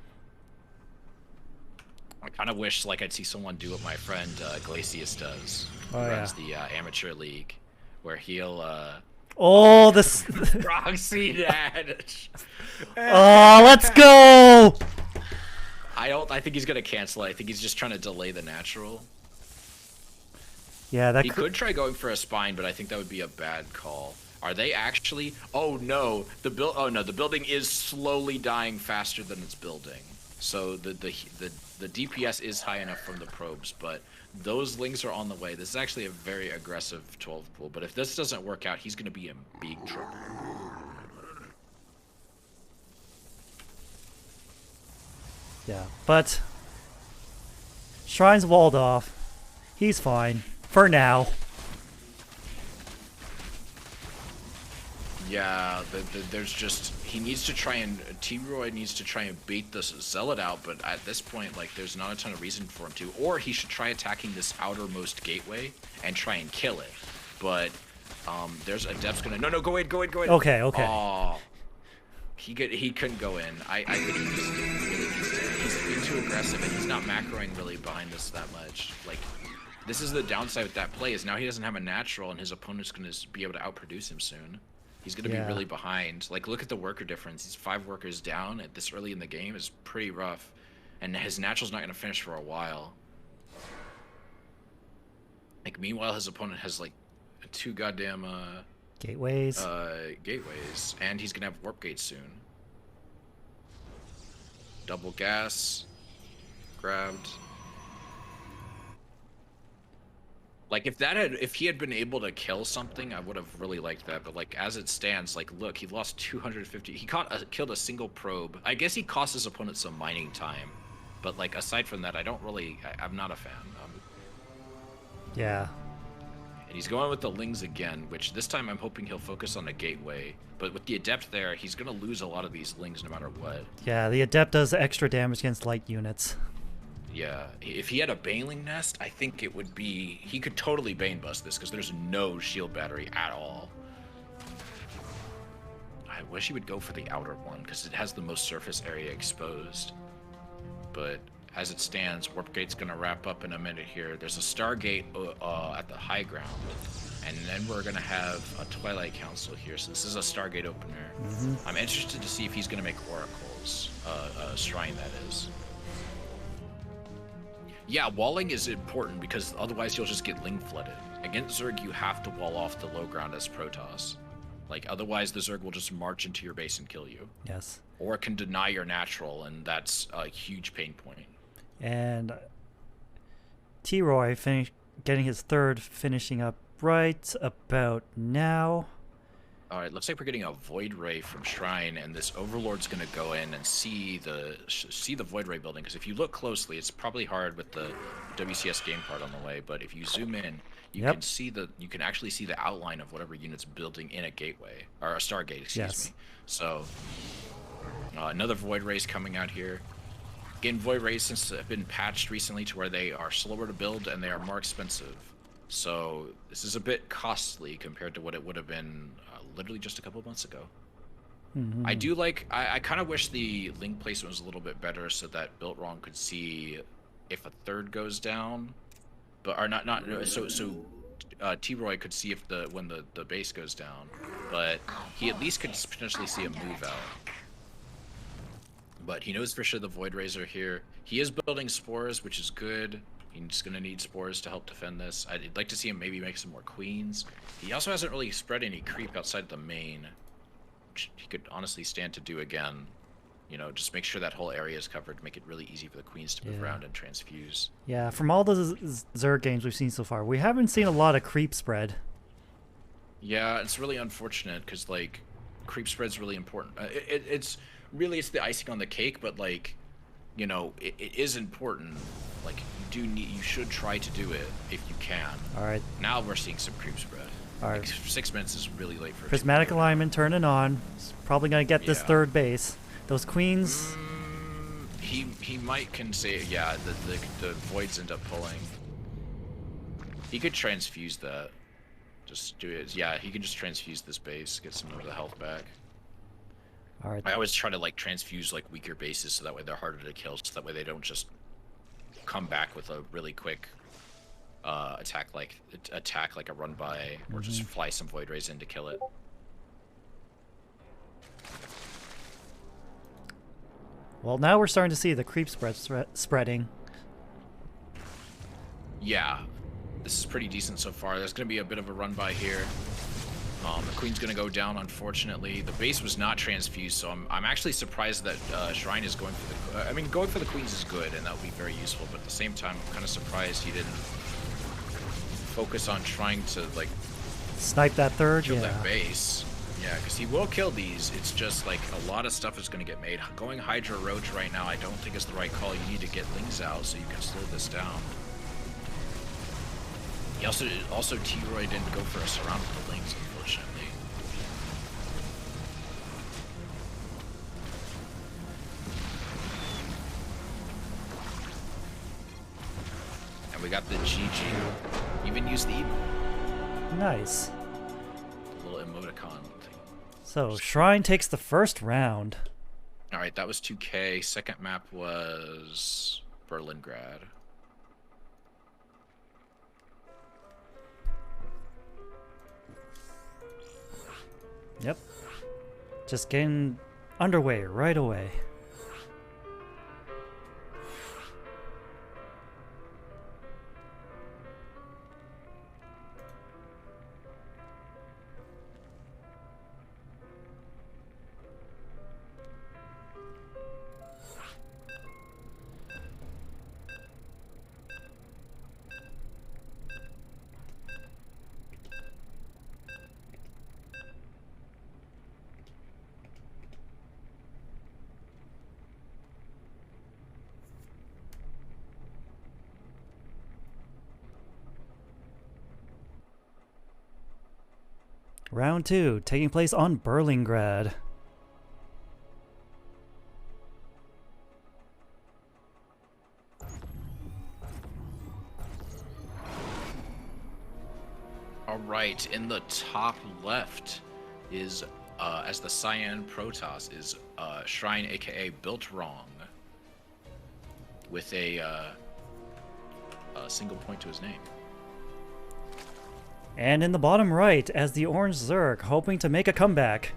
I kind of wish like I'd see someone do what my friend Glacius does. Who runs the amateur league, where he'll. Oh, this. Proxy damage. Oh, let's go! I think he's gonna cancel it. I think he's just trying to delay the natural. Yeah, that he could try going for a spine, but I think that would be a bad call. Are they actually? Oh no, the building is slowly dying faster than it's building. So the DPS is high enough from the probes, but those lings are on the way. This is actually a very aggressive 12 pool, but if this doesn't work out, he's gonna be in big trouble. Yeah, but Shrine's walled off. He's fine for now. Yeah, there's just he needs to try and T-Roy needs to try and bait this Zealot out, but at this point, like, there's not a ton of reason for him to. Or he should try attacking this outermost gateway and try and kill it. But there's Adept's gonna go in. Okay. Oh, He couldn't go in. I think he just really needs to. He's being too aggressive, and he's not macroing really behind this that much. Like, this is the downside with that play, is now he doesn't have a natural, and his opponent's going to be able to outproduce him soon. He's going to be really behind. Like, look at the worker difference. He's 5 workers down at this early in the game is pretty rough, and his natural's not going to finish for a while. Like, meanwhile, his opponent has like 2 goddamn gateways. Gateways, and he's gonna have warp gates soon. Double gas, grabbed. Like, if he had been able to kill something, I would have really liked that. But like, as it stands, like, look, he lost 250. He killed a single probe. I guess he cost his opponent some mining time, but like, aside from that, I'm not a fan. Yeah. And he's going with the Lings again, which this time I'm hoping he'll focus on a gateway. But with the Adept there, he's going to lose a lot of these Lings no matter what. Yeah, the Adept does extra damage against light units. Yeah, if he had a Baneling Nest, I think it would be... He could totally Bane bust this, because there's no shield battery at all. I wish he would go for the outer one, because it has the most surface area exposed. But... as it stands, Warp Gate's gonna wrap up in a minute here. There's a Stargate at the high ground, and then we're gonna have a Twilight Council here. So this is a Stargate opener. I'm interested to see if he's gonna make Oracles, Shrine that is. Yeah, walling is important because otherwise you'll just get Ling flooded. Against Zerg, you have to wall off the low ground as Protoss. Like, otherwise the Zerg will just march into your base and kill you. Yes. Or it can deny your natural, and that's a huge pain point. And T-Roy getting his 3rd, finishing up right about now. Alright, looks like we're getting a Void Ray from Shrine, and this Overlord's gonna go in and see the Void Ray building, because if you look closely, it's probably hard with the WCS game part on the way, but if you zoom in, you can actually see the outline of whatever unit's building in a gateway, or a Stargate, excuse me. So, another Void Ray's coming out here. Again, Void Rays since have been patched recently to where they are slower to build and they are more expensive. So this is a bit costly compared to what it would have been literally just a couple of months ago. I do like, I kind of wish the link placement was a little bit better so that Built Wrong could see if a 3rd goes down, but T-Roy could see if when the base goes down, but he at least could potentially see a move out. But he knows for sure the Void Rays are here. He is building spores, which is good. He's going to need spores to help defend this. I'd like to see him maybe make some more queens. He also hasn't really spread any creep outside the main, which he could honestly stand to do again. You know, just make sure that whole area is covered, make it really easy for the queens to move around and transfuse. Yeah, from all the Zerg games we've seen so far, we haven't seen a lot of creep spread. Yeah, it's really unfortunate because, like, creep spread's really important. It's the icing on the cake, but, like, you know, it is important. Like, you should try to do it if you can. All right. Now we're seeing some creep spread. All right. Like, 6 minutes is really late for Prismatic alignment turning on. He's probably gonna get this 3rd base. Those queens. He might say the voids end up pulling. He could transfuse that. Just do it. Yeah, he can just transfuse this base, get some of the health back. All right. I always try to like transfuse like weaker bases so that way they're harder to kill, so that way they don't just come back with a really quick attack like a run by, or just fly some Void Rays in to kill it. Well, now we're starting to see the creep spreading. Yeah, this is pretty decent so far. There's going to be a bit of a run by here. The queen's going to go down, unfortunately. The base was not transfused, so I'm actually surprised that Shrine is going for the... I mean, going for the queens is good, and that would be very useful, but at the same time, I'm kind of surprised he didn't focus on trying to, like... Snipe that 3rd, kill that base. Yeah, because he will kill these. It's just, like, a lot of stuff is going to get made. Going Hydra Roach right now, I don't think is the right call. You need to get Lings out so you can slow this down. He also T-Roy didn't go for a surround with the Lings, unfortunately. And we got the GG. Even used the emote. Nice. The little emoticon thing. So, Shrine takes the first round. Alright, that was 2K. Second map was Berlingrad. Yep. Just getting underway right away. Round 2, taking place on Berlingrad. Alright, in the top left is, as the Cyan Protoss, is Shrine, aka Built Wrong, with a single point to his name. And in the bottom right, as the Orange Zerg, hoping to make a comeback,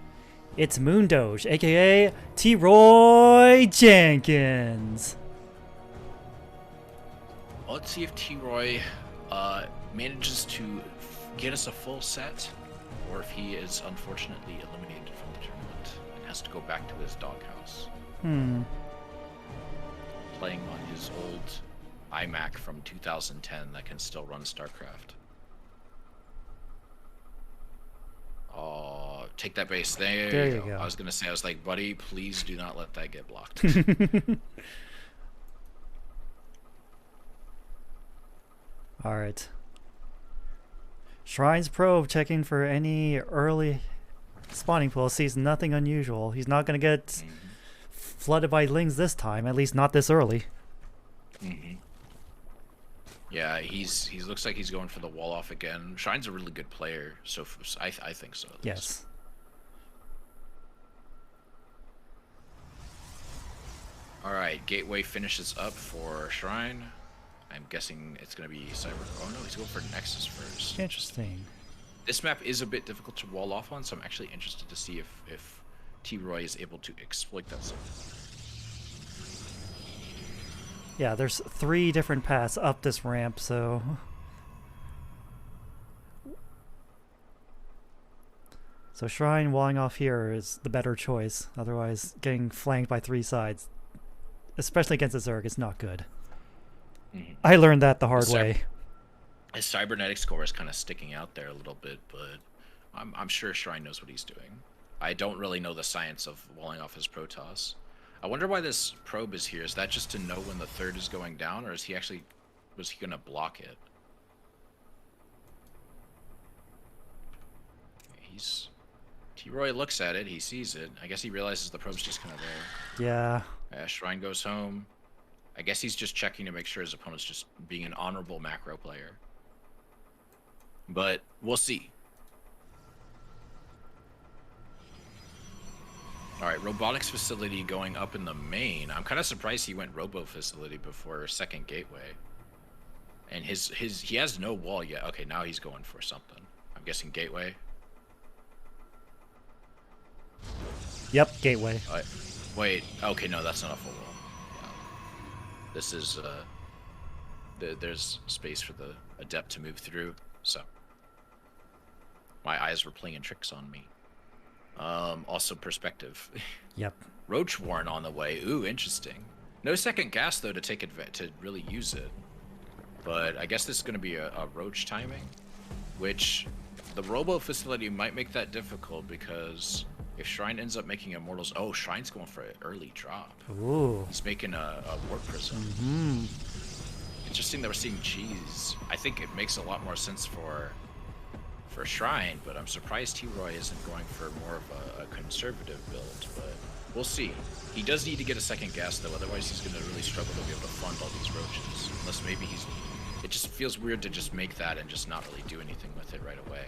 it's Moondoge, aka T-Roy Jenkins. Well, let's see if T-Roy manages to get us a full set, or if he is unfortunately eliminated from the tournament and has to go back to his doghouse. Playing on his old iMac from 2010 that can still run StarCraft. Oh, take that base. There you go. I was gonna say, I was like, buddy, please do not let that get blocked. Alright. Shrine's probe checking for any early spawning pool, sees nothing unusual. He's not gonna get flooded by lings this time, at least not this early. Yeah, he looks like he's going for the wall off again. Shrine's a really good player, so I think so. Yes. All right, Gateway finishes up for Shrine. I'm guessing it's gonna be Cyber. Oh no, he's going for Nexus first. Interesting. This map is a bit difficult to wall off on, so I'm actually interested to see if T-Roy is able to exploit that something. Yeah, there's 3 different paths up this ramp, so... So Shrine walling off here is the better choice. Otherwise, getting flanked by 3 sides, especially against a Zerg, is not good. I learned that the hard way. His cybernetic score is kind of sticking out there a little bit, but I'm sure Shrine knows what he's doing. I don't really know the science of walling off his Protoss. I wonder why this probe is here. Is that just to know when the third is going down, or is he actually, was he gonna block it? T-Roy looks at it, he sees it. I guess he realizes the probe's just kind of there. Yeah. Shrine goes home. I guess he's just checking to make sure his opponent's just being an honorable macro player. But we'll see. Alright, robotics facility going up in the main. I'm kind of surprised he went robo facility before second gateway. And he has no wall yet. Okay, now he's going for something. I'm guessing gateway. Yep, gateway. Wait, okay, no, that's not a full wall. Yeah. This is, there's space for the adept to move through, so. My eyes were playing tricks on me. Also perspective. Yep. Roach Warren on the way. Ooh, interesting. No second gas though to take advantage to really use it. But I guess this is going to be a Roach timing, which the Robo facility might make that difficult because if Shrine ends up making Immortals, oh, Shrine's going for an early drop. Ooh. He's making a Warp Prism. Interesting that we're seeing cheese. I think it makes a lot more sense for Shrine, but I'm surprised T-Roy isn't going for more of a conservative build, but we'll see. He does need to get a second gas though, otherwise he's going to really struggle to be able to fund all these roaches. Unless maybe it just feels weird to just make that and just not really do anything with it right away.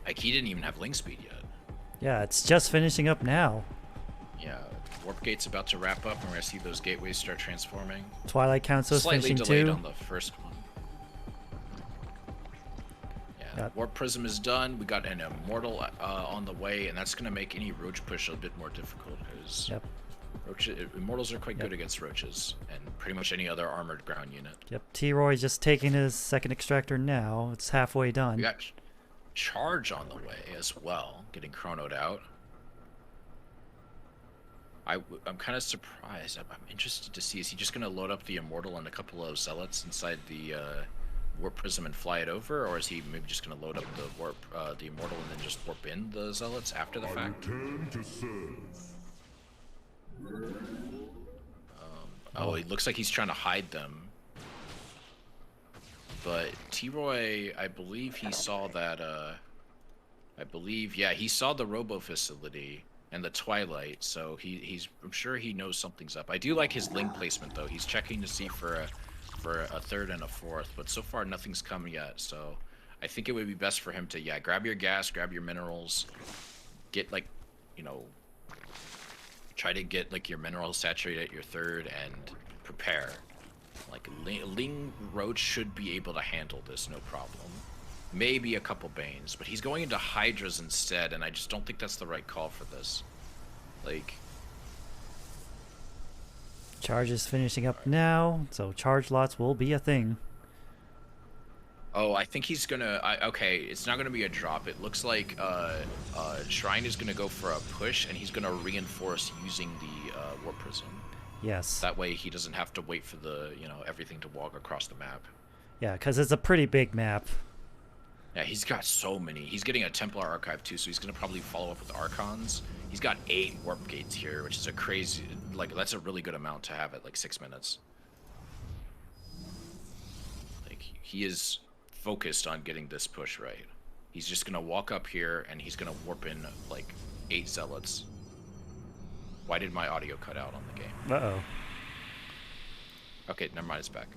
Like, he didn't even have link speed yet. Yeah, it's just finishing up now. Yeah, Warp Gate's about to wrap up, and we're gonna see those gateways start transforming. Twilight Council's Slightly finishing delayed too. on the first one. Yeah, Warp Prism is done. We got an Immortal on the way, and that's gonna make any Roach push a bit more difficult, because Immortals are quite good against Roaches, and pretty much any other armored ground unit. Yep, T-Roy's just taking his second extractor now. It's halfway done. We got Charge on the way as well, getting chronoed out. I'm kind of surprised. I'm interested to see, is he just going to load up the Immortal and a couple of Zealots inside the Warp Prism and fly it over, or is he maybe just going to load up the Immortal and then just warp in the Zealots after the fact? Oh, it looks like he's trying to hide them. But T-Roy, I believe he saw that, yeah, he saw the Robo Facility and the Twilight, so I'm sure he knows something's up. I do like his link placement, though. He's checking to see for a third and a fourth, but so far nothing's come yet, so I think it would be best for him to, yeah, grab your gas, grab your minerals, get, like, you know, try to get, like, your minerals saturated at your third and prepare. Like, Ling Roach should be able to handle this, no problem. Maybe a couple Banes, but he's going into Hydras instead, and I just don't think that's the right call for this. Like... Charge is finishing up now, so charge lots will be a thing. Oh, I think he's gonna... okay, it's not gonna be a drop. It looks like Shrine is gonna go for a push, and he's gonna reinforce using the Warp Prism. Yes. That way he doesn't have to wait for the, you know, everything to walk across the map. Yeah, because it's a pretty big map. Yeah, he's got so many. He's getting a Templar Archive too, so he's gonna probably follow up with Archons. He's got 8 Warp Gates here, which is a crazy, like, that's a really good amount to have at like 6 minutes. Like, he is focused on getting this push right. He's just gonna walk up here and he's gonna warp in like 8 Zealots. Why did my audio cut out on the game? Uh-oh. Okay, never mind, it's back.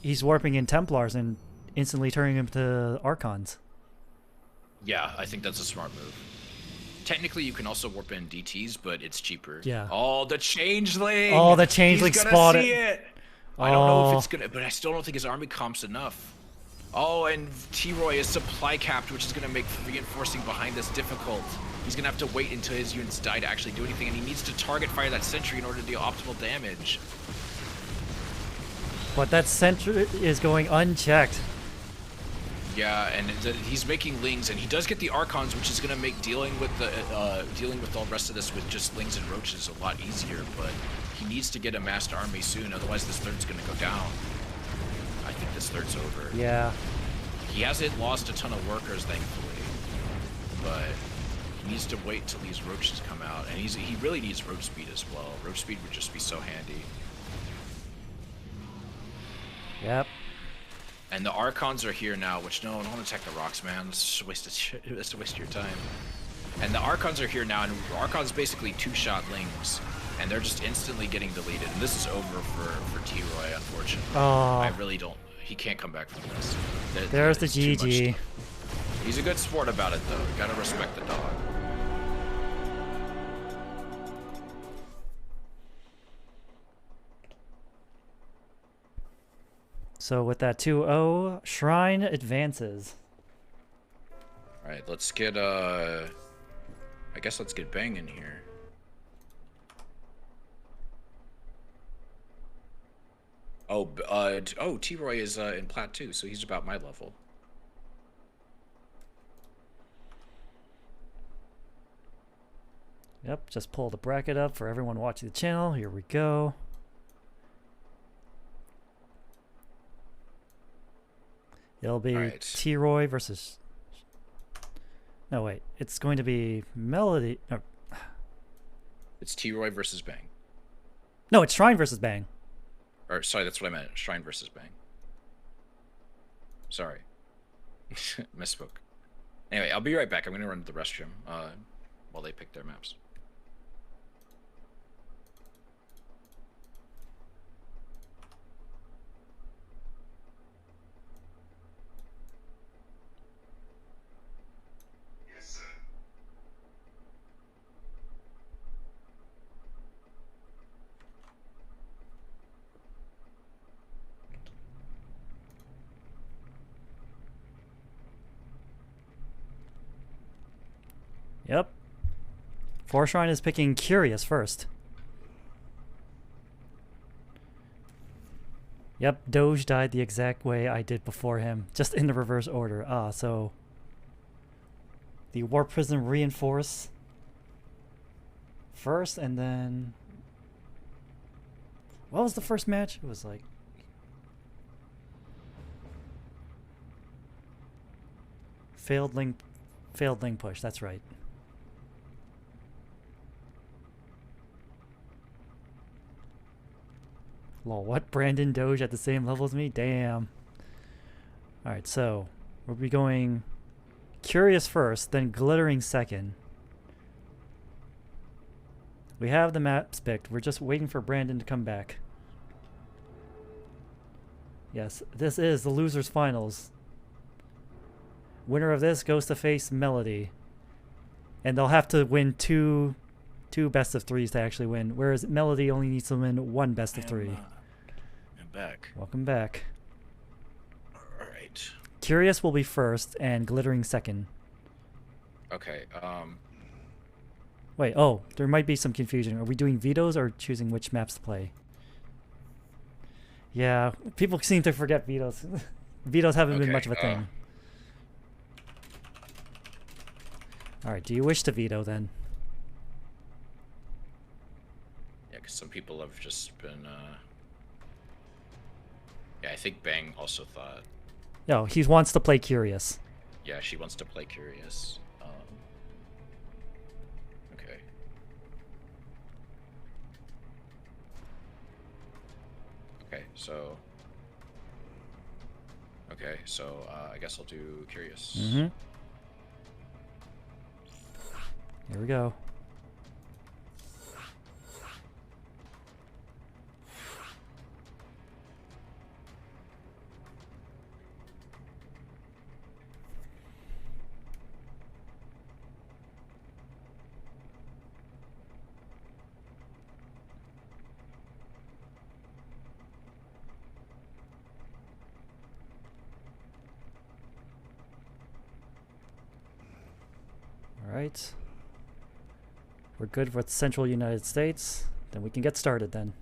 He's warping in Templars and instantly turning them to Archons. Yeah, I think that's a smart move. Technically, you can also warp in DTs, but it's cheaper. Yeah. Oh, the Changeling! Oh, the Changeling spotted. See it. I don't know if it's gonna, but I still don't think his army comp's enough. Oh, and T-Roy is supply capped, which is gonna make reinforcing behind this difficult. He's gonna have to wait until his units die to actually do anything, and he needs to target fire that sentry in order to deal optimal damage. But that sentry is going unchecked. Yeah, and he's making Lings, and he does get the Archons, which is gonna make dealing with all the rest of this with just Lings and Roaches a lot easier. But he needs to get a massed army soon, otherwise this third's gonna go down. I think this third's over. Yeah. He hasn't lost a ton of workers, thankfully, but he needs to wait till these Roaches come out, and he really needs Roach Speed as well. Roach Speed would just be so handy. Yep. And the Archons are here now, which no, don't attack the rocks, man. That's a waste of your time. And the Archons are here now, and Archons basically 2-shot Lings, and they're just instantly getting deleted. And this is over for T-Roy, unfortunately. Oh. I really don't. He can't come back from this. There's the GG. He's a good sport about it, though. Gotta respect the dog. So with that 2-0, Shrine advances. Alright, let's get, I guess let's get Bang in here. Oh, T-Roy is in Plat 2, so he's about my level. Yep, just pull the bracket up for everyone watching the channel. Here we go. It'll be T-Roy versus... No, wait. It's going to be Melody... No. It's T-Roy versus Bang. No, it's Shrine versus Bang. Or, sorry, that's what I meant. Shrine versus Bang. Sorry. Misspoke. Anyway, I'll be right back. I'm going to run to the restroom while they pick their maps. Yep. Forest Shrine is picking Curious first. Yep, Doge died the exact way I did before him, just in the reverse order. Ah, so the Warp Prism reinforce first, and then what was the first match? It was like failed link push. That's right. Lol, what? Brandon Doge at the same level as me? Damn. Alright, so we'll be going Curious first, then Glittering second. We have the maps picked. We're just waiting for Brandon to come back. Yes, this is the losers finals. Winner of this goes to face Melody. And they'll have to win two best of threes to actually win, whereas Melody only needs to win one best of three. I'm back. Welcome back. Alright. Curious will be first and Glittering second. Okay, Wait, oh, there might be some confusion. Are we doing vetoes or choosing which maps to play? Yeah, people seem to forget vetoes. Vetoes haven't been much of a thing. Alright, do you wish to veto then? Yeah, because some people have just been, yeah, I think Bang also thought... No, he wants to play Curious. Yeah, she wants to play Curious. Okay. Okay, so I guess I'll do Curious. Mm-hmm. Here we go. All right. We're good with Central United States. Then we can get started then.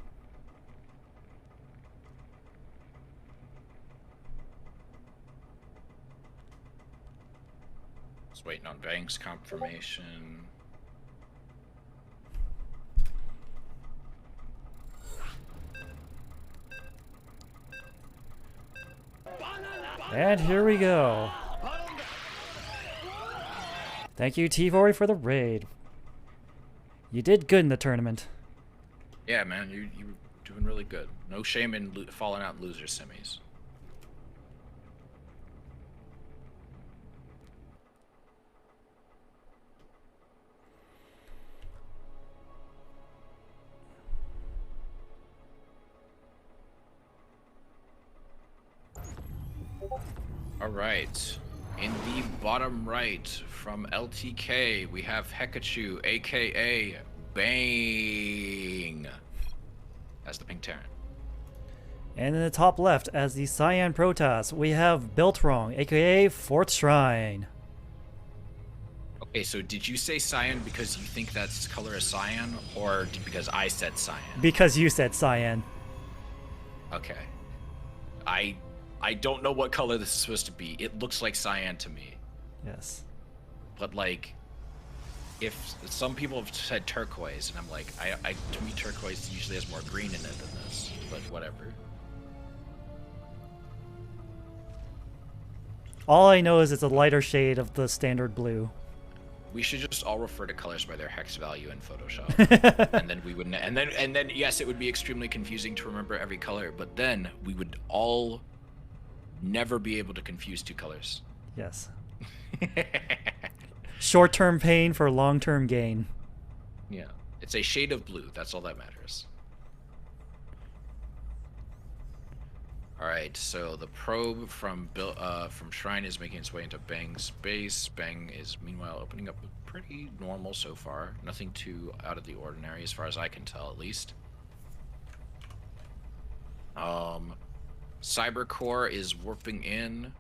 Just waiting on Bang's confirmation. And here we go. Thank you, T-Vory, for the raid. You did good in the tournament. Yeah, man, you were doing really good. No shame in falling out in loser semis. All right. In the bottom right, from LTK, we have Hekachu, aka Bang, as the Pink Terran. And in the top left, as the Cyan Protoss, we have Built Wrong, aka Fourth Shrine. Okay, so did you say cyan because you think that's color is cyan, or because I said cyan? Because you said Cyan. Okay. I don't know what color this is supposed to be. It looks like cyan to me. Yes. But like, if some people have said turquoise, and I'm like, to me turquoise usually has more green in it than this, but whatever. All I know is it's a lighter shade of the standard blue. We should just all refer to colors by their hex value in Photoshop, and then we would, and then yes, it would be extremely confusing to remember every color, but then we would all never be able to confuse two colors. Yes. Short-term pain for long-term gain. Yeah, it's a shade of blue. That's all that matters. All right, so the probe from Shrine is making its way into Bang's base. Bang is meanwhile opening up pretty normal so far. Nothing too out of the ordinary, as far as I can tell, at least. Cybercore is warping in.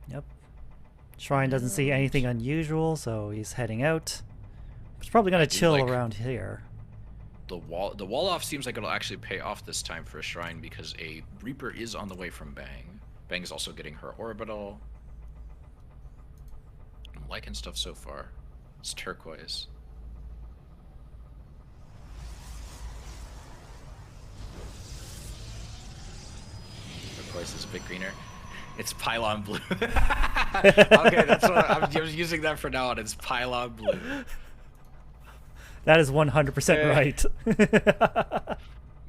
Yep. Shrine doesn't see anything unusual, so he's heading out. He's probably gonna chill around here. The wall off seems like it'll actually pay off this time for a Shrine because a Reaper is on the way from Bang. Bang is also getting her orbital. I'm liking stuff so far. It's turquoise. Turquoise is a bit greener. It's pylon blue. Okay, that's what I'm using that for now on. It's pylon blue. That is 100% right.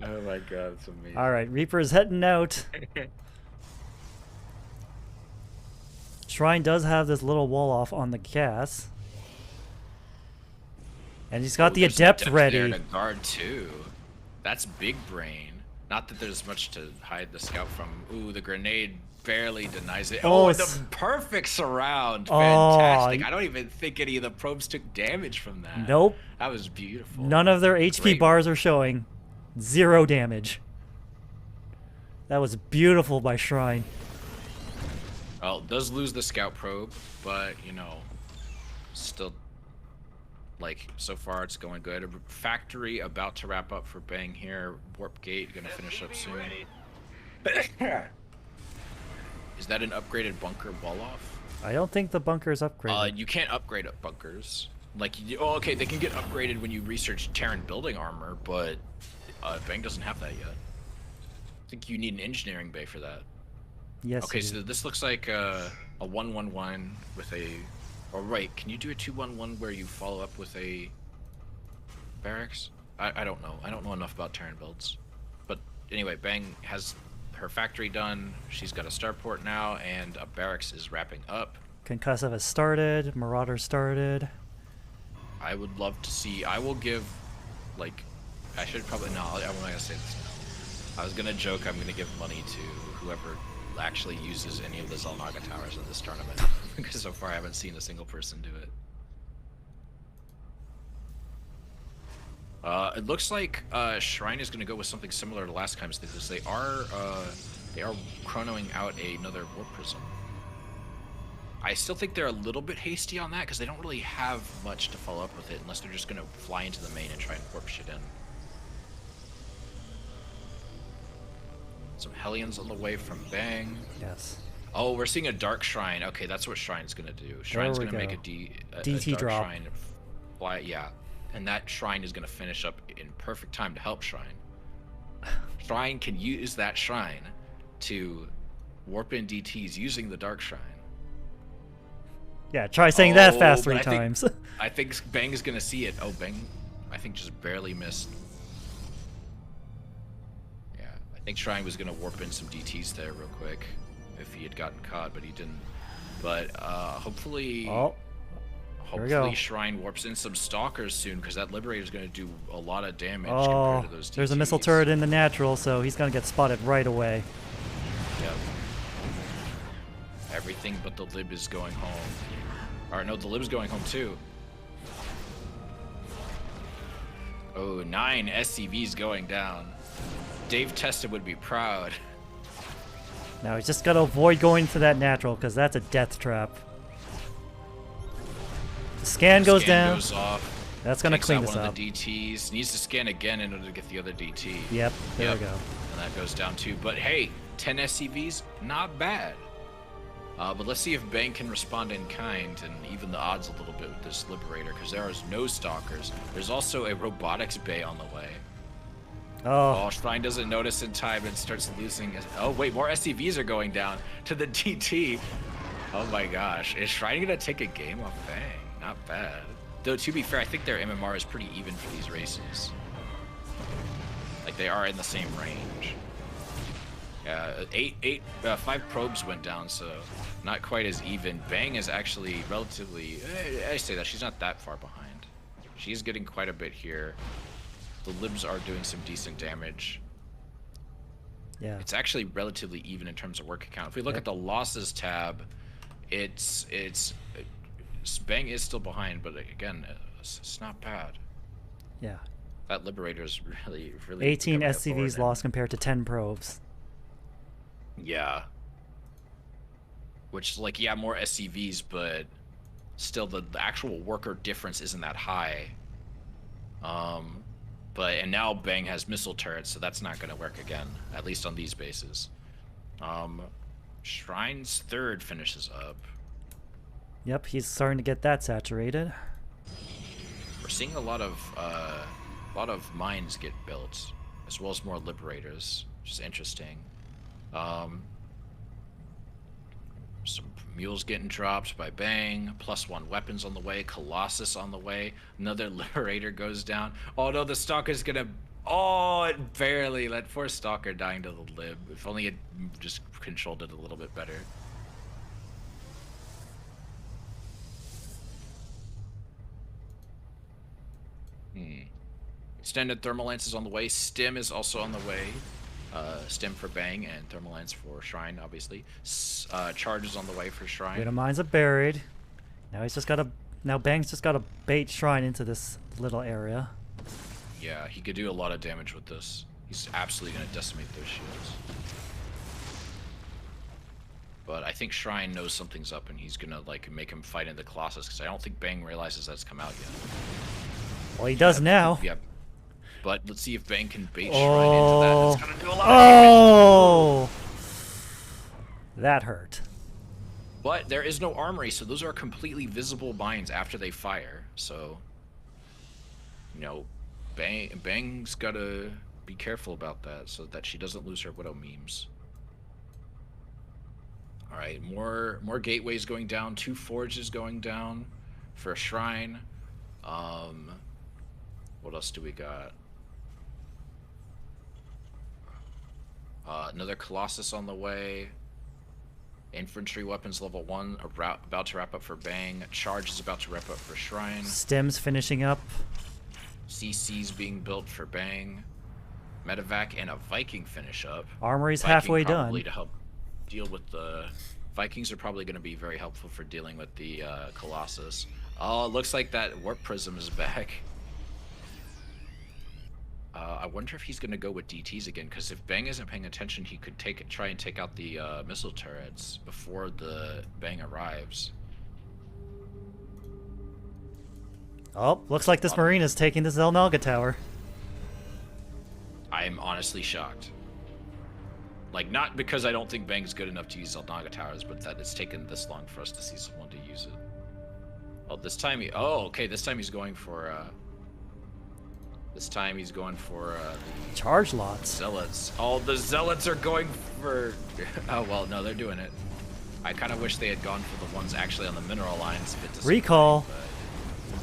Oh my god, it's amazing. All right, Reaper's heading out. Shrine does have this little wall off on the gas. And he's got the Adept ready. There to guard too. That's big brain. Not that there's much to hide the scout from. Ooh, the grenade barely denies it. Oh, the perfect surround. Fantastic. I don't even think any of the probes took damage from that. Nope. That was beautiful. None of their HP bars are showing. 0 damage. That was beautiful by Shrine. Well, it does lose the scout probe, but, you know, still, like, so far it's going good. Factory about to wrap up for Bang here. Warp gate gonna finish up soon. Is that an upgraded bunker wall off? I don't think the bunker is upgraded. You can't upgrade up bunkers. Like, oh, okay, they can get upgraded when you research Terran building armor, but Bang doesn't have that yet. I think you need an engineering bay for that. Yes. Okay, so this looks like a 1-1-1 with a. Or right, can you do a 2-1-1 where you follow up with a barracks? I don't know. I don't know enough about Terran builds. But anyway, Bang has her factory done. She's got a starport now, and a barracks is wrapping up. Concussive has started. Marauder started. I would love to see. I will give, like, I should probably no. I'm not gonna say this now. I was gonna joke. I'm gonna give money to whoever actually uses any of the Zelnaga towers in this tournament, because so far I haven't seen a single person do it. It looks like Shrine is gonna go with something similar to last time's because they are chronoing out another warp prism. I still think they're a little bit hasty on that because they don't really have much to follow up with it unless they're just gonna fly into the main and try and warp shit in. Some Hellions on the way from Bang. Yes. Oh, we're seeing a Dark Shrine. Okay, that's what Shrine's gonna do. Shrine's gonna make a DT Dark drop. Shrine fly, yeah. And that Shrine is gonna finish up in perfect time to help Shrine. Shrine can use that Shrine to warp in DTs using the Dark Shrine. Yeah, try saying that fast 3 but times. I think Bang is gonna see it. Oh, Bang, I think just barely missed. Yeah, I think Shrine was gonna warp in some DTs there real quick if he had gotten caught, but he didn't. But hopefully, hopefully Shrine warps in some Stalkers soon because that Liberator is gonna do a lot of damage compared to those DTs. There's a missile turret in the natural, so he's gonna get spotted right away. Yep. Everything but the Lib is going home. Or no, the Lib's going home too. Oh, 9 SCVs going down. Dave Testa would be proud. Now he's just gotta avoid going to that natural because that's a death trap. The scan goes down. Goes off. That's gonna clean this one up. Of the DTs needs to scan again in order to get the other DT. Yep, there we go. And that goes down too. But hey, 10 SCVs, not bad. But let's see if Bang can respond in kind and even the odds a little bit with this Liberator, because there is no Stalkers. There's also a robotics bay on the way. Oh, Shrine doesn't notice in time and starts losing. Oh wait, more SCVs are going down to the DT. Oh my gosh, is Shrine gonna take a game off Bang? Not bad. Though to be fair, I think their MMR is pretty even for these races. Like they are in the same range. Yeah, 5 probes went down, so not quite as even. Bang is actually relatively, I say that, she's not that far behind. She's getting quite a bit here. The Libs are doing some decent damage. Yeah. It's actually relatively even in terms of work count. If we look at the losses tab, it's Bang is still behind, but again, it's not bad. Yeah. That Liberator is really 18 SCVs lost compared to 10 probes. Yeah. which like yeah, more SCVs, but still the actual worker difference isn't that high. And now Bang has missile turrets, so that's not gonna work again, at least on these bases. Shrine's third finishes up. Yep, he's starting to get that saturated. We're seeing a lot of mines get built, as well as more liberators, which is interesting. Some mules getting dropped by Bang, +1 weapons on the way, Colossus on the way, another liberator goes down. Oh no, the Stalker's gonna, oh, it barely, that poor Stalker dying to the lib. If only it just controlled it a little bit better. Extended Thermal Lance is on the way, Stim is also on the way. Stim for Bang and Thermal Lance for Shrine, obviously. Charge is on the way for Shrine. Widow Mines are buried. Now he's just got to. Now Bang's just got to bait Shrine into this little area. Yeah, he could do a lot of damage with this. He's absolutely gonna decimate those shields. But I think Shrine knows something's up, and he's gonna like make him fight in the Colossus, because I don't think Bang realizes that's come out yet. Well, he does now. Yep. But let's see if Bang can bait Shrine into that. It's gonna do a lot of damage. That hurt. But there is no armory, so those are completely visible mines after they fire. So, you know, Bang's gotta be careful about that so that she doesn't lose her Widow memes. All right, more gateways going down, 2 forges going down for a Shrine. What else do we got? Another Colossus on the way. Infantry weapons level 1 about to wrap up for Bang. Charge is about to wrap up for Shrine. Stim's finishing up. CC's being built for Bang. Medevac and a Viking finish up. Armory's Viking halfway probably done. To help deal with the Vikings are probably going to be very helpful for dealing with the Colossus. Oh, it looks like that Warp Prism is back. I wonder if he's going to go with DTs again, because if Bang isn't paying attention, he could try and take out the missile turrets before the Bang arrives. Oh, looks like this Marine is taking the Zelnaga Tower. I'm honestly shocked. Like, not because I don't think Bang's good enough to use Zelnaga Towers, but that it's taken this long for us to see someone to use it. Oh, this time okay, this time he's going for, the charge lots. Zealots. Oh, the Zealots are going for, oh, well, no, they're doing it. I kind of wish they had gone for the ones actually on the mineral lines. Recall.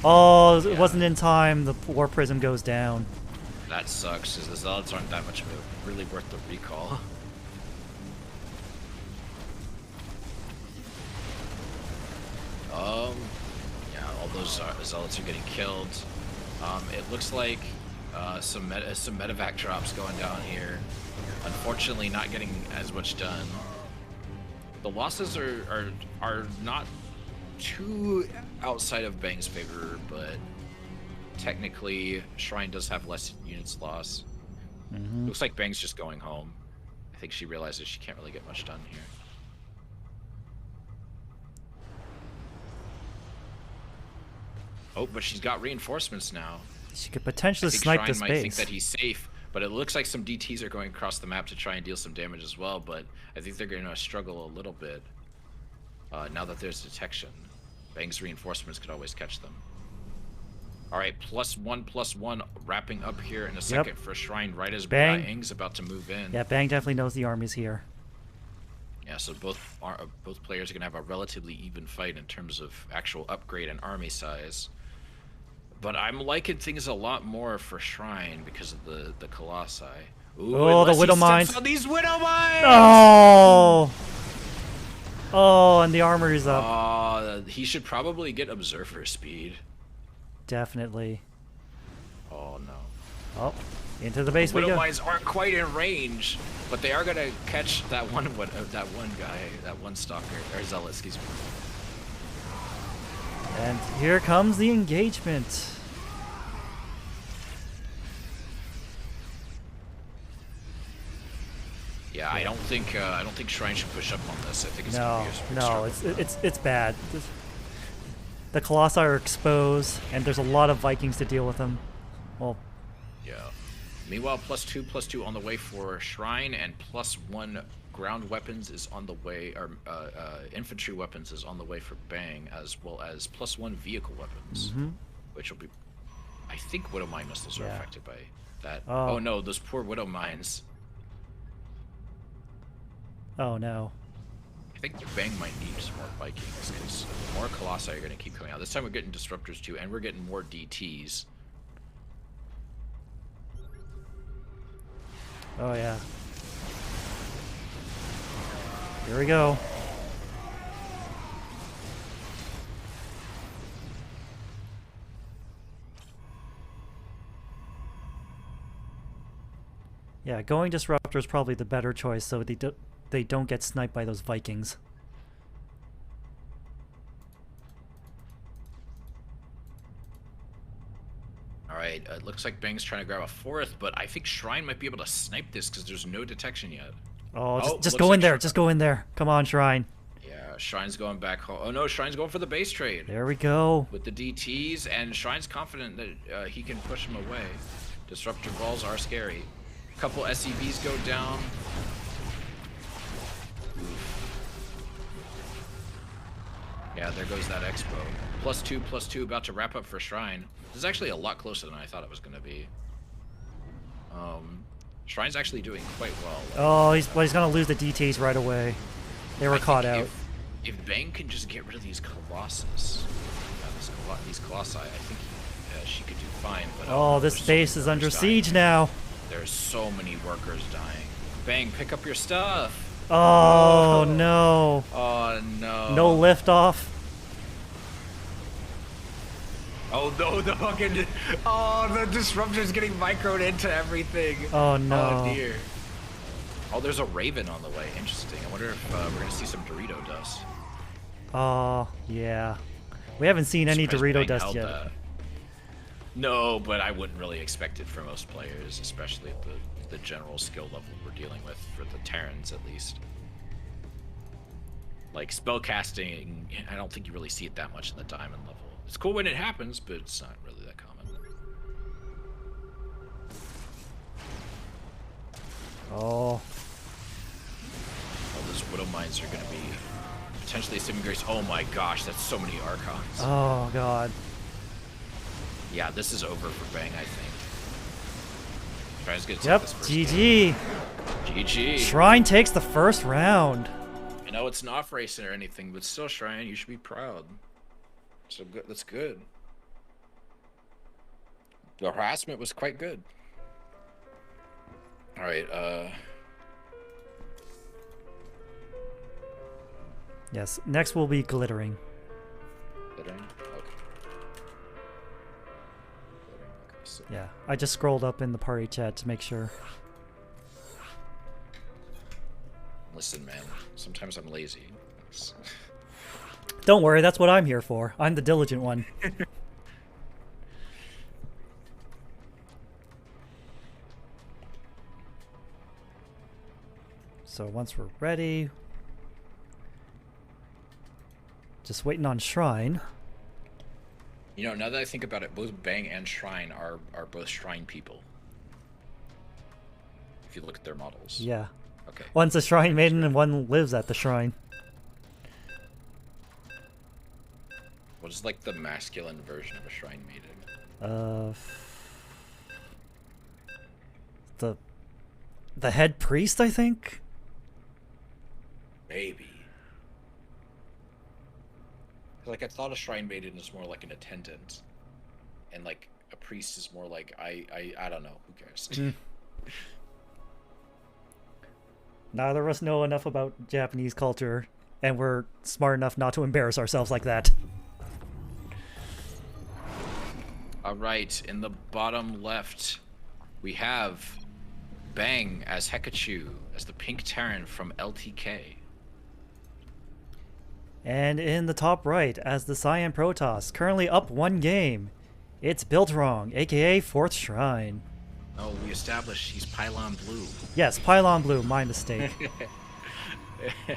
Oh, it wasn't in time. The War Prism goes down. That sucks, because the Zealots aren't that much of a really worth the recall. Yeah, all those Zealots are getting killed. It looks like some medevac drops going down here. Unfortunately, not getting as much done. The losses are not too outside of Bang's favor, but technically Shrine does have less units lost. Looks like Bang's just going home. I think she realizes she can't really get much done here. Oh, but she's got reinforcements now. She could potentially I think snipe Shrine this might base. think that he's safe, but it looks like some DTs are going across the map to try and deal some damage as well, but I think they're going to struggle a little bit now that there's detection. Bang's reinforcements could always catch them. All right, +1/+1 wrapping up here in a second for Shrine right as Bang's about to move in. Yeah, Bang definitely knows the army's here. Yeah, so both players are going to have a relatively even fight in terms of actual upgrade and army size. But I'm liking things a lot more for Shrine because of the Colossi. Ooh, oh, the Widow Mines! On these Widow Mines! Oh! Oh, and the armor is up. He should probably get Observer speed. Definitely. Oh no. Oh, into the base we Widow go. Mines aren't quite in range, but they are gonna catch that one guy, that one stalker, or Zealot, excuse me. And here comes the engagement. Yeah, I don't think Shrine should push up on this. I think it's No, gonna be a no, struggle. it's bad. The Colossi are exposed, and there's a lot of Vikings to deal with them. Well, Yeah. Meanwhile, +2/+2 on the way for Shrine, and +1 ground weapons is on the way, or infantry weapons is on the way for Bang, as well as +1 vehicle weapons, which will be. I think Widow Mine missiles are affected by that. Oh. Oh no, those poor Widow Mines. oh no. I think Bang might need some more Vikings because more Colossi are going to keep coming out. This time we're getting Disruptors too, and we're getting more DTs. Oh yeah. Here we go. Yeah, going Disruptor is probably the better choice, so they don't get sniped by those Vikings. Alright, it looks like Bang's trying to grab a 4th, but I think Shrine might be able to snipe this because there's no detection yet. Oh, just go in there, just go in there. Come on, Shrine. Yeah, Shrine's going back home. Oh no, Shrine's going for the base trade. There we go. With the DTs, and Shrine's confident that he can push him away. Disruptor balls are scary. A couple SCVs go down. Yeah, there goes that Expo. +2/+2 about to wrap up for Shrine. This is actually a lot closer than I thought it was going to be. Shrine's actually doing quite well. Oh, he's gonna lose the DTs right away. They were caught out. If Bang can just get rid of these Colossus, these Colossi, I think she could do fine. But oh, this base is under siege now. There's so many workers dying. Bang, pick up your stuff. Oh no. Oh no. No lift off. Oh no, the fucking the Disruptor's getting microed into everything. Oh no. Oh dear. Oh, there's a Raven on the way. Interesting. I wonder if we're gonna see some Dorito dust. Oh yeah. We haven't seen any Dorito dust yet. That. No, but I wouldn't really expect it for most players, especially at the general skill level we're dealing with, for the Terrans at least. Like spellcasting, I don't think you really see it that much in the diamond level. It's cool when it happens, but it's not really that common. Oh. Oh, those Widow Mines are going to be potentially a saving grace. Oh my gosh, that's so many Archons. Oh god. Yeah, this is over for Bang, I think. Tries to get Yep, this first GG. game. GG. Shrine takes the first round. I know it's not racing or anything, but still, Shrine, you should be proud. So good. That's good. The harassment was quite good. All right. Yes. Next will be glittering. Glittering. Okay. So. Yeah. I just scrolled up in the party chat to make sure. Listen, man. Sometimes I'm lazy. Don't worry, that's what I'm here for. I'm the diligent one. So once we're ready, just waiting on Shrine. You know, now that I think about it, both Bang and Shrine are both Shrine people. If you look at their models. Yeah. Okay. One's a Shrine Maiden and one lives at the Shrine. What is like the masculine version of a Shrine Maiden? The head priest, I think? Maybe. Like I thought a Shrine Maiden is more like an attendant, and like a priest is more like I don't know. Who cares? Neither of us know enough about Japanese culture, and we're smart enough not to embarrass ourselves like that. All right, in the bottom left, we have Bang as Hekachu, as the Pink Terran from LTK. And in the top right, as the Cyan Protoss, currently up 1 game, it's Built Wrong, aka 4th Shrine. Oh, we established he's Pylon Blue. Yes, Pylon Blue, my mistake.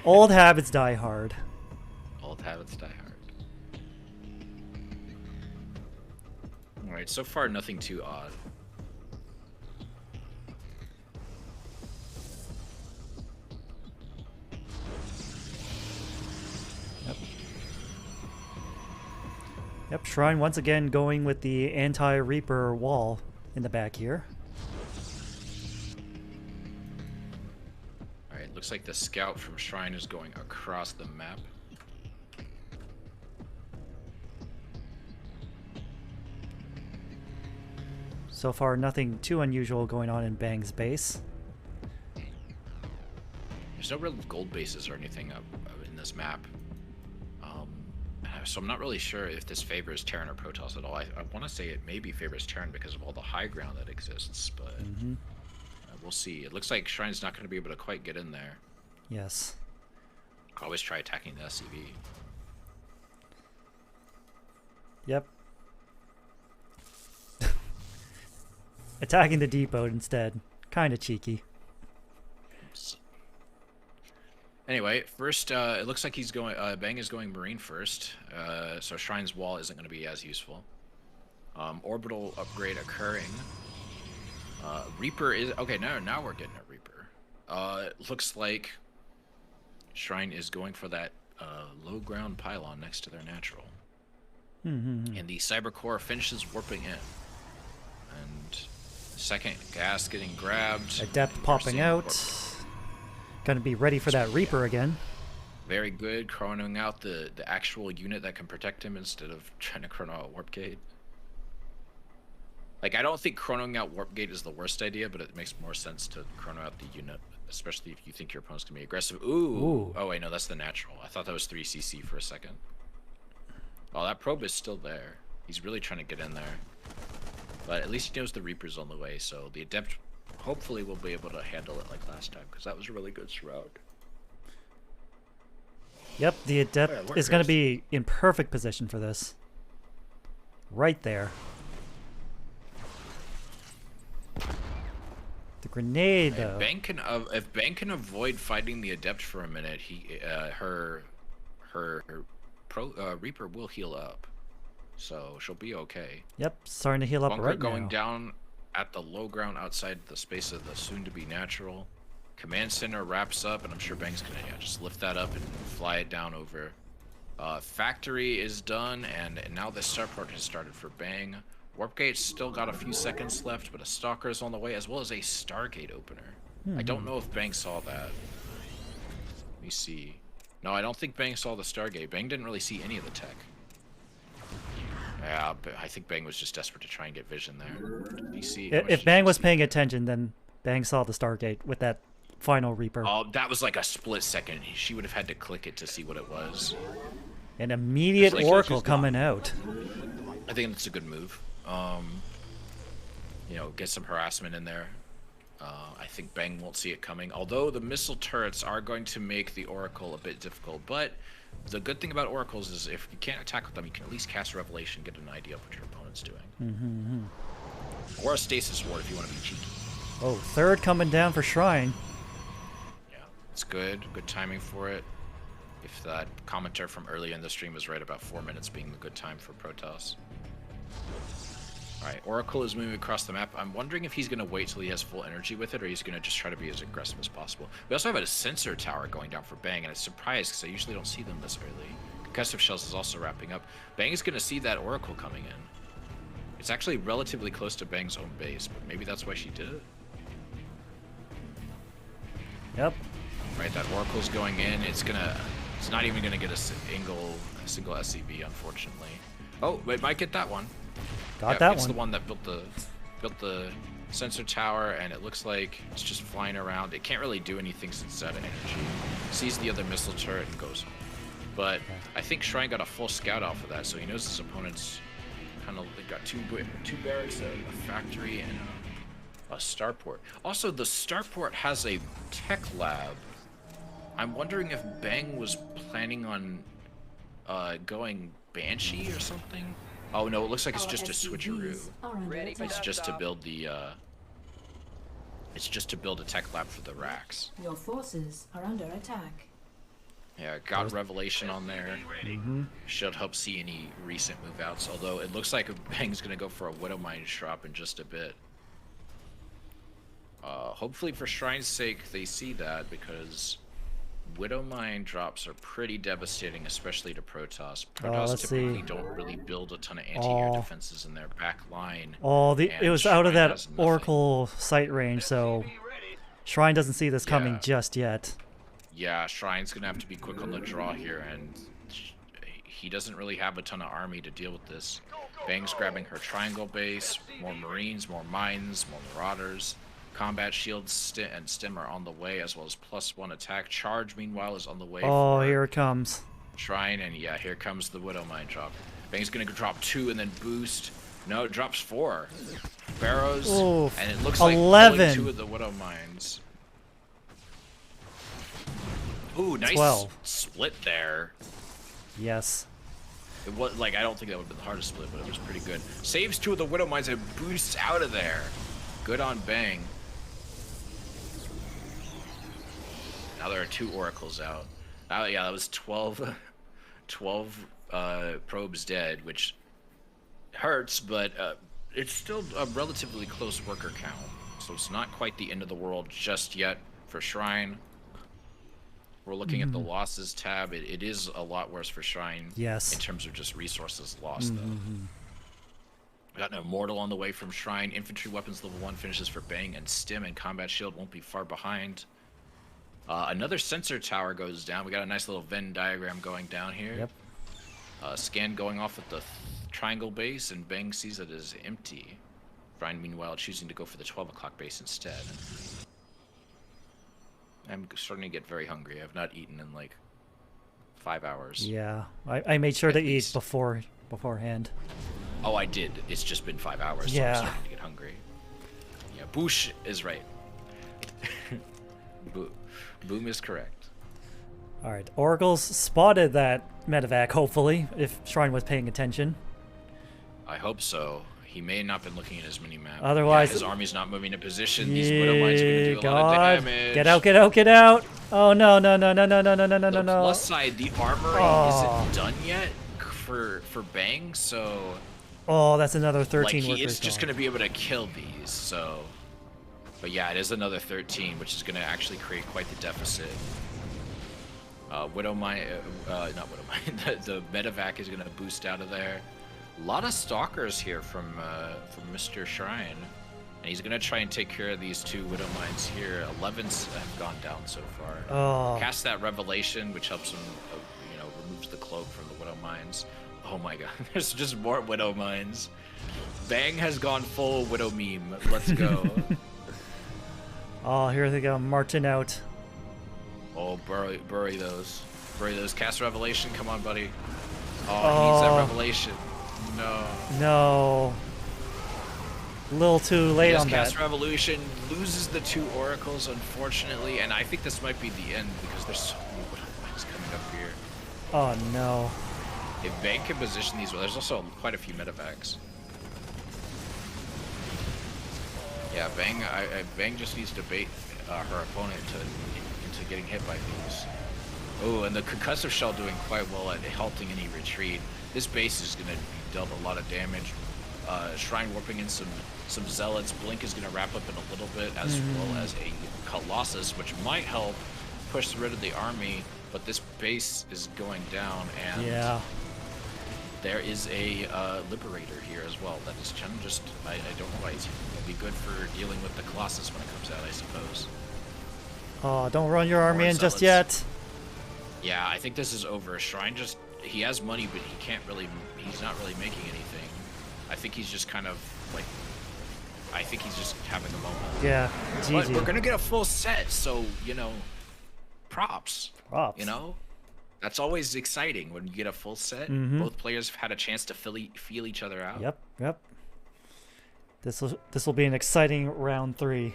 Old habits die hard. Old habits die hard. Alright, so far nothing too odd. Yep, Shrine once again going with the anti-Reaper wall in the back here. Alright, looks like the scout from Shrine is going across the map. So far, nothing too unusual going on in Bang's base. There's no real gold bases or anything up in this map. So I'm not really sure if this favors Terran or Protoss at all. I want to say it maybe favors Terran because of all the high ground that exists, but we'll see. It looks like Shrine's not going to be able to quite get in there. Yes. Always try attacking the SCV. Yep. Attacking the depot instead. Kind of cheeky. Oops. Anyway, first, it looks like he's going. Bang is going Marine first, so Shrine's wall isn't going to be as useful. Orbital upgrade occurring. Reaper is okay. Now we're getting a Reaper. It looks like Shrine is going for that low ground pylon next to their natural, and the Cyber Core finishes warping in, and second gas getting grabbed. Adept popping out. Gonna be ready for that Reaper again. Very good, chronoing out the actual unit that can protect him instead of trying to chrono out Warp Gate. Like, I don't think chronoing out Warp Gate is the worst idea, but it makes more sense to chrono out the unit, especially if you think your opponent's gonna be aggressive. Ooh. Oh wait, no, that's the natural. I thought that was 3cc for a second. Oh, that probe is still there. He's really trying to get in there. But at least he knows the Reaper's on the way, so the Adept hopefully we'll be able to handle it like last time, because that was a really good shroud. Yep, the Adept is going to be in perfect position for this. Right there. The grenade, though. If Bang can avoid fighting the Adept for a minute, her Reaper will heal up, so she'll be okay. Yep, starting to heal up Bunker right going now. down at the low ground outside the space of the soon-to-be natural. Command center wraps up, and I'm sure Bang's gonna just lift that up and fly it down over. Factory is done, and now the starport has started for Bang. Warp Gate's still got a few seconds left, but a Stalker is on the way, as well as a Stargate opener. I don't know if Bang saw that. Let me see. No, I don't think Bang saw the Stargate. Bang didn't really see any of the tech. Yeah, but I think Bang was just desperate to try and get vision there. Did he see? If Bang was paying attention, then Bang saw the Stargate with that final Reaper. Oh, that was like a split second. She would have had to click it to see what it was. An immediate Like, Oracle coming out. I think that's a good move. You know, get some harassment in there. I think Bang won't see it coming. Although the missile turrets are going to make the Oracle a bit difficult, but the good thing about Oracles is if you can't attack with them, you can at least cast Revelation, get an idea of what your opponent's doing. Or a Stasis Ward if you want to be cheeky. Oh, third coming down for Shrine. Yeah, it's good. Good timing for it. If that commenter from earlier in the stream was right about 4 minutes being the good time for Protoss. Alright, Oracle is moving across the map. I'm wondering if he's going to wait till he has full energy with it, or he's going to just try to be as aggressive as possible. We also have a sensor tower going down for Bang, and it's surprised because I usually don't see them this early. Concussive Shells is also wrapping up. Bang is going to see that Oracle coming in. It's actually relatively close to Bang's own base, but maybe that's why she did it. Yep. Right, that Oracle's going in. It's not even gonna get a single SCV, unfortunately. Oh, it might get that one. Got that it's one. the one that built the sensor tower, and it looks like it's just flying around. It can't really do anything since it's out of energy. Sees the other missile turret and goes home. But I think Shrine got a full scout off of that, so he knows his opponent's kind of got two barracks, a factory, and a starport. Also, the starport has a tech lab. I'm wondering if Bang was planning on going Banshee or something. Oh no, it looks like it's just a switcheroo. It's just to build the It's just to build a tech lab for the racks. Your forces are under attack. Yeah, got Revelation on there. Mm-hmm. Should help see any recent move outs, although it looks like Bang's gonna go for a Widowmine drop in just a bit. Hopefully for Shrine's sake they see that, because Widowmine drops are pretty devastating, especially to Protoss. Protoss typically don't really build a ton of anti-air defenses in their back line. Oh, it was out of Shrine that has nothing. Oracle sight range, so Shrine doesn't see this coming just yet. Yeah, Shrine's gonna have to be quick on the draw here, and he doesn't really have a ton of army to deal with this. Bang's grabbing her triangle base, more Marines, more Mines, more Marauders. Combat shields and stim are on the way, as well as +1 attack. Charge, meanwhile, is on the way. Oh, for here it comes. Shrine, and yeah, here comes the Widowmine drop. Bang's gonna drop 2 and then boost. No, it drops 4. Barrows, Oof, and it looks 11. like 2 of the Widowmines. Ooh, nice 12. split there. Yes. It was like, I don't think that would have been the hardest split, but it was pretty good. Saves 2 of the Widowmines and boosts out of there. Good on Bang. Now there are 2 oracles out. Yeah, that was 12 probes dead, which hurts, but it's still a relatively close worker count. So it's not quite the end of the world just yet for Shrine. We're looking at the losses tab. It is a lot worse for Shrine. Yes. In terms of just resources lost, though. We got an Immortal on the way from Shrine. Infantry weapons level 1 finishes for Bang, and Stim and Combat Shield won't be far behind. Another sensor tower goes down. We got a nice little Venn diagram going down here. Yep. Scan going off at the triangle base, and Bang sees it as empty. Shrine, meanwhile, choosing to go for the 12 o'clock base instead. I'm starting to get very hungry. I've not eaten in like 5 hours. Yeah, I made sure to eat beforehand. Oh, I did. It's just been 5 hours, so I'm starting to get hungry. Yeah, Boosh is right. Boom is correct. Alright, Oracle's spotted that medevac, hopefully, if Shrine was paying attention. I hope so. He may not been looking at his mini-map. Otherwise... Yeah, his army's not moving to position. These Widowmines are going to do a lot of damage. Get out, get out, get out! Oh, no, no, no, no, no, no, no, no, no, no. Plus side, the armory isn't done yet for Bang, so... Oh, that's another 13 like, workers he is just gone. going to be able to kill these, so... But yeah, it is another 13, which is going to actually create quite the deficit. Widowmine, not Widowmine, the medevac is going to boost out of there. A lot of stalkers here from Mr. Shrine, and he's gonna try and take care of these 2 Widowmines here. 11s have gone down so far. Oh. Cast that Revelation, which helps him, removes the cloak from the Widowmines. Oh my god, there's just more Widowmines. Bang has gone full Widow meme. Let's go. Oh, here they go, marching out. Oh, bury those. Bury those. Cast Revelation, come on, buddy. Oh, he needs that Revelation. No. No. A little too late on that. Cast Revolution loses the 2 oracles, unfortunately, and I think this might be the end because there's so many Widowmines coming up here. Oh no. If Bang can position these well, there's also quite a few medevacs. Yeah, Bang just needs to bait her opponent into getting hit by these. Oh, and the concussive shell doing quite well at halting any retreat. This base is going to be dealt a lot of damage. Shrine warping in some zealots. Blink is going to wrap up in a little bit, as well as a Colossus, which might help push rid of the army. But this base is going down, and there is a Liberator here as well. That is just, I don't know why he's here. It'll be good for dealing with the Colossus when it comes out, I suppose. Oh, don't run your army in just yet. Yeah, I think this is over. Shrine just, he has money, but he can't really, he's not really making anything. I think he's just kind of, like, I think he's just having a moment. Yeah, but we're going to get a full set, so, props. Props. That's always exciting when you get a full set. Both players have had a chance to feel each other out. Yep. This will be an exciting round 3.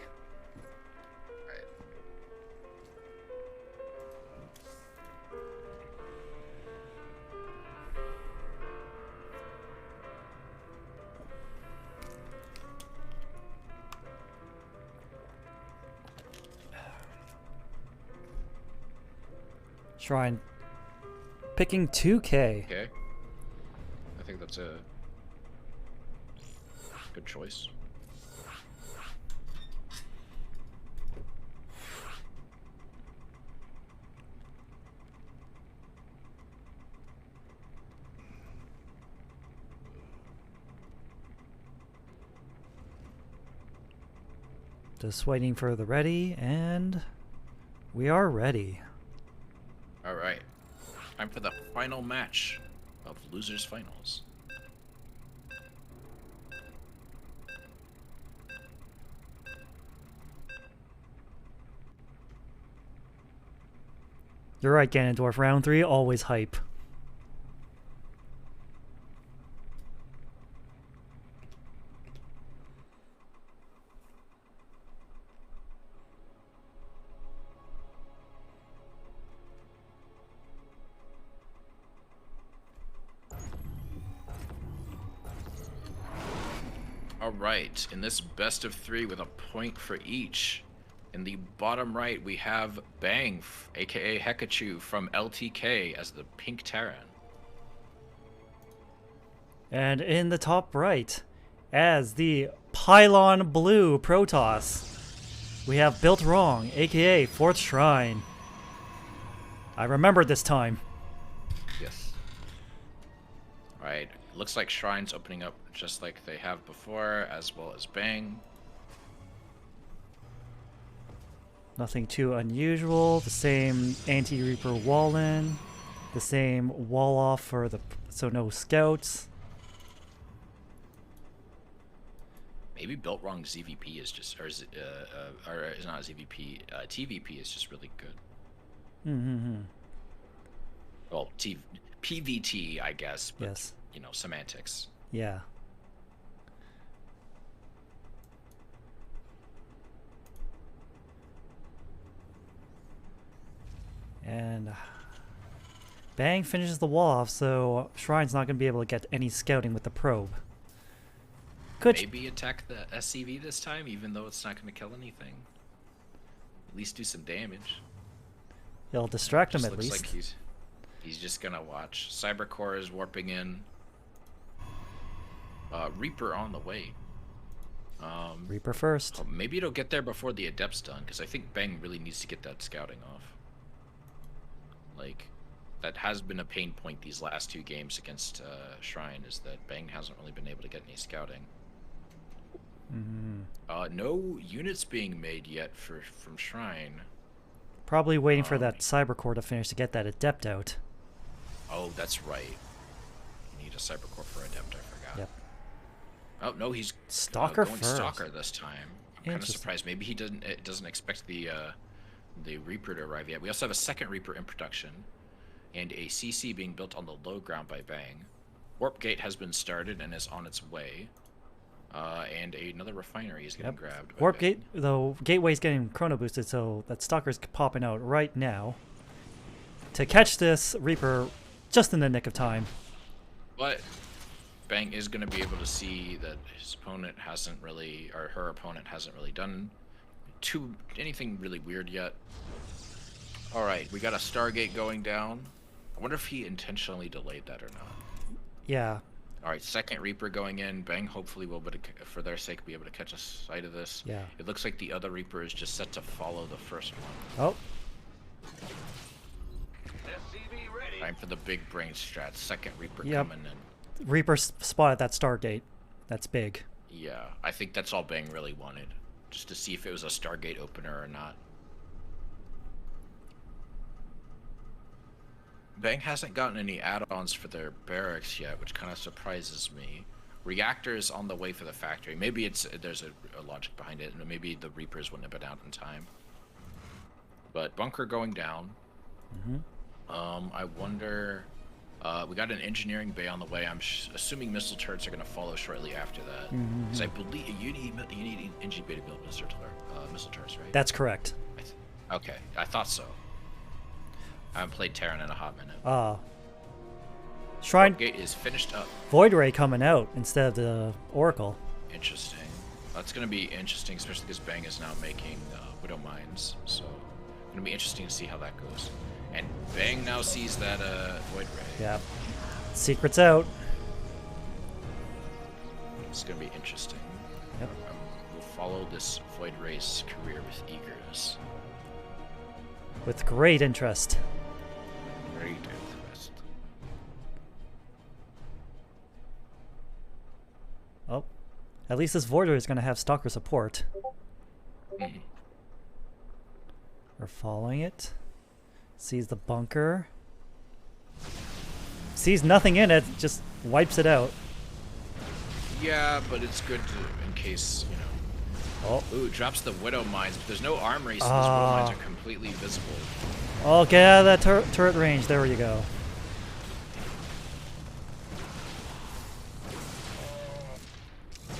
Shrine. Picking 2K. Okay. I think that's a good choice. Just waiting for the ready, and we are ready. All right. Time for the final match of Losers Finals. You're right, Ganondorf. Round 3, always hype. All right, in this best of 3 with a point for each. In the bottom right, we have Bang, aka Hekachu from LTK as the Pink Terran. And in the top right, as the Pylon Blue Protoss, we have Built Wrong, aka 4th Shrine. I remembered this time. Yes. All right, looks like Shrine's opening up just like they have before, as well as Bang. Nothing too unusual. The same anti-Reaper wall in. The same wall off for the so no scouts. Maybe Built Wrong ZVP is just, or is it, or is not ZVP, TVP is just really good. Mm-hmm. Well, PVT, I guess, but, yes. You know, semantics. Yeah. And Bang finishes the wall off, so Shrine's not going to be able to get any scouting with the probe. Could maybe attack the SCV this time, even though it's not going to kill anything. At least do some damage. He'll distract him Just at looks least. like he's just going to watch. Cybercore is warping in. Reaper on the way. Reaper first. Maybe it'll get there before the Adept's done, because I think Bang really needs to get that scouting off. Like, that has been a pain point these last 2 games against Shrine, is that Bang hasn't really been able to get any scouting. Mm-hmm. No units being made yet from Shrine. Probably waiting for that Cybercore to finish to get that Adept out. Oh, that's right. You need a Cybercore for Adept, I forgot. Yep. Oh, no, he's Stalker going first. Stalker this time. I'm kind of surprised. Maybe he doesn't expect the Reaper to arrive yet. We also have a second Reaper in production, and a CC being built on the low ground by Bang. Warp Gate has been started and is on its way. And another refinery is getting grabbed. Warp Gate, though, Gateway's getting chrono boosted, so that Stalker's popping out right now to catch this Reaper just in the nick of time. But Bang is going to be able to see that his opponent hasn't really, or her opponent hasn't really done anything really weird yet. All right, we got a Stargate going down. I wonder if he intentionally delayed that or not. Yeah. All right, second Reaper going in. Bang hopefully will, for their sake, be able to catch a sight of this. Yeah. It looks like the other Reaper is just set to follow the first one. Oh. Time for the big brain strat. Second Reaper Yep. coming in. Reaper spotted that Stargate. That's big. Yeah, I think that's all Bang really wanted. Just to see if it was a Stargate opener or not. Bang hasn't gotten any add-ons for their barracks yet, which kind of surprises me. Reactors on the way for the factory. Maybe there's a logic behind it, and maybe the Reapers wouldn't have been out in time. But bunker going down. I wonder. We got an engineering bay on the way. I'm assuming missile turrets are going to follow shortly after that. Because I believe you need engine bay to build missile turrets, right? That's correct. Okay, I thought so. I haven't played Terran in a hot minute. Shrine Gate is finished up. Void Ray coming out instead of the Oracle. Interesting. That's going to be interesting, especially because Bang is now making Widow Mines. So, it's going to be interesting to see how that goes. And Bang now sees that Void Ray. Yeah. Secret's out. It's gonna be interesting. Yep. We'll follow this Void Ray's career with eagerness. With great interest. Great interest. Oh. At least this Voider is going to have Stalker support. We're following it. Sees the bunker. Sees nothing in it, just wipes it out. Yeah, but it's good to, in case, you know. Oh. Ooh, drops the Widow Mines, but there's no armory, so those Widow Mines are completely visible. Oh, get out of that turret range. There you go.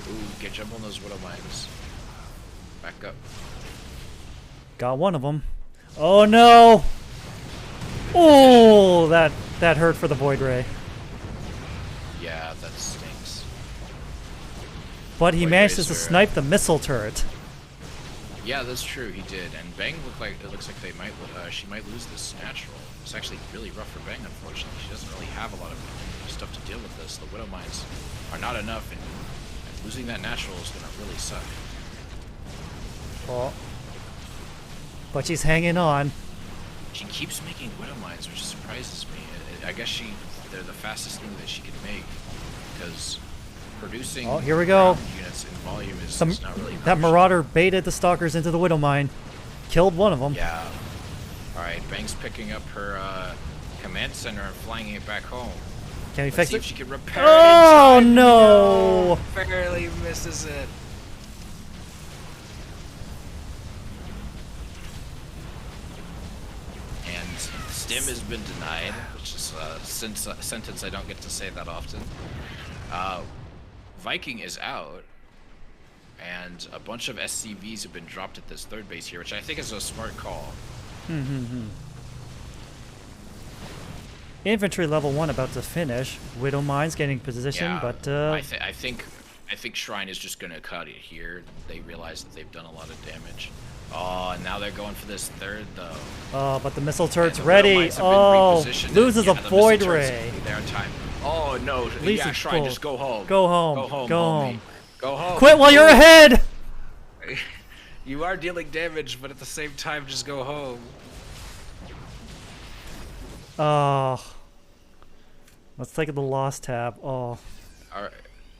Ooh, get jump on those Widow Mines. Back up. Got one of them. Oh no! Oh, that hurt for the Void Ray. Yeah, that stinks. But he Void manages Rays to are, snipe the missile turret. Yeah, that's true. He did, and Bang looks like they might she might lose this natural. It's actually really rough for Bang, unfortunately. She doesn't really have a lot of stuff to deal with this. The Widow Mines are not enough, and losing that natural is gonna really suck. Oh. But she's hanging on. She keeps making Widow Mines, which surprises me. I guess they're the fastest thing that she can make, because producing Here we go. units in volume is not really that Marauder baited the Stalkers into the Widow Mine. Killed one of them. Yeah. Alright, Bang's picking up her command center and flying it back home. Can we Let's fix see it? if she can repair Oh it in time. no! Barely misses it. And Stim has been denied, which is a sentence I don't get to say that often. Viking is out, and a bunch of SCVs have been dropped at this third base here, which I think is a smart call. Infantry level 1 about to finish. Widow Mines getting position, Yeah, but I think Shrine is just gonna cut it here. They realize that they've done a lot of damage. Oh, and now they're going for this third though. oh, but the missile turret's And the Widow ready. Mines have been Oh, repositioned, loses and, a the Void missile turrets Ray. Their time. Oh no! Least Yeah, it's Shrine, full. just go home. Go home. Go home. Go homie. home. Go home. Quit while you're ahead. You are dealing damage, but at the same time, just go home. Oh. Let's take the lost tab. Oh. Alright,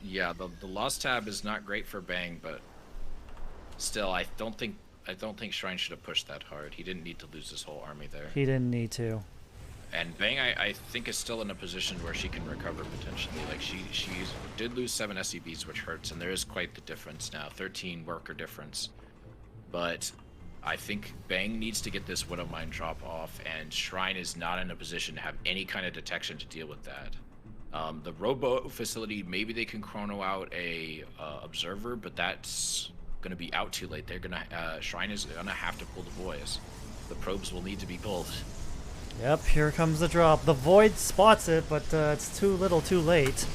yeah, the lost tab is not great for Bang, but still, I don't think Shrine should have pushed that hard. He didn't need to lose his whole army there. He didn't need to. And Bang, I think, is still in a position where she can recover potentially. Like she did lose 7 SCVs, which hurts, and there is quite the difference now, 13 worker difference. But I think Bang needs to get this Widow Mine drop off, and Shrine is not in a position to have any kind of detection to deal with that. The Robo facility, maybe they can chrono out a observer, but that's gonna be out too late. They're gonna Shrine is gonna have to pull the voice. The probes will need to be pulled. Yep, here comes the drop. The Void spots it, but it's too little too late.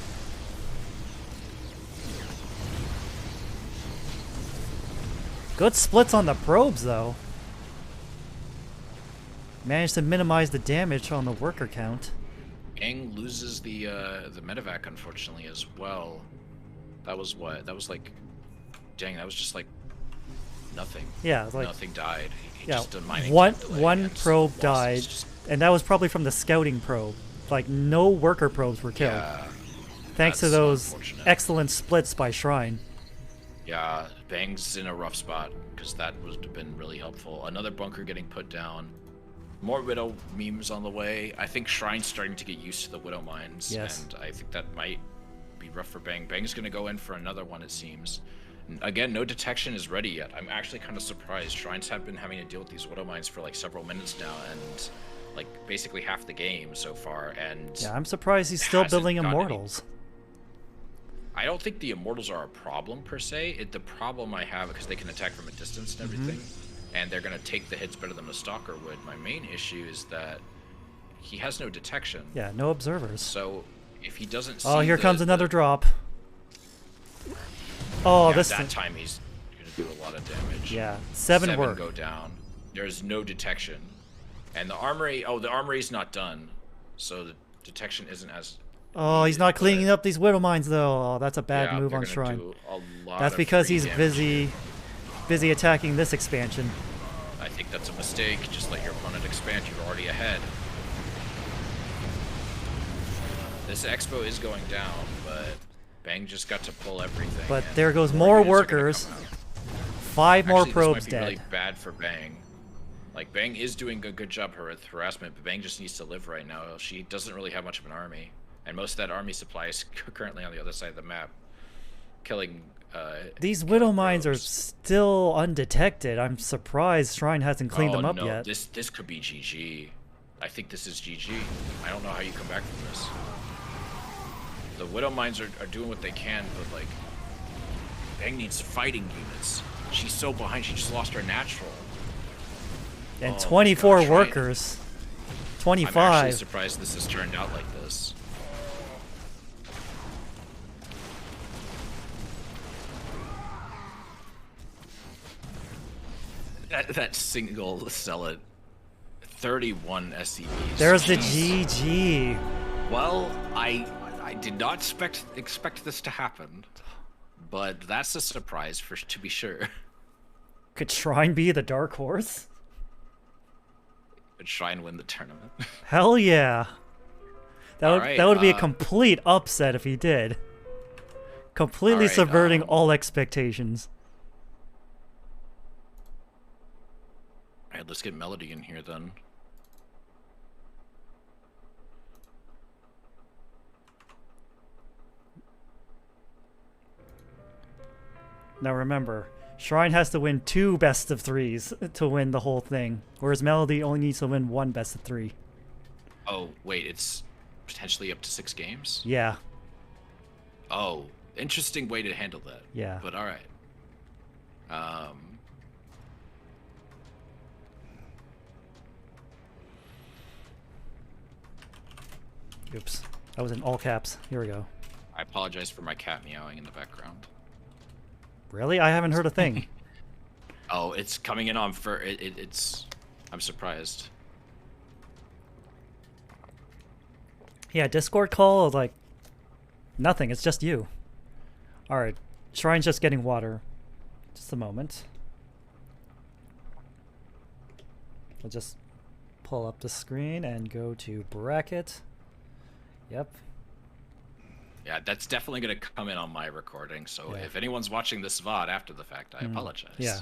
Good splits on the probes, though. Managed to minimize the damage on the worker count. Bang loses the medevac, unfortunately, as well. That was what? That was like, dang, that was just like nothing. Yeah, like nothing died. He yeah, just did mining one probe died, and that was probably from the scouting probe. Like no worker probes were killed. Yeah, thanks to those excellent splits by Shrine. Yeah, Bang's in a rough spot because that would have been really helpful. Another bunker getting put down. More Widow memes on the way. I think Shrine's starting to get used to the Widow Mines, Yes. and I think that might be rough for Bang. Bang's gonna go in for another one, it seems. Again, no detection is ready yet. I'm actually kind of surprised. Shrines have been having to deal with these Widow Mines for like several minutes now, and like basically half the game so far. And Yeah, I'm surprised he's still hasn't building gotten Immortals. I don't think the Immortals are a problem per se. The problem I have, because they can attack from a distance and everything, and they're gonna take the hits better than the Stalker would. My main issue is that he has no detection. Yeah, no observers. So if he doesn't see Oh, here comes another drop. Oh, yeah, this that time he's gonna do a lot of damage. Yeah, seven work. Go down. There's no detection. And the armory, oh, the armory's not done, so the detection isn't as. Oh, he's not cleaning up these widow mines though. Oh, that's a bad Yeah, move they're on gonna Shrine. do a lot That's of because free he's damage. busy attacking this expansion. I think that's a mistake. Just let your opponent expand. You're already ahead. This expo is going down, but Bang just got to pull everything. But and there goes more units are gonna workers. come out. 5 more Actually, probes this might be dead. really bad for Bang. Like, Bang is doing a good job with harassment, but Bang just needs to live right now. She doesn't really have much of an army. And most of that army supply is currently on the other side of the map. Killing, These widow mines are still undetected. I'm surprised Shrine hasn't cleaned them up no, yet. This could be GG. I think this is GG. I don't know how you come back from this. The widow mines are doing what they can, but like, Bang needs fighting units. She's so behind, she just lost her natural. And Oh, 24 gosh, workers. I'm 25. actually surprised this has turned out like this. That single sell it. 31 SCVs. There's the Jeez. GG. Well, I did not expect this to happen, but that's a surprise to be sure. Could Shrine be the dark horse? Could Shrine win the tournament? Hell yeah. That would Alright, that would be a complete upset if he did. Completely Alright, subverting all expectations. Alright, let's get Melody in here then. Now remember, Shrine has to win 2 best of 3s to win the whole thing, whereas Melody only needs to win 1 best of 3. Oh, wait, it's potentially up to 6 games? Yeah. Oh, interesting way to handle that. Yeah. But alright. Oops. That was in all caps. Here we go. I apologize for my cat meowing in the background. Really? I haven't heard a thing. Oh, it's coming in on it's... I'm surprised. Yeah, Discord call, like, nothing. It's just you. Alright. Shrine's just getting water. Just a moment. I'll just pull up the screen and go to bracket. Yep. Yeah, that's definitely going to come in on my recording, so Yeah. if anyone's watching this VOD after the fact, I apologize. Yeah.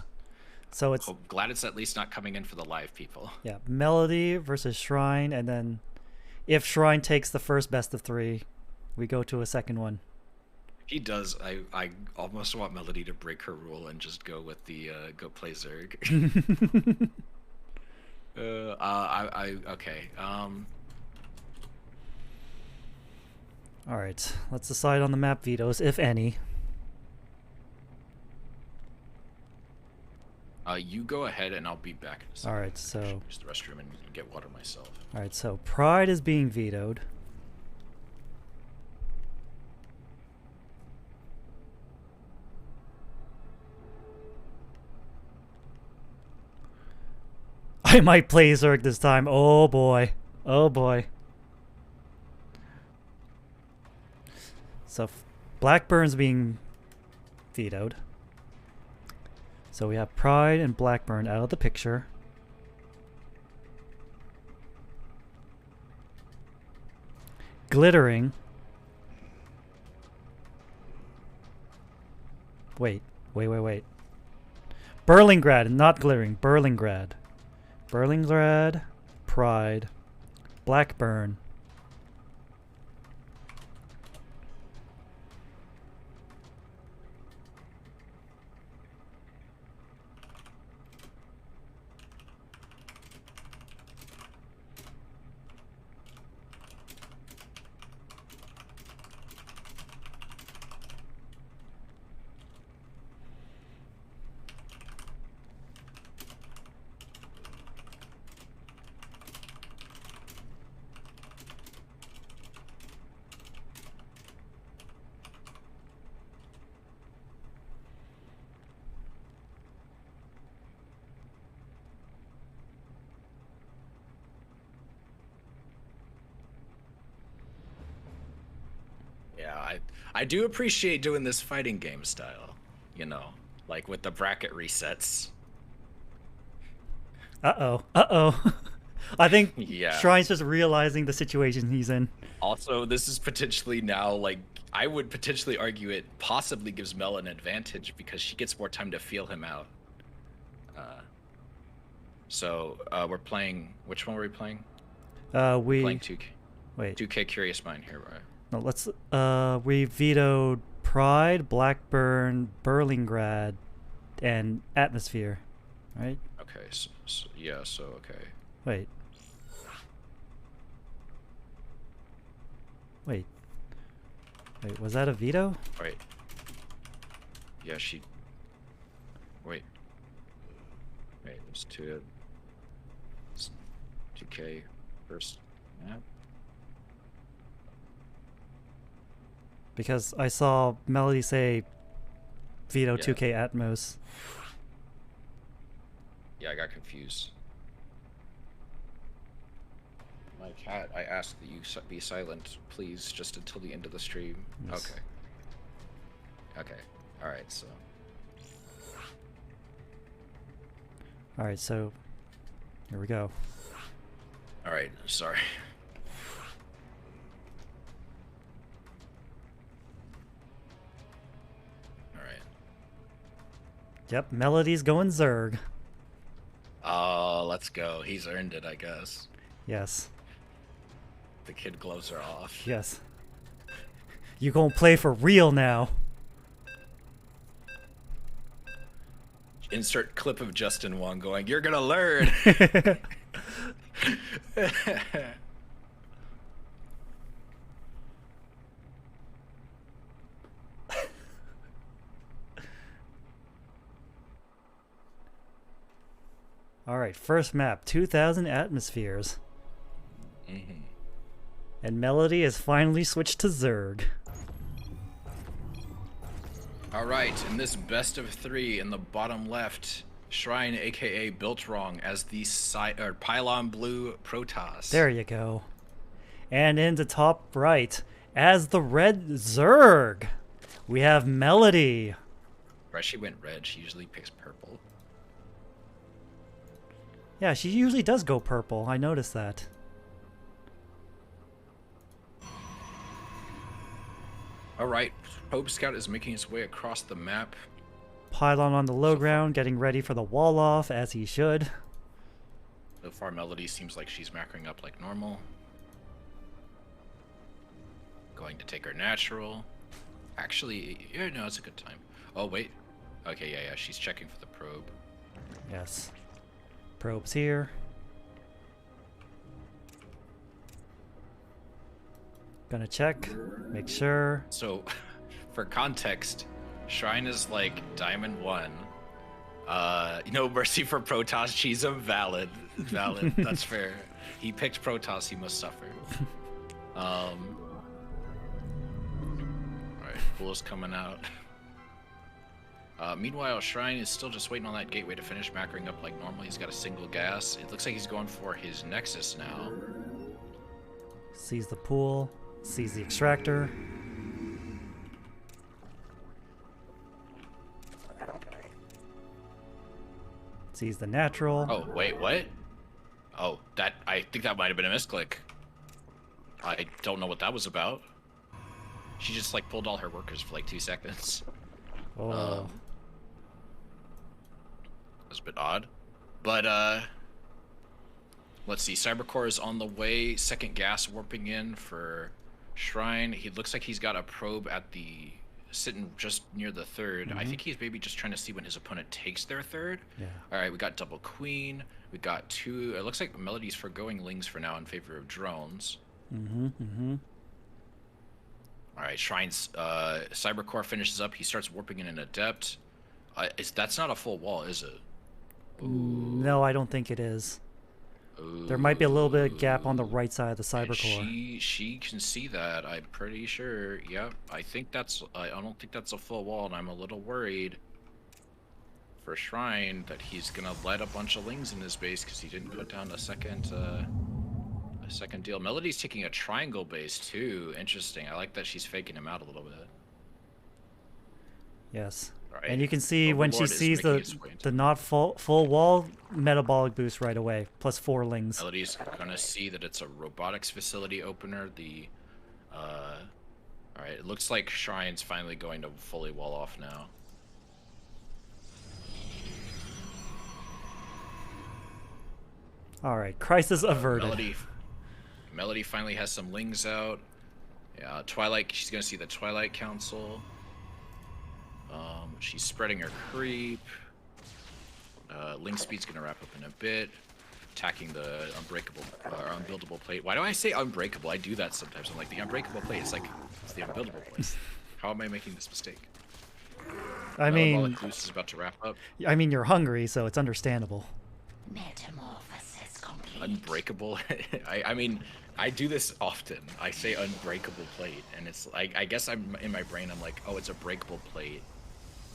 So it's... Glad it's at least not coming in for the live people. Yeah, Melody versus Shrine, and then if Shrine takes the first best of 3, we go to a second one. If he does, I almost want Melody to break her rule and just go with the, go play Zerg. Okay, Alright, let's decide on the map vetoes, if any. You go ahead and I'll be back in a second. Alright, so... Use the restroom and get water myself. Alright, so Pride is being vetoed. I might play Zerg this time. Oh boy. Oh boy. So Blackburn's being vetoed. So we have Pride and Blackburn out of the picture. Glittering. Wait. Berlingrad, not Glittering. Berlingrad. Berlingrad, Pride, Blackburn. I do appreciate doing this fighting game style, you know, like with the bracket resets. Uh-oh. I think Yeah. Shrine's just realizing the situation he's in. Also, this is potentially now, like, I would potentially argue it possibly gives Mel an advantage because she gets more time to feel him out. So we're playing, which one were we playing? Playing 2K. Wait. 2K Curious Mind here, right? No, let's, we vetoed Pride, Blackburn, Berlingrad, and Atmosphere, right? Okay, so yeah, so okay. Wait. Wait, was that a veto? Wait. Yeah, she... Wait, it's 2K first map. Because I saw Melody say veto Yeah. 2K Atmos. Yeah, I got confused. My cat, I ask that you be silent, please, just until the end of the stream. Yes. Okay. Alright, so... Alright, so here we go. Alright, sorry. Alright. Yep, Melody's going Zerg. Oh, let's go. He's earned it, I guess. Yes. The kid gloves are off. Yes. You gonna play for real now. Insert clip of Justin Wong going, "You're gonna learn." Alright, first map, 2,000 atmospheres. And Melody has finally switched to Zerg. Alright, in this best of 3 in the bottom left, Shrine aka Built Wrong as the Pylon Blue Protoss. There you go. And in the top right, as the red Zerg, we have Melody. Right, she went red, she usually picks purple. Yeah, she usually does go purple, I noticed that. Alright, Probe Scout is making its way across the map. Pylon on the low ground, getting ready for the wall off, as he should. So far, Melody seems like she's macroing up like normal. Going to take her natural. Actually, yeah, no, it's a good time. Oh, wait. Okay, yeah, she's checking for the probe. Yes. Probe's here. Gonna check, make sure. So, for context, Shrine is like Diamond 1. No mercy for Protoss, Cheesem, valid. That's fair. He picked Protoss, he must suffer. Alright, Bull's coming out. Meanwhile, Shrine is still just waiting on that gateway to finish macroing up like normal. He's got a single gas. It looks like he's going for his Nexus now. Sees the pool, sees the extractor. Sees the natural. Oh, wait, what? Oh, I think that might have been a misclick. I don't know what that was about. She just like pulled all her workers for like 2 seconds. Oh. That's a bit odd. But let's see, Cybercore is on the way. Second gas warping in for Shrine. He looks like he's got a probe at the sitting just near the third. I think he's maybe just trying to see when his opponent takes their third. Yeah. Alright, we got double queen. We got 2. It looks like Melody's foregoing lings for now in favor of drones. Alright, Shrine's Cybercore finishes up. He starts warping in an adept. That's not a full wall, is it? No, I don't think it is. There might be a little bit of gap on the right side of the Cybercore. She can see that, I'm pretty sure. Yep, I don't think that's a full wall, and I'm a little worried for Shrine that he's gonna let a bunch of lings in his base because he didn't put down a second A second deal. Melody's taking a triangle base too. Interesting. I like that she's faking him out a little bit. Yes. Right. And you can see when she Overlord is sees making his way the not full wall metabolic boost right away, plus 4 lings. Melody's gonna see that it's a robotics facility opener. The alright, it looks like Shrine's finally going to fully wall off now. Alright, crisis averted. Melody finally has some lings out. Yeah, Twilight, she's gonna see the Twilight Council. She's spreading her creep. Ling speed's gonna wrap up in a bit. Attacking the unbreakable or unbuildable plate. Why do I say unbreakable? I do that sometimes. I'm like, the unbreakable plate. It's like, it's the unbuildable plate. How am I making this mistake? I mean, Metabolic boost is about to wrap up. I mean, you're hungry, so it's understandable. Metamorphosis complete. Unbreakable. I mean, I do this often. I say unbreakable plate, and it's like, I guess I'm in my brain. I'm like, oh, it's a breakable plate.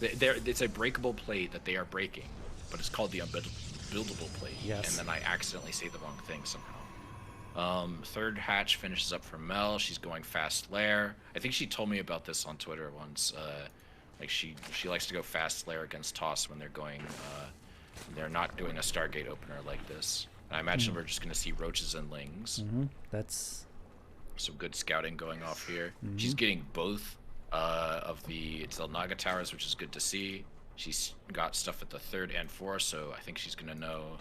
It's a breakable plate that they are breaking, but it's called the unbuildable plate. Yes. And then I accidentally say the wrong thing somehow. Third hatch finishes up for Mel. She's going fast lair. I think she told me about this on Twitter once. Like she likes to go fast lair against Toss when they're going. They're not doing a Stargate opener like this. And I imagine we're just going to see roaches and lings. That's some good scouting going off here. She's getting both of the Zelnaga towers, which is good to see. She's got stuff at the 3rd and 4th, so I think she's going to know,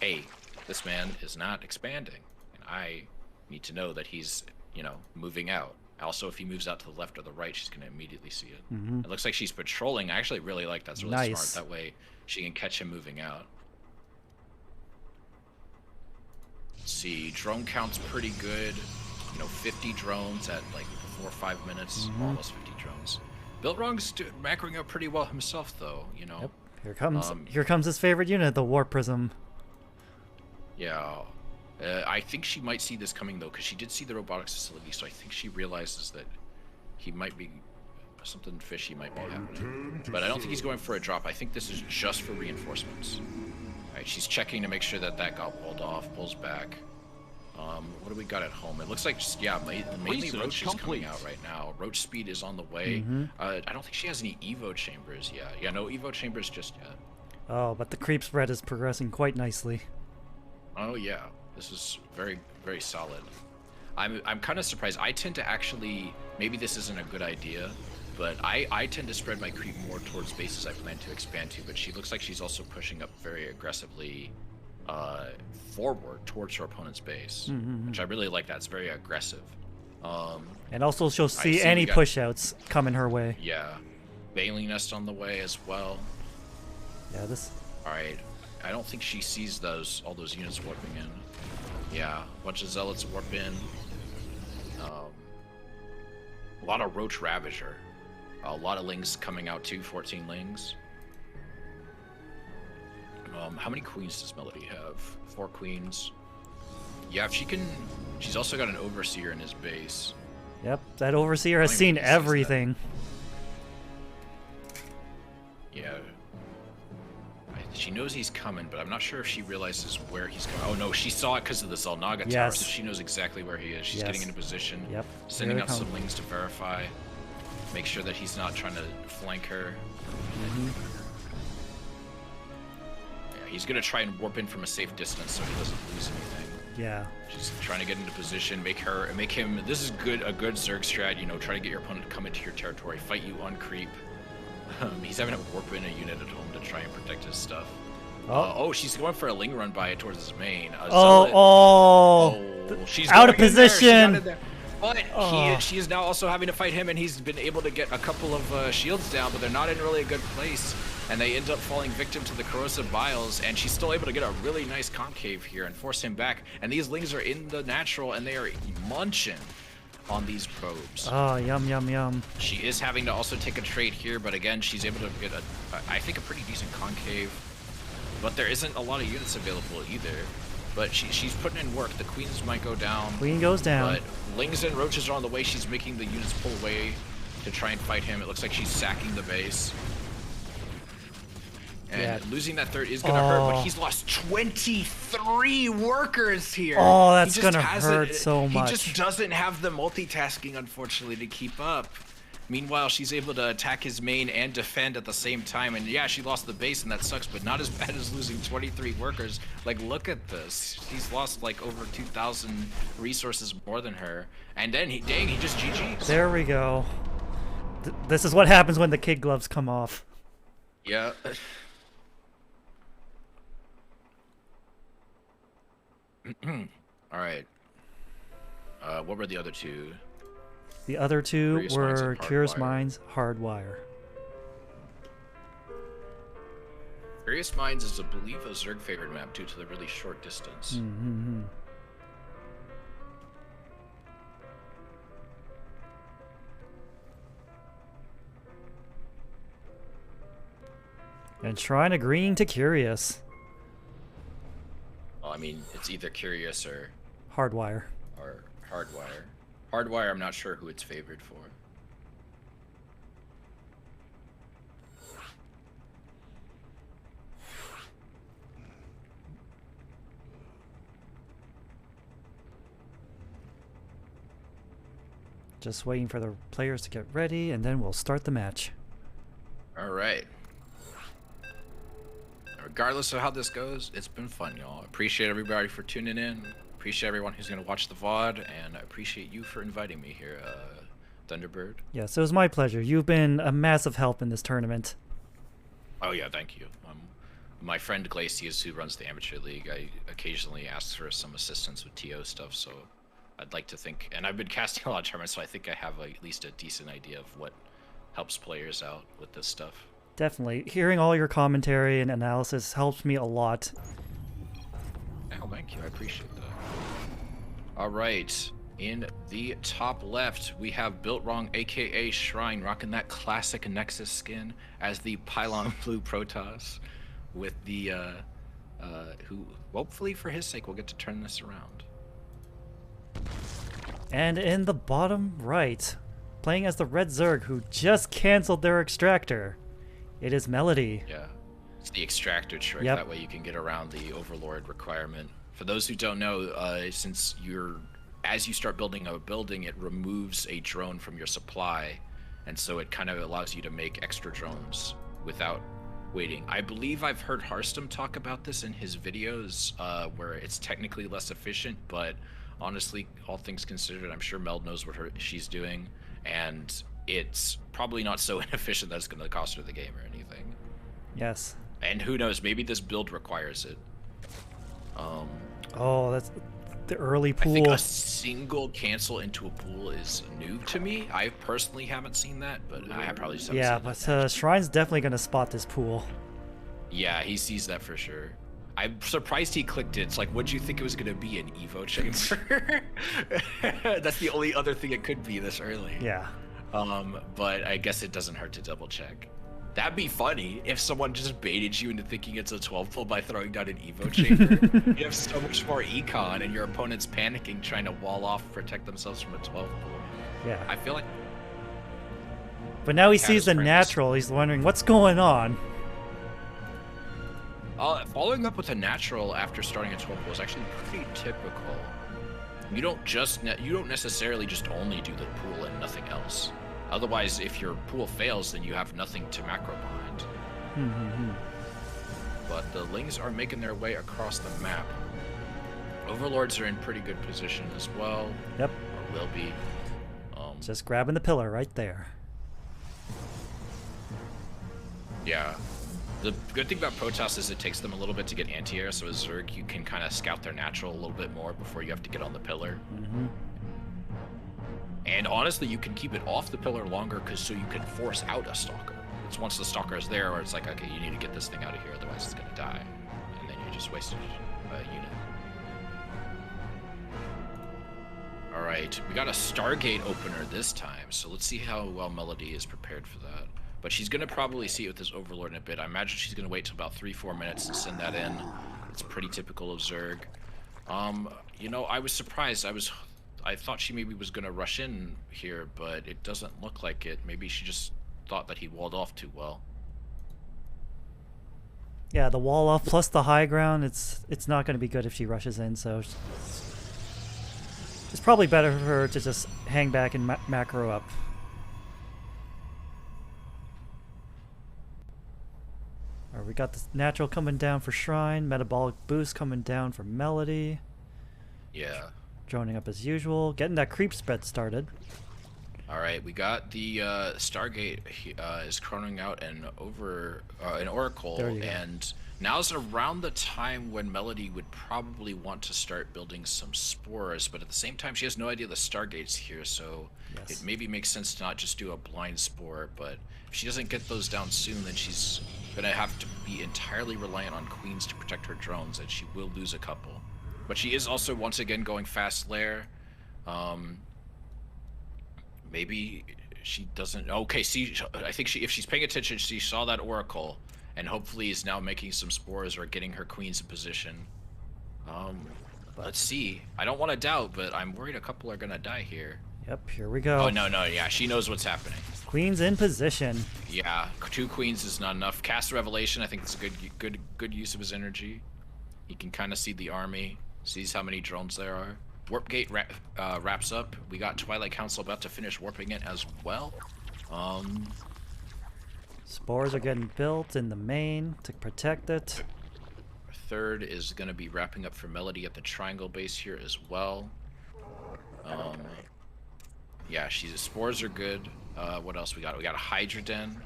hey, this man is not expanding. And I need to know that he's, you know, moving out. Also, if he moves out to the left or the right, she's going to immediately see it. It looks like she's patrolling. I actually really like that's really Nice. smart. That way she can catch him moving out. Let's see, drone count's pretty good. You know, 50 drones at like 4 or 5 minutes, almost 50 drones. Biltrong's macroing out pretty well himself, though. You know. Yep. Here comes his favorite unit, the Warp Prism. Yeah. I think she might see this coming though, because she did see the robotics facility, so I think she realizes that he might be something fishy might be happening. But I don't think he's going for a drop. I think this is just for reinforcements. All right, she's checking to make sure that that got walled off. Pulls back. What do we got at home? It looks like, yeah, mainly Roach is coming out right now. Roach speed is on the way. I don't think she has any Evo chambers yet. Yeah, no Evo chambers just yet. Oh, but the creep spread is progressing quite nicely. Oh yeah, this is very, very solid. I'm kind of surprised. I tend to actually, maybe this isn't a good idea, but I tend to spread my creep more towards bases I plan to expand to, but she looks like she's also pushing up very aggressively forward towards her opponent's base, which I really like. That's very aggressive. And also she'll see any push-outs coming her way. Yeah. Bailing Nest on the way as well. Yeah, this... Alright. I don't think she sees all those units warping in. Yeah, a bunch of Zealots warp in. A lot of Roach Ravager. A lot of Lings coming out too, 14 Lings. How many queens does Melody have? 4 queens. Yeah, if she can... She's also got an Overseer in his base. Yep, that Overseer has seen everything. Yeah. She knows he's coming, but I'm not sure if she realizes where he's going. Oh no, she saw it because of the Zelnaga tower, so she knows exactly where he is. She's getting into position. Yep. Sending out some Lings to verify. Make sure that he's not trying to flank her. Yeah, he's gonna try and warp in from a safe distance so he doesn't lose anything. Yeah. She's trying to get into position, make him. This is a good Zerg strat. You know, try to get your opponent to come into your territory, fight you on creep. He's having to warp in a unit at home to try and protect his stuff. Oh, she's going for a Ling run by towards his main. She's out of position. But she is now also having to fight him, and he's been able to get a couple of shields down, but they're not in really a good place. And they end up falling victim to the corrosive biles, and she's still able to get a really nice concave here and force him back. And these Lings are in the natural, and they are munching on these probes. Oh, yum, yum, yum. She is having to also take a trade here, but again, she's able to get I think, a pretty decent concave. But there isn't a lot of units available either. But she's putting in work. The queens might go down. Queen goes down. But Lings and Roaches are on the way. She's making the units pull away to try and fight him. It looks like she's sacking the base. And losing that third is gonna hurt, but he's lost 23 workers here. Oh, that's gonna hurt so much. He just doesn't have the multitasking, unfortunately, to keep up. Meanwhile, she's able to attack his main and defend at the same time. And yeah, she lost the base, and that sucks, but not as bad as losing 23 workers. Like, look at this. He's lost like over 2,000 resources more than her. And then he just GG's. There we go. This is what happens when the kid gloves come off. Yeah. All right. What were the other two? The other two Curious Minds were and Curious Hardwire. Minds, Hardwire. Curious Minds is, I believe, a Zerg favorite map due to the really short distance. Mm-hmm. And Shrine agreeing to Curious. Well, I mean, it's either Curious or Hardwire. Hardwire. Hardwire, I'm not sure who it's favored for. Just waiting for the players to get ready, and then we'll start the match. All right. Regardless of how this goes, it's been fun, y'all. Appreciate everybody for tuning in. Appreciate everyone who's going to watch the VOD, and I appreciate you for inviting me here, Thunderbird. Yes, it was my pleasure. You've been a massive help in this tournament. Oh yeah, thank you. My friend Glacius, who runs the amateur league, I occasionally ask for some assistance with TO stuff, so I'd like to think, and I've been casting a lot of tournaments, so I think I have at least a decent idea of what helps players out with this stuff. Definitely. Hearing all your commentary and analysis helps me a lot. Oh, thank you. I appreciate that. All right. In the top left, we have Built Wrong, aka Shrine, rocking that classic Nexus skin as the Pylon Blue Protoss, with the who hopefully for his sake will get to turn this around. And in the bottom right, playing as the Red Zerg who just canceled their extractor, it is Melody. Yeah, it's the extractor trick. Yep. That way you can get around the Overlord requirement. For those who don't know, since as you start building a building, it removes a drone from your supply, and so it kind of allows you to make extra drones without waiting. I believe I've heard Harstem talk about this in his videos, where it's technically less efficient, but honestly, all things considered, I'm sure Mel knows what she's doing, and it's probably not so inefficient that it's going to cost her the game or anything. Yes. And who knows, maybe this build requires it. Oh, that's the early pool. I think a single cancel into a pool is new to me. I personally haven't seen that, but I probably just haven't seen but Shrine's definitely going to spot this pool. Yeah, he sees that for sure. I'm surprised he clicked it. It's like, what'd you think it was going to be, an Evo chamber? That's the only other thing it could be this early. Yeah. But I guess it doesn't hurt to double check. That'd be funny if someone just baited you into thinking it's a 12 pull by throwing down an Evo chamber. You have so much more econ, and your opponent's panicking, trying to wall off, protect themselves from a 12 pull. Yeah. I feel like. But now he sees the natural. He's wondering what's going on. Following up with a natural after starting a 12 pull is actually pretty typical. You don't necessarily just only do the pool and nothing else. Otherwise, if your pool fails, then you have nothing to macro behind. But the Lings are making their way across the map. Overlords are in pretty good position as well. Yep. Or will be. Just grabbing the pillar right there. Yeah. The good thing about Protoss is it takes them a little bit to get anti-air, so as Zerg, you can kind of scout their natural a little bit more before you have to get on the pillar. And honestly, you can keep it off the pillar longer so you can force out a Stalker. It's once the Stalker is there, where it's like, okay, you need to get this thing out of here, otherwise it's gonna die. And then you just wasted a unit. Alright, we got a Stargate opener this time, so let's see how well Melody is prepared for that. But she's gonna probably see it with this Overlord in a bit. I imagine she's gonna wait till about 3-4 minutes to send that in. It's pretty typical of Zerg. You know, I was surprised. I thought she maybe was gonna rush in here, but it doesn't look like it. Maybe she just thought that he walled off too well. Yeah, the wall off plus the high ground, it's not going to be good if she rushes in, so it's probably better for her to just hang back and macro up. Alright, we got the natural coming down for Shrine, metabolic boost coming down for Melody. Yeah. Droning up as usual, getting that creep spread started. All right, we got the Stargate is chroning out an Oracle, and now's around the time when Melody would probably want to start building some spores, but at the same time, she has no idea the Stargate's here, so it maybe makes sense to not just do a blind spore, but if she doesn't get those down soon, then she's gonna have to be entirely reliant on Queens to protect her drones, and she will lose a couple. But she is also once again going fast lair. Maybe she doesn't. Okay, see, I think if she's paying attention, she saw that Oracle, and hopefully is now making some spores or getting her queens in position. Let's see. I don't want to doubt, but I'm worried a couple are gonna die here. Yep, here we go. Oh no, yeah, she knows what's happening. Queen's in position. Yeah, 2 queens is not enough. Cast Revelation, I think it's a good use of his energy. He can kind of see the army, sees how many drones there are. Warp Gate wraps up. We got Twilight Council about to finish warping it as well. Spores are getting built in the main to protect it. Third is going to be wrapping up for Melody at the triangle base here as well. Yeah, spores are good. What else we got? We got a Hydra Den,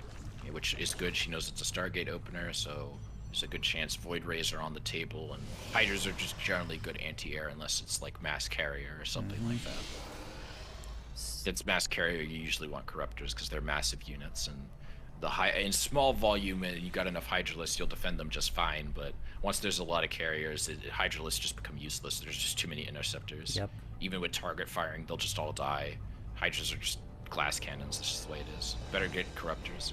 which is good. She knows it's a Stargate opener, so there's a good chance Void Rays are on the table, and Hydras are just generally good anti-air unless it's like Mass Carrier or something like that. If it's Mass Carrier, you usually want Corruptors because they're massive units, and in small volume and you got enough Hydralisks, you'll defend them just fine, but once there's a lot of carriers, Hydralisks just become useless. There's just too many interceptors. Yep. Even with target firing, they'll just all die. Hydras are just glass cannons. That's just the way it is. Better get Corruptors.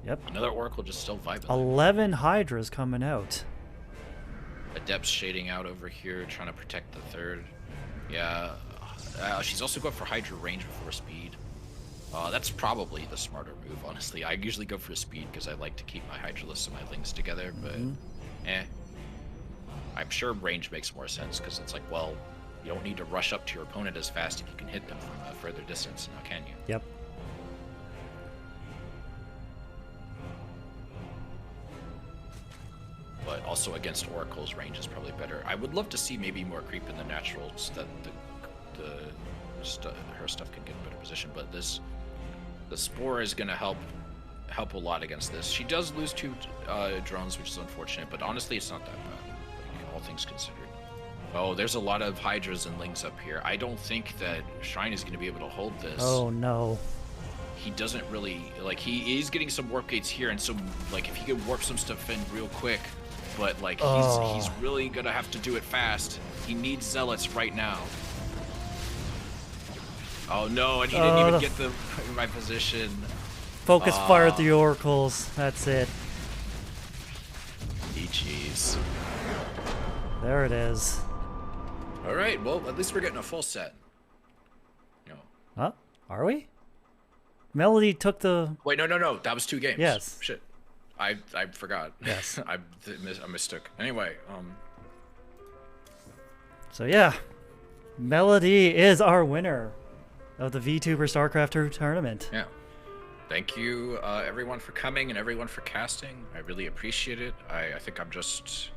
Yep. Another Oracle just still vibing. 11 Hydras coming out. Adept's shading out over here, trying to protect the third. Yeah. She's also going for Hydra range before speed. That's probably the smarter move, honestly. I usually go for speed because I like to keep my Hydralisks and my Lings together, but I'm sure range makes more sense because it's like, well, you don't need to rush up to your opponent as fast if you can hit them from a further distance, now can you? Yep. But also against Oracle's range is probably better. I would love to see maybe more creep in the naturals that her stuff can get in better position. But the Spore is gonna help a lot against this. She does lose 2 drones, which is unfortunate. But honestly, it's not that bad, all things considered. Oh, there's a lot of Hydras and Lings up here. I don't think that Shrine is gonna be able to hold this. Oh no. He doesn't really he is getting some warp gates here, and so like if he could warp some stuff in real quick. But like he's really gonna have to do it fast. He needs zealots right now. Oh no, and he didn't even get the right position. Focus fire at the oracles. That's it. GG's. There it is. All right, well at least we're getting a full set. Huh? Are we? Melody took the. Wait, no. That was 2 games. Yes. Shit. I forgot. Yes. I mistook. Anyway, So yeah, Melody is our winner of the VTuber StarCraft 2 tournament. Yeah. Thank you, everyone, for coming and everyone for casting. I really appreciate it. I think I'm just.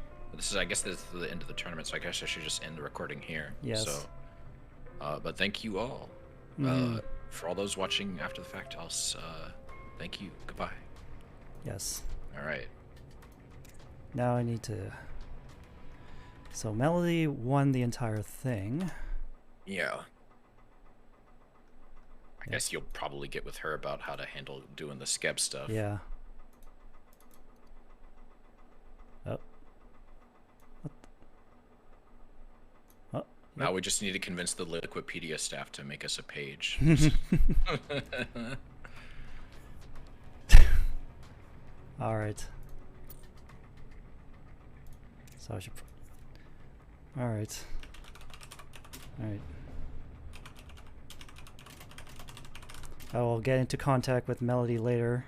I guess this is the end of the tournament, so I guess I should just end the recording here. Yes. So, but thank you all. For all those watching after the fact, I'll thank you. Goodbye. Yes. All right. Now I need to. So Melody won the entire thing. Yeah. I guess you'll probably get with her about how to handle doing the Skeb stuff. Yeah. Oh. What? Now we just need to convince the Liquipedia staff to make us a page. All right. So I should. All right. All right. I will get into contact with Melody later.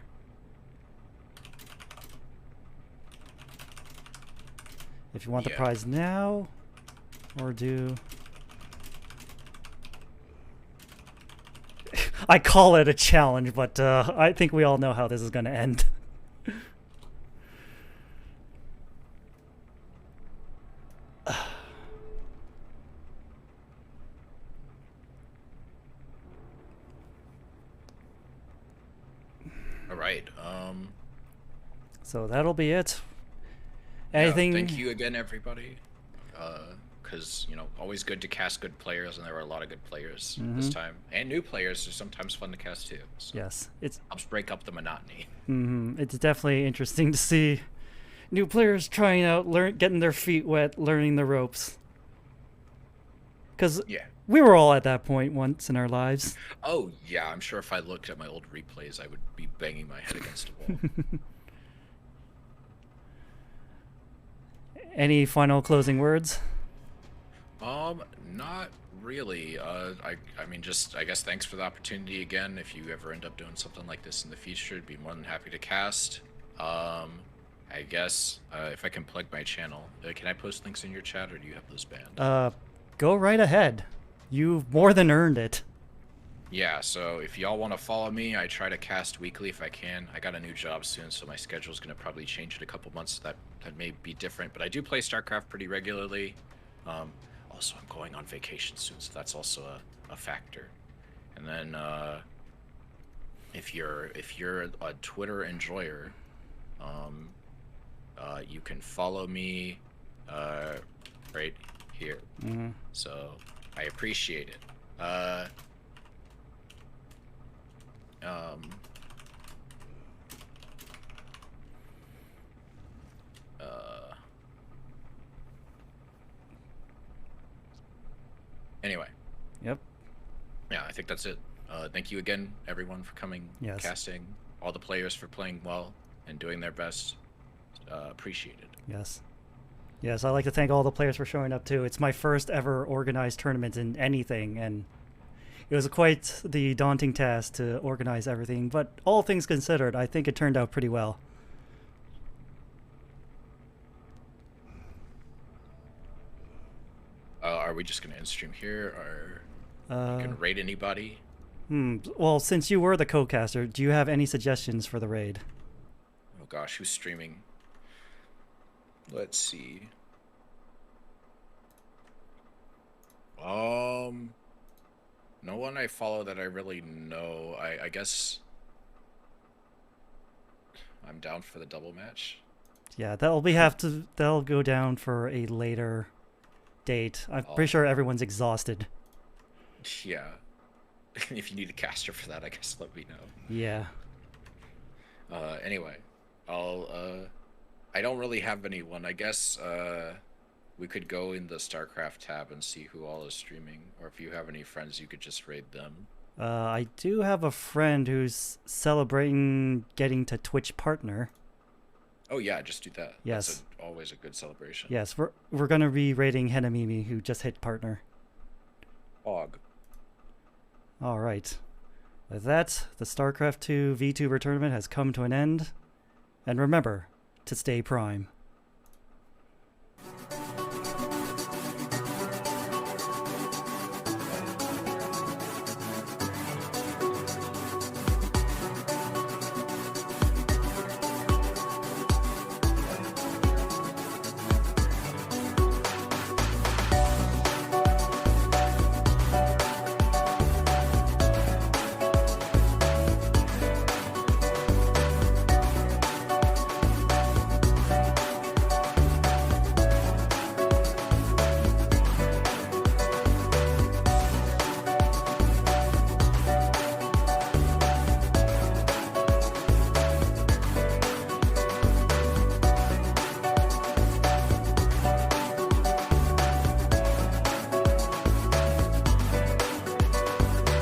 If you want the Yeah. prize now, or do... I call it a challenge, but I think we all know how this is going to end. All right. So that'll be it. Yeah, Anything? thank you again, everybody. Because you know, always good to cast good players, and there were a lot of good players this Mhm. time, and new players are sometimes fun to cast too. So Yes, it's helps break up the monotony. it's definitely interesting to see new players trying out, getting their feet wet, learning the ropes. Because Yeah. we were all at that point once in our lives. Oh yeah, I'm sure if I looked at my old replays, I would be banging my head against a wall. Any final closing words? Not really. I mean, just I guess thanks for the opportunity again. If you ever end up doing something like this in the future, I'd be more than happy to cast. I guess if I can plug my channel, can I post links in your chat, or do you have those banned? Go right ahead. You've more than earned it. Yeah, so if y'all want to follow me, I try to cast weekly if I can. I got a new job soon, so my schedule's going to probably change in a couple months. That may be different, but I do play StarCraft pretty regularly. Also, I'm going on vacation soon, so that's also a factor. And then if you're a Twitter enjoyer, you can follow me right here. Mhm. So I appreciate it. Anyway. Yep. Yeah, I think that's it. Thank you again, everyone, for coming, Yes. casting, all the players for playing well and doing their best. Appreciate it. Yes. Yes, I'd like to thank all the players for showing up too. It's my first ever organized tournament in anything, and it was quite the daunting task to organize everything, but all things considered, I think it turned out pretty well. Are we just going to end stream here, or you can raid anybody? Well, since you were the co-caster, do you have any suggestions for the raid? Oh gosh, who's streaming? Let's see. No one I follow that I really know. I guess I'm down for the double match. Yeah, that'll go down for a later date. I'm pretty sure everyone's exhausted. Yeah. If you need a caster for that, I guess let me know. Yeah. Anyway, I don't really have anyone. I guess we could go in the StarCraft tab and see who all is streaming, or if you have any friends, you could just raid them. I do have a friend who's celebrating getting to Twitch partner. Oh yeah, just do that. Yes. That's always a good celebration. Yes, we're gonna be raiding Henamimi, who just hit partner. Og. All right. With that, the StarCraft 2 VTuber tournament has come to an end. And remember to stay prime.